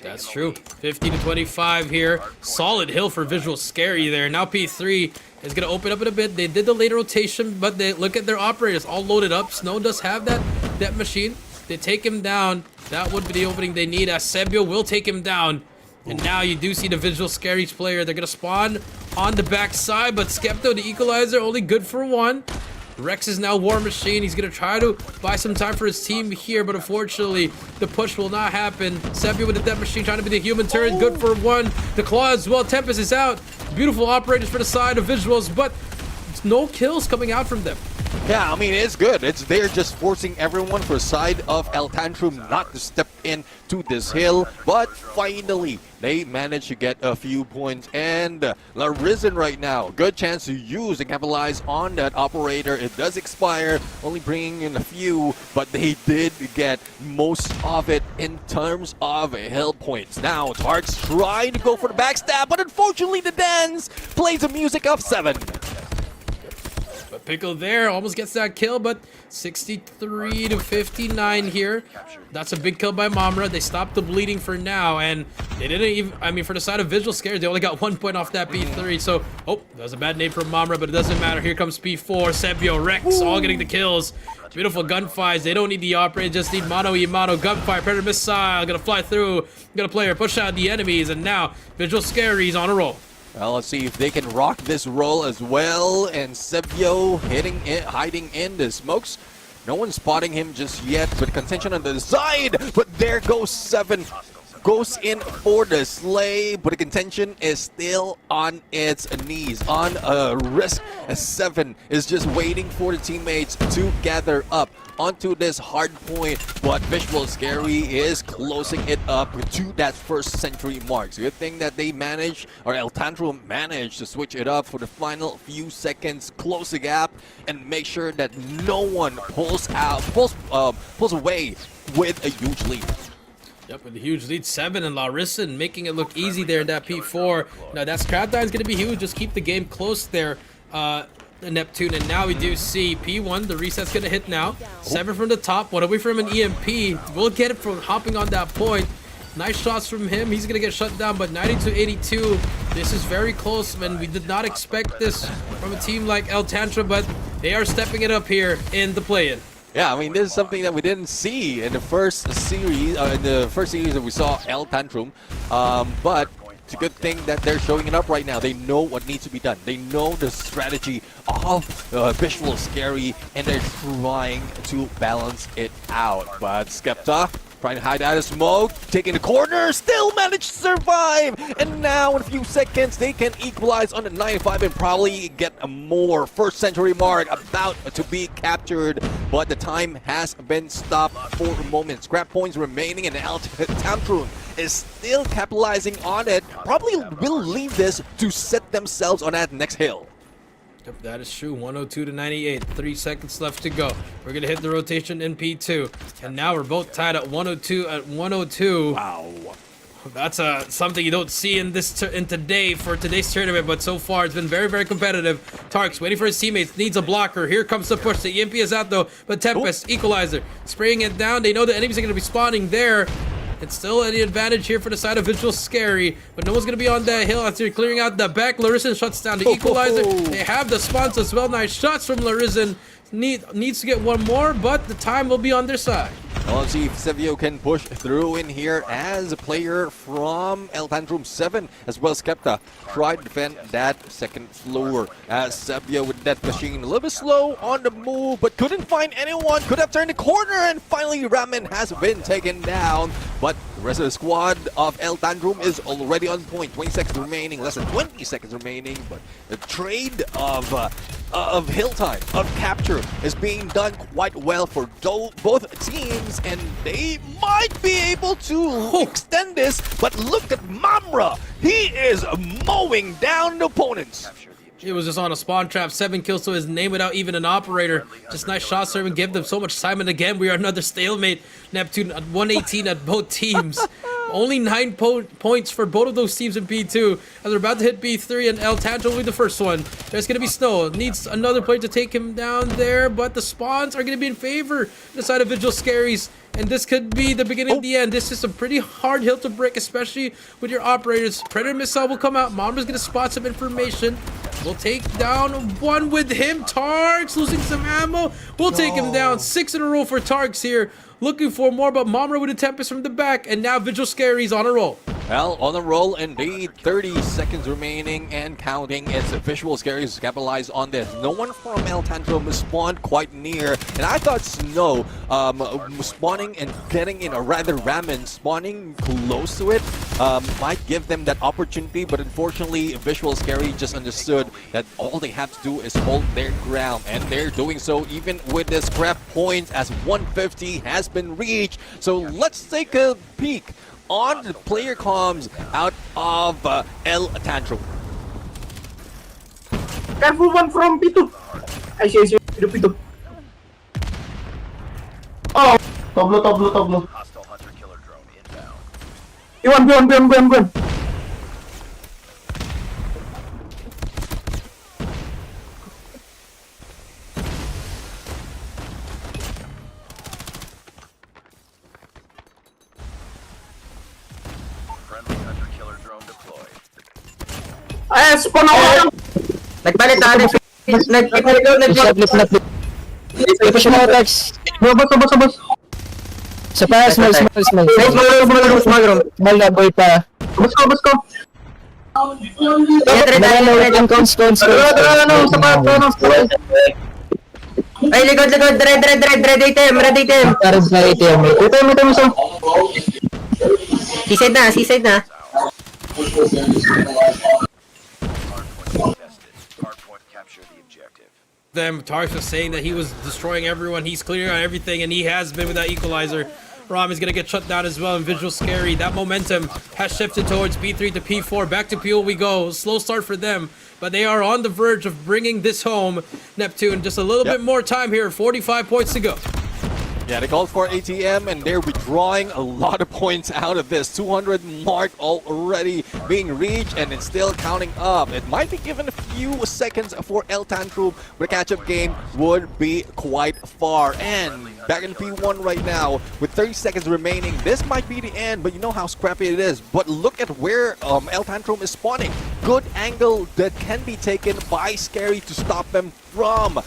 That's true. 50 to 25 here. Solid hill for Visual Scary there. Now P3 is going to open up in a bit. They did the late rotation, but they look at their operators all loaded up. Snow does have that machine. They take him down. That would be the opening they need, as Sebio will take him down. And now you do see the Visual Scary's player. They're going to spawn on the backside, but Skepto, the equalizer, only good for one. Rex is now War Machine. He's going to try to buy some time for his team here, but unfortunately, the push will not happen. Sebio with the Death Machine trying to be the human turret. Good for one. The Claw as well. Tempest is out. Beautiful operators for the side of Visuals, but no kills coming out from them. Yeah, I mean, it's good. They're just forcing everyone for side of El Tantrum not to step in to this hill. But finally, they managed to get a few points. And Larisen right now, good chance to use and capitalize on that operator. It does expire, only bringing in a few, but they did get most of it in terms of hill points. Now, Tarks trying to go for the backstab, but unfortunately, the dance plays the music of 7. But Pickle there almost gets that kill, but 63 to 59 here. That's a big kill by Momra. They stopped the bleeding for now, and they didn't even, I mean, for the side of Visual Scare, they only got 1 point off that P3. So, oh, that was a bad name from Momra, but it doesn't matter. Here comes P4, Sebio, Rex, all getting the kills. Beautiful gunfires. They don't need the operator, just need mono gunfire. Predator Missile, gonna fly through, gonna player push out the enemies, and now Visual Scary's on a roll. Well, let's see if they can rock this roll as well. And Sebio hiding in the smokes. No one's spotting him just yet, but contention on the side. But there goes 7. Goes in for the slay, but the contention is still on its knees, on a risk, as 7 is just waiting for the teammates to gather up onto this hard point, but Visual Scary is closing it up to that first century mark. So good thing that they managed, or El Tantrum managed to switch it up for the final few seconds, close the gap, and make sure that no one pulls away with a huge lead. Yep, with a huge lead, 7, and Larisen making it look easy there in that P4. Now that scrap die is going to be huge. Just keep the game close there, Neptune. And now we do see P1. The reset's going to hit now. 7 from the top, 1 away from an EMP. We'll get it from hopping on that point. Nice shots from him. He's going to get shut down, but 90-82. This is very close, and we did not expect this from a team like El Tantrum, but they are stepping it up here in the play-in. Yeah, I mean, this is something that we didn't see in the first series, that we saw El Tantrum. But it's a good thing that they're showing it up right now. They know what needs to be done. They know the strategy of Visual Scary, and they're trying to balance it out. But Skepta trying to hide out of smoke, taking the corner, still managed to survive. And now in a few seconds, they can equalize on the 95 and probably get a more first century mark about to be captured. But the time has been stopped for a moment. Scrap points remaining, and El Tantrum is still capitalizing on it. Probably will leave this to set themselves on that next hill. Yep, that is true. 102-98. 3 seconds left to go. We're going to hit the rotation in P2. And now we're both tied at 102. Wow. That's something you don't see in for today's tournament, but so far it's been very, very competitive. Tarks waiting for his teammates, needs a blocker. Here comes the push. The EMP is out though, but Tempest, equalizer, spraying it down. They know the enemies are going to be spawning there. It's still an advantage here for the side of Visual Scary, but no one's going to be on that hill after clearing out the back. Larisen shuts down the equalizer. They have the spawns as well. Nice shots from Larisen. needs to get one more, but the time will be on their side. Well, let's see if Sevio can push through in here as a player from El Tantrum 7 as well as Skepta try to defend that second floor as Sevio with that machine a little bit slow on the move but couldn't find anyone, could have turned the corner, and finally Ramen has been taken down, but the rest of the squad of El Tantrum is already on point. 20 seconds remaining, less than 20 seconds remaining, but the trade of hill time, of capture is being done quite well for both teams, and they might be able to extend this, but look at Mamra, he is mowing down the opponents. He was just on a spawn trap, 7 kills to his name without even an operator. Just nice shot serving, give them so much time, and again we are another stalemate. Neptune at 118 at both teams. Only 9 points for both of those teams in B2 as we're about to hit B3, and El Tantrum will be the first one. There's going to be Snow. Needs another player to take him down there, but the spawns are going to be in favor of the side of Vigil Scaries, and this could be the beginning of the end. This is a pretty hard hill to break, especially with your operators. Predator Missile will come out. Mamra's going to spot some information. We'll take down one with him. Targs losing some ammo. We'll take him down. 6 in a row for Targs here. Looking for more, but Mamra with a Tempest from the back, and now Vigil Scary's on a roll. Well, on a roll indeed. 30 seconds remaining and counting. It's Visual Scaries to capitalize on this. No one from El Tantrum spawned quite near, and I thought Snow spawning and getting in, or rather Ramen spawning close to it might give them that opportunity, but unfortunately Visual Scary just understood that all they have to do is hold their ground, and they're doing so even with the scrap points as 150 has been reached. So let's take a peek on the player comms out of El Tantrum. Careful, one from P2. I see, the P2. Oh, tablo. Hostile hunter-killer drone inbound. Go on. Friendly hunter-killer drone deployed. Ay, spawn ako. Nagpalit na. Nag-flip. Push mo, Tex. Bus. Sa pa, small. Small room. Small na, boy pa. Bus ko. Cones. Ay, likod. Red item. Item. Seaside na. Hardpoint capture the objective. Tarks was saying that he was destroying everyone. He's clearing on everything, and he has been with that equalizer. Ram is going to get shut down as well, and Visual Scary. That momentum has shifted towards P3 to P4. Back to PO we go. Slow start for them, but they are on the verge of bringing this home. Neptune, just a little bit more time here. 45 points to go. Yeah, they called for ATM, and they're withdrawing a lot of points out of this. 200 mark already being reached, and it's still counting up. It might be given a few seconds for El Tantrum, but a catch-up game would be quite far. And back in P1 right now, with 30 seconds remaining, this might be the end, but you know how scrappy it is. But look at where El Tantrum is spawning. Good angle that can be taken by Scary to stop them from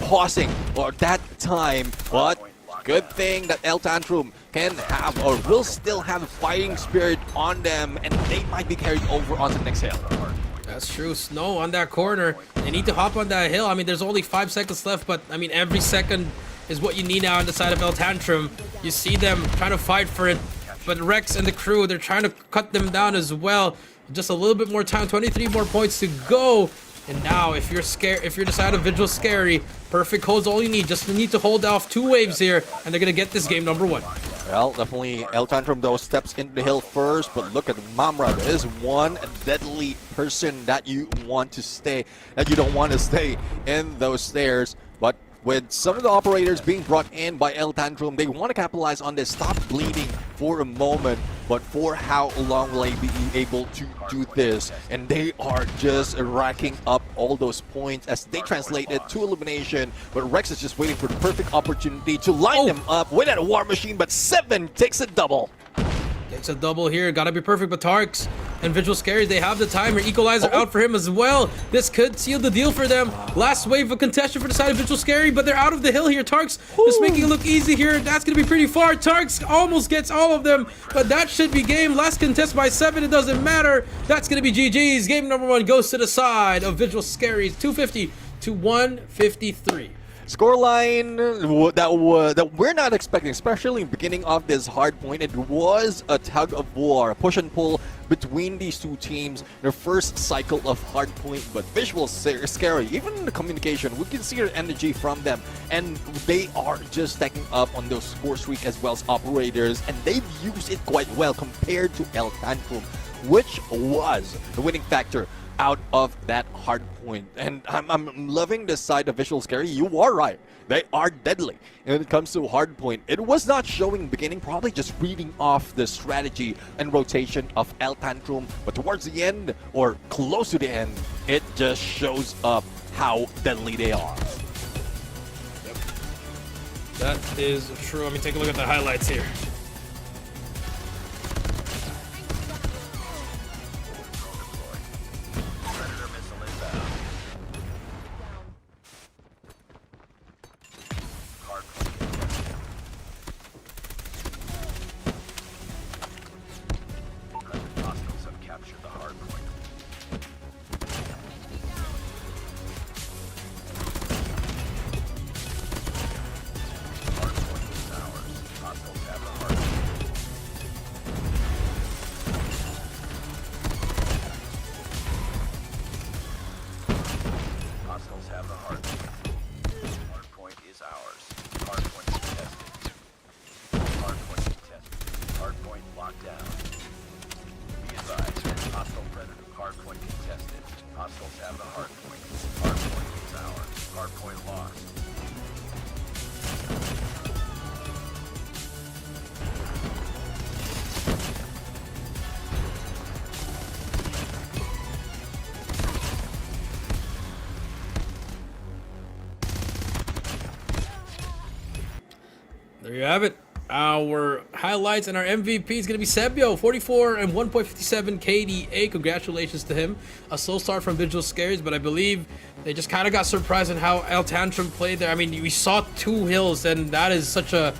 pausing or that time, but good thing that El Tantrum can have, or will still have, a fighting spirit on them, and they might be carried over onto the next hill. That's true. Snow on that corner. They need to hop on that hill. I mean, there's only 5 seconds left, but I mean, every second is what you need now on the side of El Tantrum. You see them trying to fight for it, but Rex and the crew, they're trying to cut them down as well. Just a little bit more time, 23 more points to go. And now, if you're the side of Vigil Scary, perfect holds all you need. Just need to hold off 2 waves here, and they're gonna get this game number 1. Well, definitely El Tantrum though steps into the hill first, but look at Mamra. There is one deadly person that you don't want to stay in those stairs. But with some of the operators being brought in by El Tantrum, they want to capitalize on this, stop bleeding for a moment, but for how long will they be able to do this? And they are just racking up all those points as they translate it to elimination, but Rex is just waiting for the perfect opportunity to line them up with that war machine, but 7 takes a double. Takes a double here, gotta be perfect, but Tarks And Visual Scary, they have the timer. Equalizer out for him as well. This could seal the deal for them. Last wave of contention for the side of Visual Scary, but they're out of the hill here. Tarks just making it look easy here. That's going to be pretty far. Tarks almost gets all of them, but that should be game. Last contest by 7. It doesn't matter. That's going to be GG's. Game number 1 goes to the side of Visual Scary's 250 to 153. Scoreline that we're not expecting, especially in the beginning of this hard point. It was a tug of war, a push and pull between these two teams. Their first cycle of hard point, but Visual Scary, even in the communication, we can see their energy from them, and they are just stacking up on those score streak as well as operators, and they've used it quite well compared to El Tantrum, which was the winning factor out of that hard point. And I'm loving this side of Visual Scary. You are right. They are deadly when it comes to hard point. It was not showing beginning, probably just reading off the strategy and rotation of El Tantrum. But towards the end, or close to the end, it just shows up how deadly they are. Yep. That is true. Let me take a look at the highlights here. There you have it. Our highlights and our MVP is going to be Sebio, 44 and 1.57 KDA. Congratulations to him. A slow start from Visual Scaries, but I believe they just kind of got surprised in how El Tantrum played there. I mean, we saw 2 hills, and that is such a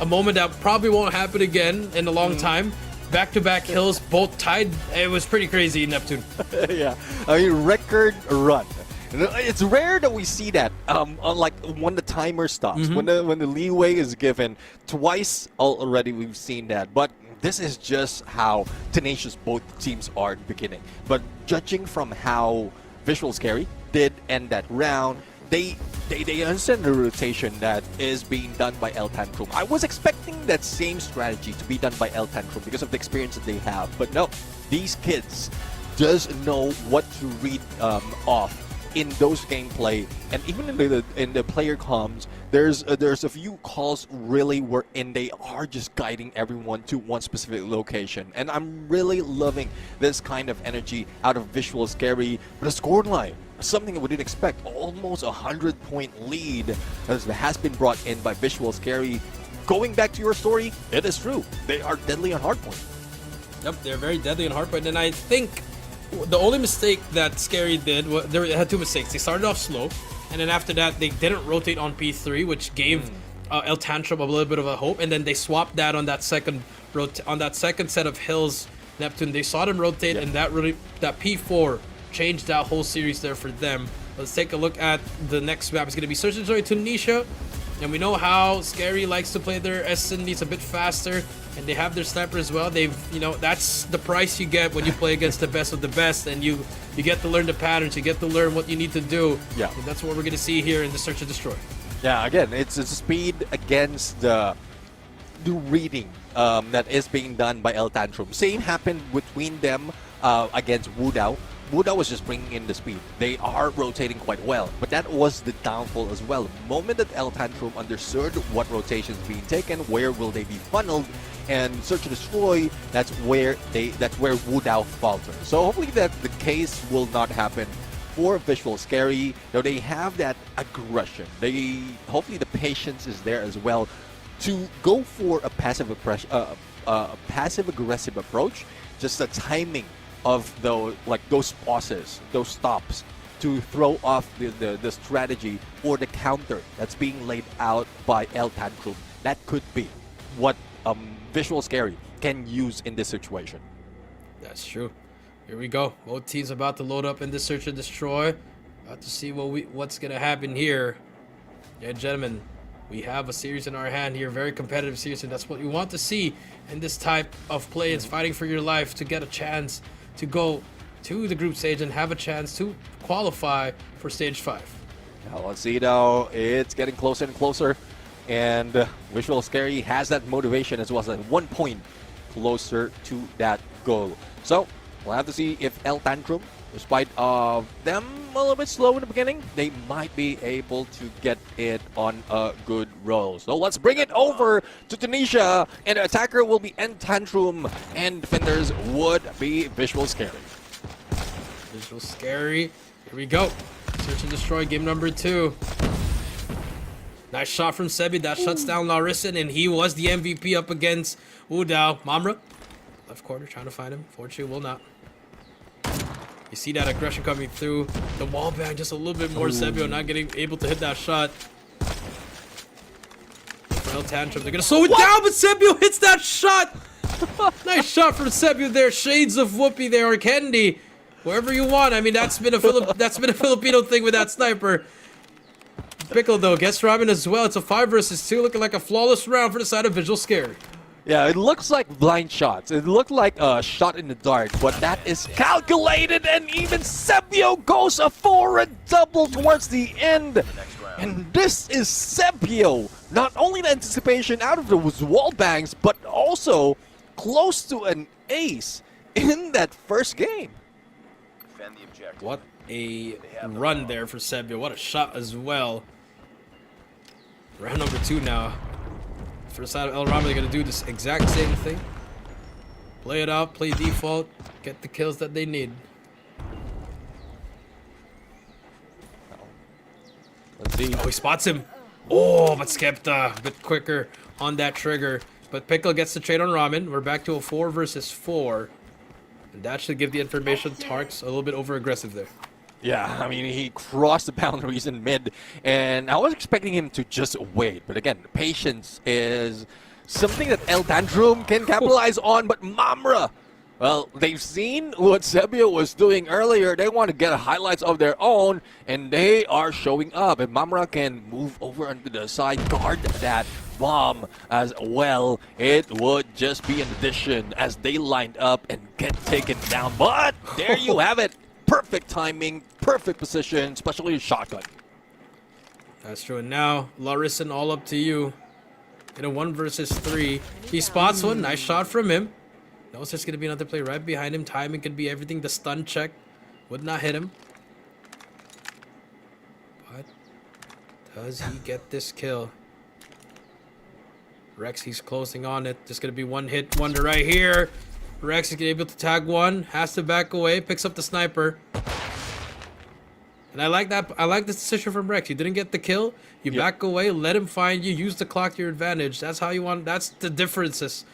moment that probably won't happen again in a long time. Back-to-back hills, both tied. It was pretty crazy, Neptune. Yeah, I mean, record run. It's rare that we see that, like when the timer stops, when the leeway is given. Twice already we've seen that, but this is just how tenacious both teams are at the beginning. But judging from how Visual Scary did end that round, they understand the rotation that is being done by El Tantrum. I was expecting that same strategy to be done by El Tantrum because of the experience that they have, but no, these kids just know what to read off in those gameplay, and even in the player comms, there's a few calls really wherein they are just guiding everyone to one specific location, and I'm really loving this kind of energy out of Visual Scary. But the scoreline, something we didn't expect, almost 100-point lead has been brought in by Visual Scary. Going back to your story, it is true, they are deadly on hardpoint. Yep, they're very deadly on hardpoint, and I think the only mistake that Scary did was they had 2 mistakes. They started off slow, and then after that they didn't rotate on P3, which gave El Tantrum a little bit of a hope. And then they swapped that on that second set of hills. Neptune, they saw them rotate, and that P4 changed that whole series there for them. Let's take a look at the next map. It's going to be Search and Destroy Tunisia. And we know how Scary likes to play their SNDs a bit faster, and they have their sniper as well. They've, that's the price you get when you play against the best of the best, and you get to learn the patterns, you get to learn what you need to do. Yeah. And that's what we're going to see here in the Search and Destroy. Yeah, again, it's a speed against the reading that is being done by El Tantrum. Same happened between them against Wudao. Wudao was just bringing in the speed. They are rotating quite well, but that was the downfall as well. The moment that El Tantrum understood what rotations being taken, where will they be funneled, and Search and Destroy, that's where Wudao faltered. So hopefully that the case will not happen for Visual Scary. Now they have that aggression. Hopefully the patience is there as well to go for a passive aggressive approach. Just the timing of those pauses, those stops, to throw off the strategy or the counter that's being laid out by El Tantrum. That could be what Visual Scary can use in this situation. That's true. Here we go. Both teams about to load up in this search and destroy. About to see what's gonna happen here. Yeah, gentlemen, we have a series in our hand here, very competitive series, and that's what you want to see in this type of play. It's fighting for your life to get a chance to go to the group stage and have a chance to qualify for stage 5. Now let's see though, it's getting closer and closer, and Visual Scary has that motivation as well as at 1 point closer to that goal. So we'll have to see if El Tantrum, despite them a little bit slow in the beginning, they might be able to get it on a good roll. So let's bring it over to Tunisia, and the attacker will be El Tantrum, and defenders would be Visual Scary. Visual Scary. Here we go. Search and destroy, game number 2. Nice shot from Sebi. That shuts down Larison, and he was the MVP up against Udao. Mamra, left corner, trying to find him. Fortunately, will not. You see that aggression coming through. The wall bang just a little bit more. Sebio not able to hit that shot. El Tantrum, they're gonna slow it down, but Sebio hits that shot. Nice shot from Sebio there. Shades of Whoopi there, or Kendi, wherever you want. I mean, that's been a Filipino thing with that sniper. Pickle though gets Robin as well. It's a 5 versus 2, looking like a flawless round for the side of Visual Scary. Yeah, it looks like blind shots. It looked like a shot in the dark, but that is calculated, and even Sebio goes for a double towards the end. And this is Sebio. Not only the anticipation out of those wall bangs, but also close to an ace in that first game. Defend the objective. What a run there for Sebio. What a shot as well. Round number 2 now. For the side of El Rama, they're going to do this exact same thing. Play it out, play default, get the kills that they need. Let's see. Oh, he spots him. Oh, but Skepta a bit quicker on that trigger. But Pickle gets the trade on Ramen. We're back to a 4 versus 4. And that should give the information Tarks a little bit over-aggressive there. Yeah, I mean, he crossed the boundaries in mid, and I was expecting him to just wait. But again, patience is something that El Tantrum can capitalize on, but Mamra, well, they've seen what Sebio was doing earlier. They want to get highlights of their own, and they are showing up. And Mamra can move over onto the side, guard that bomb as well. It would just be an addition as they lined up and get taken down. But there you have it. Perfect timing, perfect position, especially shotgun. That's true. And now, Larison, all up to you. In a 1 versus 3. He spots one. Nice shot from him. Knows there's going to be another play right behind him. Timing could be everything. The stun check would not hit him. But does he get this kill? Rex, he's closing on it. Just going to be one hit wonder right here. Rex is able to tag one, has to back away, picks up the sniper. And I like that. I like this decision from Rex. You didn't get the kill. You back away, let him find you, use the clock to your advantage. That's how you want. That's the differences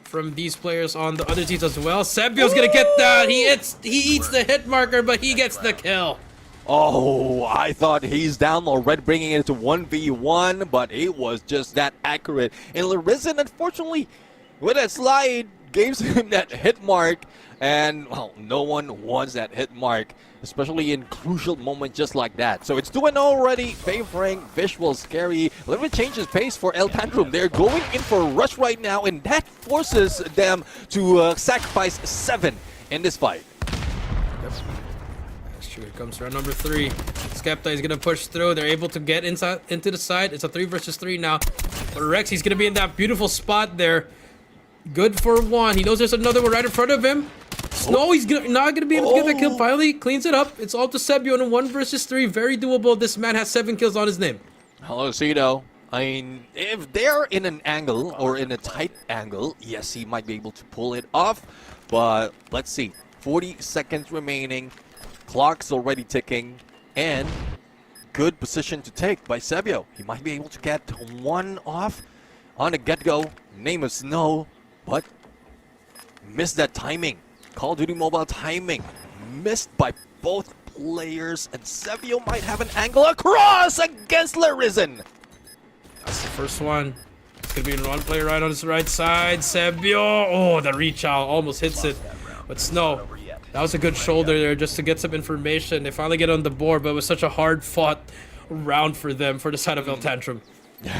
from these players on the other teams as well. Sebio's gonna get that. He eats the hit marker, but he gets the kill. Oh, I thought he's down low, red bringing it to 1v1, but it was just that accurate. And Larison, unfortunately, with that slide, gave him that hit mark, and well, no one wants that hit mark, especially in crucial moments just like that. So it's 2-0 already, favoring Visual Scary. A little bit changes pace for El Tantrum. They're going in for a rush right now, and that forces them to sacrifice 7 in this fight. That's true. Here comes round number 3. Skepta is gonna push through. They're able to get inside into the side. It's a 3 versus 3 now. But Rex, he's gonna be in that beautiful spot there. Good for 1. He knows there's another one right in front of him. No, he's not gonna be able to get that kill. Finally, cleans it up. It's all to Sebio in a 1 versus 3. Very doable. This man has 7 kills on his name. Hello, Cito. I mean, if they're in an angle or in a tight angle, yes, he might be able to pull it off. But let's see. 40 seconds remaining. Clock's already ticking. And good position to take by Sebio. He might be able to get 1 off on the get-go. Name of Snow. But missed that timing. Call of Duty Mobile timing missed by both players, and Sebio might have an angle across against Larisen. That's the first one. It's gonna be one player right on his right side. Sebio. Oh, the reach out almost hits it. But Snow, that was a good shoulder there just to get some information. They finally get on the board, but it was such a hard fought round for them for the side of El Tantrum.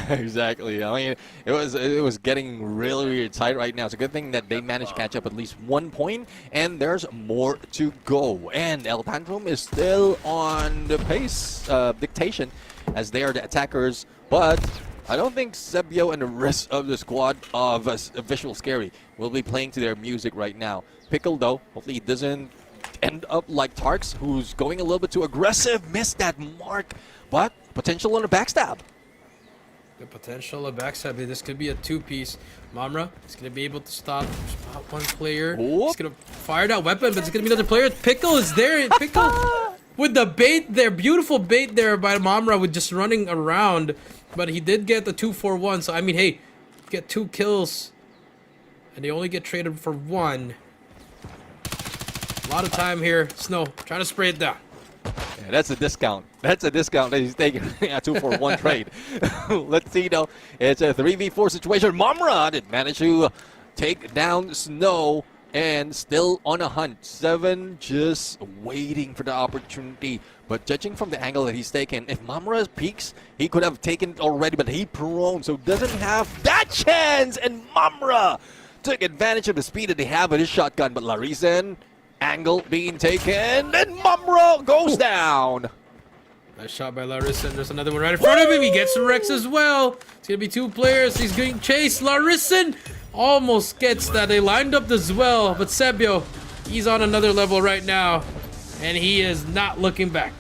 Exactly. I mean, it was getting really tight right now. It's a good thing that they managed to catch up at least 1 point, and there's more to go. And El Tantrum is still on the pace dictation as they are the attackers, but I don't think Sebio and the rest of the squad of Visual Scary will be playing to their music right now. Pickle, though, hopefully he doesn't end up like Tarks, who's going a little bit too aggressive. Missed that mark, but potential on a backstab. The potential of backstab. This could be a two-piece. Mamra is going to be able to stop one player. He's going to fire that weapon, but it's going to be another player. Pickle is there. Pickle with the bait there. Beautiful bait there by Mamra with just running around. But he did get the 2-4-1. So, I mean, hey, get 2 kills. And they only get traded for 1. A lot of time here. Snow trying to spray it down. Yeah, that's a discount. That's a discount that he's taking. A 2-for-1 trade. Let's see though. It's a 3v4 situation. Mamra did manage to take down Snow and still on a hunt. 7 just waiting for the opportunity. But judging from the angle that he's taken, if Mamra peaks, he could have taken it already, but he prone, so doesn't have that chance. And Mamra took advantage of the speed that they have with his shotgun, but Larisen angle being taken, and Mamra goes down. Nice shot by Larisen. There's another one right in front of him. He gets some Rex as well. It's going to be 2 players. He's getting chased. Larisen almost gets that. They lined up as well, but Sebio, he's on another level right now, and he is not looking back.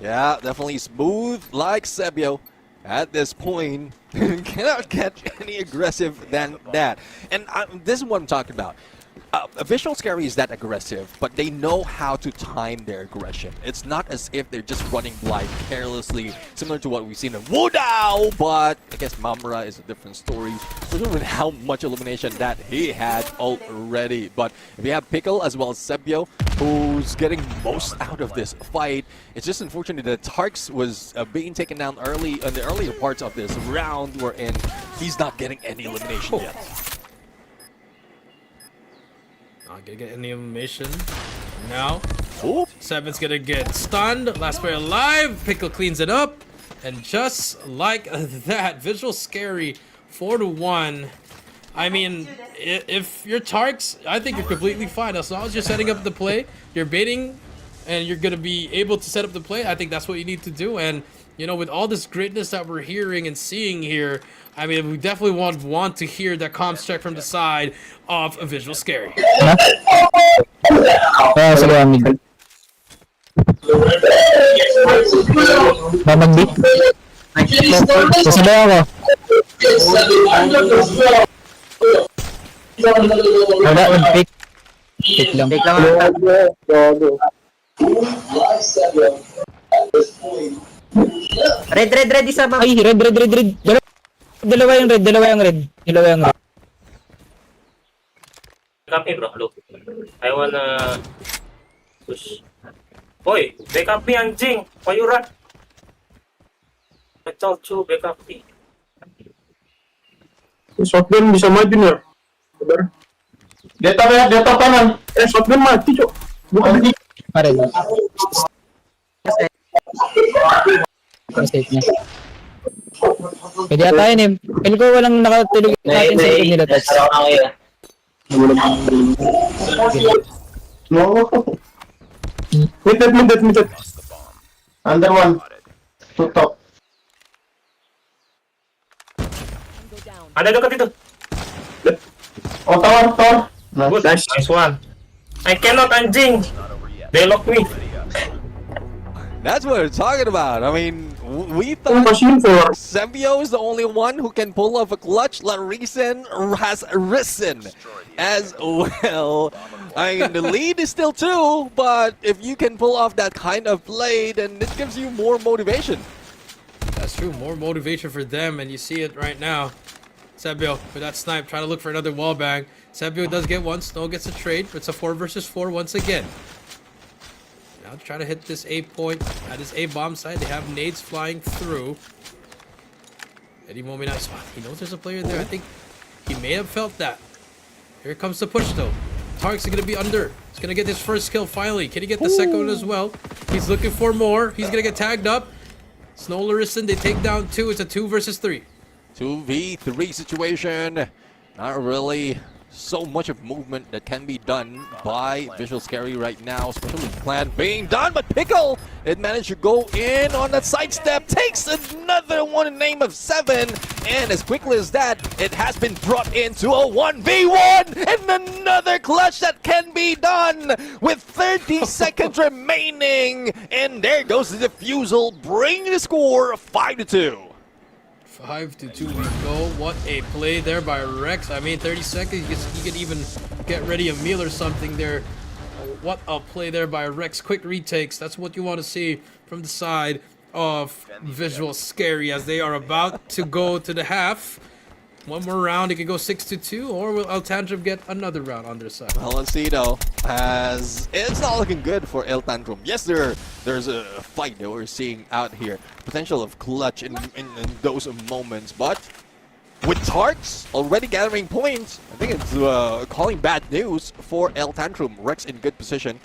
Yeah, definitely smooth like Sebio. At this point, cannot get any aggressive than that. And this is what I'm talking about. Visual Scary is that aggressive, but they know how to time their aggression. It's not as if they're just running blind carelessly, similar to what we've seen in Wudao, but I guess Mamra is a different story, especially with how much elimination that he had already. But if you have Pickle as well as Sebio, who's getting most out of this fight, it's just unfortunate that Tarks was being taken down early in the earlier parts of this round, wherein he's not getting any elimination yet. Not gonna get any animation now. Oop. 7's gonna get stunned. Last player alive. Pickle cleans it up. And just like that, Visual Scary 4-1. I mean, if you're Tarks, I think you're completely fine. As long as you're setting up the play, you're baiting, and you're gonna be able to set up the play, I think that's what you need to do. And you know, with all this greatness that we're hearing and seeing here, I mean, we definitely want to hear that comms check from the side of a Visual Scary. Sige, amigo. Babag di. Sasabay ako. Wala, mag-pick. Pick lang. Pick lang ako. Red, isa ba? Ay, red. Dalawa yung red. Copy, bro. Look. I wanna push. Hoy, back up me, anjing. Why you run? I told you, back up me. Shotgun bisa maju nih. Sabar. Dia tahu kanan. Shotgun mati, Cok. Bukan di. Pare. Safe niya. Pwede ata yun eh. Feel ko walang nakatulog natin sa nila. Mid. Under one. To top. Ada dekat itu. Oh, tower. Good. Nice one. I cannot, anjing. They lock me. That's what we're talking about. I mean, we thought Sebio is the only one who can pull off a clutch. Larisen has risen as well. I mean, the lead is still 2, but if you can pull off that kind of play, then it gives you more motivation. That's true. More motivation for them, and you see it right now. Sebio with that snipe, trying to look for another wall bang. Sebio does get one. Snow gets a trade. It's a 4 versus 4 once again. Now trying to hit this A point at his A bomb side. They have nades flying through. Any moment I spot. He knows there's a player there. I think he may have felt that. Here comes the push though. Tark's gonna be under. He's gonna get his first kill finally. Can he get the second one as well? He's looking for more. He's gonna get tagged up. Snow Larison, they take down 2. It's a 2 versus 3. 2v3 situation. Not really so much of movement that can be done by Visual Scary right now, especially plan being done, but Pickle, it managed to go in on that sidestep, takes another one in the name of 7, and as quickly as that, it has been brought into a 1v1, and another clutch that can be done with 30 seconds remaining, and there goes the defusal, bringing the score 5-2. 5-2 we go. What a play there by Rex. I mean, 30 seconds. He could even get ready a meal or something there. What a play there by Rex. Quick retakes. That's what you want to see from the side of Visual Scary as they are about to go to the half. One more round. It could go 6-2, or will El Tantrum get another round on their side? Well, let's see though, as it's not looking good for El Tantrum. Yes, there's a fight that we're seeing out here. Potential of clutch in those moments, but with Tarks already gathering points, I think it's calling bad news for El Tantrum. Rex in good position,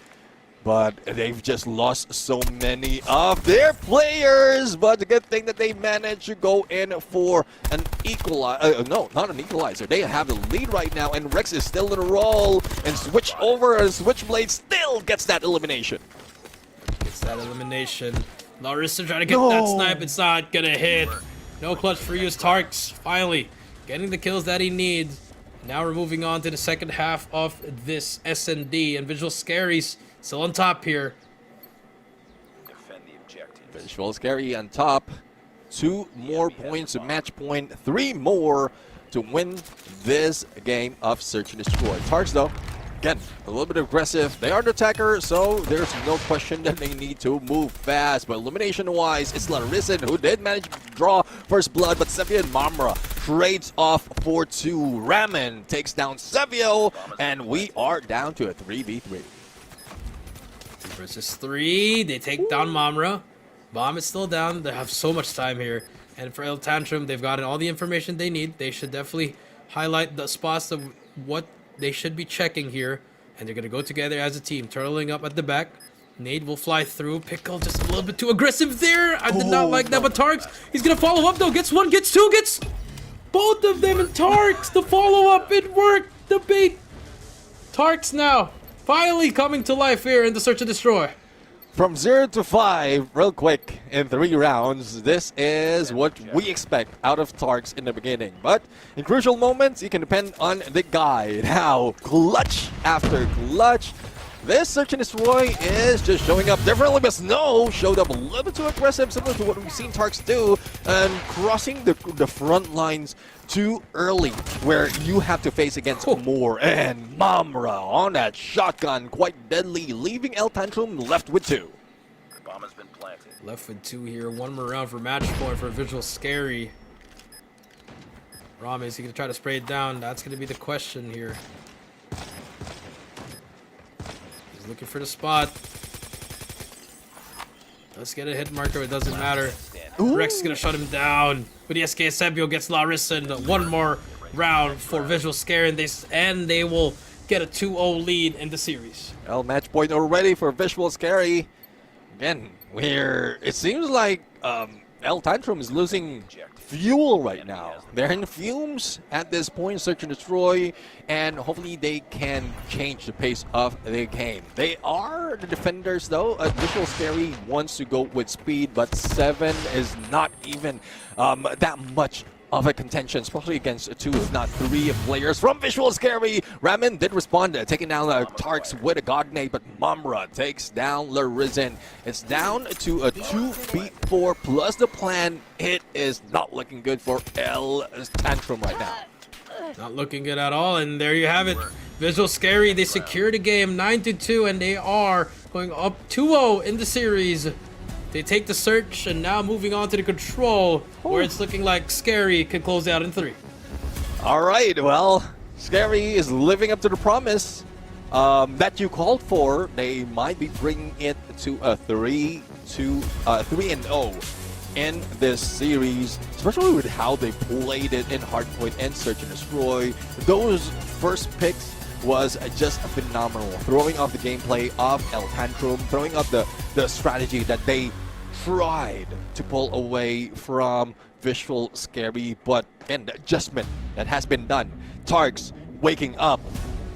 but they've just lost so many of their players. But the good thing that they managed to go in for an equalizer. No, not an equalizer. They have the lead right now, and Rex is still in a roll. And switch over, and Switchblade still gets that elimination. Gets that elimination. Larissa trying to get that snipe. It's not gonna hit. No clutch for you as Tarks. Finally getting the kills that he needs. Now we're moving on to the second half of this S&D, and Visual Scary's still on top here. Defend the objective. Visual Scary on top. 2 more points to match point. 3 more to win this game of Search and Destroy. Tarks though, again, a little bit aggressive. They are the attacker, so there's no question that they need to move fast. But elimination-wise, it's Larison who did manage to draw first blood, but Sevio and Mamra trades off for 2. Ramen takes down Sevio, and we are down to a 3v3. 3 versus 3. They take down Mamra. Bomb is still down. They have so much time here. And for El Tantrum, they've gotten all the information they need. They should definitely highlight the spots of what they should be checking here. And they're going to go together as a team. Turtling up at the back. Nade will fly through. Pickle just a little bit too aggressive there. I did not like that. But Tarks, he's going to follow up though. Gets 1, gets 2, gets both of them. And Tarks, the follow-up. It worked. The bait. Tarks now finally coming to life here in the Search and Destroy. From 0 to 5, real quick, in 3 rounds, this is what we expect out of Tarks in the beginning. But in crucial moments, you can depend on the guy. Now, clutch after clutch. This Search and Destroy is just showing up differently, but Snow showed up a little bit too aggressive, similar to what we've seen Tarks do, and crossing the front lines too early, where you have to face against more. And Mamra on that shotgun, quite deadly, leaving El Tantrum left with 2. The bomb has been planted. Left with 2 here. 1 more round for match point for Visual Scary. Ram, is he going to try to spray it down? That's going to be the question here. He's looking for the spot. Let's get a hit marker. It doesn't matter. Rex is going to shut him down. But the SK Sebio gets Larissa. 1 more round for Visual Scare, and they will get a 2-0 lead in the series. Well, match point already for Visual Scary. Again, it seems like El Tantrum is losing fuel right now. They're in fumes at this point, Search and Destroy, and hopefully they can change the pace of the game. They are the defenders though. Visual Scary wants to go with speed, but 7 is not even that much of a contention, especially against 2, if not 3 players from Visual Scary. Ramen did respond, taking down Tarks with a God Nade, but Mamra takes down Larisen. It's down to a 2v4 plus the plan. It is not looking good for El Tantrum right now. Not looking good at all, and there you have it. Visual Scary, they secure the game 9-2, and they are going up 2-0 in the series. They take the search, and now moving on to the control, where it's looking like Scary could close out in 3. All right, well, Scary is living up to the promise that you called for. They might be bringing it to a 3-0 in this series, especially with how they played it in Hardpoint and Search and Destroy. Those first picks was just phenomenal, throwing off the gameplay of El Tantrum, throwing up the strategy that they tried to pull away from Visual Scary, but again, the adjustment that has been done. Tarks waking up,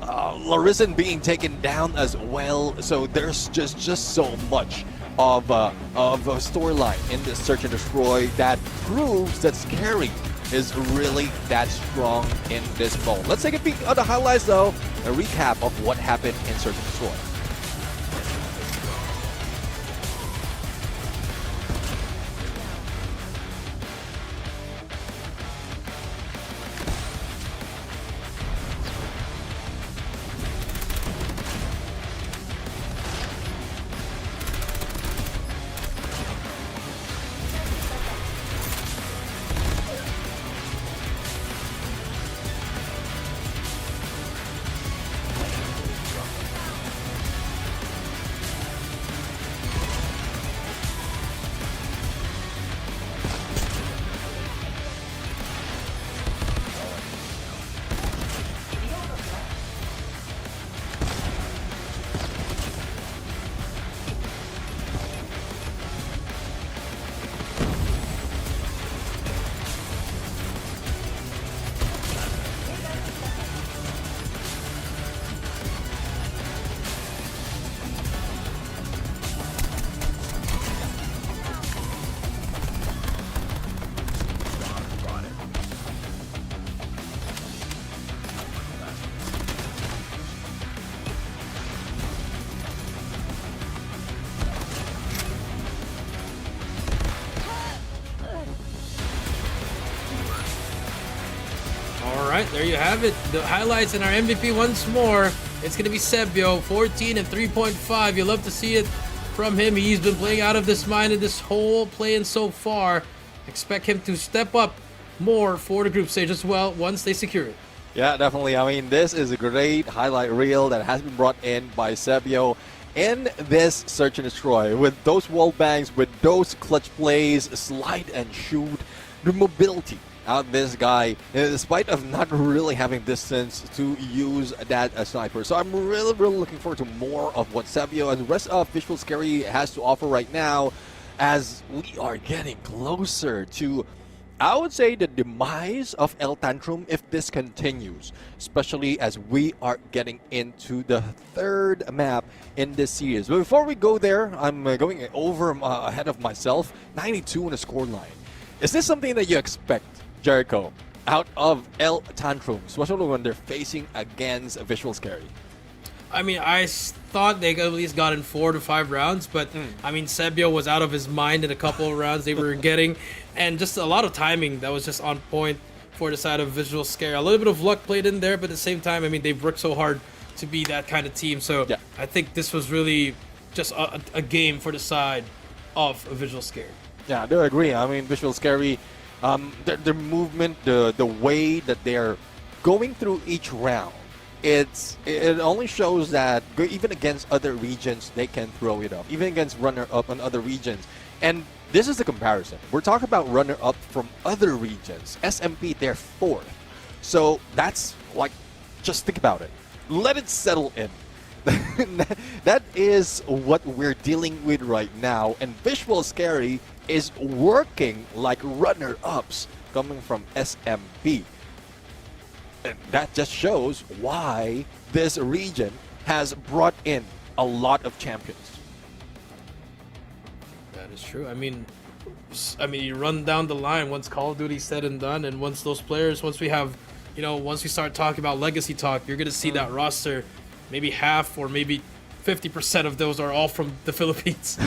Larisen being taken down as well, so there's just so much of a storyline in this Search and Destroy that proves that Scary is really that strong in this mode. Let's take a peek at the highlights though, a recap of what happened in Search and Destroy. Alright, there you have it. The highlights in our MVP once more. It's going to be Sebio, 14 and 3.5. You love to see it from him. He's been playing out of this mind in this whole play-in so far. Expect him to step up more for the group stage as well once they secure it. Yeah, definitely. I mean, this is a great highlight reel that has been brought in by Sebio in this Search and Destroy. With those wall bangs, with those clutch plays, slide and shoot, the mobility out this guy, despite of not really having distance to use that sniper. So I'm really looking forward to more of what Sebio and the rest of Visual Scary has to offer right now, as we are getting closer to, I would say, the demise of El Tantrum if this continues, especially as we are getting into the third map in this series. But before we go there, I'm going over ahead of myself. 92 in the scoreline. Is this something that you expect, Jericho, out of El Tantrum, especially when they're facing against Visual Scary? I mean, I thought they at least got in 4 to 5 rounds, but I mean, Sebio was out of his mind in a couple of rounds they were getting, and just a lot of timing that was just on point for the side of Visual Scary. A little bit of luck played in there, but at the same time, I mean, they've worked so hard to be that kind of team. So yeah, I think this was really just a game for the side of Visual Scary. Yeah, I do agree. I mean, Visual Scary, their movement, the way that they're going through each round, it only shows that even against other regions they can throw it up, even against runner-up on other regions. And this is the comparison. We're talking about runner-up from other regions. SMP, they're 4th. So that's like, just think about it. Let it settle in. That is what we're dealing with right now. And Visual Scary is working like runner-ups coming from SMP. And that just shows why this region has brought in a lot of champions. That is true. I mean, you run down the line once Call of Duty said and done, and once those players, once we have, once we start talking about legacy talk, you're gonna see that roster, maybe half or maybe 50% of those are all from the Philippines.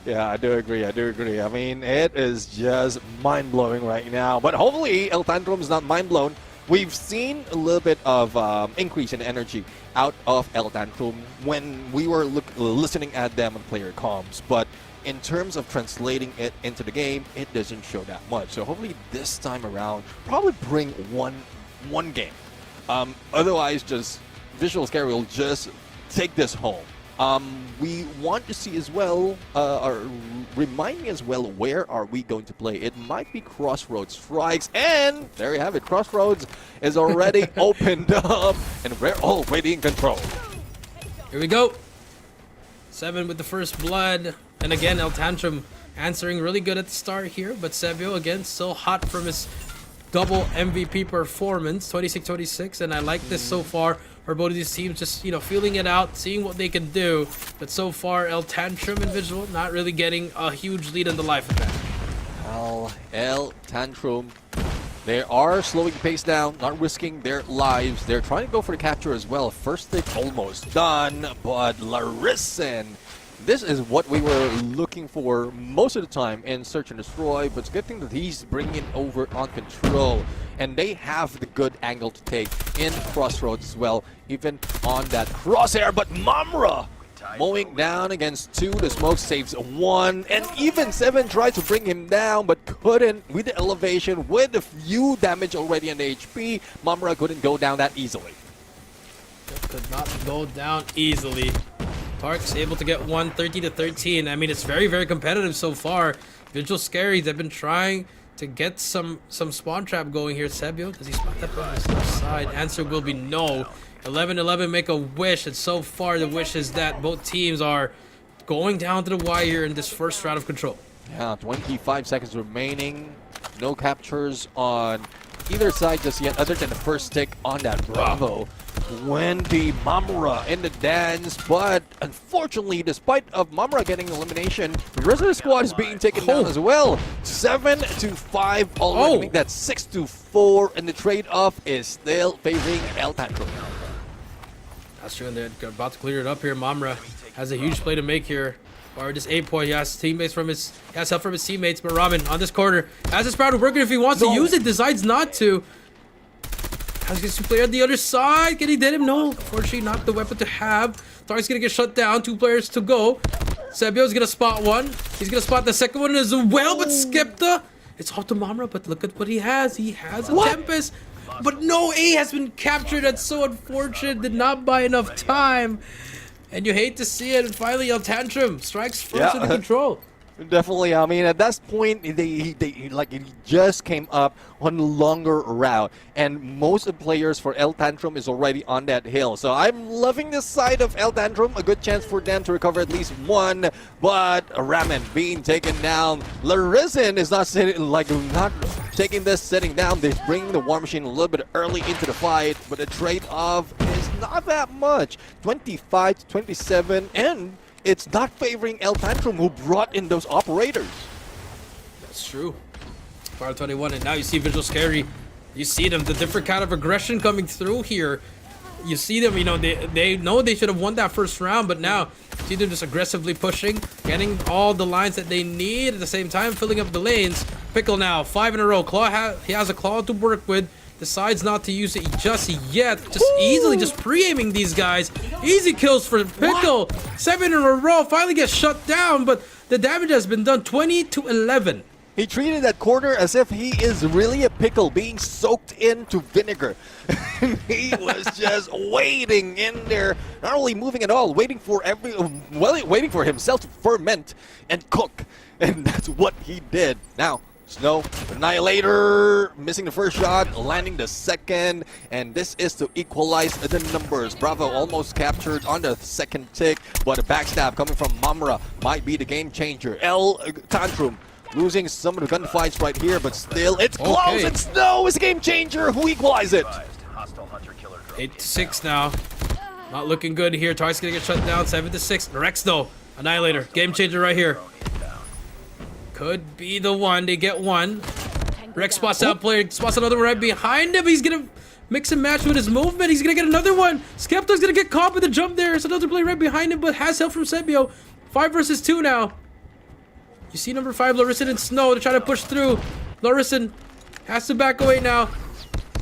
Yeah, I do agree. I mean, it is just mind-blowing right now. But hopefully, El Tantrum is not mind-blown. We've seen a little bit of increase in energy out of El Tantrum when we were listening at them on player comms. But in terms of translating it into the game, it doesn't show that much. So hopefully this time around, probably bring one game. Otherwise, just Visual Scary will just take this home. We want to see as well, or remind me as well, where are we going to play? It might be Crossroads Strikes, and there you have it. Crossroads is already opened up, and we're already in control. Here we go. 7 with the first blood. And again, El Tantrum answering really good at the start here, but Sebio again still hot from his double MVP performance, 26-26, and I like this so far. For both of these teams, just feeling it out, seeing what they can do. But so far, El Tantrum and Visual not really getting a huge lead in the life event. Well, El Tantrum, they are slowing the pace down, not risking their lives. They're trying to go for the capture as well. First stick almost done, but Larison, this is what we were looking for most of the time in Search and Destroy, but it's a good thing that he's bringing it over on control. And they have the good angle to take in Crossroads as well, even on that crosshair. But Mamra mowing down against 2. The smoke saves 1. And even 7 tried to bring him down, but couldn't with the elevation. With a few damage already on the HP, Mamra couldn't go down that easily. Could not go down easily. Tark's able to get 1, 30-13. I mean, it's very, very competitive so far. Visual Scary, they've been trying to get some spawn trap going here. Sebio, does he spot that on his left side? Answer will be no. 11-11 make a wish, and so far the wish is that both teams are going down to the wire in this first round of control. Yeah, 25 seconds remaining. No captures on either side just yet, other than the first stick on that Bravo. Wendy Mamura in the dance, but unfortunately, despite of Mamura getting elimination, the rest of the squad is being taken down as well. 7-5 already, make that 6-4, and the trade-off is still favoring El Tantrum. That's true, and they're about to clear it up here. Mamra has a huge play to make here. Or just 8 point. He has teammates from his, he has help from his teammates, but Ramen on this corner has his proud worker. If he wants to use it, decides not to. Has to play on the other side. Can he dead him? No. Unfortunately, not the weapon to have. Tark's gonna get shut down. 2 players to go. Sebio's gonna spot 1. He's gonna spot the second one as well, but Skepta. It's off to Mamra, but look at what he has. He has a Tempest. But no A has been captured. That's so unfortunate. Did not buy enough time. And you hate to see it. And finally, El Tantrum strikes first in the control. Definitely. I mean, at that point, they like it just came up on a longer route, and most of the players for El Tantrum is already on that hill. So I'm loving this side of El Tantrum. A good chance for them to recover at least 1, but Ramen being taken down. Larison is not sitting, not taking this sitting down. They're bringing the War Machine a little bit early into the fight, but the trade-off is not that much. 25-27, and it's not favoring El Tantrum, who brought in those operators. That's true. Fire 21, and now you see Visual Scary. You see them, the different kind of aggression coming through here. You see them, they know they should have won that first round, but now see them just aggressively pushing, getting all the lines that they need at the same time, filling up the lanes. Pickle now, 5 in a row. Claw he has a claw to work with. Decides not to use it just yet. Just easily just pre-aiming these guys. Easy kills for Pickle. 7 in a row. Finally gets shut down, but the damage has been done. 20-11. He treated that corner as if he is really a pickle being soaked into vinegar. He was just waiting in there, not only moving at all, waiting for waiting for himself to ferment and cook. And that's what he did. Now, Snow, Annihilator, missing the first shot, landing the second, and this is to equalize the numbers. Bravo almost captured on the second tick, but a backstab coming from Mamra might be the game changer. El Tantrum losing some of the gunfights right here, but still, it's close, and Snow is a game changer. Who equalized it? 8-6 now. Not looking good here. Tark's gonna get shut down. 7-6. Rex though, Annihilator, game changer right here. Could be the one. They get 1. Rex spots out player, spots another one right behind him. He's gonna mix and match with his movement. He's gonna get another one. Skepta's gonna get caught with the jump there. It's another player right behind him, but has help from Sebio. 5 versus 2 now. You see number 5, Larison and Snow. They're trying to push through. Larison has to back away now.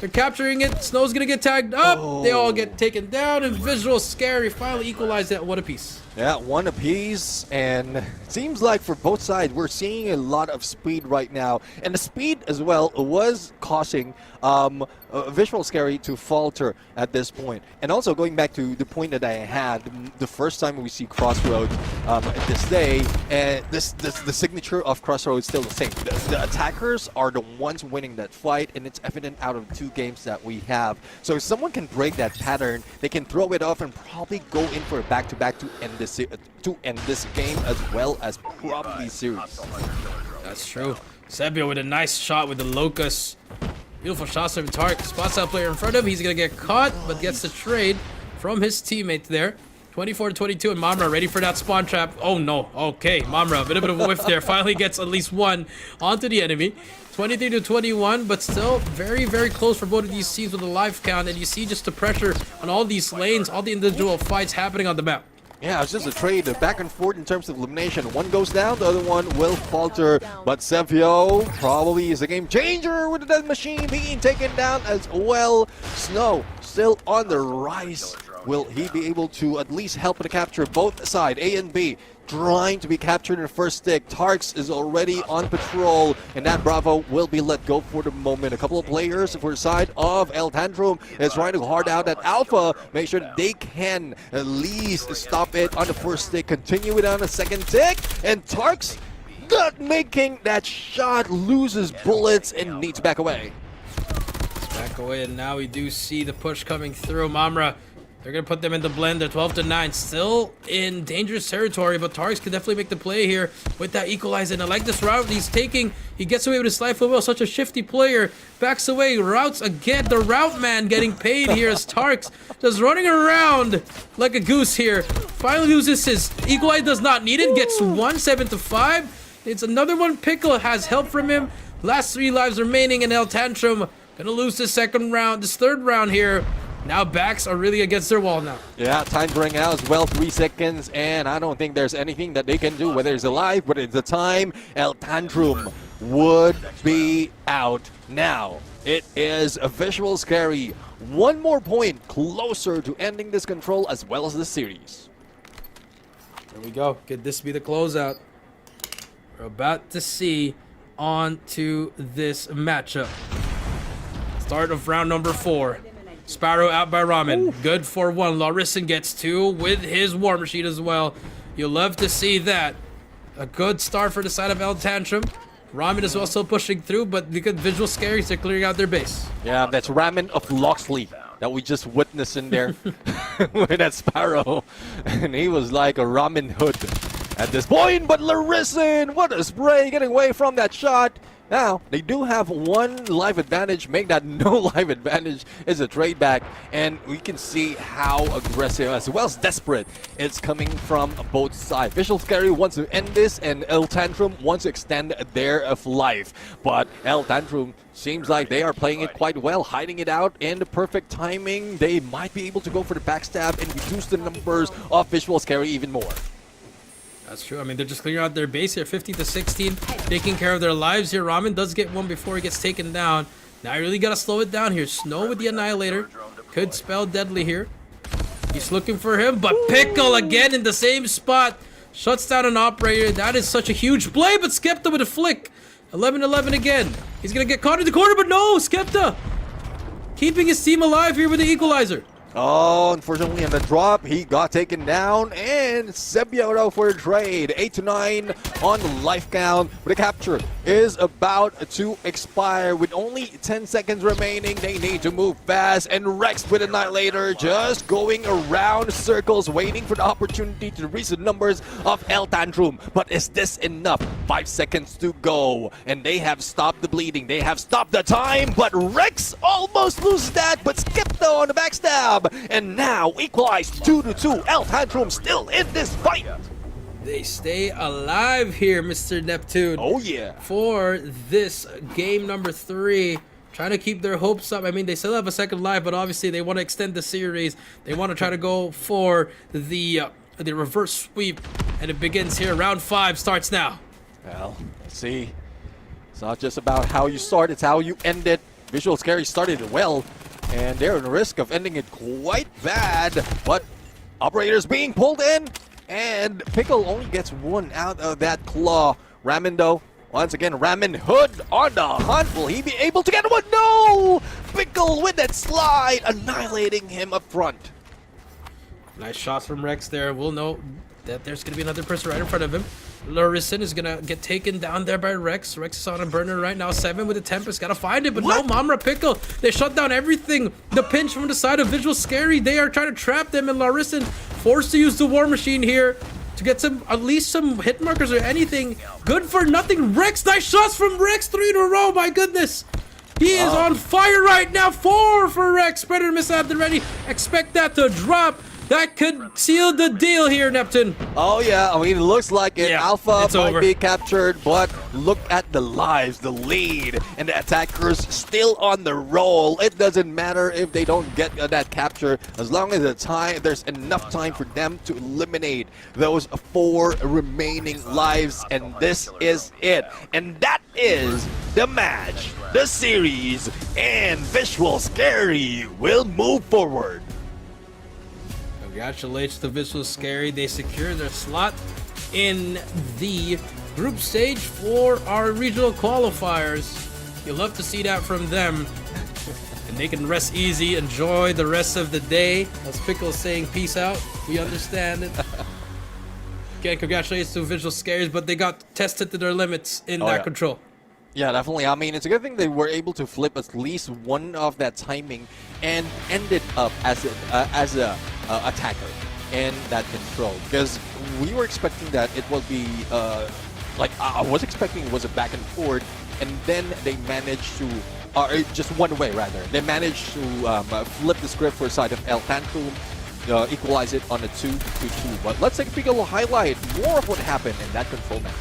They're capturing it. Snow's gonna get tagged up. They all get taken down, and Visual Scary finally equalized that 1 apiece. Yeah, one apiece, and it seems like for both sides, we're seeing a lot of speed right now. And the speed as well was causing Visual Scary to falter at this point. And also going back to the point that I had, the first time we see Crossroads this day, and the signature of Crossroads is still the same. The attackers are the ones winning that fight, and it's evident out of the 2 games that we have. So if someone can break that pattern, they can throw it off and probably go in for a back-to-back to end this game as well as probably series. That's true. Sebio with a nice shot with the Locust. Beautiful shot from Tark. Spots that player in front of him. He's going to get caught, but gets the trade from his teammate there. 24-22, and Mamra ready for that spawn trap. Oh no. Okay, Mamra, a bit of a whiff there. Finally gets at least one onto the enemy. 23-21, but still very, very close for both of these teams with a life count. And you see just the pressure on all these lanes, all the individual fights happening on the map. Yeah, it's just a trade back and forth in terms of elimination. One goes down, the other one will falter. But Sevio probably is a game changer with the death machine being taken down as well. Snow still on the rise. Will he be able to at least help to capture both sides, A and B? Trying to be captured in the first stick. Tarks is already on patrol, and that Bravo will be let go for the moment. A couple of players for the side of El Tantrum is trying to hard out at Alpha, make sure that they can at least stop it on the first stick, continue it on the second stick, and Tarks not making that shot, loses bullets and needs to back away. Back away, and now we do see the push coming through. Mamra, they're going to put them in the blend. They're 12-9. Still in dangerous territory, but Tarks can definitely make the play here with that equalizer. And I like this route he's taking. He gets away with his life well. Such a shifty player. Backs away. Routes again. The route man getting paid here as Tarks just running around like a goose here. Finally loses his equalizer. Does not need it. Gets 7-5. It's another one. Pickle has help from him. Last 3 lives remaining, and El Tantrum gonna lose this third round here. Now backs are really against their wall now. Yeah, time running out as well, 3 seconds, and I don't think there's anything that they can do, whether it's alive, whether it's the time. El Tantrum would be out now. It is a Visual Scary. One more point closer to ending this control as well as the series. There we go. Could this be the closeout? We're about to see on to this matchup. Start of round number 4. Sparrow out by Ramen. Good for 1. Larison gets 2 with his War Machine as well. You'll love to see that. A good start for the side of El Tantrum. Ramen is also pushing through, but because Visual Scaries are clearing out their base. Yeah, that's Ramen of Loxley that we just witnessed in there with that Sparrow. And he was like a Ramen Hood at this point. But Larison, what a spray, getting away from that shot. Now, they do have 1 life advantage. Make that no life advantage is a trade back. And we can see how aggressive as well as desperate it's coming from both sides. Visual Scary wants to end this, and El Tantrum wants to extend their life. But El Tantrum seems like they are playing it quite well, hiding it out in the perfect timing. They might be able to go for the backstab and reduce the numbers of Visual Scary even more. That's true. I mean, they're just clearing out their base here, 15-16, taking care of their lives here. Ramen does get 1 before he gets taken down. Now you really got to slow it down here. Snow with the Annihilator could spell deadly here. He's looking for him, but Pickle again in the same spot. Shuts down an Operator. That is such a huge play, but Skepta with a flick. 11-11 again. He's going to get caught in the corner, but no, Skepta keeping his team alive here with the equalizer. Oh, unfortunately on the drop, he got taken down, and Sebio for a trade. 8-9 on the life count. But the capture is about to expire with only 10 seconds remaining. They need to move fast, and Rex with Annihilator just going around circles, waiting for the opportunity to reach the numbers of El Tantrum. But is this enough? 5 seconds to go, and they have stopped the bleeding. They have stopped the time, but Rex almost loses that, but Skepta on the backstab. And now equalized 2-2. El Tantrum still in this fight. They stay alive here, Mr. Neptune. Oh yeah. For this game number 3. Trying to keep their hopes up. I mean, they still have a second life, but obviously they want to extend the series. They want to try to go for the reverse sweep. And it begins here. Round 5 starts now. Well, let's see. It's not just about how you start, it's how you end it. Visual Scary started it well, and they're at risk of ending it quite bad. But Operators being pulled in. and Pickle only gets one out of that claw. Ramen though, once again, Ramen Hood on the hunt. Will he be able to get one? No! Pickle with that slide, annihilating him up front. Nice shots from Rex there. We'll know that there's going to be another person right in front of him. Larison is going to get taken down there by Rex. Rex is on a burner right now. 7 with the Tempest. Got to find it, but no, Mamra Pickle. They shut down everything. The pinch from the side of Visual Scary. They are trying to trap them, and Larison forced to use the War Machine here to get some, at least some hit markers or anything. Good for nothing. Rex, nice shots from Rex. 3 in a row, my goodness. He is on fire right now. 4 for Rex. Spreader miss at the ready. Expect that to drop. That could seal the deal here, Neptune. Oh yeah, I mean, it looks like it. Yeah, Alpha it's might over. be captured, but look at the lives, the lead, and the attackers still on the roll. It doesn't matter if they don't get that capture, as long as there's enough time for them to eliminate those 4 remaining lives, and this is it. And that is the match, the series, and Visual Scary will move forward. Congratulations to Visual Scary. They secure their slot in the group stage for our regional qualifiers. You'll love to see that from them. And they can rest easy, enjoy the rest of the day. As Pickle's saying, peace out. We understand it. Again, congratulations to Visual Scaries, but they got tested to their limits in that control. Yeah, definitely. I mean, it's a good thing they were able to flip at least one of that timing and ended up as a attacker in that control, because we were expecting that it will be I was expecting it was a back and forth, and then they managed to just one way rather. They managed to flip the script for side of El Tantrum, equalize it on a 2-2. But let's take a peek, a little highlight more of what happened in that control match.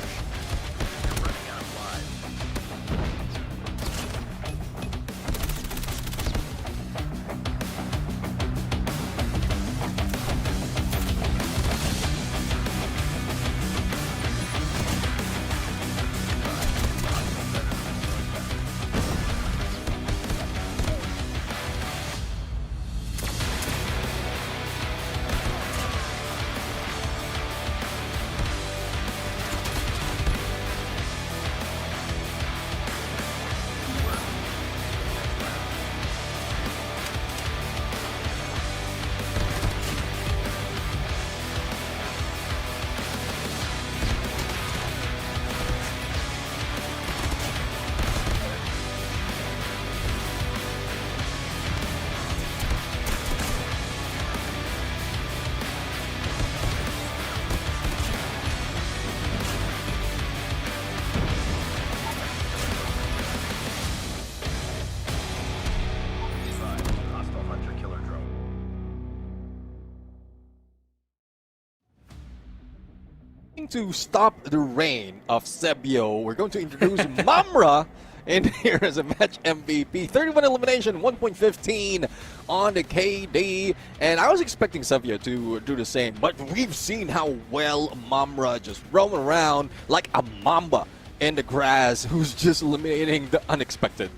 To stop the reign of Sebio, we're going to introduce Mamra in here as a match MVP. 31 elimination, 1.15 on the KD, and I was expecting Sebio to do the same, but we've seen how well Mamra just roam around like a mamba in the grass, who's just eliminating the unexpected.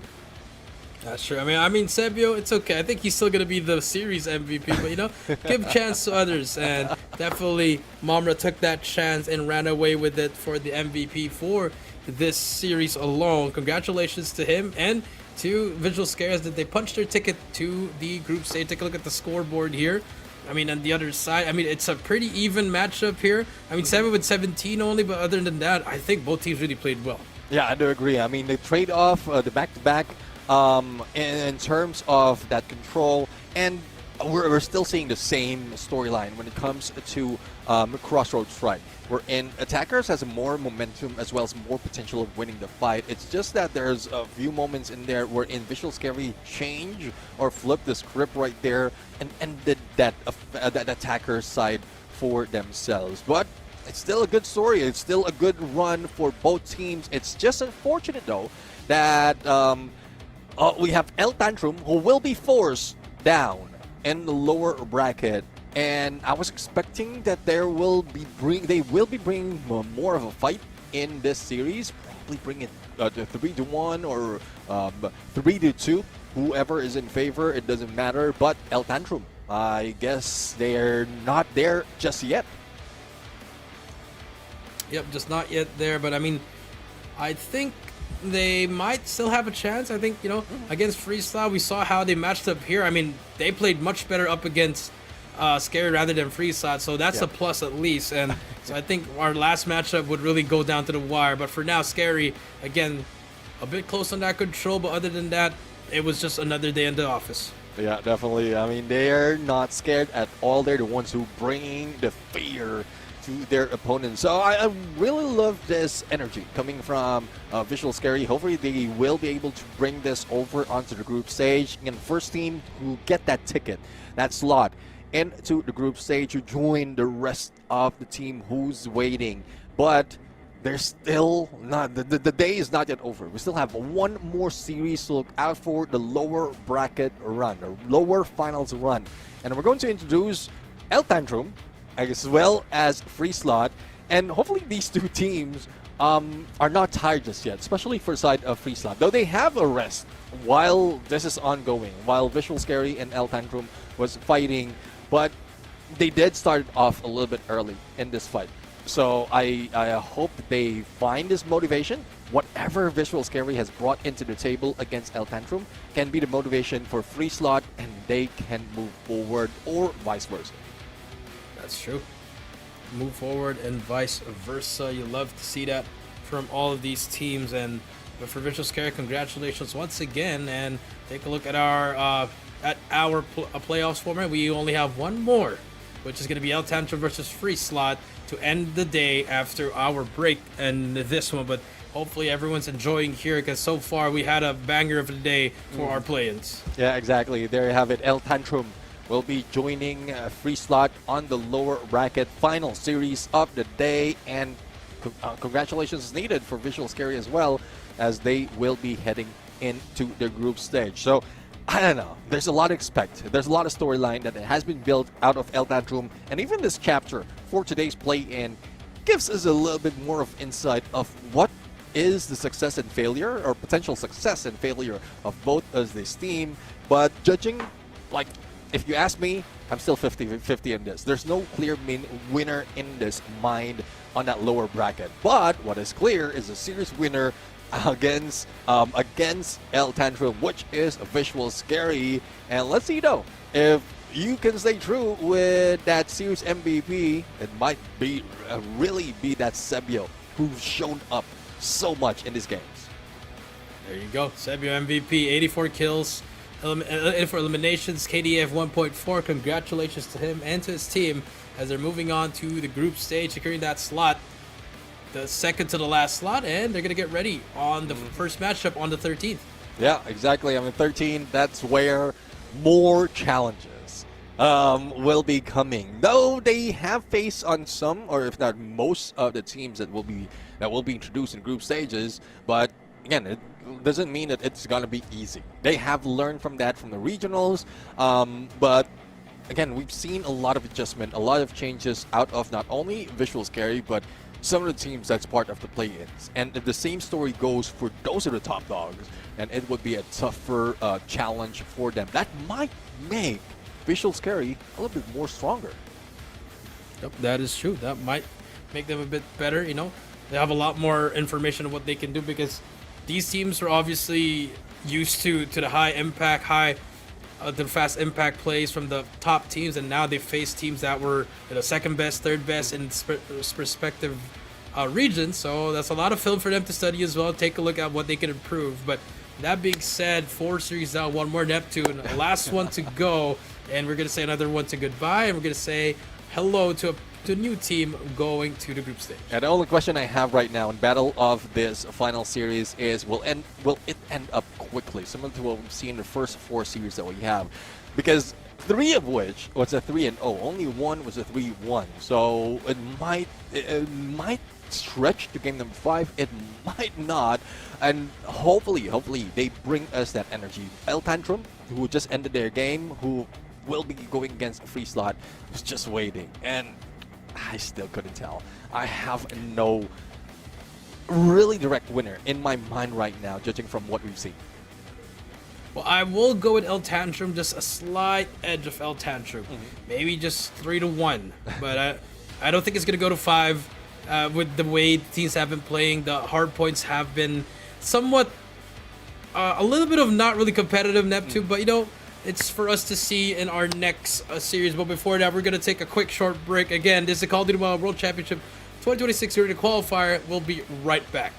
That's true. I mean, Sebio, it's okay. I think he's still gonna be the series MVP, but you know, give a chance to others. And definitely, Mamra took that chance and ran away with it for the MVP for this series alone. Congratulations to him and to Visual Scares that they punched their ticket to the group stage. Take a look at the scoreboard here. I mean, on the other side, I mean, it's a pretty even matchup here. I mean, 7 with 17 only, but other than that, I think both teams really played well. Yeah, I do agree. I mean, they trade off the back-to-back in terms of that control, and we're still seeing the same storyline when it comes to Crossroads, right? Wherein attackers has more momentum as well as more potential of winning the fight. It's just that there's a few moments in there where in Visual Scary change or flip the script right there and ended that attacker side for themselves. But it's still a good story. It's still a good run for both teams. It's just unfortunate though that we have El Tantrum, who will be forced down in the lower bracket, and I was expecting that they will be bringing more of a fight in this series. Probably bring it to 3-1 or 3-2. Whoever is in favor, it doesn't matter. But El Tantrum, I guess they're not there just yet. Yep, just not yet there. But I mean, I think they might still have a chance. I think, you know, against Freestyle, we saw how they matched up here. I mean, they played much better up against Scary rather than Freestyle, so that's a plus at least. And so I think our last matchup would really go down to the wire. But for now, Scary, again, a bit close on that control, but other than that, it was just another day in the office. Yeah, definitely. I mean, they're not scared at all. They're the ones who bring the fear to their opponents. So I really love this energy coming from Visual Scary. Hopefully they will be able to bring this over onto the group stage. And first team who get that ticket, that slot, into the group stage to join the rest of the team who's waiting. But there's still not, the day is not yet over. We still have one more series to look out for, the lower bracket run, or lower finals run. And we're going to introduce El Tantrum as well as Free Slot. And hopefully these two teams are not tired just yet, especially for side of Free Slot. Though they have a rest while this is ongoing, while Visual Scary and El Tantrum was fighting. But they did start off a little bit early in this fight. So I hope that they find this motivation. Whatever Visual Scary has brought into the table against El Tantrum can be the motivation for Free Slot, and they can move forward, or vice versa. That's true. Move forward and vice versa. You love to see that from all of these teams. And but for Visual Scary, congratulations once again. And take a look at our playoffs format. We only have one more, which is going to be El Tantrum versus Free Slot to end the day after our break and this one. But hopefully everyone's enjoying here, because so far we had a banger of the day for our play-ins. Yeah, exactly. There you have it. El Tantrum will be joining Free Slot on the lower bracket final series of the day. And congratulations is needed for Visual Scary as well, as they will be heading into the group stage. So I don't know. There's a lot to expect. There's a lot of storyline that has been built out of El Tantrum, and even this chapter for today's play-in gives us a little bit more of insight of what is the success and failure, or potential success and failure of both of this team. But judging, like, if you ask me, I'm still 50-50 in this. There's no clear winner in this mind on that lower bracket. But what is clear is a serious winner against El Tantrum, which is Visual Scary. And let's see though, if you can stay true with that series MVP, it might be really be that Sebio who's shown up so much in these games. There you go, Sebio MVP, 84 kills, 84 eliminations, KDF 1.4. Congratulations to him and to his team as they're moving on to the group stage, securing that slot, the second to the last slot, and they're going to get ready on the first matchup on the 13th. Yeah, exactly. I mean, 13, that's where more challenges will be coming. Though they have faced on some, or if not most, of the teams that will be introduced in group stages, but again, it doesn't mean that it's going to be easy. They have learned from that from the regionals, but again, we've seen a lot of adjustment, a lot of changes out of not only Visual Scary, but some of the teams that's part of the play-ins. And the same story goes for those are the top dogs, and it would be a tougher challenge for them. That might make Visual Scary a little bit more stronger. Yep, that is true. That might make them a bit better, you know. They have a lot more information on what they can do, because these teams are obviously used to the high impact, the fast impact plays from the top teams, and now they face teams that were second best, third best in respective regions. So that's a lot of film for them to study as well. Take a look at what they can improve. But that being said, 4 series down, one more Neptune, last one to go, and we're gonna say another one to goodbye, and we're gonna say hello to a new team going to the group stage. And the only question I have right now in battle of this final series is, will it end up quickly, similar to what we've seen in the first 4 series that we have? Because 3 of which was a 3-0, only 1 was a 3-1. So it might stretch to game number 5, it might not. And hopefully they bring us that energy. El Tantrum, who just ended their game, who will be going against Free Slot, was just waiting, and I still couldn't tell. I have no really direct winner in my mind right now, judging from what we've seen. Well, I will go with El Tantrum, just a slight edge of El Tantrum. Maybe just 3-1, but I don't think it's gonna go to 5. with the way the teams have been playing. The hard points have been somewhat a little bit of not really competitive Neptune, but you know, it's for us to see in our next series. But before that, we're gonna take a quick short break. Again, this is Call of Duty Mobile World Championship 2026 Garena Qualifier. We'll be right back.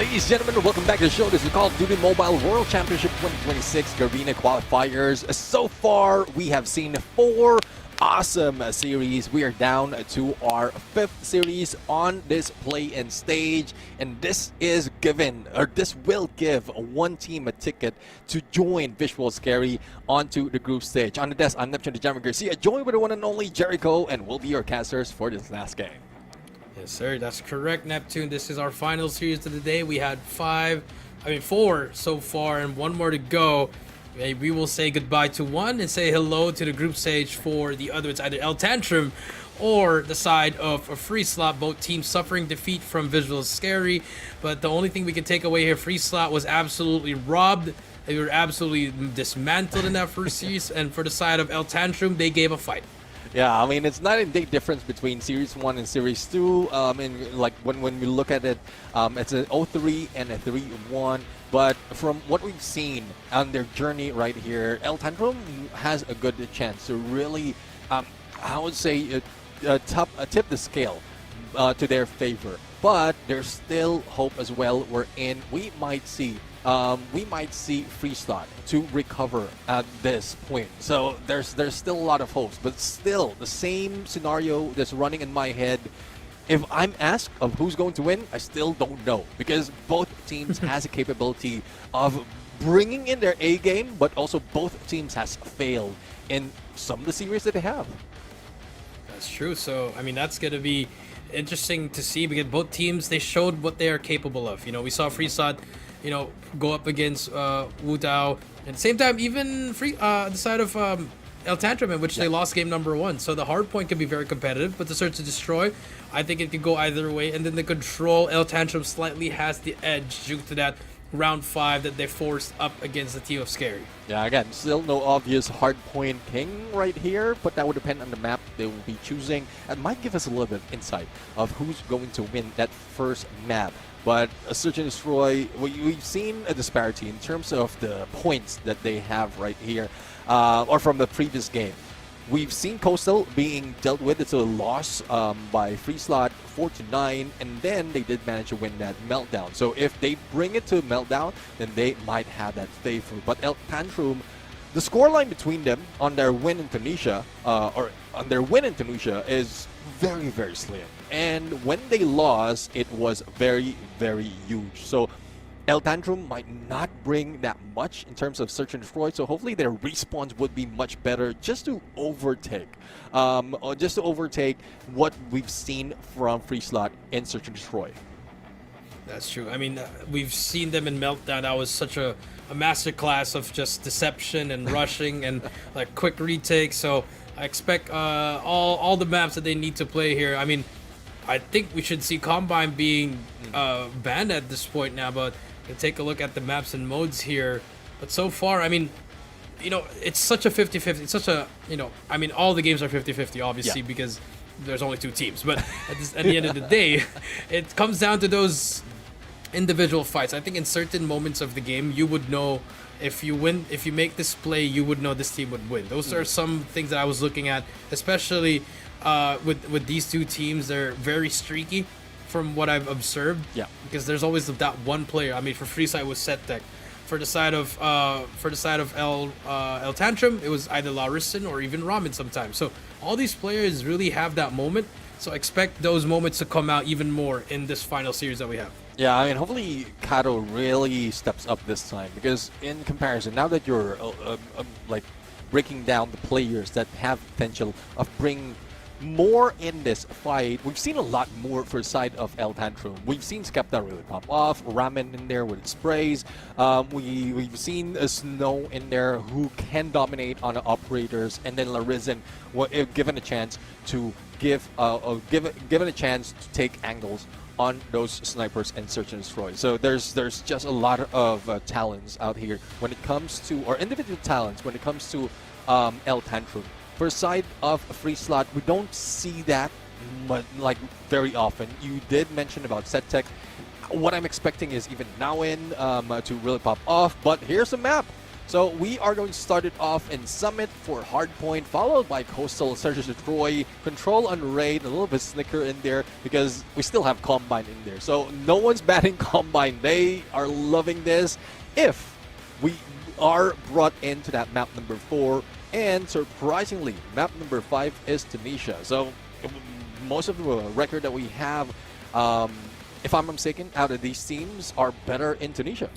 Ladies and gentlemen, welcome back to the show. This is Call of Duty Mobile World Championship 2026 Garena Qualifiers. So far, we have seen 4 awesome series. We are down to our 5th series on this play-in stage, and this is given, or this will give one team a ticket to join Visual Scary onto the group stage. On the desk, I'm Neptune the Jammer Garcia, joined with the one and only Jericho, and we'll be your casters for this last game. Yes, sir. That's correct, Neptune. This is our final series of the day. We had 4 so far, and 1 more to go. We will say goodbye to 1 and say hello to the group stage for the other. It's either El Tantrum or the side of a Free Slot. Both teams suffering defeat from Visual Scary. But the only thing we can take away here, Free Slot was absolutely robbed. They were absolutely dismantled in that first series. And for the side of El Tantrum, they gave a fight. Yeah, I mean, it's not a big difference between Series 1 and Series 2. And like when we look at it, it's an 0-3 and a 3-1. But from what we've seen on their journey right here, El Tantrum has a good chance to really, I would say, tip the scale to their favor. But there's still hope as well. Wherein we might see Free Slot to recover at this point. So there's still a lot of hopes, but still the same scenario that's running in my head. If I'm asked of who's going to win, I still don't know, because both teams has a capability of bringing in their A game, but also both teams has failed in some of the series that they have. That's true. So I mean, that's gonna be interesting to see, because both teams, they showed what they are capable of. You know, we saw Free Slot, you know, go up against Wu Tao. At the same time, even the side of El Tantrum, in which they lost game number 1. So the hard point could be very competitive, but the search to destroy, I think it could go either way. And then the control, El Tantrum slightly has the edge due to that round 5 that they forced up against the team of Scary. Yeah, again, still no obvious hard point king right here, but that would depend on the map they will be choosing. It might give us a little bit of insight of who's going to win that first map. But Search and Destroy, we've seen a disparity in terms of the points that they have right here, or from the previous game. We've seen Coastal being dealt with. It's a loss by Free Slot 4-9, and then they did manage to win that Meltdown. So if they bring it to Meltdown, then they might have that favor. But El Tantrum, the scoreline between them on their win in Tunisia, is very, very slim. And when they lost, it was very, very huge. So El Tantrum might not bring that much in terms of Search and Destroy, so hopefully their respawns would be much better just to overtake what we've seen from Free Slot in Search and Destroy. That's true. I mean, we've seen them in Meltdown. That was such a masterclass of just deception and rushing and like quick retakes. So I expect all the maps that they need to play here. I mean, I think we should see Combine being banned at this point now, but we'll take a look at the maps and modes here. But so far, I mean, you know, it's such a 50-50. It's such a, you know, I mean, all the games are 50-50, obviously, because there's only 2 teams. But at the end of the day, it comes down to those individual fights. I think in certain moments of the game, you would know if you win, if you make this play, you would know this team would win. Those are some things that I was looking at, especially with these 2 teams. They're very streaky from what I've observed. Yeah. Because there's always that one player. I mean, for Free Side was Set Tech. For the side of El Tantrum, it was either Larison or even Ramen sometimes. So all these players really have that moment. So expect those moments to come out even more in this final series that we have. Yeah, I mean, hopefully Kato really steps up this time, because in comparison, now that you're like breaking down the players that have potential of bringing more in this fight, we've seen a lot more for the side of El Tantrum. We've seen Skepta really pop off, Ramen in there with its sprays. We've seen a Snow in there who can dominate on the operators, and then Larisen, if given a chance to given a chance to take angles on those snipers and Search and Destroy. So there's just a lot of talents out here when it comes to, or individual talents when it comes to El Tantrum. For side of Free Slot, we don't see that like very often. You did mention about Set Tech. What I'm expecting is even now to really pop off. But here's a map. So we are going to start it off in Summit for Hardpoint, followed by Coastal, Surges of Troy, Control on Raid, a little bit Snicker in there because we still have Combine in there. So no one's batting Combine. They are loving this. If we are brought into that map number 4, and surprisingly, map number 5 is Tunisia. So most of the record that we have, if I'm not mistaken, out of these teams are better in Tunisia.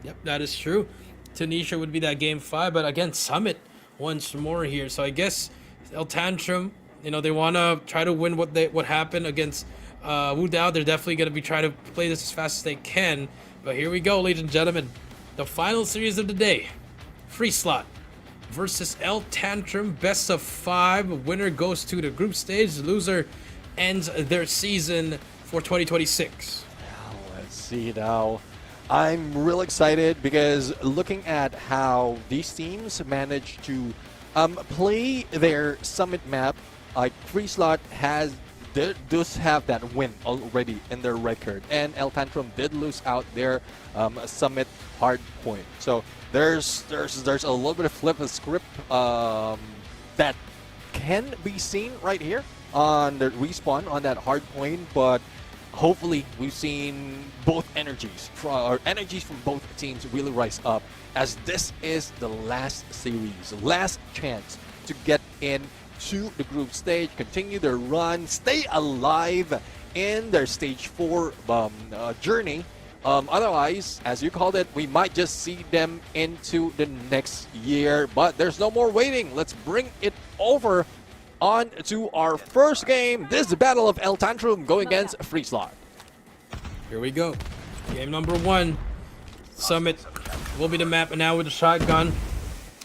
Yep, that is true. Tunisia would be that game 5, but again, Summit once more here. So I guess El Tantrum, you know, they want to try to win what happened against Wu Dao. They're definitely going to be trying to play this as fast as they can. But here we go, ladies and gentlemen. The final series of the day. Free Slot versus El Tantrum. Best of 5. Winner goes to the group stage. The loser ends their season for 2026. Let's see now. I'm real excited because looking at how these teams managed to play their Summit map, like Free Slot does have that win already in their record, and El Tantrum did lose out their Summit Hardpoint. So there's a little bit of flip of script that can be seen right here on the respawn on that Hardpoint, but hopefully we've seen both energies from both teams really rise up, as this is the last series, last chance to get in to the group stage, continue their run, stay alive in their stage 4 journey. Otherwise, as you called it, we might just see them into the next year, but there's no more waiting. Let's bring it over on to our first game. This is the Battle of El Tantrum going against Free Slot. Here we go. Game number 1. Summit will be the map, and now with the shotgun.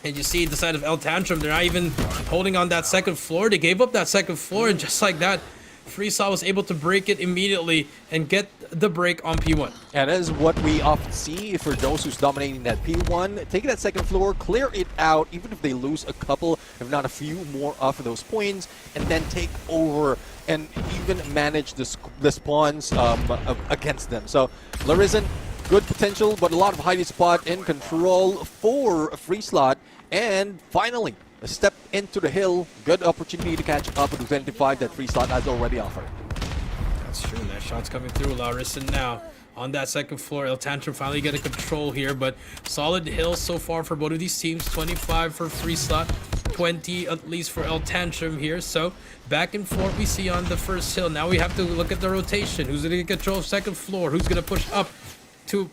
And you see the side of El Tantrum, they're not even holding on that second floor. They gave up that second floor, and just like that, Free Slot was able to break it immediately and get the break on P1. And that is what we often see for those who's dominating that P1. Take that second floor, clear it out, even if they lose a couple, if not a few more of those points, and then take over and even manage the spawns against them. So Larisen, good potential, but a lot of hiding spot in control for Free Slot. And finally, a step into the hill. Good opportunity to catch up with the 25 that Free Slot has already offered. That's true. That shot's coming through. Larison now on that second floor. El Tantrum finally getting control here, but solid hill so far for both of these teams. 25 for Free Slot, 20 at least for El Tantrum here. So back and forth we see on the first hill. Now we have to look at the rotation. Who's going to get control of second floor? Who's going to push up to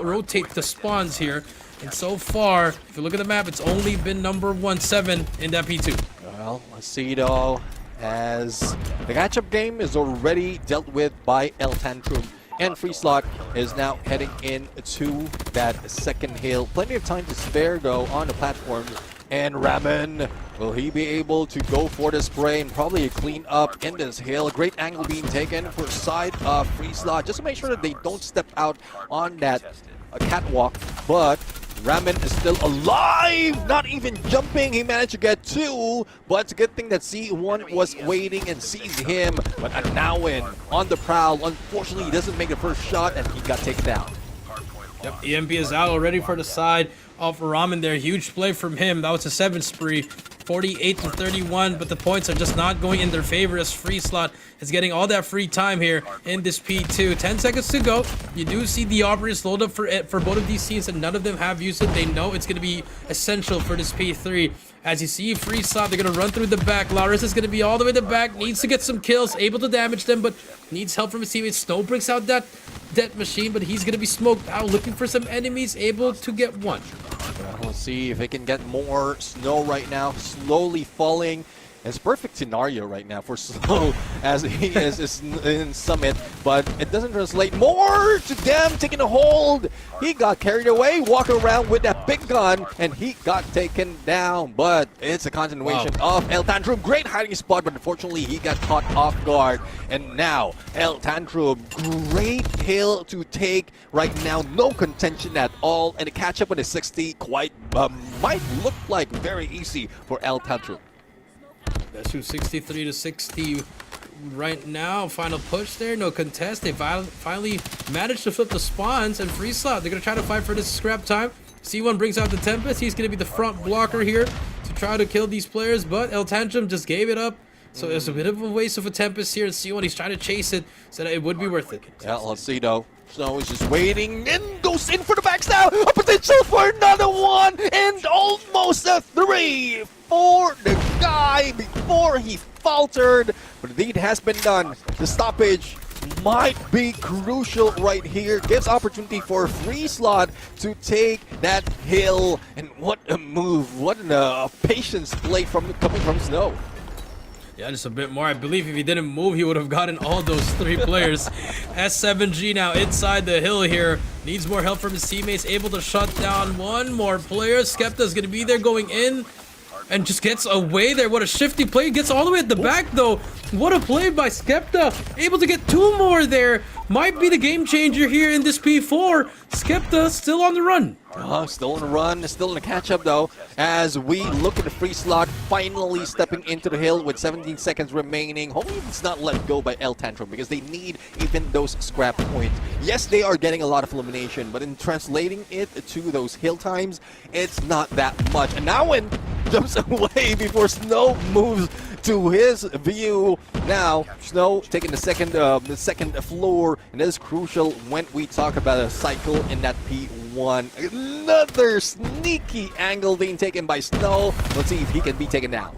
rotate the spawns here? And so far, if you look at the map, it's only been number 7 in that P2. Well, let's see though, as the catch-up game is already dealt with by El Tantrum, and Free Slot is now heading into that second hill. Plenty of time to spare though on the platform. And Ramen, will he be able to go for the spray and probably clean up in this hill? Great angle being taken for side of Free Slot, just to make sure that they don't step out on that catwalk. But Ramen is still alive, not even jumping. He managed to get 2, but it's a good thing that C1 was waiting and sees him. But Anawin on the prowl. Unfortunately, he doesn't make the first shot and he got taken down. Yep, EMP is out already for the side of Ramen there. Huge play from him. That was a 7 spree. 48 to 31, but the points are just not going in their favor as Free Slot is getting all that free time here in this P2. 10 seconds to go. You do see the operators load up for both of these teams, and none of them have used it. They know it's going to be essential for this P3. As you see, Free Slot, they're going to run through the back. Laris is going to be all the way to the back, needs to get some kills, able to damage them, but needs help from his teammates. Snow brings out that machine, but he's going to be smoked out, looking for some enemies, able to get 1. We'll see if he can get more snow right now, slowly falling. It's a perfect scenario right now for Slow as he is in Summit, but it doesn't translate more to them taking a hold. He got carried away, walking around with that big gun, and he got taken down. But it's a continuation of El Tantrum. Great hiding spot, but unfortunately he got caught off guard. And now El Tantrum, great hill to take right now. No contention at all, and the catch up on the 60 quite might look like very easy for El Tantrum. That's 63 to 60 right now. Final push there, no contest. They finally managed to flip the spawns, and Free Slot, they're going to try to fight for this scrap time. C1 brings out the Tempest. He's going to be the front blocker here to try to kill these players, but El Tantrum just gave it up. So it's a bit of a waste of a Tempest here. And C1, he's trying to chase it so that it would be worth it. Yeah, let's see though. Snow is just waiting and goes in for the backstab. A potential for another one and almost a 3 for the guy before he faltered. But the deed has been done. The stoppage might be crucial right here. Gives opportunity for Free Slot to take that hill. And what a move. What a patience play coming from Snow. Yeah, just a bit more. I believe if he didn't move, he would have gotten all those 3 players. S7G now inside the hill here. Needs more help from his teammates. Able to shut down one more player. Skepta's going to be there going in. And just gets away there. What a shifty play. Gets all the way at the back, though. What a play by Skepta. Able to get 2 more there. Might be the game changer here in this P4. Skepta still on the run. Still on the run, still in the catch-up though, as we look at the Free Slot finally stepping into the hill with 17 seconds remaining. Hopefully it's not let go by El Tantrum because they need even those scrap points. Yes, they are getting a lot of elimination, but in translating it to those hill times, it's not that much. And now when jumps away before Snow moves to his view. Now, Snow taking the second floor, and that is crucial when we talk about a cycle in that P1. Another sneaky angle being taken by Snow. Let's see if he can be taken down.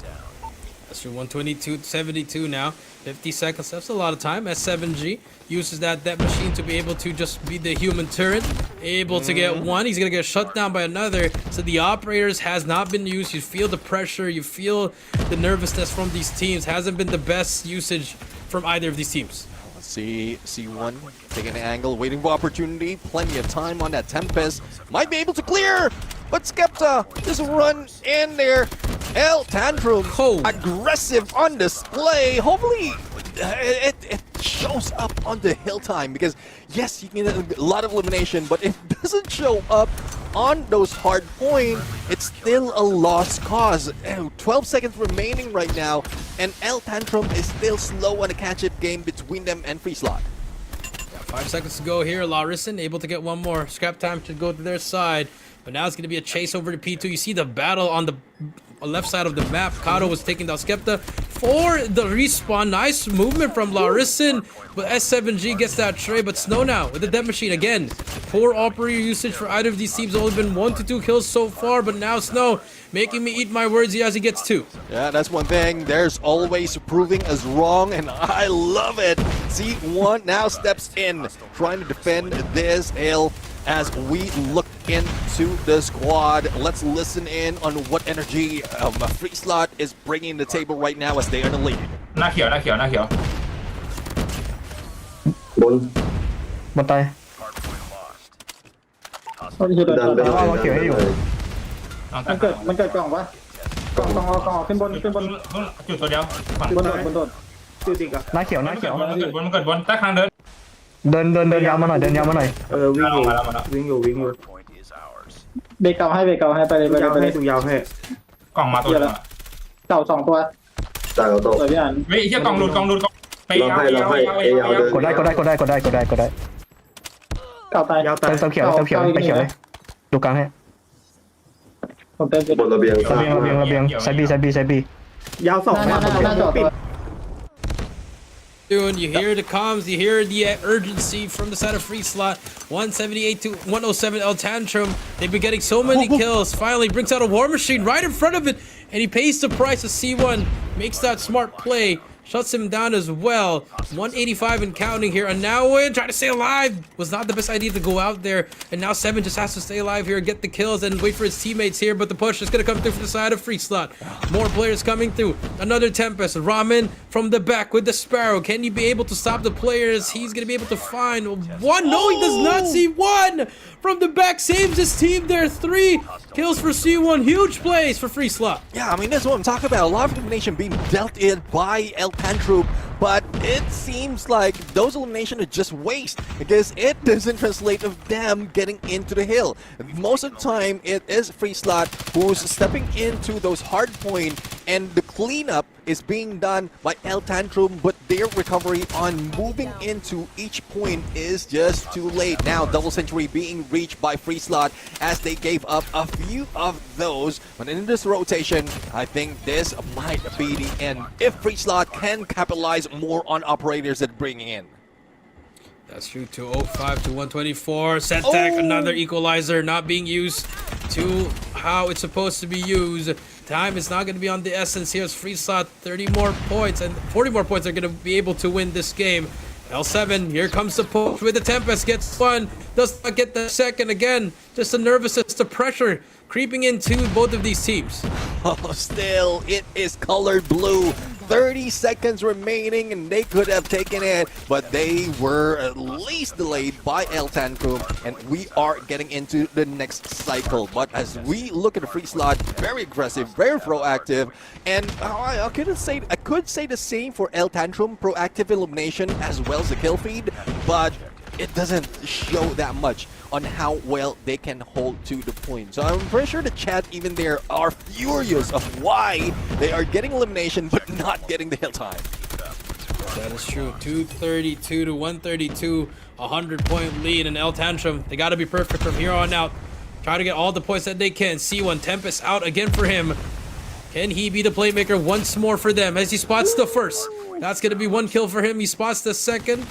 That's your 122-72 now. 50 seconds. That's a lot of time. S7G uses that machine to be able to just be the human turret. Able to get one. He's going to get shut down by another. So the operators has not been used. You feel the pressure. You feel the nervousness from these teams. Hasn't been the best usage from either of these teams. Let's see. C1 taking an angle. Waiting for opportunity. Plenty of time on that Tempest. Might be able to clear. But Skepta just run in there. El Tantrum aggressive on display. Hopefully it shows up on the hill time because yes, you can get a lot of elimination, but if it doesn't show up on those hard points, it's still a lost cause. 12 seconds remaining right now, and El Tantrum is still slow on the catch-up game between them and Free Slot. 5 seconds to go here. Larison able to get one more. Scrap time to go to their side. But now it's going to be a chase over to P2. You see the battle on the left side of the map. Kato was taking down Skepta for the respawn. Nice movement from Larison. But S7G gets that trade. But Snow now with the death machine again. Poor operator usage for either of these teams. Only been 1 to 2 kills so far. But now Snow making me eat my words as he gets 2. Yeah, that's one thing. There's always proving us wrong, and I love it. C1 now steps in, trying to defend this hill as we look into the squad. Let's listen in on what energy Free Slot is bringing to the table right now as they are in the lead. หน้าเขียวหน้าเขียวหน้าเขียว บนตาย ดันไป เอาเขียวให้อยู่ มันเกิดกล่องปะกล่องขึ้นบนจุดตัวเดียวฝั่ง บนโดดจุดอีกอะ หน้าเขียวหน้าเขียว มันเกิดบนใต้ทางเดิน เดินยาวมาหน่อยเดินยาวมาหน่อย วิ่งอยู่เบรกเก่าให้ไปเลยดูยาวให้ กล่องมาตัวนึง เต่า2 ตัว ตายเราโต เปิดพี่อัน เฮ้ยเฮียกล่องหลุดไปยาว กดได้ เต่าตาย เติมเขียวไปเขียวเลยดูกลางให้ ผมเติม บนระเบียง ระเบียงไซบี ยาว2นะผมจอด Dude, you hear the comms, you hear the urgency from the side of Free Slot. 178 to 107 El Tantrum. They've been getting so many kills. Finally brings out a war machine right in front of it, and he pays the price of C1. Makes that smart play. Shuts him down as well. 185 and counting here. And now Win trying to stay alive. Was not the best idea to go out there. And now 7 just has to stay alive here, get the kills, and wait for his teammates here. But the push is going to come through from the side of Free Slot. More players coming through. Another Tempest. Ramen from the back with the Sparrow. Can he be able to stop the players? He's going to be able to find one. No, he does not see one. From the back, saves his team there. 3 kills for C1. Huge plays for Free Slot. Yeah, I mean, that's what I'm talking about. A lot of elimination being dealt in by El Tantrum, but it seems like those eliminations are just waste because it doesn't translate of them getting into the hill. Most of the time, it is Free Slot who's stepping into those hard point and the cleanup is being done by El Tantrum, but their recovery on moving into each point is just too late. Now double century being reached by Free Slot as they gave up a few of those, but in this rotation I think this might be the end if Free Slot can capitalize more on operators that bringing in. That's true. 205 to 124. Set tech, another equalizer not being used to how it's supposed to be used. Time is not going to be on the essence here as Free Slot 30 more points and 40 more points are going to be able to win this game. L7, here comes the push with the Tempest, gets one, does not get the second again. Just the nervousness, the pressure creeping into both of these teams. Oh, still, it is colored blue. 30 seconds remaining and they could have taken it, but they were at least delayed by El Tantrum, and we are getting into the next cycle. But as we look at the Free Slot, very aggressive, very proactive, and I could say the same for El Tantrum, proactive elimination as well as the kill feed, but it doesn't show that much on how well they can hold to the point. So I'm pretty sure the chat even there are furious of why they are getting elimination but not getting the hill time. That is true. 232 to 132, 100-point lead in El Tantrum. They got to be perfect from here on out. Try to get all the points that they can. C1 Tempest out again for him. Can he be the playmaker once more for them as he spots the first? That's going to be one kill for him. He spots the second.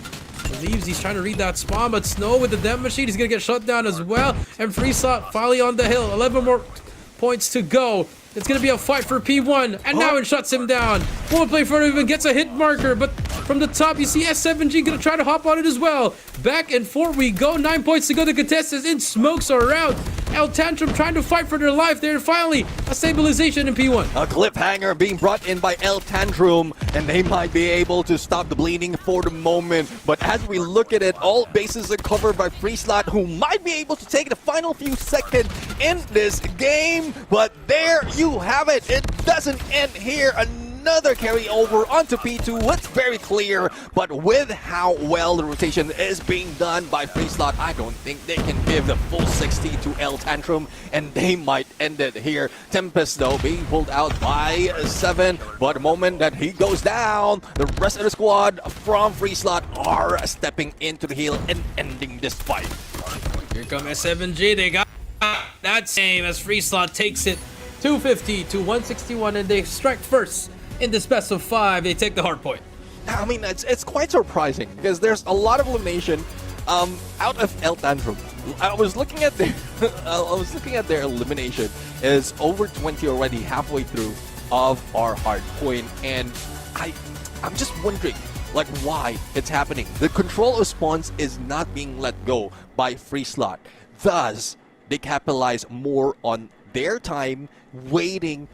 Believes he's trying to read that spawn, but Snow with the death machine, he's gonna get shut down as well. And Free Slot finally on the hill. 11 more points to go. It's gonna be a fight for P1, and now it shuts him down. Won't play for it, even gets a hit marker, but from the top you see S7G gonna try to hop on it as well. Back and forth we go. 9 points to go. The contestants in smokes are out. El Tantrum trying to fight for their life there. Finally, a stabilization in P1. A cliffhanger being brought in by El Tantrum, and they might be able to stop the bleeding for the moment. But as we look at it, all bases are covered by Free Slot, who might be able to take the final few seconds in this game. But there you have it. It doesn't end here. Another carryover onto P2. It's very clear, but with how well the rotation is being done by Free Slot, I don't think they can give the full 60 to El Tantrum, and they might end it here. Tempest, though, being pulled out by 7, but the moment that he goes down, the rest of the squad from Free Slot are stepping into the hill and ending this fight. Here come S7G. They got that same as Free Slot takes it 250 to 161, and they strike first. In this best of 5, they take the hard point. I mean, it's quite surprising because there's a lot of elimination out of El Tantrum. I was looking at their elimination is over 20 already, halfway through of our hard point, and I'm just wondering like why it's happening. The control of spawns is not being let go by Free Slot. Thus, they capitalize more on their time waiting,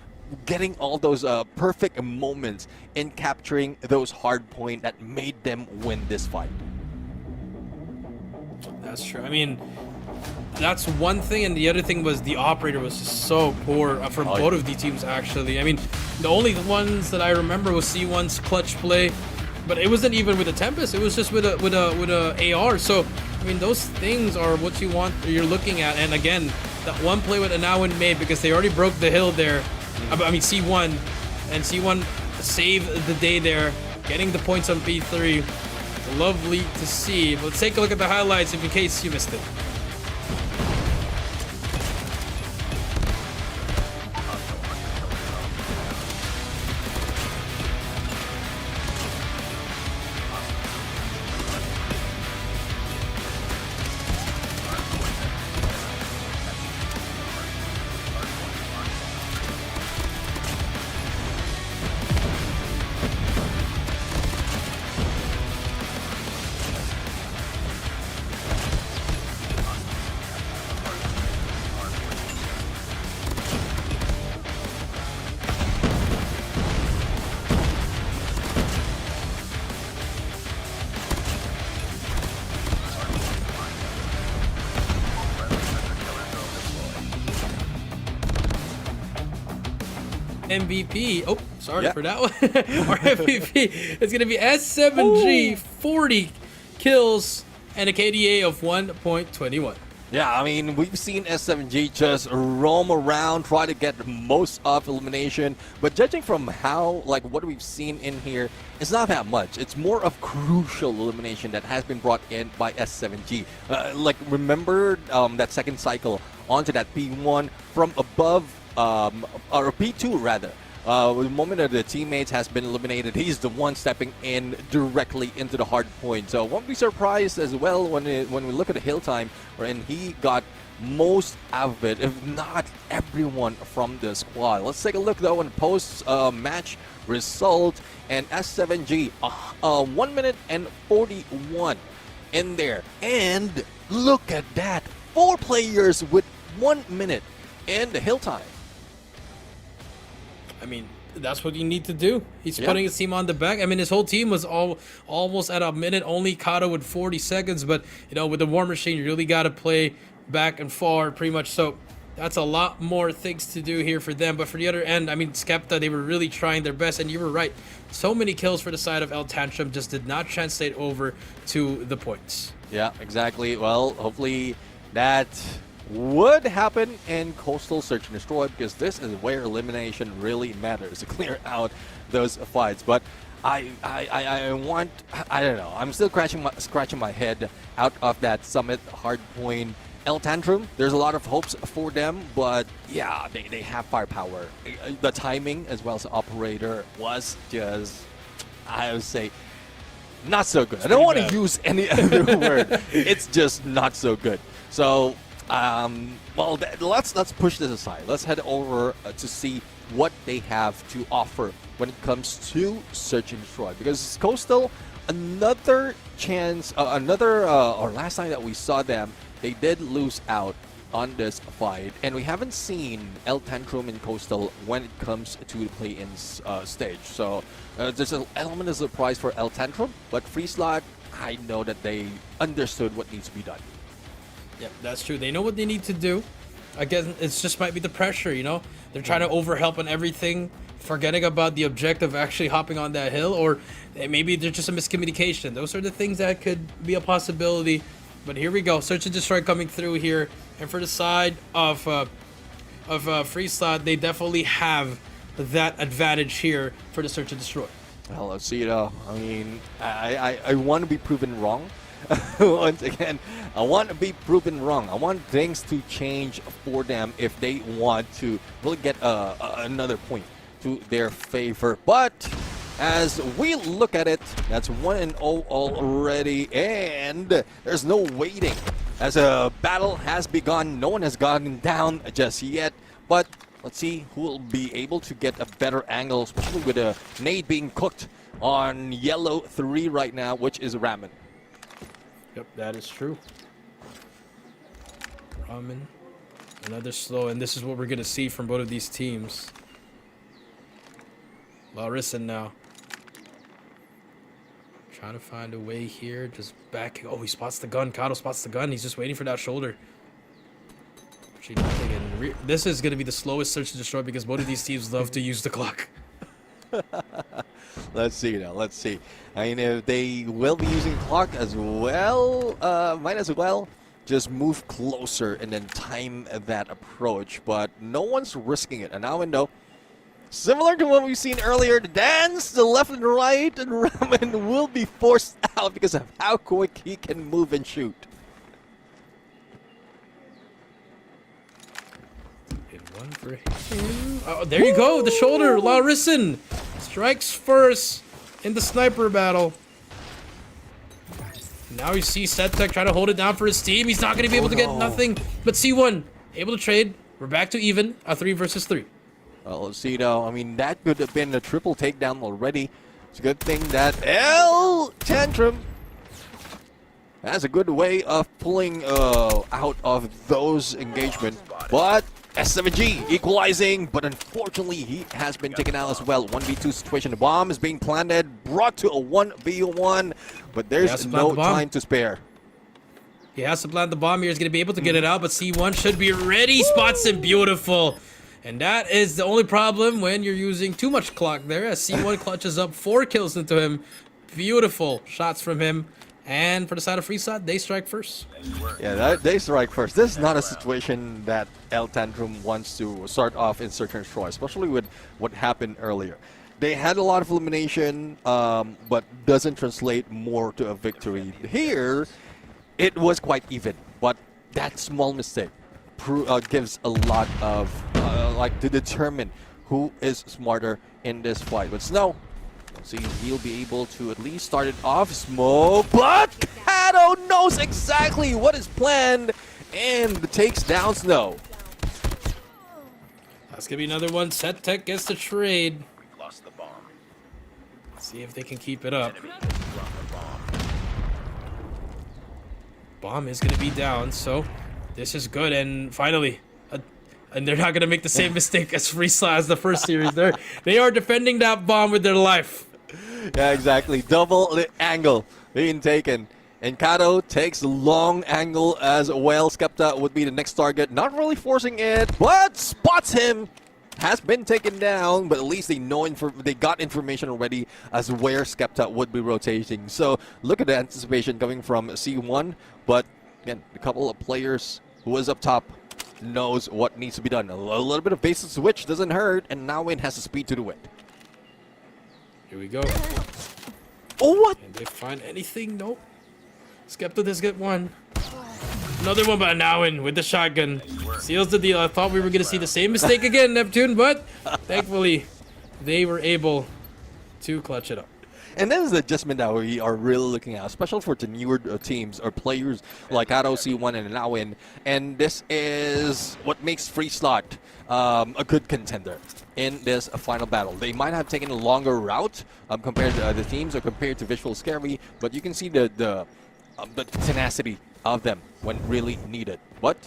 getting all those perfect moments in capturing those hard points that made them win this fight. That's true. I mean, that's one thing, and the other thing was the operator was just so poor from both of the teams, actually. I mean, the only ones that I remember was C1's clutch play, but it wasn't even with a Tempest. It was just with a AR. So, I mean, those things are what you want, you're looking at. And again, that one play with Anawan made, because they already broke the hill there. I mean, C1, and C1 saved the day there, getting the points on P3. Lovely to see. Let's take a look at the highlights in case you missed it. MVP. Oh, sorry for that one. Our MVP is going to be S7G, 40 kills and a KDA of 1.21. Yeah, I mean, we've seen S7G just roam around, try to get the most of elimination, but judging from how, like, what we've seen in here, it's not that much. It's more of crucial elimination that has been brought in by S7G. Like, remember that second cycle onto that P1 from above, or P2 rather. The moment that the teammates has been eliminated, he's the one stepping in directly into the hard point. So won't be surprised as well when we look at the hill time, wherein he got most out of it, if not everyone from the squad. Let's take a look though on post match result, and S7G 1 minute and 41 in there, and look at that, 4 players with 1 minute in the hill time. I mean, that's what you need to do. He's putting his team on the back. I mean, his whole team was almost at a minute, only Kato with 40 seconds. But, you know, with the War Machine, you really got to play back and forward pretty much. So that's a lot more things to do here for them. But for the other end, I mean, Skepta, they were really trying their best. And you were right. So many kills for the side of El Tantrum just did not translate over to the points. Yeah, exactly. Well, hopefully that would happen in Coastal Search and Destroy, because this is where elimination really matters to clear out those fights. But I don't know. I'm still scratching my head out of that Summit hardpoint. El Tantrum, there's a lot of hopes for them, but yeah, they have firepower. The timing as well as the operator was just, I would say, not so good. I don't want to use any other word. It's just not so good. So well, let's push this aside. Let's head over to see what they have to offer when it comes to Search and Destroy, because Coastal, another chance, or last time that we saw them, they did lose out on this fight, and we haven't seen El Tantrum in Coastal when it comes to the play-in stage. So there's an element of surprise for El Tantrum, but Freeslot, I know that they understood what needs to be done. Yeah, that's true. They know what they need to do. Again, it's just might be the pressure, you know? They're trying to overhelp on everything, forgetting about the objective of actually hopping on that hill, or maybe there's just a miscommunication. Those are the things that could be a possibility. But here we go. Search and Destroy coming through here. And for the side of Freeslot, they definitely have that advantage here for the Search and Destroy. Well, let's see, I mean, I want to be proven wrong. Once again, I want to be proven wrong. I want things to change for them if they want to really get another point to their favor. But as we look at it, that's 1-0 already, and there's no waiting. As a battle has begun, no one has gotten down just yet. But let's see who will be able to get a better angle, especially with a nade being cooked on yellow 3 right now, which is Ramen. Yep, that is true. Ramen, another slow, and this is what we're going to see from both of these teams. Larissa now. Trying to find a way here, just back. Oh, he spots the gun. Kato spots the gun. He's just waiting for that shoulder. Actually, nothing. And this is going to be the slowest Search and Destroy because both of these teams love to use the clock. Let's see now. Let's see. I mean, if they will be using clock as well, might as well just move closer and then time that approach. But no one's risking it. And now we know, similar to what we've seen earlier, the dance, the left and right, and Ramen will be forced out because of how quick he can move and shoot. One for him. Oh, there you go. The shoulder. Larisson strikes first in the sniper battle. Now you see Setek trying to hold it down for his team. He's not going to be able to get nothing. But C1 able to trade. We're back to even. A 3 versus 3. Well, let's see now. I mean, that could have been a triple takedown already. It's a good thing that El Tantrum has a good way of pulling out of those engagements. But S7G equalizing, but unfortunately he has been taken out as well. 1v2 situation. The bomb is being planted, brought to a 1v1, but there's no time to spare. He has to plant the bomb here. He's going to be able to get it out, but C1 should be ready. Spots him. Beautiful. And that is the only problem when you're using too much clock there, as C1 clutches up 4 kills into him. Beautiful shots from him. And for the side of Freeslot, they strike first. Yeah, they strike first. This is not a situation that El Tantrum wants to start off in Search and Destroy, especially with what happened earlier. They had a lot of elimination, but doesn't translate more to a victory. Here, it was quite even, but that small mistake gives a lot of, to determine who is smarter in this fight. But Snow, see, he'll be able to at least start it off. Smoke, but Kato knows exactly what is planned and takes down Snow. That's gonna be another one. Set Tech gets the trade. We've lost the bomb. See if they can keep it up. Enemy dropped the bomb. Bomb is gonna be down, so this is good. And finally, and they're not gonna make the same mistake as Freeslot as the first series. They are defending that bomb with their life. Yeah, exactly. Double the angle being taken. And Kato takes the long angle as well. Skepta would be the next target. Not really forcing it, but spots him. Has been taken down, but at least they know they got information already as where Skepta would be rotating. So look at the anticipation coming from C1. But again, a couple of players who was up top knows what needs to be done. A little bit of basic switch doesn't hurt, and now it has the speed to do it. Here we go. Oh, what? Can they find anything? Nope. Skepta does get one. Another one, but now in with the shotgun. Seals the deal. I thought we were going to see the same mistake again, Neptune, but thankfully they were able to clutch it up. And that is the adjustment that we are really looking at, especially for the newer teams or players like Kato, C1, and Nawin. And this is what makes Freeslot a good contender in this final battle. They might have taken a longer route compared to other teams or compared to Visual Scary, but you can see the tenacity of them when really needed. But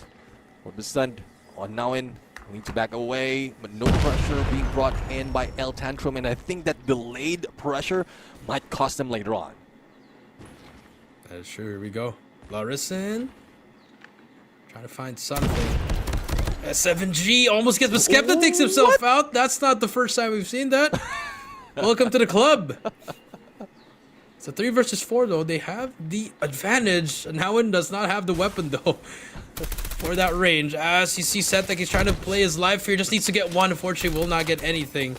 what was stunned on Nawin. Need to back away, but no pressure being brought in by El Tantrum, and I think that delayed pressure might cost them later on. That is true. Here we go. Larison trying to find something. S7G almost gets, but Skepta takes himself out. That's not the first time we've seen that. Welcome to the club. It's a 3 versus 4 though. They have the advantage. And Howen does not have the weapon though for that range. As you see Seth, like he's trying to play his life here. Just needs to get one. Unfortunately, will not get anything.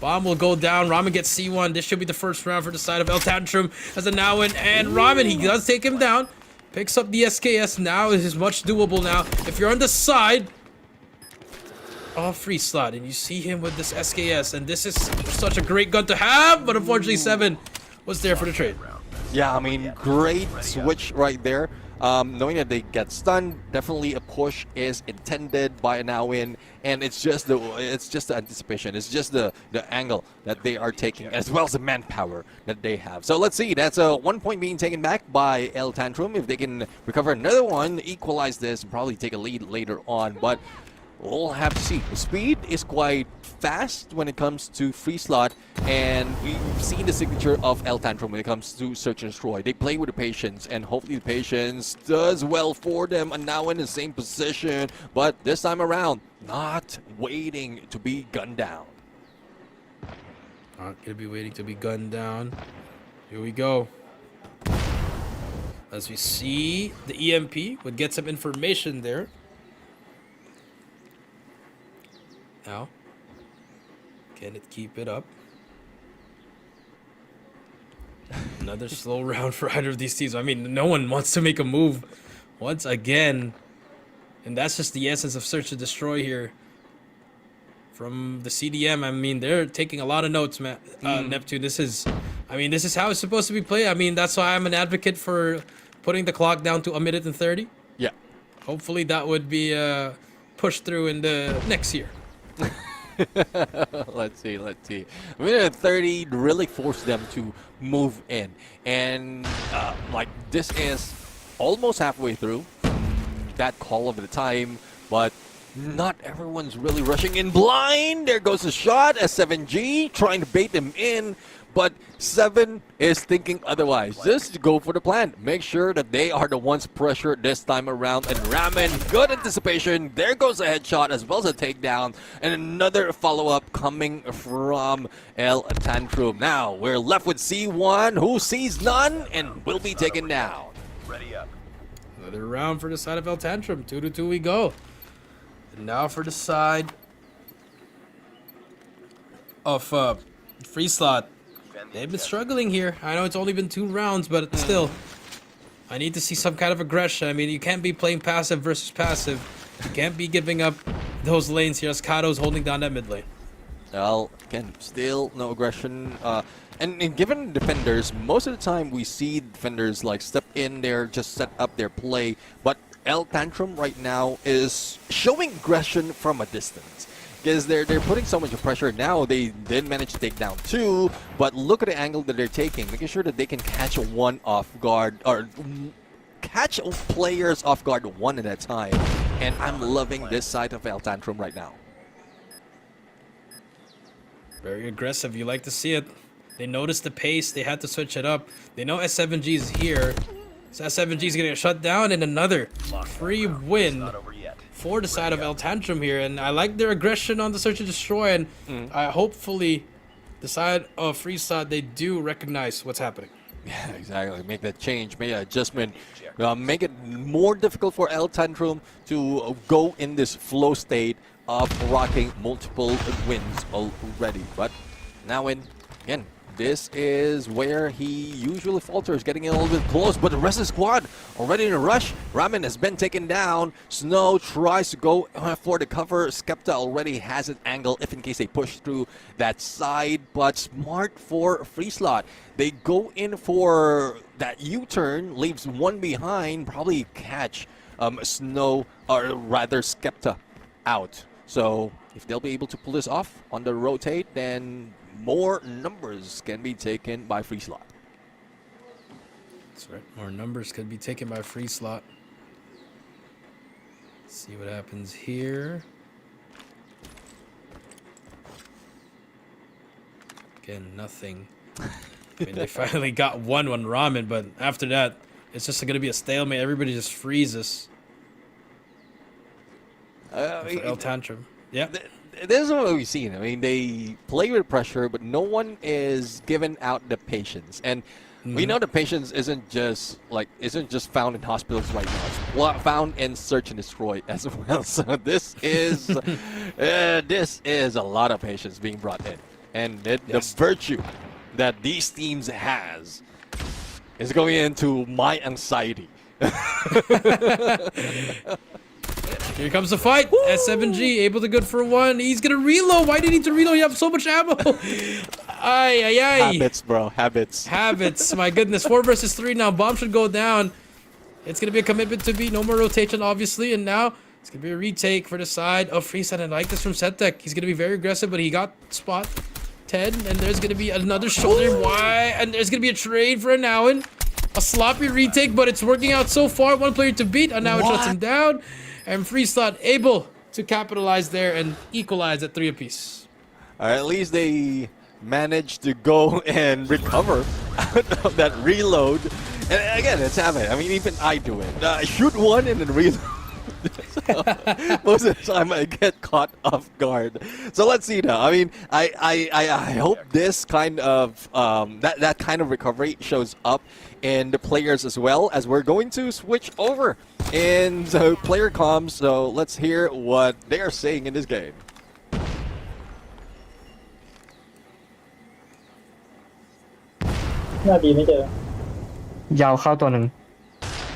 Bomb will go down. Ramen gets C1. This should be the first round for the side of El Tantrum as a Nawin. And Ramen, he does take him down. Picks up the SKS. Now it is much doable now. If you're on the side of Freeslot and you see him with this SKS, and this is such a great gun to have, but unfortunately 7 was there for the trade. Yeah, I mean, great switch right there. Knowing that they get stunned, definitely a push is intended by a Nawin, and it's just the anticipation. It's just the angle that they are taking, as well as the manpower that they have. So let's see. That's a 1 point being taken back by El Tantrum. If they can recover another one, equalize this, and probably take a lead later on. But we'll have to see. The speed is quite fast when it comes to Freeslot, and we've seen the signature of El Tantrum when it comes to Search and Destroy. They play with the patience, and hopefully the patience does well for them. And now in the same position, but this time around, not waiting to be gunned down. Not gonna be waiting to be gunned down. Here we go. As we see the EMP would get some information there. Now, can it keep it up? Another slow round for either of these teams. I mean, no one wants to make a move once again. And that's just the essence of Search and Destroy here. From the CDM, I mean, they're taking a lot of notes, man. Neptune, this is how it's supposed to be played. I mean, that's why I'm an advocate for putting the clock down to 1 minute and 30. Yeah. Hopefully that would be pushed through in the next year. Let's see. I mean, 30 really forced them to move in, and like this is almost halfway through that call of the time, but not everyone's really rushing in blind. There goes a shot as 7G trying to bait them in. But 7 is thinking otherwise. Just go for the plan. Make sure that they are the ones pressured this time around. And Ramen, good anticipation. There goes a headshot as well as a takedown. And another follow-up coming from El Tantrum. Now, we're left with C1, who sees none and will be taken down. Ready up. Another round for the side of El Tantrum. 2-2 we go. And now for the side of Free Slot. They've been struggling here. I know it's only been 2 rounds, but still, I need to see some kind of aggression. I mean, you can't be playing passive versus passive. You can't be giving up those lanes here as Kato's holding down that mid lane. Well, again, still no aggression. And given defenders, most of the time we see defenders like step in there, just set up their play. But El Tantrum right now is showing aggression from a distance. Because they're putting so much pressure now. They did manage to take down 2, but look at the angle that they're taking, making sure that they can catch one off guard or catch players off guard one at a time. And I'm loving this side of El Tantrum right now. Very aggressive. You like to see it. They noticed the pace. They had to switch it up. They know S7G is here. So S7G is going to get shut down, and another free win Not over yet. for the side of El Tantrum here. And I like their aggression on the search and destroy. And hopefully, the side of Free Slot, they do recognize what's happening. Yeah, exactly. Make that change, make that adjustment, make it more difficult for El Tantrum to go in this flow state of rocking multiple wins already. But now again, this is where he usually falters, getting in a little bit close, but the rest of the squad already in a rush. Ramen has been taken down. Snow tries to go for the cover. Skepta already has an angle if in case they push through that side, but smart for Free Slot. They go in for that U-turn, leaves one behind, probably catch Snow, or rather Skepta, out. So if they'll be able to pull this off on the rotate, then more numbers can be taken by Free Slot. That's right. More numbers could be taken by Free Slot. Let's see what happens here. Again, nothing. I mean, they finally got one Ramen, but after that, it's just going to be a stalemate. Everybody just freezes. For El Tantrum. Yeah. This is what we've seen. I mean, they play with pressure, but no one is given out the patience. And we know the patience isn't just found in hospitals right now. It's found in search and destroy as well. So this is a lot of patience being brought in, and the virtue that these teams has is going into my anxiety. Here comes the fight. S7G able to good for 1. He's gonna reload. Why did he need to reload? You have so much ammo. Ay, ay, ay. Habits, bro. Habits. Habits. My goodness. 4 versus 3 now. Bomb should go down. It's gonna be a commitment to beat. No more rotation, obviously. And now it's gonna be a retake for the side of Freeset. And I like this from Setek. He's gonna be very aggressive, but he got spot 10. And there's gonna be another shoulder. Why? And there's gonna be a trade for a Nowan. A sloppy retake, but it's working out so far. 1 player to beat. And now it shuts him down. And Free Slot able to capitalize there and equalize at 3 apiece. At least they managed to go and recover out of that reload. And again, it's happening. I mean, even I do it. I shoot one and then reload. So, most of the time I get caught off guard. So let's see now. I mean, I hope this kind of that kind of recovery shows up in the players as well, as we're going to switch over in the player comms. So let's hear what they are saying in this game. หน้าดีไม่เจอ ยาวเข้าตัวหนึ่ง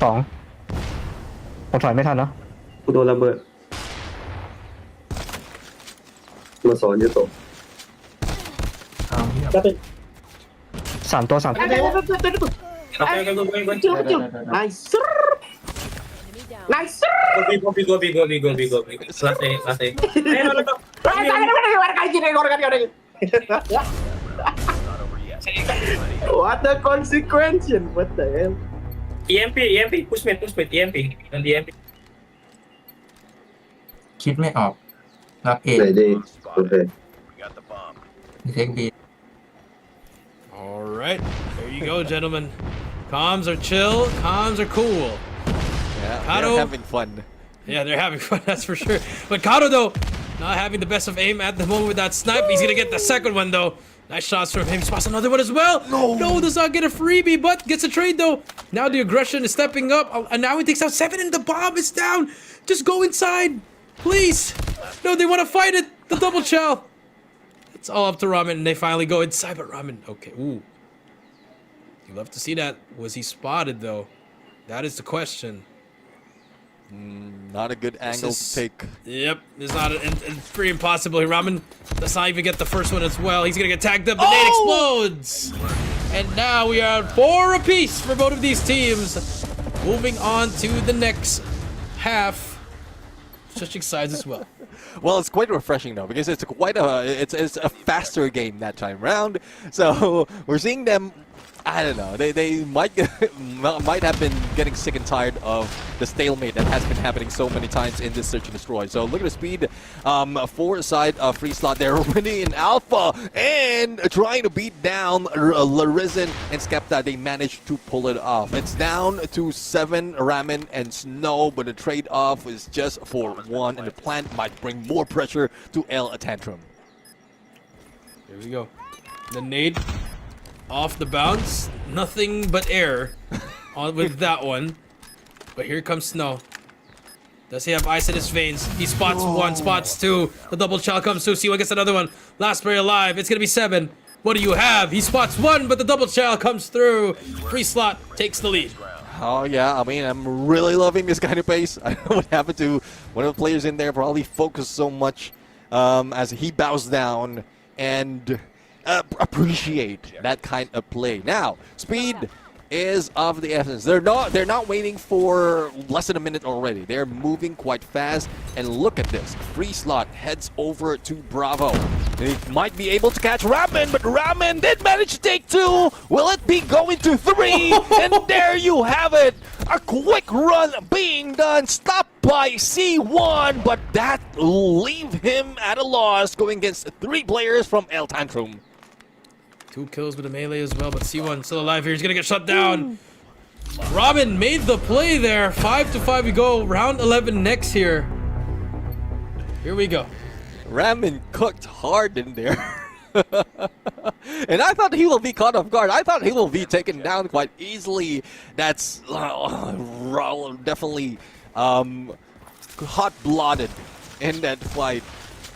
2 ผมถอยไม่ทันเนาะ กูโดนระเบิด มาสอนยูโตะ จะเป็น 3 ตัว 3 ตัว Okay, go. nice nice Go. Last day. Ayun, ano to? Not over yet. what the consequence what the hell EMP, push mid, EMP. And EMP. คิดไม่ออกรับเอก Ready. Spotted. Okay. We got the bomb. เทคบี All right, there you go, gentlemen. Comms are chill. Comms are cool. Yeah, Kato. they're having fun. Yeah, they're having fun, that's for sure. But Kato, though, not having the best of aim at the moment with that snipe. He's gonna get the second one, though. Nice shots from him. Spots another one as well. No, does not get a freebie, but gets a trade, though. Now the aggression is stepping up, and now he takes out 7, and the bomb is down. Just go inside, please. No, they want to fight it. The double chow. It's all up to Ramen, and they finally go inside, but Ramen, okay, ooh. You love to see that. Was he spotted, though? That is the question. Not a good angle to take. Yep, it's not. It's pretty impossible. Ramen does not even get the first one as well. He's gonna get tagged up. The nade explodes, and now we are 4 apiece for both of these teams. Moving on to the next half, switching sides as well. Well, it's quite refreshing though because it's quite it's a faster game that time round. So we're seeing them. I don't know. They might might have been getting sick and tired of the stalemate that has been happening so many times in this search and destroy. So look at the speed. For side of Free Slot, they're already in alpha and trying to beat down Larisen and Skepta. They managed to pull it off. It's down to 7 Ramen and Snow, but the trade-off is just for 1, and the plant might bring more pressure to El Tantrum. Here we go. The nade. Off the bounce, nothing but air on with that one. But here comes Snow. Does he have ice in his veins? He spots 1, spots 2. The double chow comes through. C1 gets another one. Last player alive. It's gonna be 7. What do you have? He spots 1, but the double chow comes through. Free Slot takes the lead. Oh yeah, I mean, I'm really loving this kind of pace. I don't know what happened to one of the players in there. Probably focused so much as he bows down and appreciate that kind of play. Now, speed is of the essence. They're not waiting for less than a minute already. They're moving quite fast. And look at this. Free Slot heads over to Bravo. They might be able to catch Ramen, but Ramen did manage to take 2. Will it be going to 3? And there you have it. A quick run being done. Stopped by C1, but that will leave him at a loss going against 3 players from El Tantrum. 2 kills with a melee as well, but C1 still alive here. He's gonna get shut down. Robin made the play there. 5-5 we go. Round 11 next here. Here we go. Ramen cooked hard in there. And I thought he will be caught off guard. I thought he will be taken down quite easily. That's definitely hot-blooded in that fight.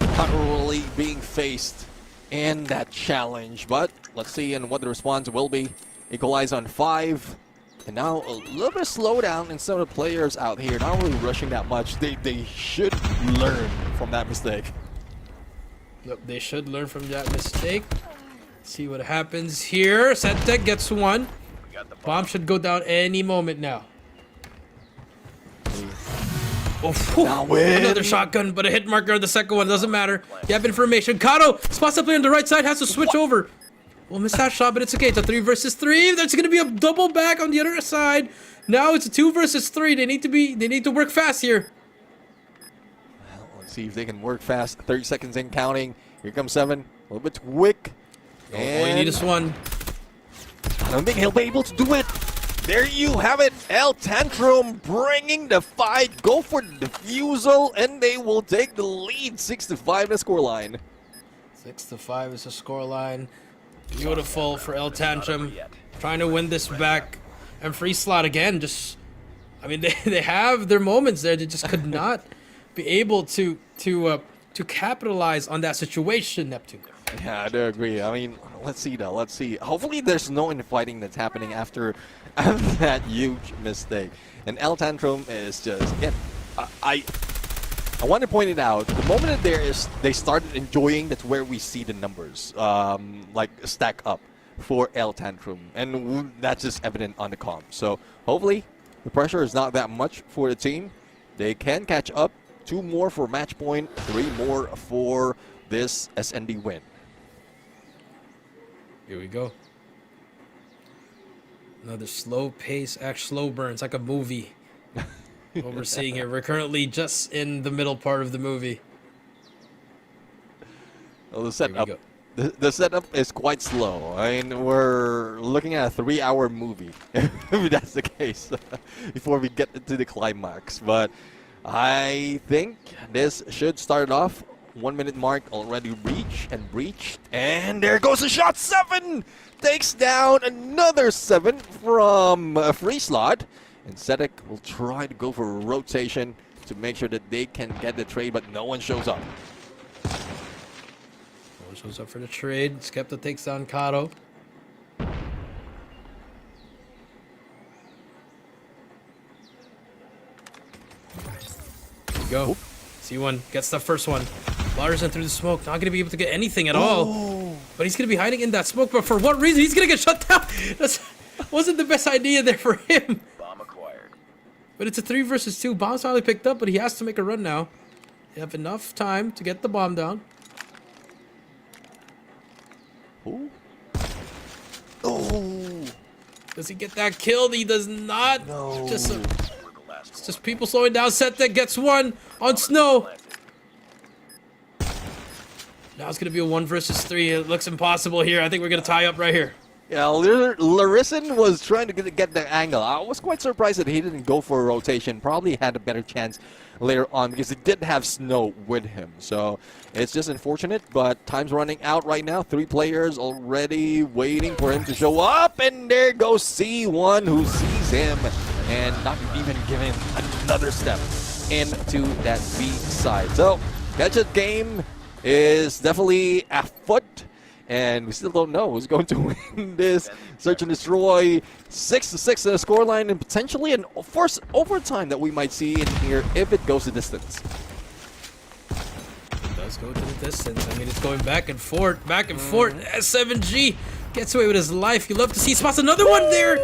Not really being faced in that challenge, but let's see and what the response will be. Equalize on 5, and now a little bit of slowdown in some of the players out here. Not really rushing that much. They should learn from that mistake. Yep, they should learn from that mistake. See what happens here. Settek gets 1. Bomb should go down any moment now. Oh, another shotgun, but a hit marker on the second one. Doesn't matter. You have information. Kato spots the player on the right side, has to switch over. We'll miss that shot, but it's okay. It's a 3 versus 3. There's gonna be a double back on the other side. Now it's a 2 versus 3. They need to work fast here. Well, let's see if they can work fast. 30 seconds in counting. Here comes 7. A little bit quick. All you need is 1. I don't think he'll be able to do it. There you have it. El Tantrum bringing the fight. Go for the defusal, and they will take the lead. 6-5 the scoreline. 6-5 is the scoreline. Beautiful for El Tantrum. Trying to win this back. And Free Slot again. Just, I mean, they have their moments there. They just could not be able to capitalize on that situation, Neptune. Yeah, I do agree. I mean, let's see though. Let's see. Hopefully, there's no infighting that's happening after that huge mistake. And El Tantrum is just again. I want to point it out. The moment that they started enjoying, that's where we see the numbers like stack up for El Tantrum, and that's just evident on the comp. So hopefully, the pressure is not that much for the team. They can catch up. 2 more for match point. 3 more for this SND win. Here we go. Another slow pace, slow burn. It's like a movie. what we're seeing here. We're currently just in the middle part of the movie. Well, the Here we setup, go. the setup is quite slow. I mean, we're looking at a 3-hour movie, if that's the case, before we get into the climax. But I think this should start off. 1 minute mark already reached and breached, and there goes a shot. 7 takes down another 7 from Free Slot, and Sedek will try to go for a rotation to make sure that they can get the trade, but no one shows up. No one shows up for the trade. Skepta takes down Kato. Here we go. C1 gets the first one. Larson through the smoke, not gonna be able to get anything at all. But he's gonna be hiding in that smoke. But for what reason? He's gonna get shut down. That wasn't the best idea there for him. Bomb acquired. But it's a 3 versus 2. Bomb's finally picked up, but he has to make a run now. They have enough time to get the bomb down. Ooh. Oh. Does he get that kill? He does not. No. It's just, We're the last it's just people slowing down. Settek gets one on Snow. Now it's going to be a 1 versus 3. It looks impossible here. I think we're going to tie up right here. Yeah, Larison was trying to get the angle. I was quite surprised that he didn't go for a rotation. Probably had a better chance later on because he did have Snow with him. So it's just unfortunate, but time's running out right now. 3 players already waiting for him to show up, and there goes C1 who sees him and not even giving another step into that B side. So Gadget game is definitely afoot, and we still don't know who's going to win this search and destroy. 6-6 in the scoreline, and potentially an forced overtime that we might see in here if it goes the distance. It does go to the distance. I mean, it's going back and forth, back and forth. S7G gets away with his life. You love to see. Spots another one there.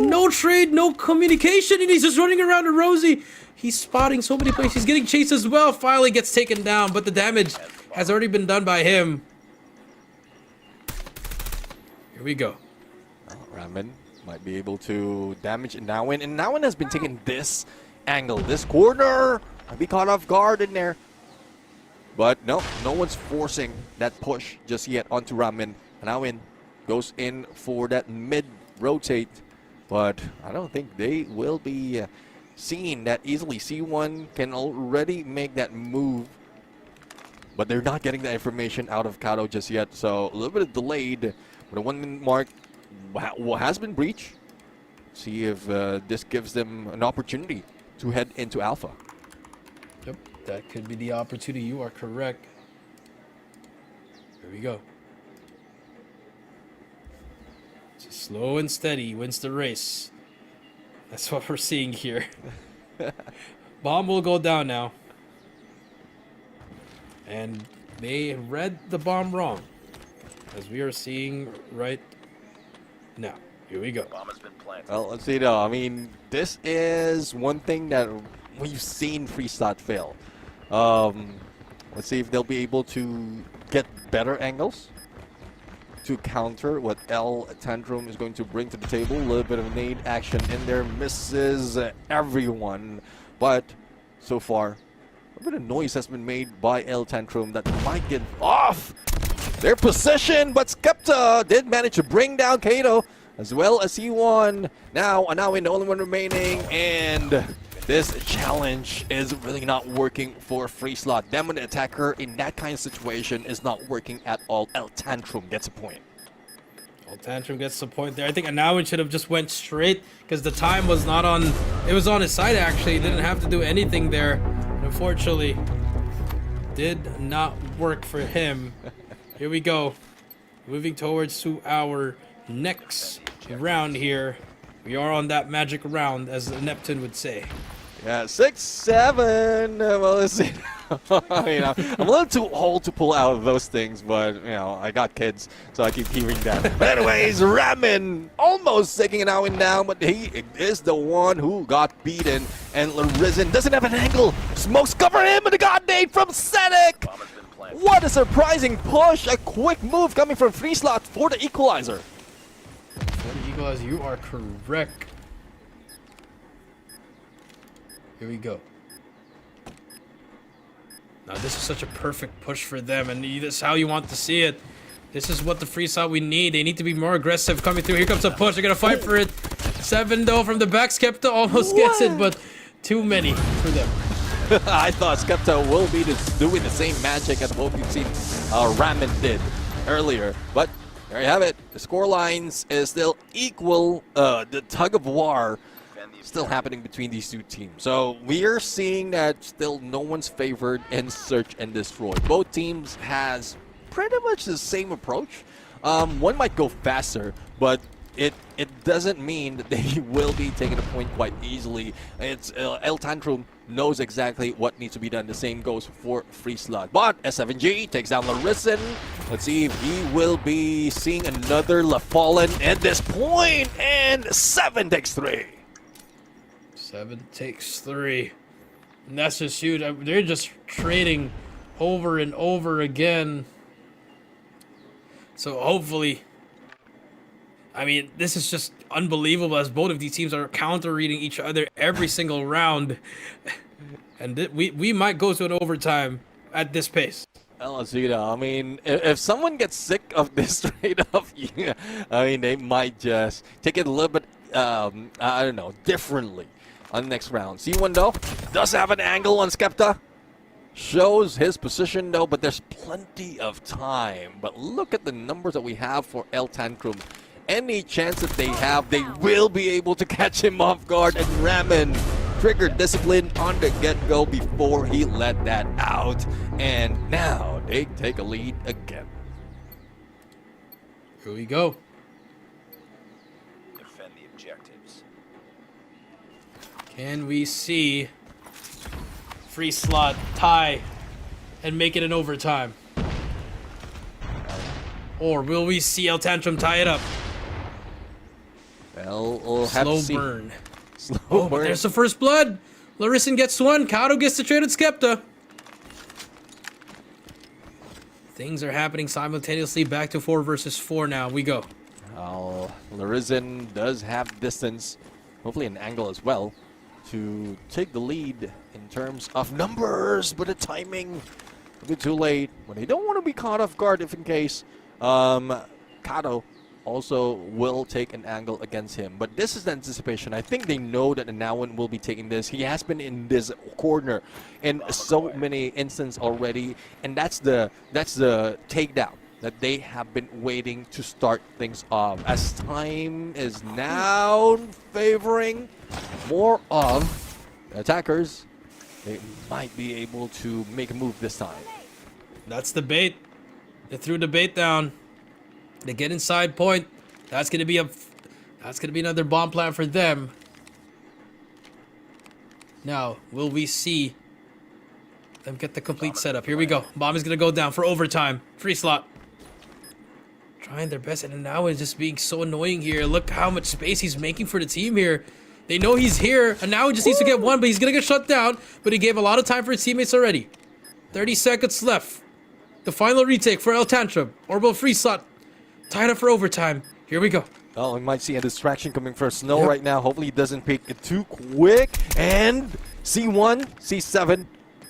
No trade, no communication, and he's just running around a Rosie. He's spotting so many places. He's getting chased as well. Finally gets taken down, but the damage has already been done by him. Here we go. Ramen might be able to damage Nawin, and Nawin has been taking this angle, this corner. Might be caught off guard in there. But no one's forcing that push just yet onto Ramen. Nawin goes in for that mid rotate, but I don't think they will be seen that easily. C1 can already make that move, but they're not getting the information out of Kato just yet, so a little bit of delayed. But the 1 minute mark has been breached. See if this gives them an opportunity to head into Alpha. Yep, that could be the opportunity. You are correct. Here we go. Just slow and steady wins the race. That's what we're seeing here. Bomb will go down now. And they read the bomb wrong, as we are seeing right now. Here we go. Bomb has been planted. Well, let's see though. I mean, this is one thing that we've seen Free Slot fail. Let's see if they'll be able to get better angles to counter what L Tantrum is going to bring to the table. A little bit of nade action in there, misses everyone, but so far a bit of noise has been made by L Tantrum that might get off their position, but Skepta did manage to bring down Kato as well as C1. Now in the only one remaining, and this challenge is really not working for Free Slot. Them and the attacker in that kind of situation is not working at all. El Tantrum gets a point. El Tantrum gets the point there. I think Anawin should have just went straight because the time was not on. It was on his side actually. He didn't have to do anything there. Unfortunately, did not work for him. Here we go. Moving towards to our next round here. We are on that magic round, as Neptune would say. Yeah, 6-7. Well, let's see. You know, I'm a little too old to pull out of those things, but you know, I got kids, so I keep hearing that. But anyways, Ramen almost taking it out and down, but he is the one who got beaten. And Larisen doesn't have an angle. Smokes cover him, and the god nade from Sedek. What a surprising push! A quick move coming from Free Slot for the equalizer. For the equalizer, you are correct. Here we go. Now this is such a perfect push for them, and this is how you want to see it. This is what the free shot we need. They need to be more aggressive coming through. Here comes a push. They're gonna fight for it. 7 though from the back. Skepta almost gets it, but too many for them. I thought Skepta will be doing the same magic as what we've seen Ramen did earlier. But there you have it. The score lines is still equal. The tug of war still happening between these two teams. So we are seeing that still no one's favored in search and destroy. Both teams has pretty much the same approach. One might go faster, but it doesn't mean that they will be taking a point quite easily. It's El Tantrum knows exactly what needs to be done. The same goes for Free Slot. But S7G takes down Larison. Let's see if he will be seeing another La Fallen at this point. And 7 takes 3. 7 takes 3. And that's just huge. They're just trading over and over again. So hopefully, I mean, this is just unbelievable as both of these teams are counter-reading each other every single round. And we might go to an overtime at this pace. I mean, if someone gets sick of this trade-off, yeah, I mean, they might just take it a little bit, I don't know, differently on the next round. C1 though, does have an angle on Skepta. Shows his position though, but there's plenty of time. But look at the numbers that we have for El Tantrum. Any chance that they have, they will be able to catch him off guard. And Ramen triggered discipline on the get-go before he let that out. And now they take a lead again. Here we go. Defend the objectives. Can we see Free Slot tie and make it an overtime? Or will we see El Tantrum tie it up? Well, we'll have Slow to see. burn. Slow Oh, but burn. there's the first blood. Larison gets one. Kato gets to trade with Skepta. Things are happening simultaneously. Back to 4 versus 4 now. We go. Larison does have distance, hopefully an angle as well, to take the lead in terms of numbers, but the timing a bit too late. When they don't want to be caught off guard, if in case, Kato also will take an angle against him. But this is the anticipation. I think they know that the Nawan will be taking this. He has been in this corner in so many instances already, and that's the takedown that they have been waiting to start things off. As time is now favoring more of the attackers, they might be able to make a move this time. That's the bait. They threw the bait down. They get inside point. That's gonna be another bomb plant for them. Now, will we see them get the complete setup? Here we go. Bomb is gonna go down for overtime. Free Slot. Trying their best, and now is just being so annoying here. Look how much space he's making for the team here. They know he's here, and now he just needs to get one, but he's gonna get shut down. But he gave a lot of time for his teammates already. 30 seconds left. The final retake for El Tantrum. Or will Free Slot tie it up for overtime? Here we go. Oh, we might see a distraction coming for Snow right now. Hopefully he doesn't pick it too quick. And C1, C7.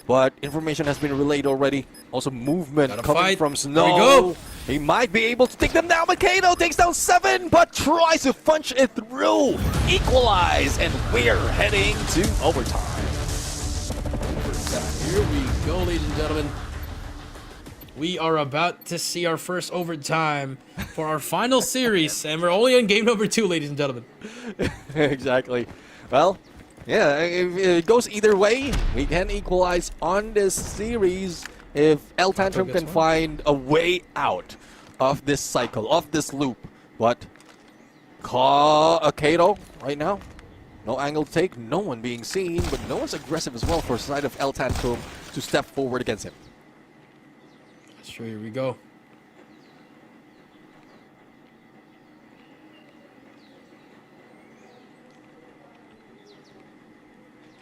But information has been relayed already. Also movement Gotta coming fight. from Snow. Here we go. He might be able to take them down. Kato takes down 7, but tries to punch it through. Equalize, and we're heading to overtime. Here we go, ladies and gentlemen. We are about to see our first overtime for our final series, and we're only on game number 2, ladies and gentlemen. Exactly. Well, yeah, if it goes either way, we can equalize on this series if El Tantrum can find a way out of this cycle, of this loop. But Kato right now, no angle take, no one being seen, but no one's aggressive as well for the side of El Tantrum to step forward against him. That's true. Here we go.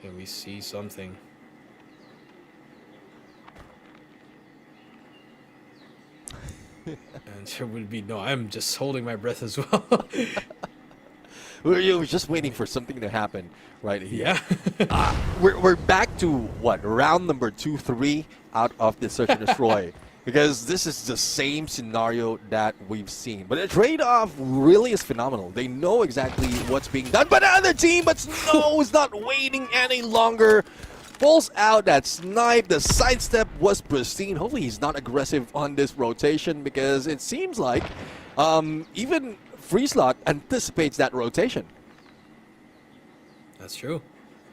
Can we see something? And there would be no. I'm just holding my breath as well. We're just waiting for something to happen right here. Yeah. We're back to what, round number 2-3 out of the search and destroy. Because this is the same scenario that we've seen. But the trade-off really is phenomenal. They know exactly what's being done by the other team, but Snow is not waiting any longer. Pulls out that snipe. The sidestep was pristine. Hopefully he's not aggressive on this rotation, because it seems like even Freeslot anticipates that rotation. That's true.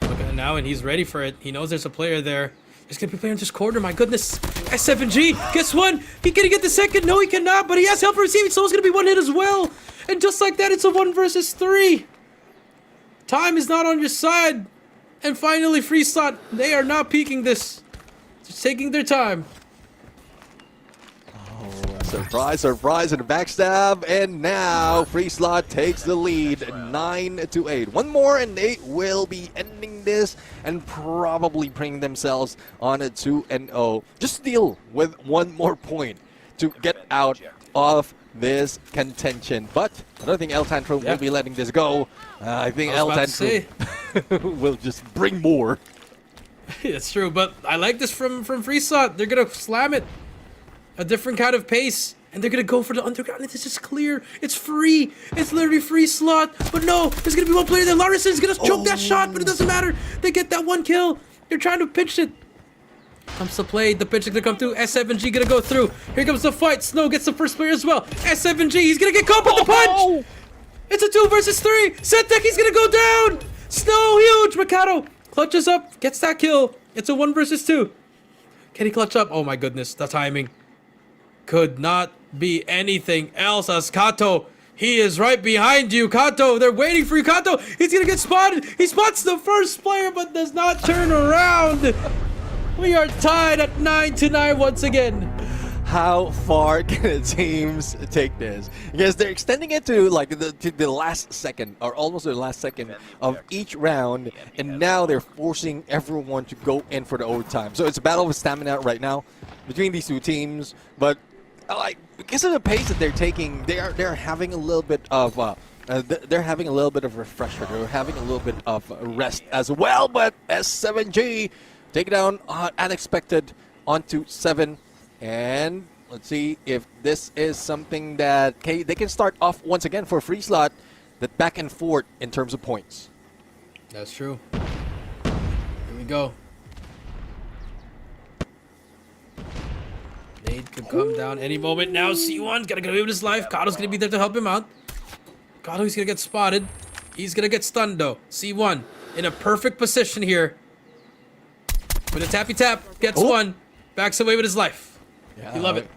Look at it now, and he's ready for it. He knows there's a player there. There's gonna be a player in this corner. My goodness. S7G gets one. He can get the second. No, he cannot. But he has help for receiving, so it's gonna be one hit as well. And just like that, it's a 1 versus 3. Time is not on your side. And finally, Freeslot. They are not peeking this. Just taking their time. Surprise, surprise, and a backstab, and now Freeslot takes the lead, 9-8. One more, and they will be ending this, and probably bring themselves on a 2-0. Just deal with one more point to get out of this contention. But I don't think El Tantrum will be letting this go. I think El Tantrum will just bring more. It's true, but I like this from Freeslot. They're gonna slam it. A different kind of pace, and they're gonna go for the underground. This is clear. It's free. It's literally Freeslot. But no, there's gonna be one player there. Larson's gonna choke that shot, but it doesn't matter. They get that one kill. They're trying to pitch it. Comes to play. The pitch is gonna come through. S7G gonna go through. Here comes the fight. Snow gets the first player as well. S7G, he's gonna get caught with the punch. It's a 2 versus 3. Sentek, he's gonna go down. Snow, huge. Mikado clutches up, gets that kill. It's a 1 versus 2. Can he clutch up? Oh my goodness, the timing could not be anything else as Kato. He is right behind you, Kato. They're waiting for you, Kato. He's gonna get spotted. He spots the first player, but does not turn around. We are tied at 9-9 once again. How far can the teams take this? Because they're extending it to like the last second, or almost the last second of each round, and now they're forcing everyone to go in for the overtime. So it's a battle of stamina right now between these two teams, but like because of the pace that they're taking, they're having a little bit of they're having a little bit of refresher. They're having a little bit of rest as well. But S7G take it down unexpected onto 7, and let's see if this is something that they can start off once again for Freeslot, that back and forth in terms of points. That's true. Here we go. Nade could come down any moment now. C1's gonna give his life. Kato's gonna be there to help him out. Kato's gonna get spotted. He's gonna get stunned though. C1 in a perfect position here. With a tappy tap, gets one. Backs away with his life. Yeah, you love it.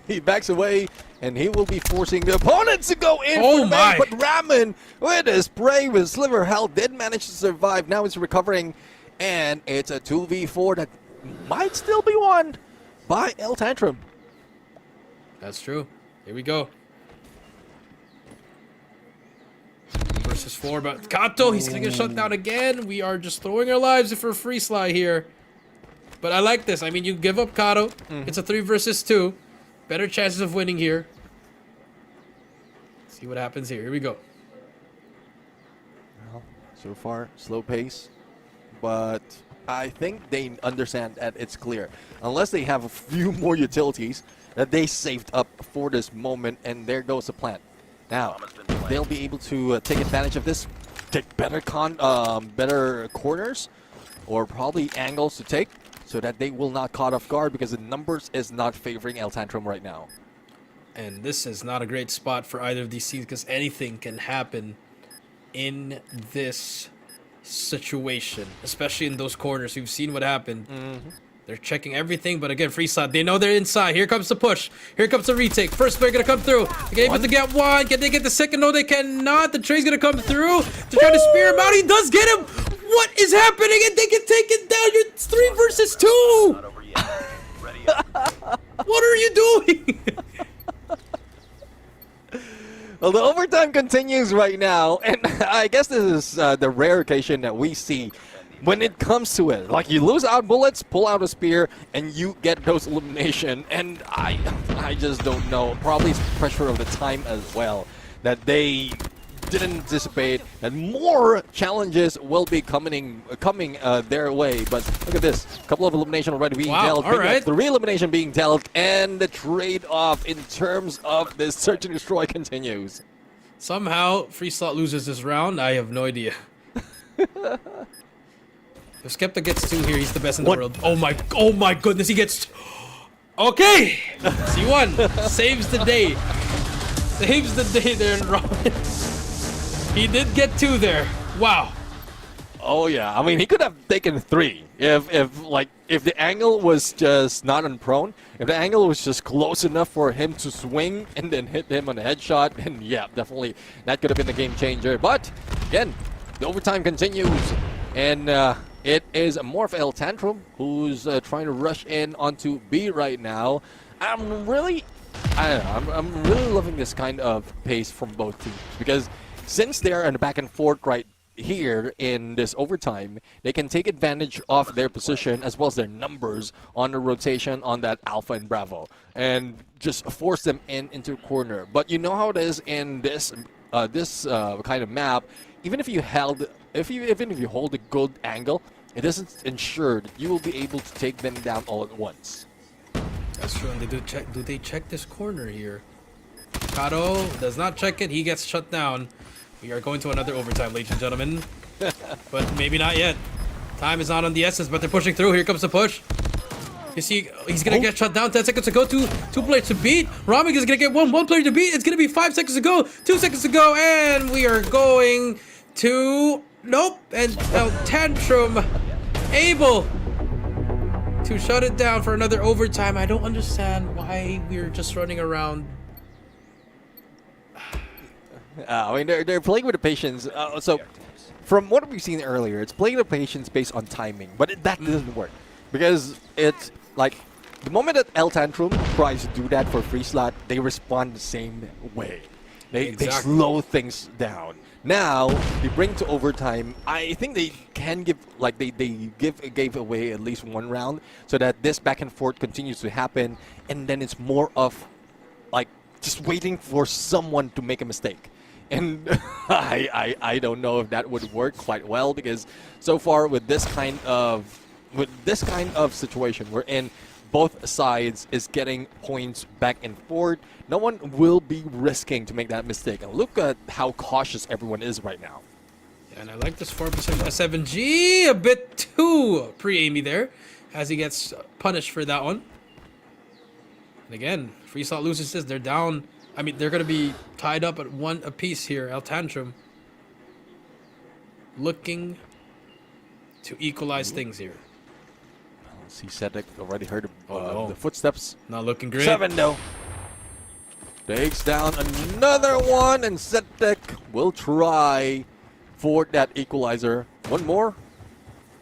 He backs away, and he will be forcing the opponents to go in. Oh my! But Ramen, with his spray, with sliver health, did manage to survive. Now he's recovering, and it's a 2v4 that might still be won by El Tantrum. That's true. Here we go. Versus 4, but Kato, he's gonna get shut down again. We are just throwing our lives for a free slide here. But I like this. I mean, you give up Kato. It's a 3 versus 2. Better chances of winning here. See what happens here. Here we go. Well, so far, slow pace. But I think they understand that it's clear. Unless they have a few more utilities that they saved up for this moment, and there goes the plan. Now, they'll be able to take advantage of this, take better corners, or probably angles to take, so that they will not caught off guard, because the numbers is not favoring El Tantrum right now. And this is not a great spot for either of these teams, because anything can happen in this situation, especially in those corners. We've seen what happened. They're checking everything, but again, free slot. They know they're inside. Here comes the push. Here comes the retake. First player gonna come through. They're able to get one. Can they get the second? No, they cannot. The trade's gonna come through to try to spear him out. He does get him. What is happening? And they can take it down. You're 3 versus 2. What are you doing? Well, the overtime continues right now, and I guess this is the rare occasion that we see when it comes to it. Like, you lose out bullets, pull out a spear, and you get those elimination. And I just don't know. Probably it's pressure of the time as well, that they didn't anticipate that more challenges will be coming their way. But look at this, a couple of elimination already being dealt. All right. 3 elimination being dealt, and the trade-off in terms of this search and destroy continues. Somehow, Free Slot loses this round. I have no idea. If Skepta gets 2 here, he's the best in the world. Oh my goodness, he gets... Okay! C1 saves the day. Saves the day there in Robin. He did get 2 there. Wow. Oh yeah, I mean he could have taken 3 if the angle was just not on prone. If the angle was just close enough for him to swing and then hit him on a headshot, and yeah, definitely that could have been the game changer. But again, the overtime continues, and it is Morph El Tantrum who's trying to rush in onto B right now. I'm really loving this kind of pace from both teams, because since they're in the back and forth right here in this overtime, they can take advantage of their position as well as their numbers on the rotation on that Alpha and Bravo and just force them into a corner. But you know how it is in this kind of map. Even if you hold a good angle, it doesn't ensure that you will be able to take them down all at once. That's true, and do they check this corner here? Kato does not check it, he gets shut down. We are going to another overtime, ladies and gentlemen. But maybe not yet. Time is not on the essence, but they're pushing through. Here comes the push. You see, he's gonna get shut down. 10 seconds to go. Two players to beat. Ramik is gonna get one player to beat. It's gonna be 5 seconds to go. 2 seconds to go, and we are going to nope. And El Tantrum able to shut it down for another overtime. I don't understand why we're just running around. I mean, they're playing with the patience. So, from what we've seen earlier, it's playing the patience based on timing, but that doesn't work, because it's like the moment that El Tantrum tries to do that for Free Slot, they respond the same way. They slow things down. Now they bring to overtime. I think they can give gave away at least 1 round so that this back and forth continues to happen, and then it's more of like just waiting for someone to make a mistake. And I don't know if that would work quite well, because so far with this kind of situation we're in, both sides is getting points back and forth. No one will be risking to make that mistake. And look at how cautious everyone is right now. Yeah, and I like this 4% S7G, a bit too pre-aimy there, as he gets punished for that one. And again, Free Slot loses this. They're down. I mean, they're going to be tied up at 1 apiece here. El Tantrum looking to equalize things here. See, Cedric already heard the footsteps. Not looking great. 7 though. Takes down another one, and Cedric will try for that equalizer. 1 more.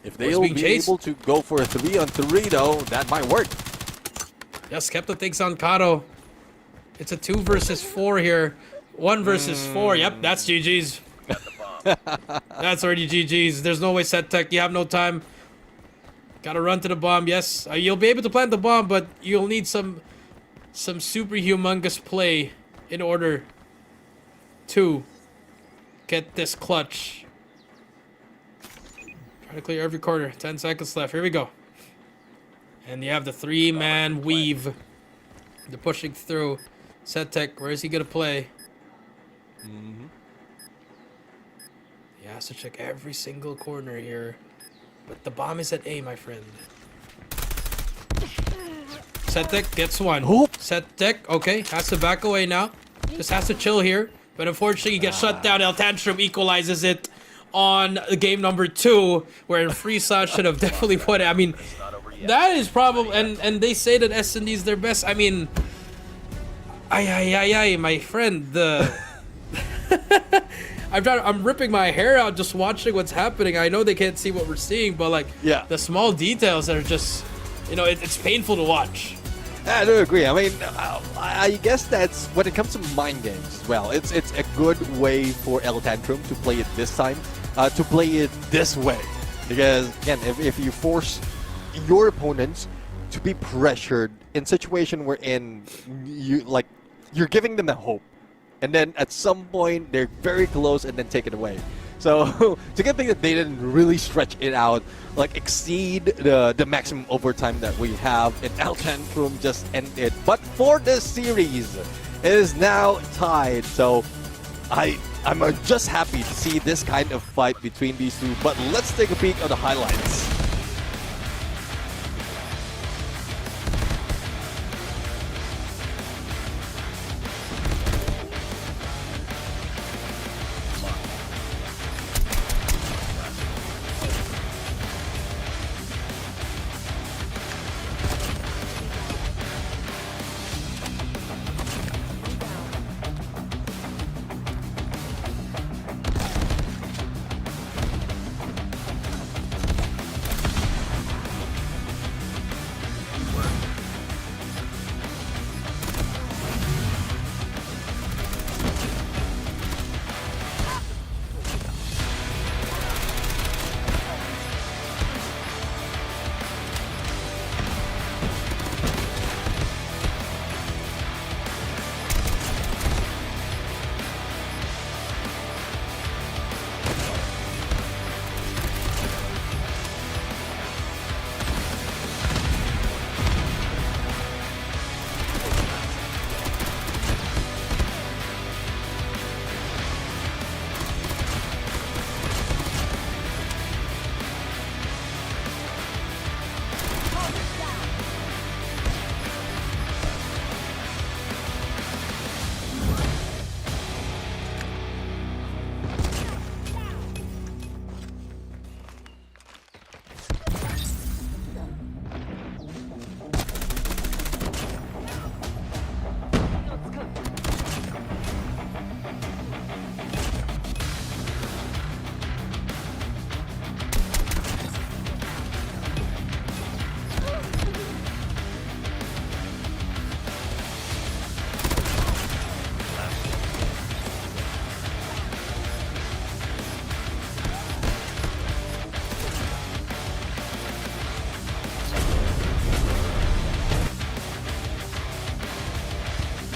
If they'll be able to go for a 3-on-3 though, that might work. Yes, Skepta takes on Kato. It's a 2 versus 4 here. 1 versus 4. Yep, that's GG's. That's already GG's. There's no way Cedric. You have no time. Gotta run to the bomb. Yes, you'll be able to plant the bomb, but you'll need some super humongous play in order to get this clutch. Try to clear every corner. 10 seconds left. Here we go. And you have the 3-man weave. They're pushing through. Cedric, where is he gonna play? He has to check every single corner here. But the bomb is at A, my friend. Cedric gets 1. Cedric, okay, has to back away now. Just has to chill here. But unfortunately, he gets shut down. El Tantrum equalizes it on game number 2, where Free Slot should have definitely put it. I mean, that is probably, and they say that S&D is their best. I mean, my friend, I'm ripping my hair out just watching what's happening. I know they can't see what we're seeing, but like, the small details are just, it's painful to watch. I do agree. I mean, I guess that's when it comes to mind games as well. It's a good way for El Tantrum to play it this time, to play it this way, because again, if you force your opponents to be pressured in situation wherein you're giving them a hope and then at some point they're very close and then take it away. So it's a good thing that they didn't really stretch it out, like exceed the maximum overtime that we have. And El Tantrum just ended. But for this series, it is now tied. So I'm just happy to see this kind of fight between these two. But let's take a peek at the highlights.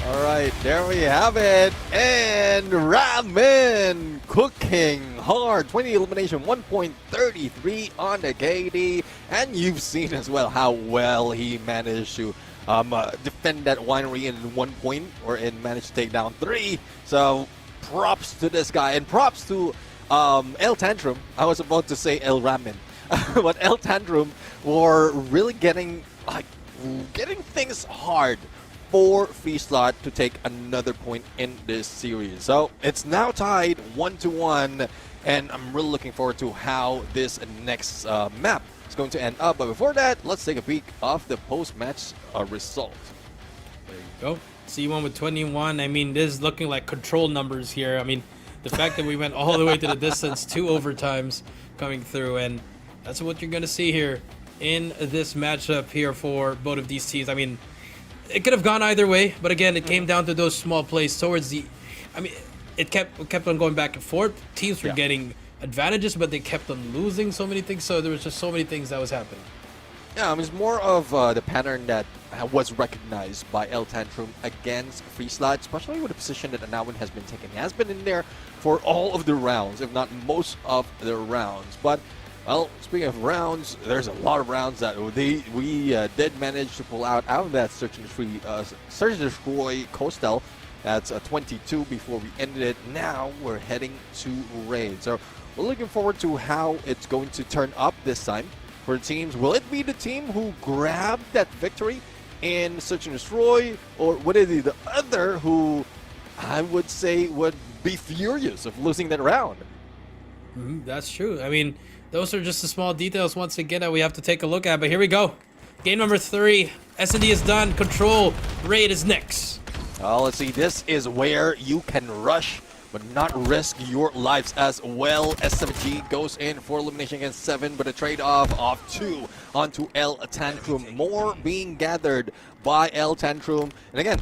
Alright, there we have it. And Ramen cooking hard. 20 elimination, 1.33 on the KD. And you've seen as well how well he managed to defend that winery in 1 point, or managed to take down 3. So props to this guy, and props to El Tantrum. I was about to say El Ramen. But El Tantrum were really getting things hard for Freeslot to take another point in this series. So it's now tied 1-1, and I'm really looking forward to how this next map is going to end up. But before that, let's take a peek of the post-match result. There you go. C1 with 21. I mean, this is looking like control numbers here. I mean, the fact that we went all the way to the distance, 2 overtimes coming through, and that's what you're going to see here in this matchup here for both of these teams. I mean, it could have gone either way, but again, it came down to those small plays towards the... I mean, it kept on going back and forth. Teams were getting advantages, but they kept on losing so many things, so there was just so many things that was happening. Yeah, it was more of the pattern that was recognized by El Tantrum against Freeslot, especially with the position that Anawin has been taking. He has been in there for all of the rounds, if not most of the rounds. But, well, speaking of rounds, there's a lot of rounds that we did manage to pull out of that Search and Destroy Coastal. That's 22 before we ended it. Now we're heading to Raid. So we're looking forward to how it's going to turn up this time for the teams. Will it be the team who grabbed that victory in Search and Destroy, or would it be the other who I would say would be furious of losing that round? That's true. I mean, those are just the small details once again that we have to take a look at. But here we go. Game number 3. S&D is done. Control. Raid is next. Let's see. This is where you can rush but not risk your lives as well. S7G goes in for elimination against 7, but a trade-off of 2 onto El Tantrum. More being gathered by El Tantrum. And again,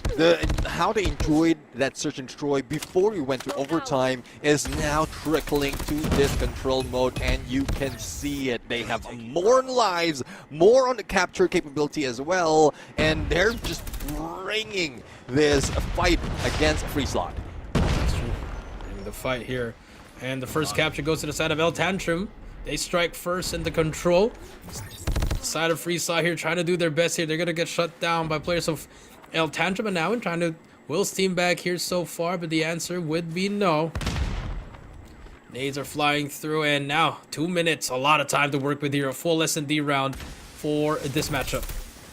how they enjoyed that Search and Destroy before we went to overtime is now trickling to this control mode, and you can see it. They have more lives, more on the capture capability as well, and they're just bringing this fight against Freeslot. with the fight here. And the first capture goes to the side of El Tantrum. They strike first into control. Side of Freeslot here trying to do their best here. They're going to get shut down by players of El Tantrum and now trying to will steam back here so far, but the answer would be no. Nades are flying through, and now 2 minutes, a lot of time to work with here. A full S&D round for this matchup.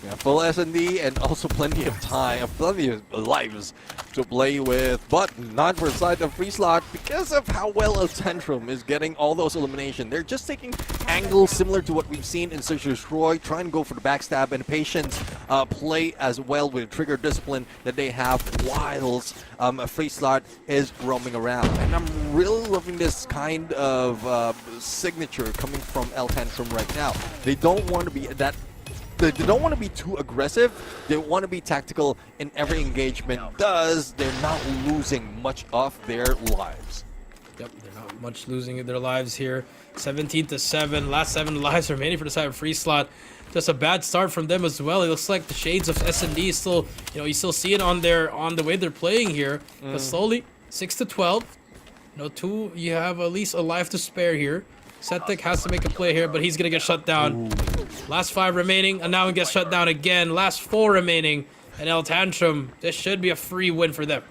Yeah, full S&D and also plenty of time, plenty of lives to play with, but not for side of Freeslot because of how well El Tantrum is getting all those elimination. They're just taking angles similar to what we've seen in Search and Destroy, trying to go for the backstab and patience play as well with trigger discipline that they have whilst Freeslot is roaming around. And I'm really loving this kind of signature coming from El Tantrum right now. They don't want to be that. They don't want to be too aggressive. They want to be tactical in every engagement. Thus, they're not losing much of their lives. Yep, they're not much losing their lives here. 17-7. Last 7 lives remaining for the side of Freeslot. Just a bad start from them as well. It looks like the shades of S&D still, you still see it on the way they're playing here. But slowly, 6-12. You have at least a life to spare here. Setic has to make a play here, but he's gonna get shut down. Ooh. Last 5 remaining, and now he gets shut down again. Last 4 remaining, and El Tantrum. This should be a free win for them.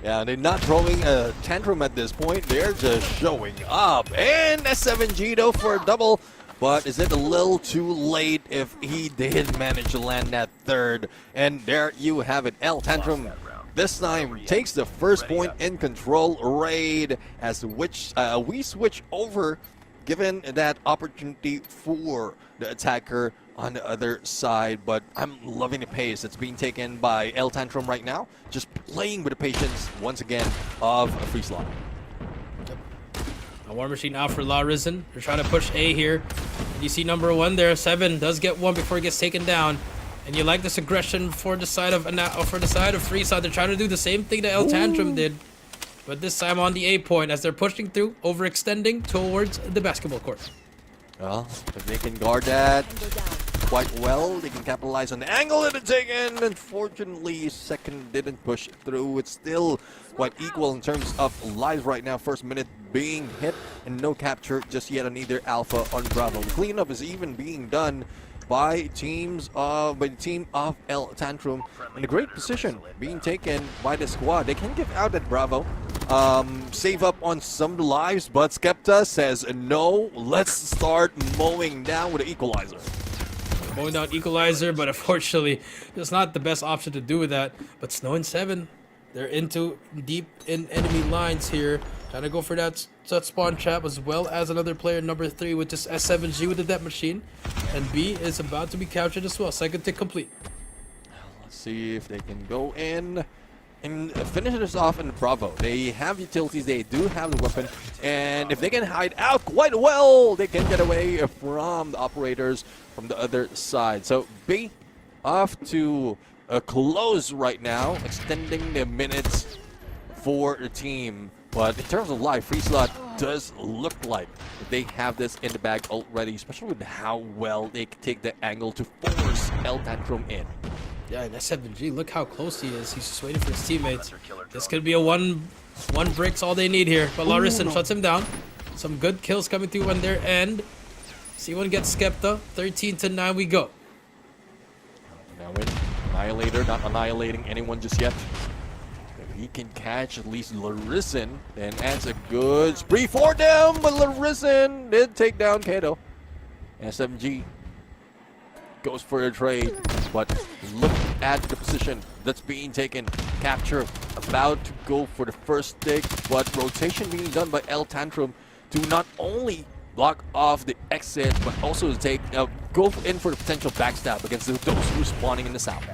Yeah, they're not throwing a tantrum at this point. They're just showing up. And S7G though for a double. But is it a little too late if he did manage to land that third? And there you have it. El Tantrum this time takes the first point in control raid as we switch over, given that opportunity for the attacker on the other side. But I'm loving the pace that's being taken by El Tantrum right now. Just playing with the patience, once again, of Freeslot. A War Machine out for La Risen. They're trying to push A here. And you see number 1 there. 7 does get 1 before he gets taken down. And you like this aggression for the side of Freeslot. They're trying to do the same thing that El Tantrum did. But this time on the A point as they're pushing through, overextending towards the basketball court. Well, if they can guard that quite well, they can capitalize on the angle that it's taken. Unfortunately, second didn't push through. It's still quite equal in terms of lives right now. First minute being hit and no capture just yet on either Alpha or Bravo. The cleanup is even being done by the team of El Tantrum in a great position being taken by the squad. They can give out at Bravo, save up on some of the lives, but Skepta says no, let's start mowing down with the equalizer. Mowing down equalizer, but unfortunately it's not the best option to do with that. But Snow and 7, they're into deep in enemy lines here, trying to go for that spawn trap, as well as another player, number 3, with this S7G with the death machine. And B is about to be captured as well. Second tick complete. Let's see if they can go in and finish this off in Bravo. They have utilities, they do have the weapon, and if they can hide out quite well, they can get away from the operators from the other side. So B off to a close right now, extending the minutes for the team. But in terms of life, Freeslot does look like they have this in the bag already, especially with how well they can take the angle to force El Tantrum in. Yeah, and S7G, look how close he is. He's just waiting for his teammates. This could be a one brick's all they need here. But Larison shuts him down. Some good kills coming through on their end. C1 gets Skepta. 13-9 we go. Now with Annihilator, not annihilating anyone just yet. If he can catch at least Larison, then adds a good spree for them. But Larison did take down Kato. SMG goes for a trade, but look at the position that's being taken. Capture about to go for the first stick, but rotation being done by El Tantrum to not only block off the exit, but also to take go in for the potential backstab against those who are spawning in the south.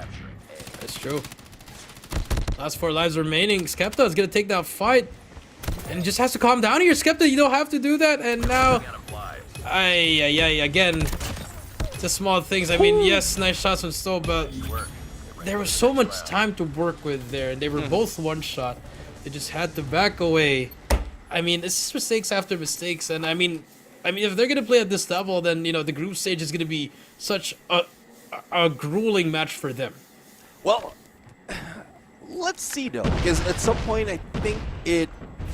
That's true. Last 4 lives remaining. Skepta is gonna take that fight, and he just has to calm down here. Skepta, you don't have to do that. And now, again. The small things. I mean, yes, nice shots from Stowe, but there was so much time to work with there, and they were both one shot. They just had to back away. I mean, it's just mistakes after mistakes, and I mean, if they're gonna play at this level, then the group stage is gonna be such a grueling match for them. Well, let's see though, because at some point I think it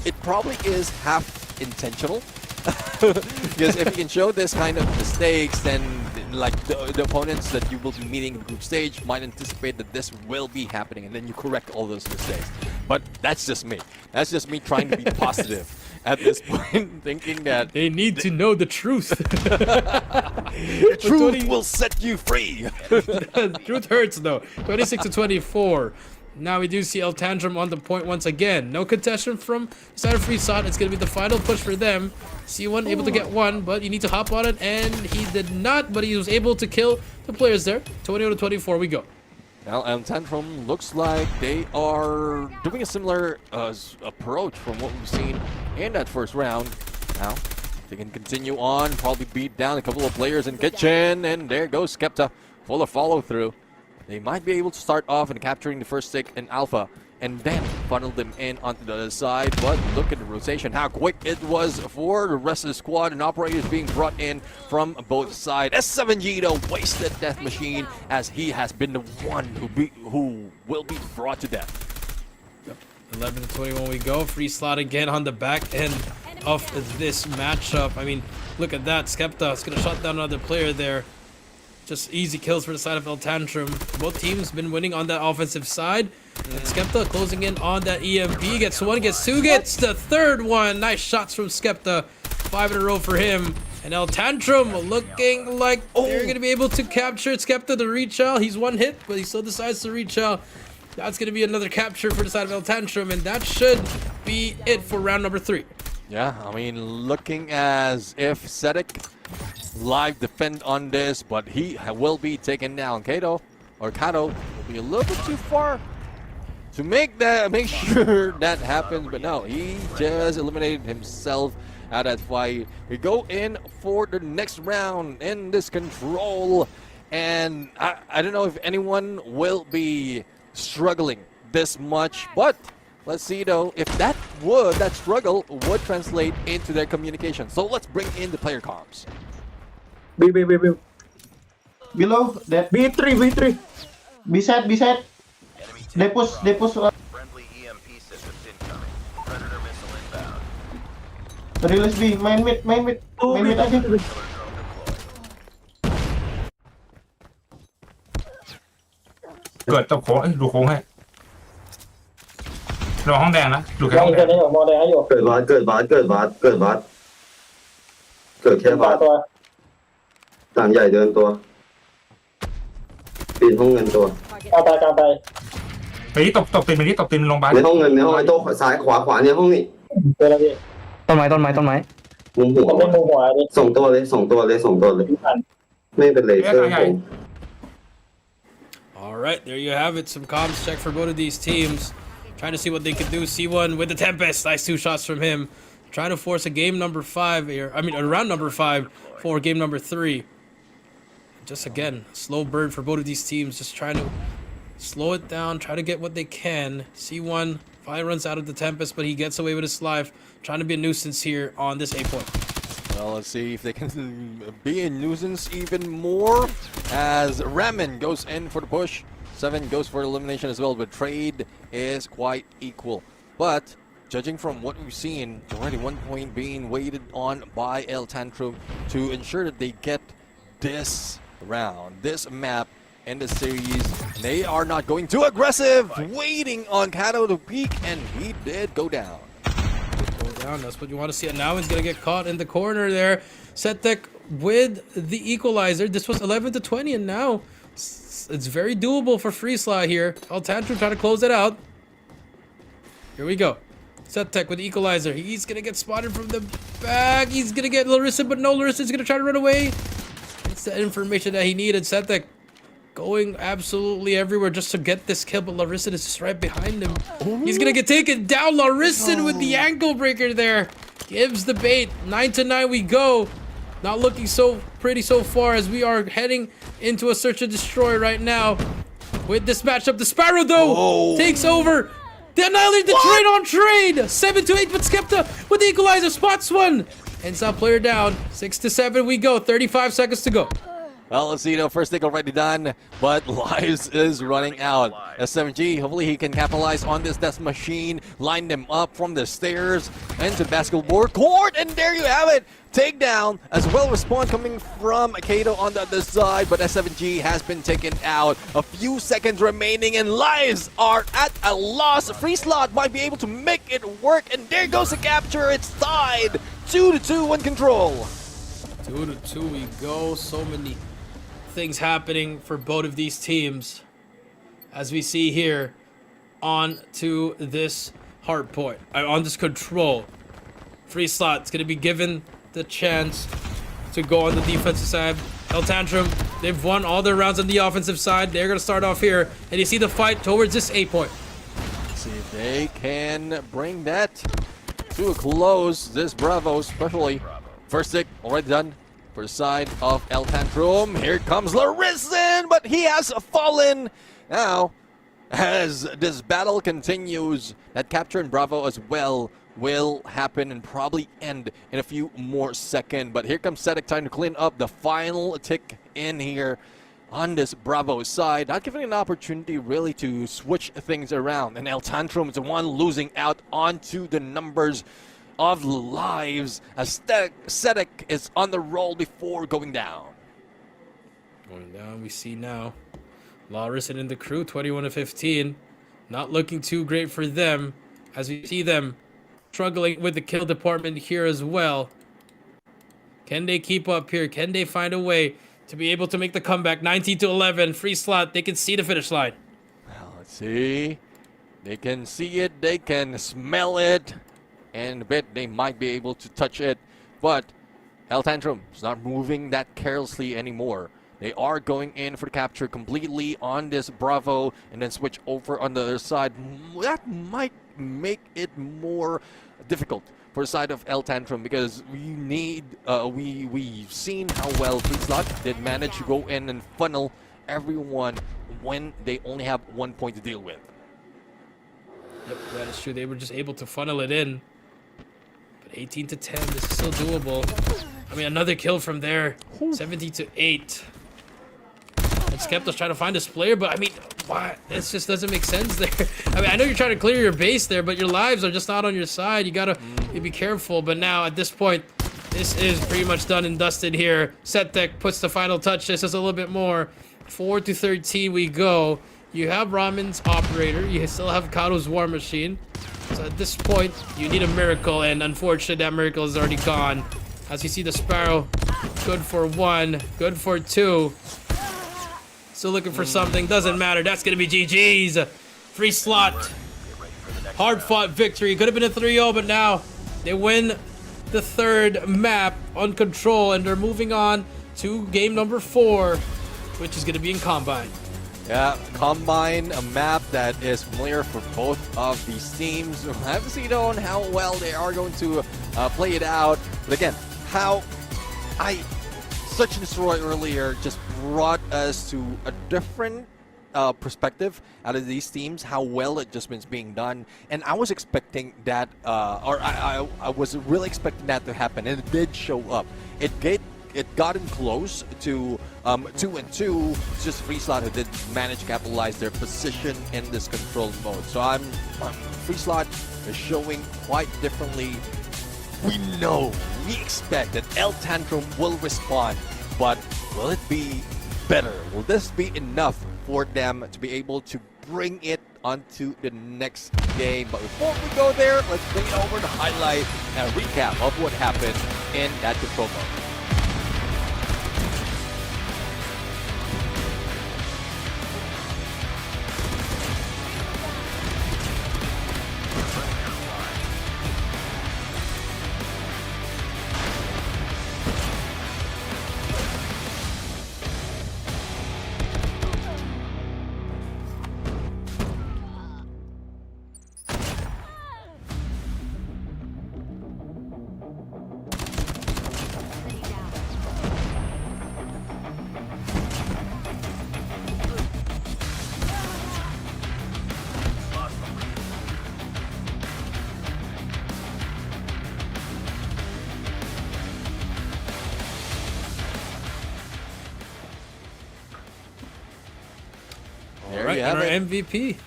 it probably is half intentional. Because if you can show this kind of mistakes, then like the opponents that you will be meeting in the group stage might anticipate that this will be happening, and then you correct all those mistakes. But that's just me. That's just me trying to be positive at this point, thinking that They need to know the truth. truth will set you free. Truth hurts though. 26 to 24. Now we do see El Tantrum on the point once again. No contestation from the side of Freesot. It's going to be the final push for them. C1 able to get one, but you need to hop on it, and he did not, but he was able to kill the players there. 20 to 24 we go. Now, El Tantrum looks like they are doing a similar approach from what we've seen in that first round. Now, they can continue on, probably beat down a couple of players in Kitchen, and there goes Skepta, full of follow-through. They might be able to start off and capturing the first stick in Alpha, and then funnel them in onto the other side. But look at the rotation, how quick it was for the rest of the squad, and operators being brought in from both sides. S7 Gito wasted Death Machine, as he has been the one who will be brought to death. 11 to 21 we go. Free slot again on the back end of this matchup. I mean, look at that. Skepta is going to shut down another player there. Just easy kills for the side of El Tantrum. Both teams been winning on that offensive side. And Skepta closing in on that EMP. Gets one, gets two, gets the third one. Nice shots from Skepta. 5 in a row for him. And El Tantrum looking like they're going to be able to capture Skepta, the reach out. He's one hit, but he still decides to reach out. That's going to be another capture for the side of El Tantrum. And that should be it for round number 3. Yeah, I mean, looking as if Sedek live defend on this, but he will be taken down. Kato will be a little bit too far to make sure that happens, but no, he just eliminated himself out of that fight. We go in for the next round in this control, and I don't know if anyone will be struggling this much, but let's see though if that struggle would translate into their communication. So let's bring in the player comms. B. Below that. B3. B set. Enemy They push. friendly EMP systems incoming. Predator missile inbound. Release B. Main mid aja. Killer drone deployed. เกิดตบโค้งดูโค้งให้รอห้องแดงนะดูแค่ มอ ห้อง ง เกิ แด ด ง ในหัวมอแดงให้อยู่ เกิดวัดเกิดแค่วัดเกิดตัว ต่างใหญ่เดินตัวปีนห้องเงินตัว กลางไป ไปที่ตบตีนไปที่ตบตีนโรงพยาบาล ในห้องเงินในห้องไอ้โต๊ะซ้ายขวาเนี่ยห้องนี้ เจอแล้วพี่ ต้นไม้ มุมหัว ผมเป็นมุมหัวดิ ส่งตัวเลยไม่เป็นเลเซอร์ผม All right, there you have it. Some comms check for both of these teams. Trying to see what they can do. C1 with the Tempest. Nice 2 shots from him. Trying to force a game number 5 here. I mean, a round number 5 for game number 3. Just again, slow burn for both of these teams. Just trying to slow it down. Try to get what they can. C1 finally runs out of the Tempest, but he gets away with his life. Trying to be a nuisance here on this A point. Well, let's see if they can be a nuisance even more, as Ramen goes in for the push. 7 goes for elimination as well, but trade is quite equal. But judging from what we've seen, already 1 point being waited on by El Tantrum to ensure that they get this round, this map in the series. They are not going too aggressive, waiting on Kato to peek, and he did go down. Down. That's what you want to see. And now he's going to get caught in the corner there. Setek with the equalizer. This was 11 to 20, and now it's very doable for Freeslot here. El Tantrum trying to close it out. Here we go. Setek with the equalizer. He's going to get spotted from the back. He's going to get Larissa, but no, Larissa's going to try to run away. It's the information that he needed. Setek going absolutely everywhere just to get this kill, but Larissa is just right behind him. He's gonna get taken down. Larissa with the ankle breaker there gives the bait. 9 to 9 we go. Not looking so pretty so far, as we are heading into a search and destroy right now. With this matchup, the Sparrow though takes over. They annihilate the trade on trade. 7 to 8, but Skepta with the equalizer spots one. Ends up player down. 6 to 7 we go. 35 seconds to go. Well, Aceto, first take already done, but lives is running out. S7G, hopefully he can capitalize on this death machine, line them up from the stairs into the basketball court, and there you have it. Takedown as well, response coming from Kato on the other side, but S7G has been taken out. A few seconds remaining and lives are at a loss. Free slot might be able to make it work, and there goes the capture. It's tied 2-2 in control. 2-2 we go. So many things happening for both of these teams as we see here on to this hard point, on this control. Free slot's gonna be given the chance to go on the defensive side. El Tantrum, they've won all their rounds on the offensive side. They're gonna start off here, and you see the fight towards this 8 point. See if they can bring that to a close. This Bravo especially. First stick already done for the side of El Tantrum. Here comes Larison, but he has fallen. Now, as this battle continues, that capture in Bravo as well will happen and probably end in a few more seconds. But here comes Sedek trying to clean up the final tick in here on this Bravo side, not giving an opportunity really to switch things around. And El Tantrum is the one losing out onto the numbers of lives as Sedek is on the roll before going down. Going down, we see now Larison and the crew, 21-15. Not looking too great for them as we see them struggling with the kill department here as well. Can they keep up here? Can they find a way to be able to make the comeback? 19-11, free slot. They can see the finish line. Well, let's see. They can see it. They can smell it. And a bit they might be able to touch it. But El Tantrum is not moving that carelessly anymore. They are going in for the capture completely on this Bravo and then switch over on the other side. That might make it more difficult for the side of El Tantrum because we need, we've seen how well Free Slot did manage to go in and funnel everyone when they only have 1 point to deal with. Yep, that is true. They were just able to funnel it in. But 18-10, this is still doable. I mean, another kill from there. 17-8. And Skepta's trying to find this player, but I mean, why? This just doesn't make sense there. I mean, I know you're trying to clear your base there, but your lives are just not on your side. You gotta be careful. But now, at this point, this is pretty much done and dusted here. Settek puts the final touch. This is a little bit more. 4-13 we go. You have Ramen's operator. You still have Kato's war machine. So at this point, you need a miracle, and unfortunately, that miracle is already gone. As you see the Sparrow, good for 1, good for 2. Still looking for something, doesn't matter. That's gonna be GG's. Free slot. Hard-fought victory. Could have been a 3-0, but now they win the third map on control, and they're moving on to game number 4, which is gonna be in Combine. Yeah, Combine, a map that is familiar for both of these teams. We'll have to see on how well they are going to play it out. But again, how Search and Destroy earlier just brought us to a different perspective out of these teams, how well it just been being done. And I was expecting that, I was really expecting that to happen, and it did show up. It gotten close to 2-2. It's just Free Slot who did manage to capitalize their position in this control mode. So Free Slot is showing quite differently. We expect that El Tantrum will respond, but will it be better? Will this be enough for them to be able to bring it onto the next game? But before we go there, let's bring it over to highlight and a recap of what happened in that control mode. There right, you and have our it. MVP,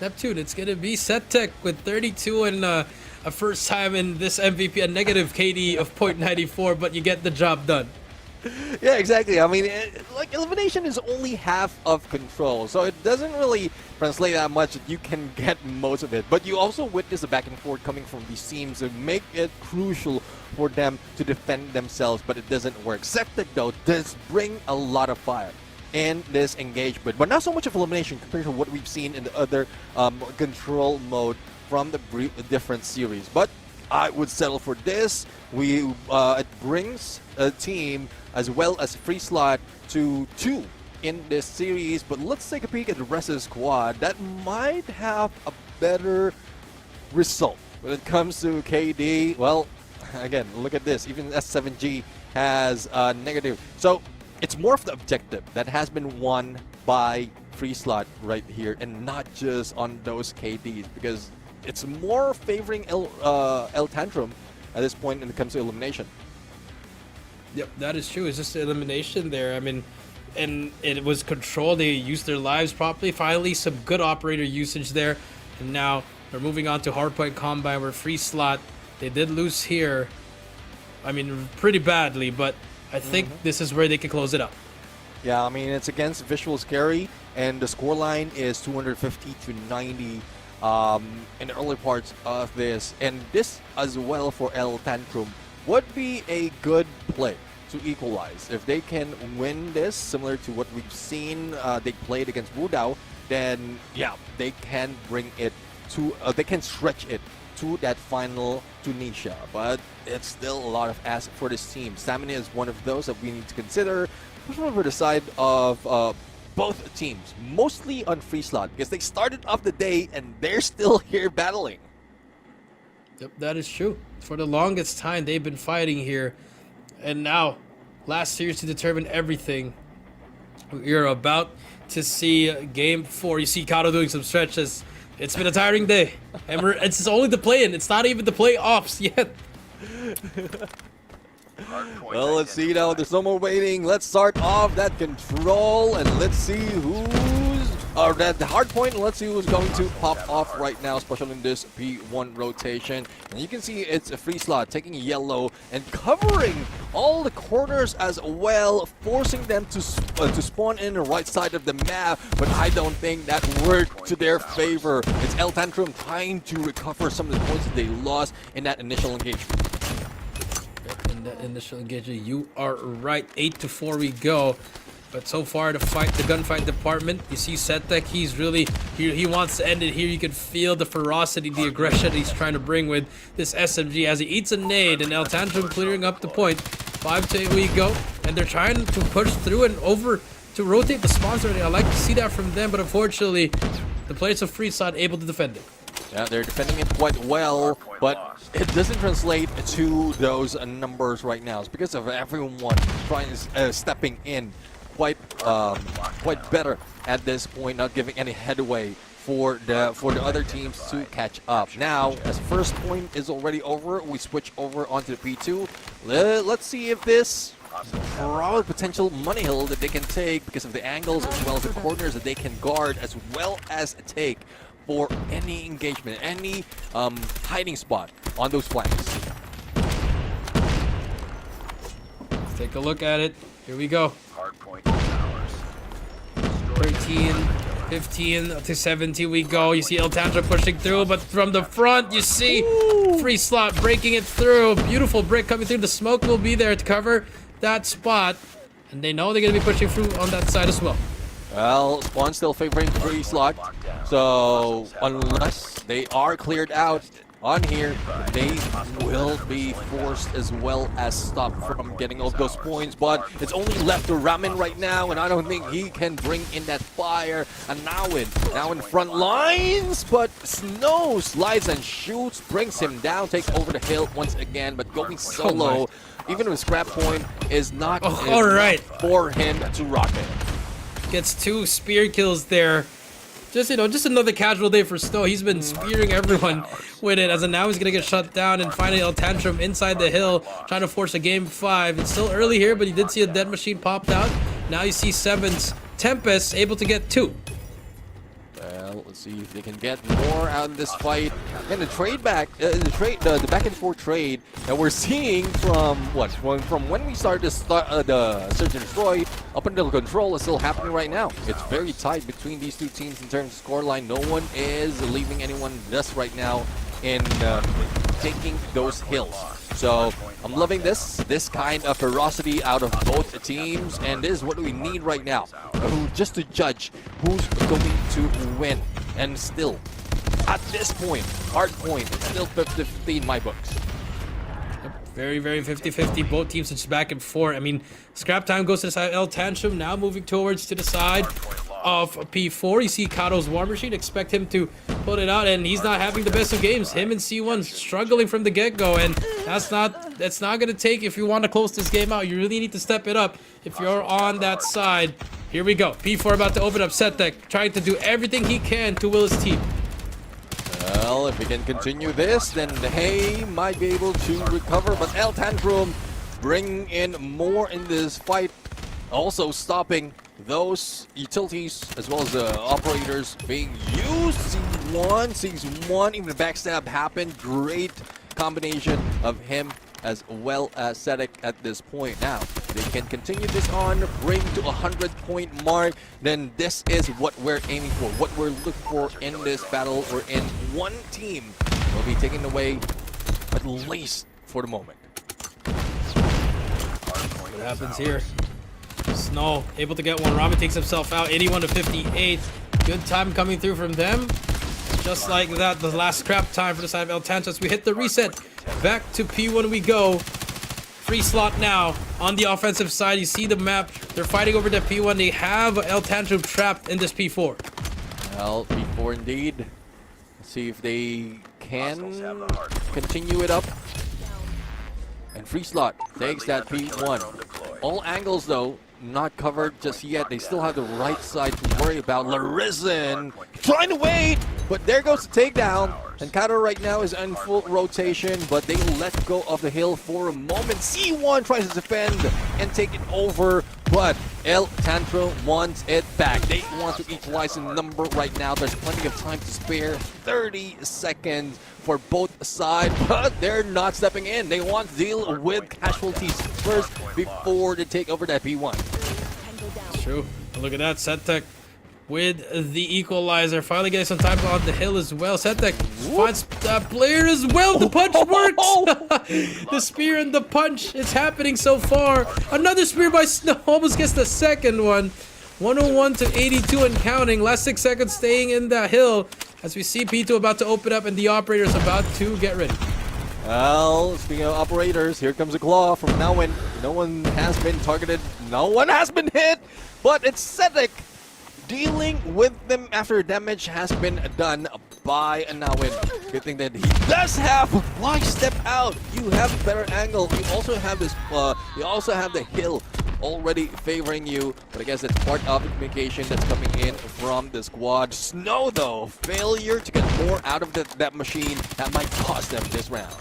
Neptune. It's gonna be Settech with 32 and a first time in this MVP, a negative KD of 0.94, but you get the job done. Yeah, exactly. I mean, like, elimination is only half of control, so it doesn't really translate that much that you can get most of it. But you also witness the back and forth coming from these teams to make it crucial for them to defend themselves, but it doesn't work. Septic, though, does bring a lot of fire in this engagement, but not so much of elimination compared to what we've seen in the other control mode from the different series. But I would settle for this. It brings a team as well as free slot to 2 in this series, but let's take a peek at the rest of the squad that might have a better result when it comes to KD. Well, again, look at this. Even S7G has a negative. So it's more of the objective that has been won by free slot right here, and not just on those KDs, because it's more favoring El Tantrum at this point when it comes to elimination. Yep, that is true. It's just the elimination there. I mean, and it was controlled. They used their lives properly. Finally, some good operator usage there. And now they're moving on to Hardpoint Combine, where free slot, they did lose here. I mean, pretty badly, but I think this is where they can close it up. Yeah, I mean, it's against Visual Scary, and the scoreline is 250 to 90 in the early parts of this. And this as well for El Tantrum would be a good play to equalize. If they can win this, similar to what we've seen they played against Wudao, then yeah, they can bring it to, they can stretch it to that final Tunisia. But it's still a lot of ask for this team. Stamina is one of those that we need to consider, especially over the side of both teams, mostly on free slot, because they started off the day and they're still here battling. Yep, that is true. For the longest time, they've been fighting here. And now, last series to determine everything. You're about to see game 4. You see Kato doing some stretches. It's been a tiring day. And it's only the play-in. It's not even the playoffs yet. Well, let's see now. There's no more waiting. Let's start off that control, and let's see the hard point. And let's see who's going to pop off right now, especially in this P1 rotation. And you can see it's a free slot taking yellow and covering all the corners as well, forcing them to spawn in the right side of the map. But I don't think that worked to their favor. It's El Tantrum trying to recover some of the points that they lost in that initial engagement. In that initial engagement, you are right. 8-4 we go. But so far, the gunfight department, you see Settech, he's really, he wants to end it here. You can feel the ferocity, the aggression he's trying to bring with this SMG as he eats a nade, and El Tantrum clearing up the point. 5-8 we go, and they're trying to push through and over to rotate the spawns already. I like to see that from them, but unfortunately, the players of Free Slot able to defend it. Yeah, they're defending it quite well, but it doesn't translate to those numbers right now. It's because of everyone trying stepping in quite better at this point, not giving any headway for the other teams to catch up. Now, as first point is already over, we switch over onto the P2. Let's see if this probably potential money hill that they can take because of the angles as well as the corners that they can guard as well as take for any engagement, any hiding spot on those flanks. Let's take a look at it. Here we go. Hardpoint is ours. 13, 15 to 17 we go. You see El Tantrum pushing through, but from the front you see Free Slot breaking it through. Beautiful break coming through. The smoke will be there to cover that spot, and they know they're going to be pushing through on that side as well. Well, Spawn still favoring Free Slot, so unless they are cleared out on here, they will be forced as well as stopped from getting all those points. But it's only left to Ramen right now, and I don't think he can bring in that fire. And now in front lines, but Snow slides and shoots, brings him down, takes over the hill once again, but going solo, even with scrap point, is not enough for him to rock it. Gets 2 spear kills there. Just another casual day for Snow. He's been spearing everyone with it, as of now he's gonna get shut down. And finally El Tantrum inside the hill, trying to force a game 5. It's still early here, but he did see a dead machine popped out. Now you see Seven's Tempest able to get 2. Well, let's see if they can get more out of this fight. And the the back and forth trade that we're seeing from from when we started the Search and Destroy up until Control is still happening right now. It's very tight between these two teams in terms of scoreline. No one is leaving anyone just right now in taking those hills. So I'm loving this kind of ferocity out of both teams, and this is what we need right now, just to judge who's going to win. And still, at this point, hard point, it's still 50-50 in my books. Very, very 50-50. Both teams just back and forth. I mean, scrap time goes to the side. El Tantrum now moving towards to the side of P4. You see Kato's War Machine. Expect him to pull it out, and he's not having the best of games. Him and C1 struggling from the get-go, and that's not gonna take if you want to close this game out. You really need to step it up if you're on that side. Here we go. P4 about to open up set deck, trying to do everything he can to will his team. Well, if we can continue this, then Hay might be able to recover, but El Tantrum bring in more in this fight, also stopping those utilities as well as the operators being used. Sees one, even the backstab happened. Great combination of him as well as Sedek at this point. Now, they can continue this on, bring to 100-point mark, then this is what we're aiming for, what we're looking for in this battle. We're in one team will be taken away, at least for the moment. What happens here? Snow able to get one. Rami takes himself out, 81 to 58. Good time coming through from them. Just like that, the last scrap time for the side of El Tantrum. We hit the reset. Back to P1 we go. Free slot now on the offensive side. You see the map. They're fighting over the P1. They have El Tantrum trapped in this P4. Well, P4 indeed. Let's see if they can continue it up. And free slot takes that P1. All angles though not covered just yet. They still have the right side to worry about. Larisen trying to wait, but there goes the takedown. And Kato right now is in full rotation, but they let go of the hill for a moment. C1 tries to defend and take it over, but El Tantrum wants it back. They want to equalize in number right now. There's plenty of time to spare. 30 seconds for both sides, but they're not stepping in. They want to deal with casualties first before they take over that P1. It's true. Look at that. Setek with the equalizer. Finally getting some time on the hill as well. Setek finds that player as well. The punch works. The spear and the punch. It's happening so far. Another spear by Snow. Almost gets the second one. 101 to 82 and counting. Last 6 seconds staying in the hill. As we see P2 about to open up and the operator's about to get ready. Well, speaking of operators, here comes a claw from Nawin. No one has been targeted. No one has been hit. But it's Sedek dealing with them after damage has been done by Nawin. Good thing that he does have. Why step out? You have a better angle. You also have this. You also have the hill already favoring you, but I guess it's part of the communication that's coming in from the squad. Snow though, failure to get more out of that machine. That might cost them this round.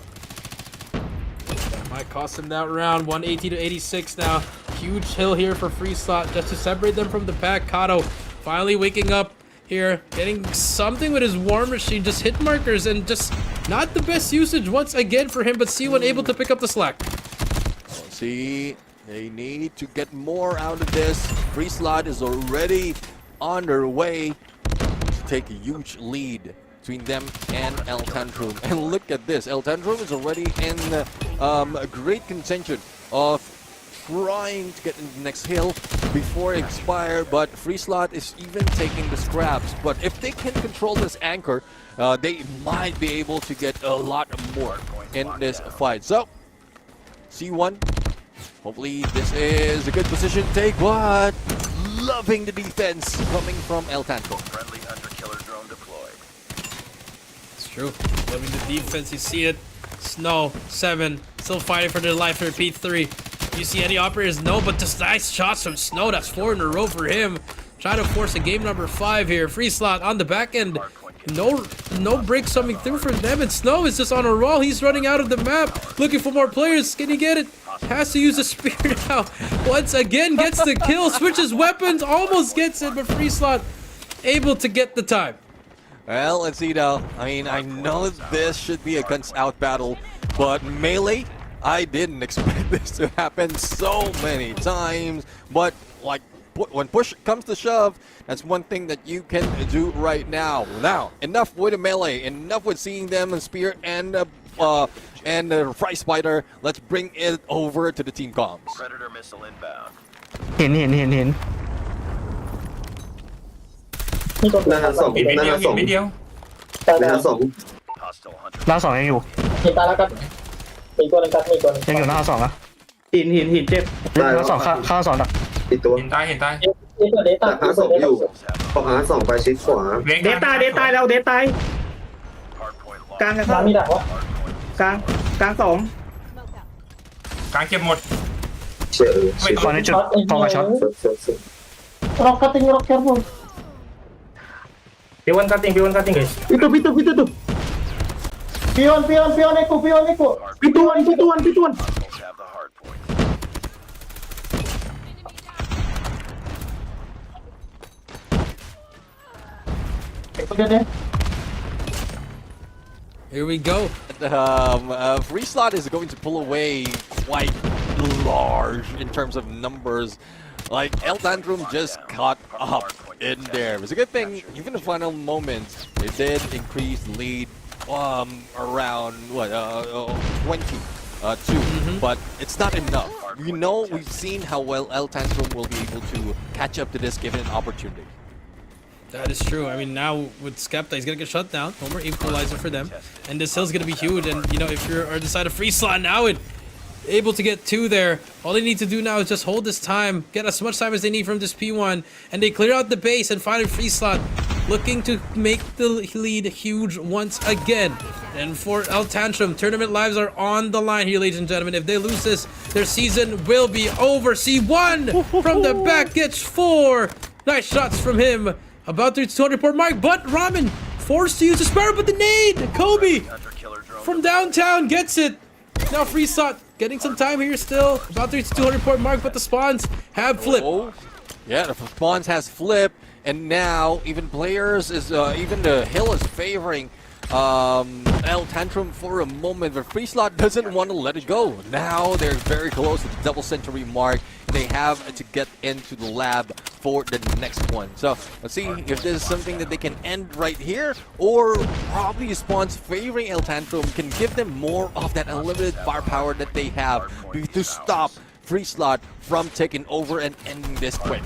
That might cost them that round. 180 to 86 now. Huge hill here for free slot just to separate them from the pack. Kato finally waking up here, getting something with his War Machine, just hit markers and just not the best usage once again for him, but C1 able to pick up the slack. Let's see. They need to get more out of this. Free slot is already on their way to take a huge lead between them and El Tantrum. And look at this. El Tantrum is already in a great contention of trying to get in the next hill before it expires, but free slot is even taking the scraps. But if they can control this anchor, they might be able to get a lot more in this fight. So, C1. Hopefully this is a good position to take, but loving the defense coming from El Tantrum. Friendly hunter-killer drone deployed. It's true. Loving the defense, you see it. Snow, 7, still fighting for their life for P3. You see any operators? No, but just nice shots from Snow. That's 4 in a row for him. Try to force a game number 5 here. Free slot on the back end. No breaks coming through from them, and Snow is just on a roll. He's running out of the map, looking for more players. Can he get it? Has to use a spear now. Once again, gets the kill, switches weapons, almost gets it, but free slot able to get the time. Well, let's see though. I mean, I know this should be a guns out battle, but melee, I didn't expect this to happen so many times. But like, when push comes to shove, that's one thing that you can do right now. Now, enough with the melee, enough with seeing them and spear and the prize spider. Let's bring it over to the team comms. Predator missile inbound. เห็น หน้าสอง เห็นไม่ ห เดียว น้า เห็ สอน ง ไม่เดียว หน้าสอง Hostile hunter. หน้าสองยังอยู่ เห็นตาแล้วครับมีตัวนึงครับมีตัวนึง ยังอยู่หน้าสองอะ หินเจ็บ ได้ ห แล้ น้าว สองข้างสองดัก อีกตัว เห็นตาย มีตัวเดต้า แต่หาสองอยู่พอหาสองไปชิดขวา เดตายแล้ว Hardpoint lost. กลาง มามีดักวะ กลางสองกลางเก็บหมด เชื่อ ตอนนี้จุดฟองกับช็อต สุด rock cutting careful P1 cutting guys. Itu pion echo pituan Hostiles have the hardpoint. udah deh Here we go. Free slot is going to pull away quite large in terms of numbers. Like, El Tantrum just caught up in there. It was a good thing, even the final moments, they did increase the lead around, 22. But it's not enough. We know, we've seen how well El Tantrum will be able to catch up to this given an opportunity. That is true. I mean, now with Skepta, he's gonna get shut down. No more equalizer for them, and this hill's gonna be huge. And you know, if you're decide a free slot now and able to get two there, all they need to do now is just hold this time, get as much time as they need from this P1, and they clear out the base and find a free slot, looking to make the lead huge once again. And for El Tantrum, tournament lives are on the line here, ladies and gentlemen. If they lose this, their season will be over. C1 from the back gets 4. Nice shots from him. About to reach 200 port mark, but Ramen forced to use the sparrow, but the nade! Kobe Hunter killer drone. from downtown gets it. Now free slot getting some time here still. About to reach 200 port mark, but the spawns have flipped. Oh, yeah, the spawns has flipped, and now even players is even the hill is favoring El Tantrum for a moment, but Free Slot doesn't want to let it go. Now they're very close to the double century mark, and they have to get into the lab for the next one. So let's see if this is something that they can end right here, or probably spawns favoring El Tantrum can give them more of that unlimited firepower that they have to stop Free Slot from taking over and ending this quick.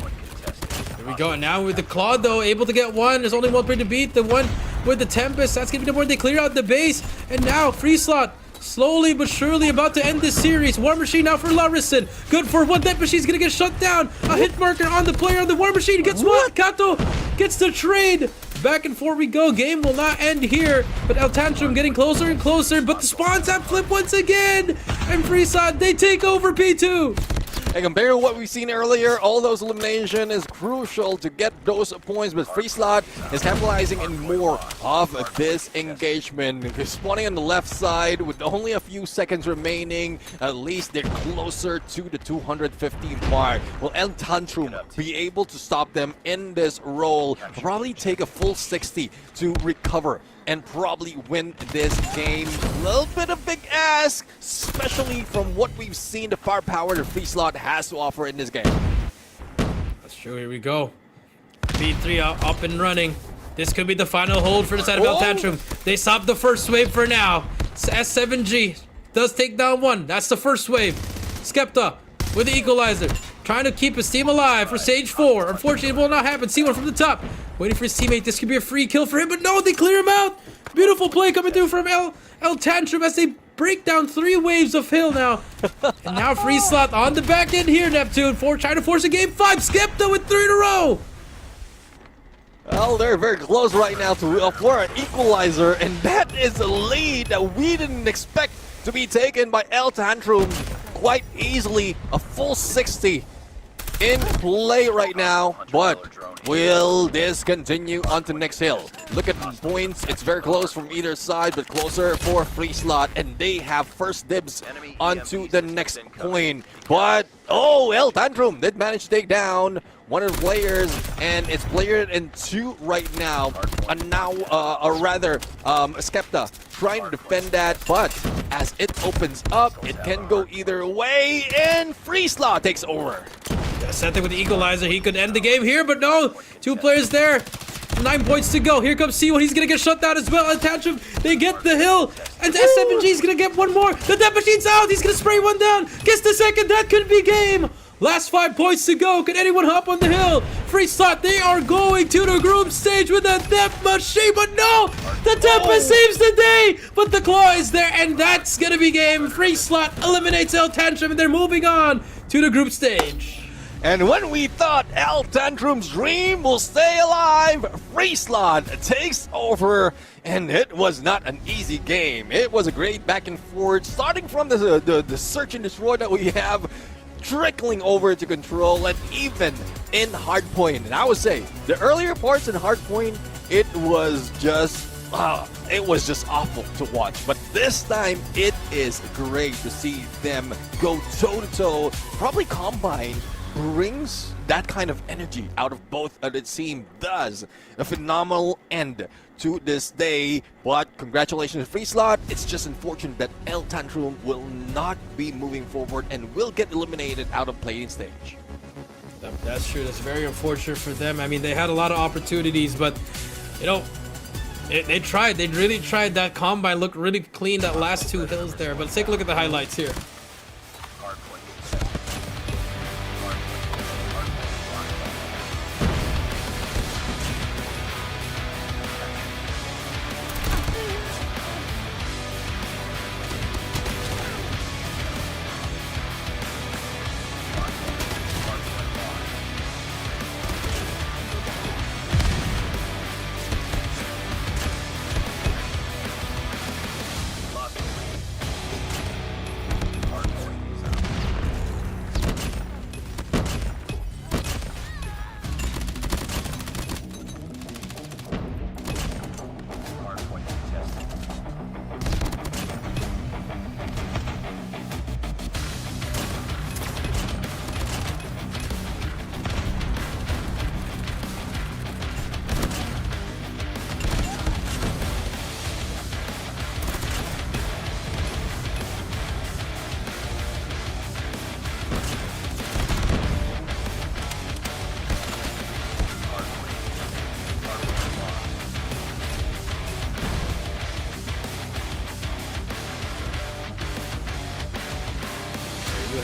Here we go. And now with the Claw, though, able to get one. There's only one player to beat. The one with the Tempest. That's going to be the board. They clear out the base. And now Free Slot slowly but surely about to end this series. War Machine now for Larison. Good for one. That machine's going to get shut down. A hit marker on the player on the War Machine. Gets one. Kato gets the trade. Back and forth we go. Game will not end here. But El Tantrum getting closer and closer. But the spawns have flipped once again. And Free Slot, they take over P2. And compared to what we've seen earlier, all those elimination is crucial to get those points, but Free Slot is capitalizing in more of this engagement. They're spawning on the left side with only a few seconds remaining. At least they're closer to the 215 mark. Will El Tantrum be able to stop them in this roll? Probably take a full 60 to recover and probably win this game. A little bit of big ask, especially from what we've seen, the firepower the Free Slot has to offer in this game. That's true. Here we go. P3 up and running. This could be the final hold for the side of El Tantrum. They stopped the first wave for now. S7G does take down one. That's the first wave. Skepta with the equalizer, trying to keep his team alive for stage 4. Unfortunately, it will not happen. C1 from the top, waiting for his teammate. This could be a free kill for him, but no, they clear him out. Beautiful play coming through from El Tantrum as they break down 3 waves of hill now. And now Free Slot on the back end here, Neptune, trying to force a game 5. Skepta with 3 in a row. Well, they're very close right now to for an equalizer, and that is a lead that we didn't expect to be taken by El Tantrum quite easily. A full 60 in play right now, but will this continue on to next hill? Look at the points, it's very close from either side, but closer for Free Slot, and they have first dibs onto the next point. But oh, El Tantrum did manage to take down one of the players, and it's player in 2 right now. And now, or rather, Skepta trying to defend that, but as it opens up, it can go either way, and Freeslaw takes over. Yeah, Seth with the equalizer, he could end the game here, but no, 2 players there. 9 points to go. Here comes C1. He's gonna get shut down as well. And Tantrum, they get the hill. And S7G is gonna get one more. The death machine's out. He's gonna spray one down. Gets the second. That could be game. Last 5 points to go. Can anyone hop on the hill? Free slot. They are going to the group stage with a death machine. But no, the Tempest saves the day. But the claw is there, and that's gonna be game. Free slot eliminates El Tantrum, and they're moving on to the group stage. And when we thought El Tantrum's dream will stay alive, Freeslot takes over, and it was not an easy game. It was a great back and forth, starting from the search and destroy that we have, trickling over to control, and even in hardpoint. And I would say, the earlier parts in hardpoint, it was just awful to watch. But this time, it is great to see them go toe-to-toe, probably combine brings that kind of energy out of both of the team. Does a phenomenal end to this day. But congratulations, Freeslot. It's just unfortunate that El Tantrum will not be moving forward and will get eliminated out of playing stage. That's true. That's very unfortunate for them. I mean, they had a lot of opportunities, but you know, they tried. They really tried. That combine looked really clean. That last 2 hills there. But let's take a look at the highlights here.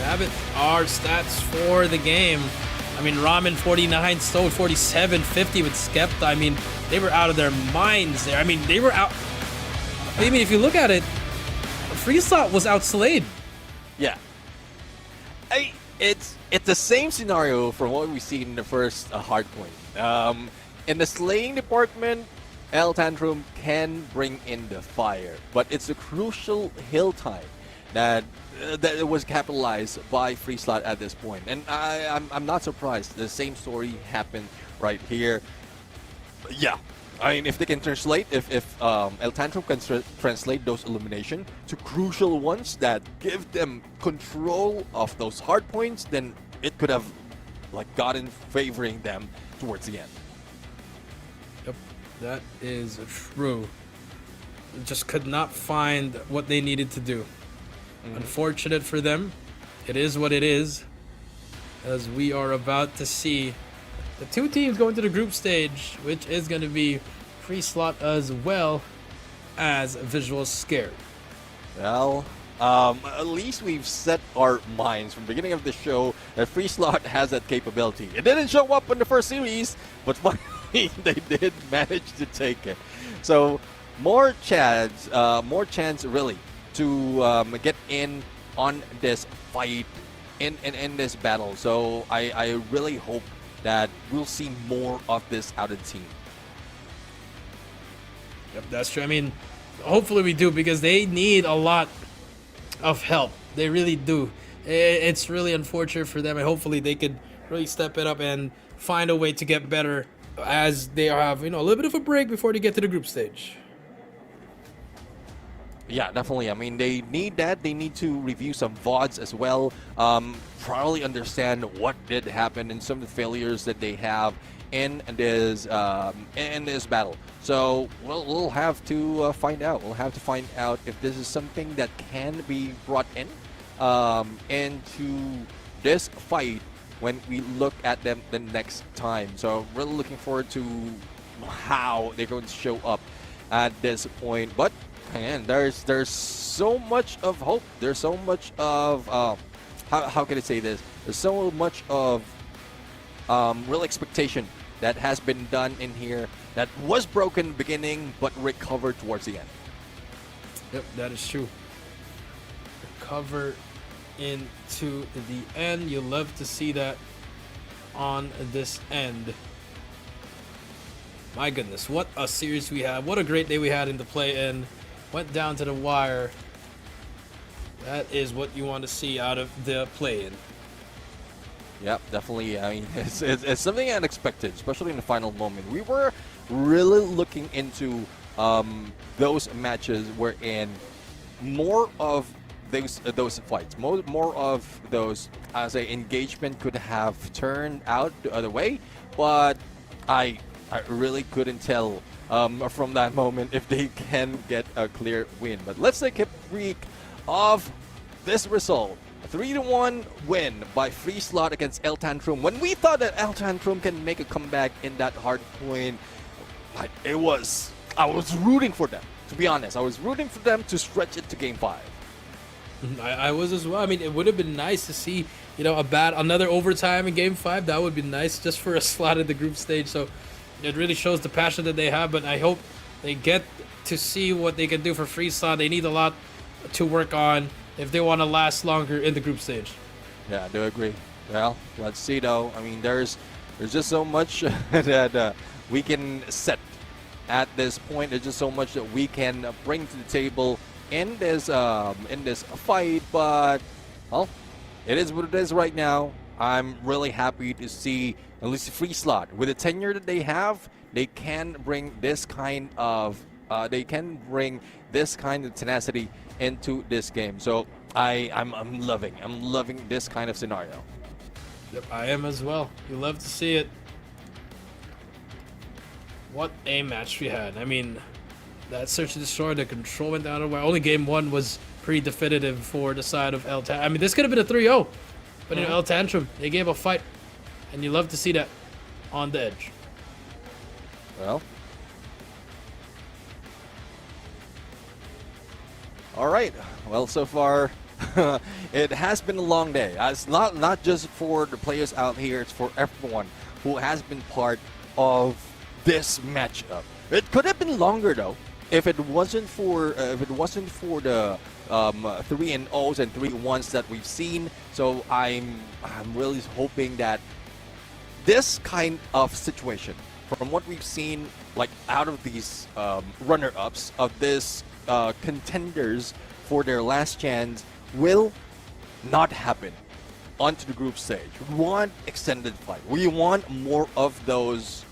Have it. Our stats for the game. I mean, Ramen 49, Stone 47, 50 with Skepta. I mean, they were out of their minds there. I mean, they were out. I mean, if you look at it, Freeslot was outslayed. Yeah. It's the same scenario from what we see in the first hardpoint. In the slaying department, El Tantrum can bring in the fire, but it's a crucial hill time that it was capitalized by Freeslot at this point. And I'm not surprised. The same story happened right here. Yeah, I mean, if they can translate, if El Tantrum can translate those elimination to crucial ones that give them control of those hard points, then it could have like gotten favoring them towards the end. Yep, that is true. Just could not find what they needed to do. Unfortunate for them. It is what it is, as we are about to see the 2 teams going to the group stage, which is going to be Freeslot as well as Visual Scared. Well, at least we've set our minds from the beginning of the show that Freeslot has that capability. It didn't show up in the first series, but finally they did manage to take it. So more chance really to get in on this fight, in this battle. So I really hope that we'll see more of this out of the team. Yep, that's true. I mean, hopefully we do, because they need a lot of help. They really do. It's really unfortunate for them, and hopefully they could really step it up and find a way to get better, as they have, you know, a little bit of a break before they get to the group stage. Yeah, definitely. I mean, they need that. They need to review some VODs as well. Probably understand what did happen and some of the failures that they have in this battle. So we'll have to find out. We'll have to find out if this is something that can be brought in into this fight when we look at them the next time. So really looking forward to how they're going to show up at this point. But man, there's so much of hope. There's so much of how can I say this? There's so much of real expectation that has been done in here that was broken beginning but recovered towards the end. Yep, that is true. Recover into the end. You love to see that on this end. My goodness, what a series we had. What a great day we had in the play-in. Went down to the wire. That is what you want to see out of the play-in. Yep, definitely. I mean, it's something unexpected, especially in the final moment. We were really looking into those matches wherein more of those fights, more of those, as a engagement could have turned out the other way, but I really couldn't tell from that moment if they can get a clear win. But let's take a peek of this result. 3-1 win by Free Slot against El Tantrum. When we thought that El Tantrum can make a comeback in that hard point, I was rooting for them, to be honest. I was rooting for them to stretch it to Game 5. I was as well. I mean, it would have been nice to see, another overtime in Game 5. That would be nice just for a slot in the group stage. So it really shows the passion that they have, but I hope they get to see what they can do for Free Slot. They need a lot to work on if they want to last longer in the group stage. Yeah, I do agree. Well, let's see though. I mean, there's just so much that we can set at this point. There's just so much that we can bring to the table in this fight. But well, it is what it is right now. I'm really happy to see at least Free Slot with the tenure that they have. They can bring this kind of tenacity into this game. So I'm loving this kind of scenario. Yep, I am as well. You love to see it. What a match we had. I mean, that Search and Destroy, the control went down. Only Game 1 was pretty definitive for the side of El Tantrum. I mean, this could have been a 3-0, but El Tantrum, they gave a fight, and you love to see that on the edge. Well, all right. Well, so far, it has been a long day. It's not just for the players out here. It's for everyone who has been part of this matchup. It could have been longer though, if it wasn't for the 3-0s and 3-1s that we've seen. So I'm really hoping that this kind of situation, from what we've seen, like out of these runner-ups of this contenders for their last chance, will not happen onto the group stage. We want extended fight. We want more of those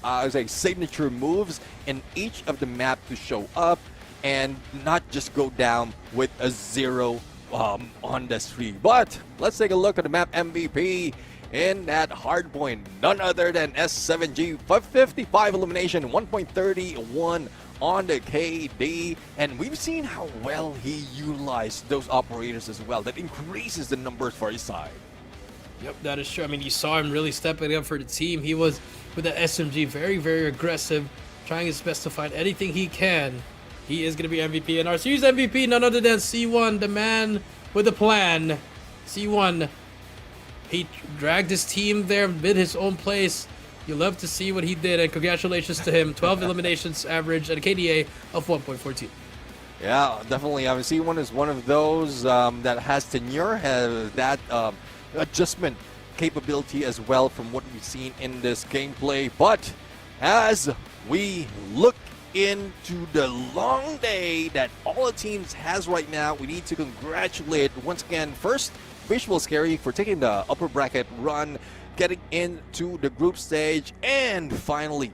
signature moves in each of the map to show up and not just go down with a 0 on the street. But let's take a look at the map MVP in that hard point. None other than S7G, 555 elimination, 1.31 on the KD, and we've seen how well he utilized those operators as well. That increases the numbers for his side. Yep, that is true. I mean, you saw him really stepping up for the team. He was, with the SMG, very, very aggressive, trying his best to find anything he can. He is going to be MVP. And our series MVP, none other than C1, the man with a plan. C1, he dragged his team there mid his own place. You love to see what he did, and congratulations to him. 12 eliminations average and a KDA of 1.14. Yeah, definitely. I mean, C1 is one of those that has tenure, has that adjustment capability as well from what we've seen in this gameplay. But as we look into the long day that all the teams has right now, we need to congratulate once again first Visual Scary for taking the upper bracket run, getting into the group stage, and finally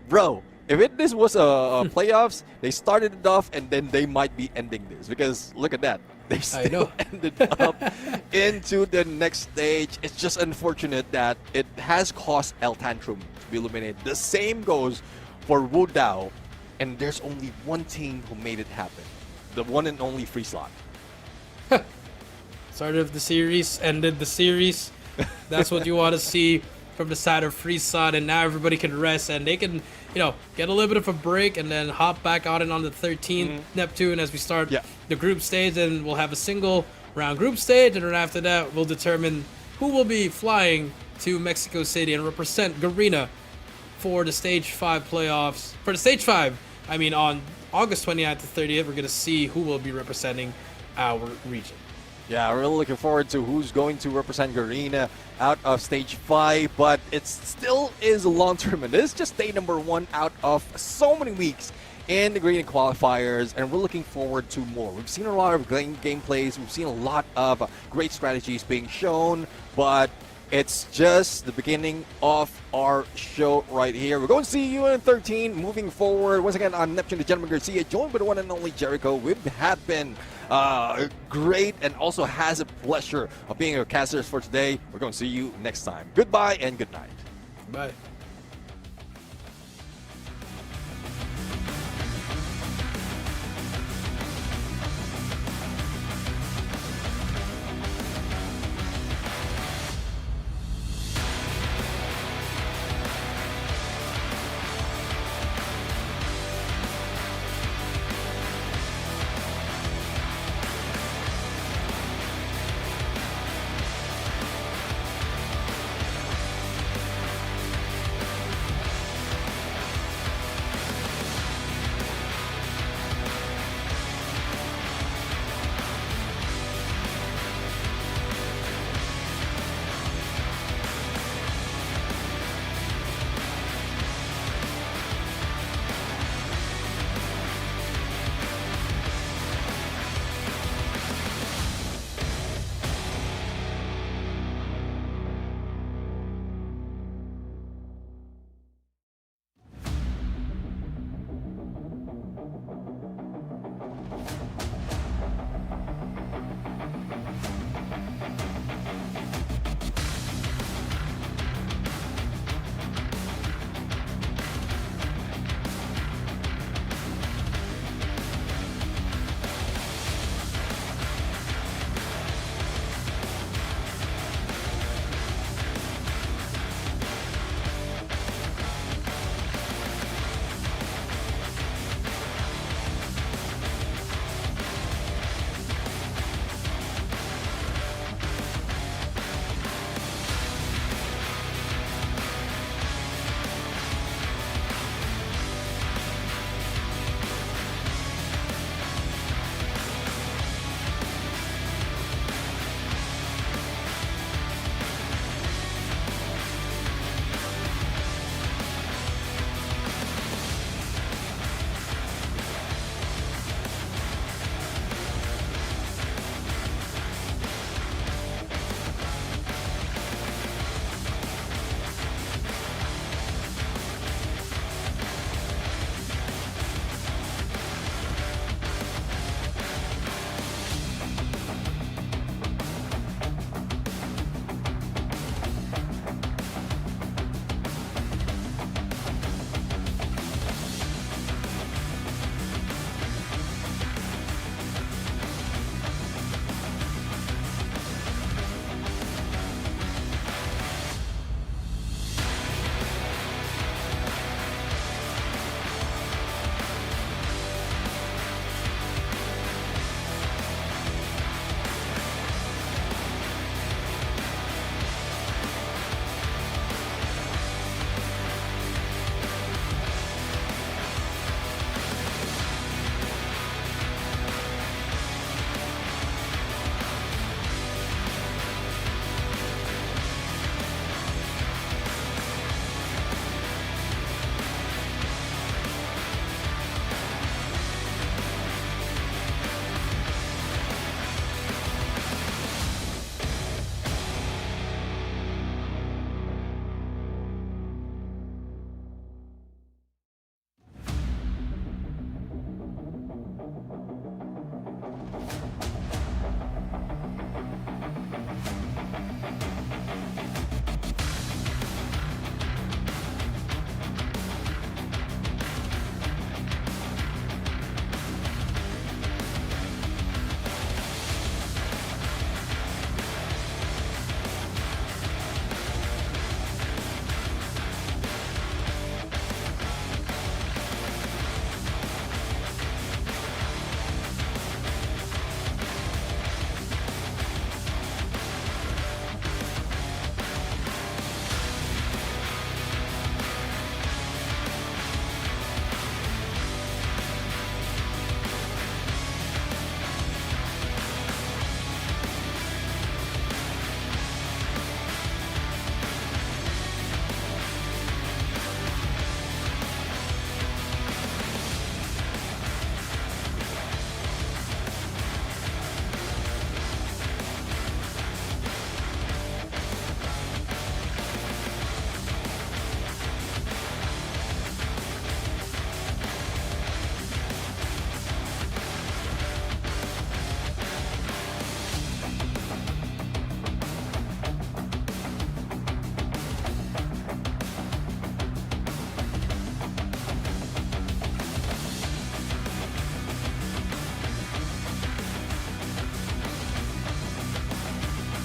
bro, this was a playoffs, they started it off and then they might be ending this because look at that. They still ended up into the next stage. It's just unfortunate that it has caused El Tantrum to be eliminated. The same goes for Wu Dao, and there's only one team who made it happen. The one and only Free Slot. Started the series, ended the series. That's what you want to see from the side of Free Slot, and now everybody can rest and they can, get a little bit of a break and then hop back out and on the 13th Neptune as we start the group stage, and we'll have a single round group stage, and then after that we'll determine who will be flying to Mexico City and represent Garena for the Stage 5 playoffs. For the Stage 5, on August 29th to 30th, we're going to see who will be representing our region. Yeah, we're really looking forward to who's going to represent Garena out of Stage 5, but it still is a long tournament. This is just day number 1 out of so many weeks in the Garena Qualifiers, and we're looking forward to more. We've seen a lot of gameplays, we've seen a lot of great strategies being shown, but it's just the beginning of our show right here. We're going to see you in 13 moving forward. Once again, I'm Neptune, the Gentleman Garcia, joined by the one and only Jericho. We have been great and also has a pleasure of being your casters for today. We're going to see you next time. Goodbye and good night. Bye.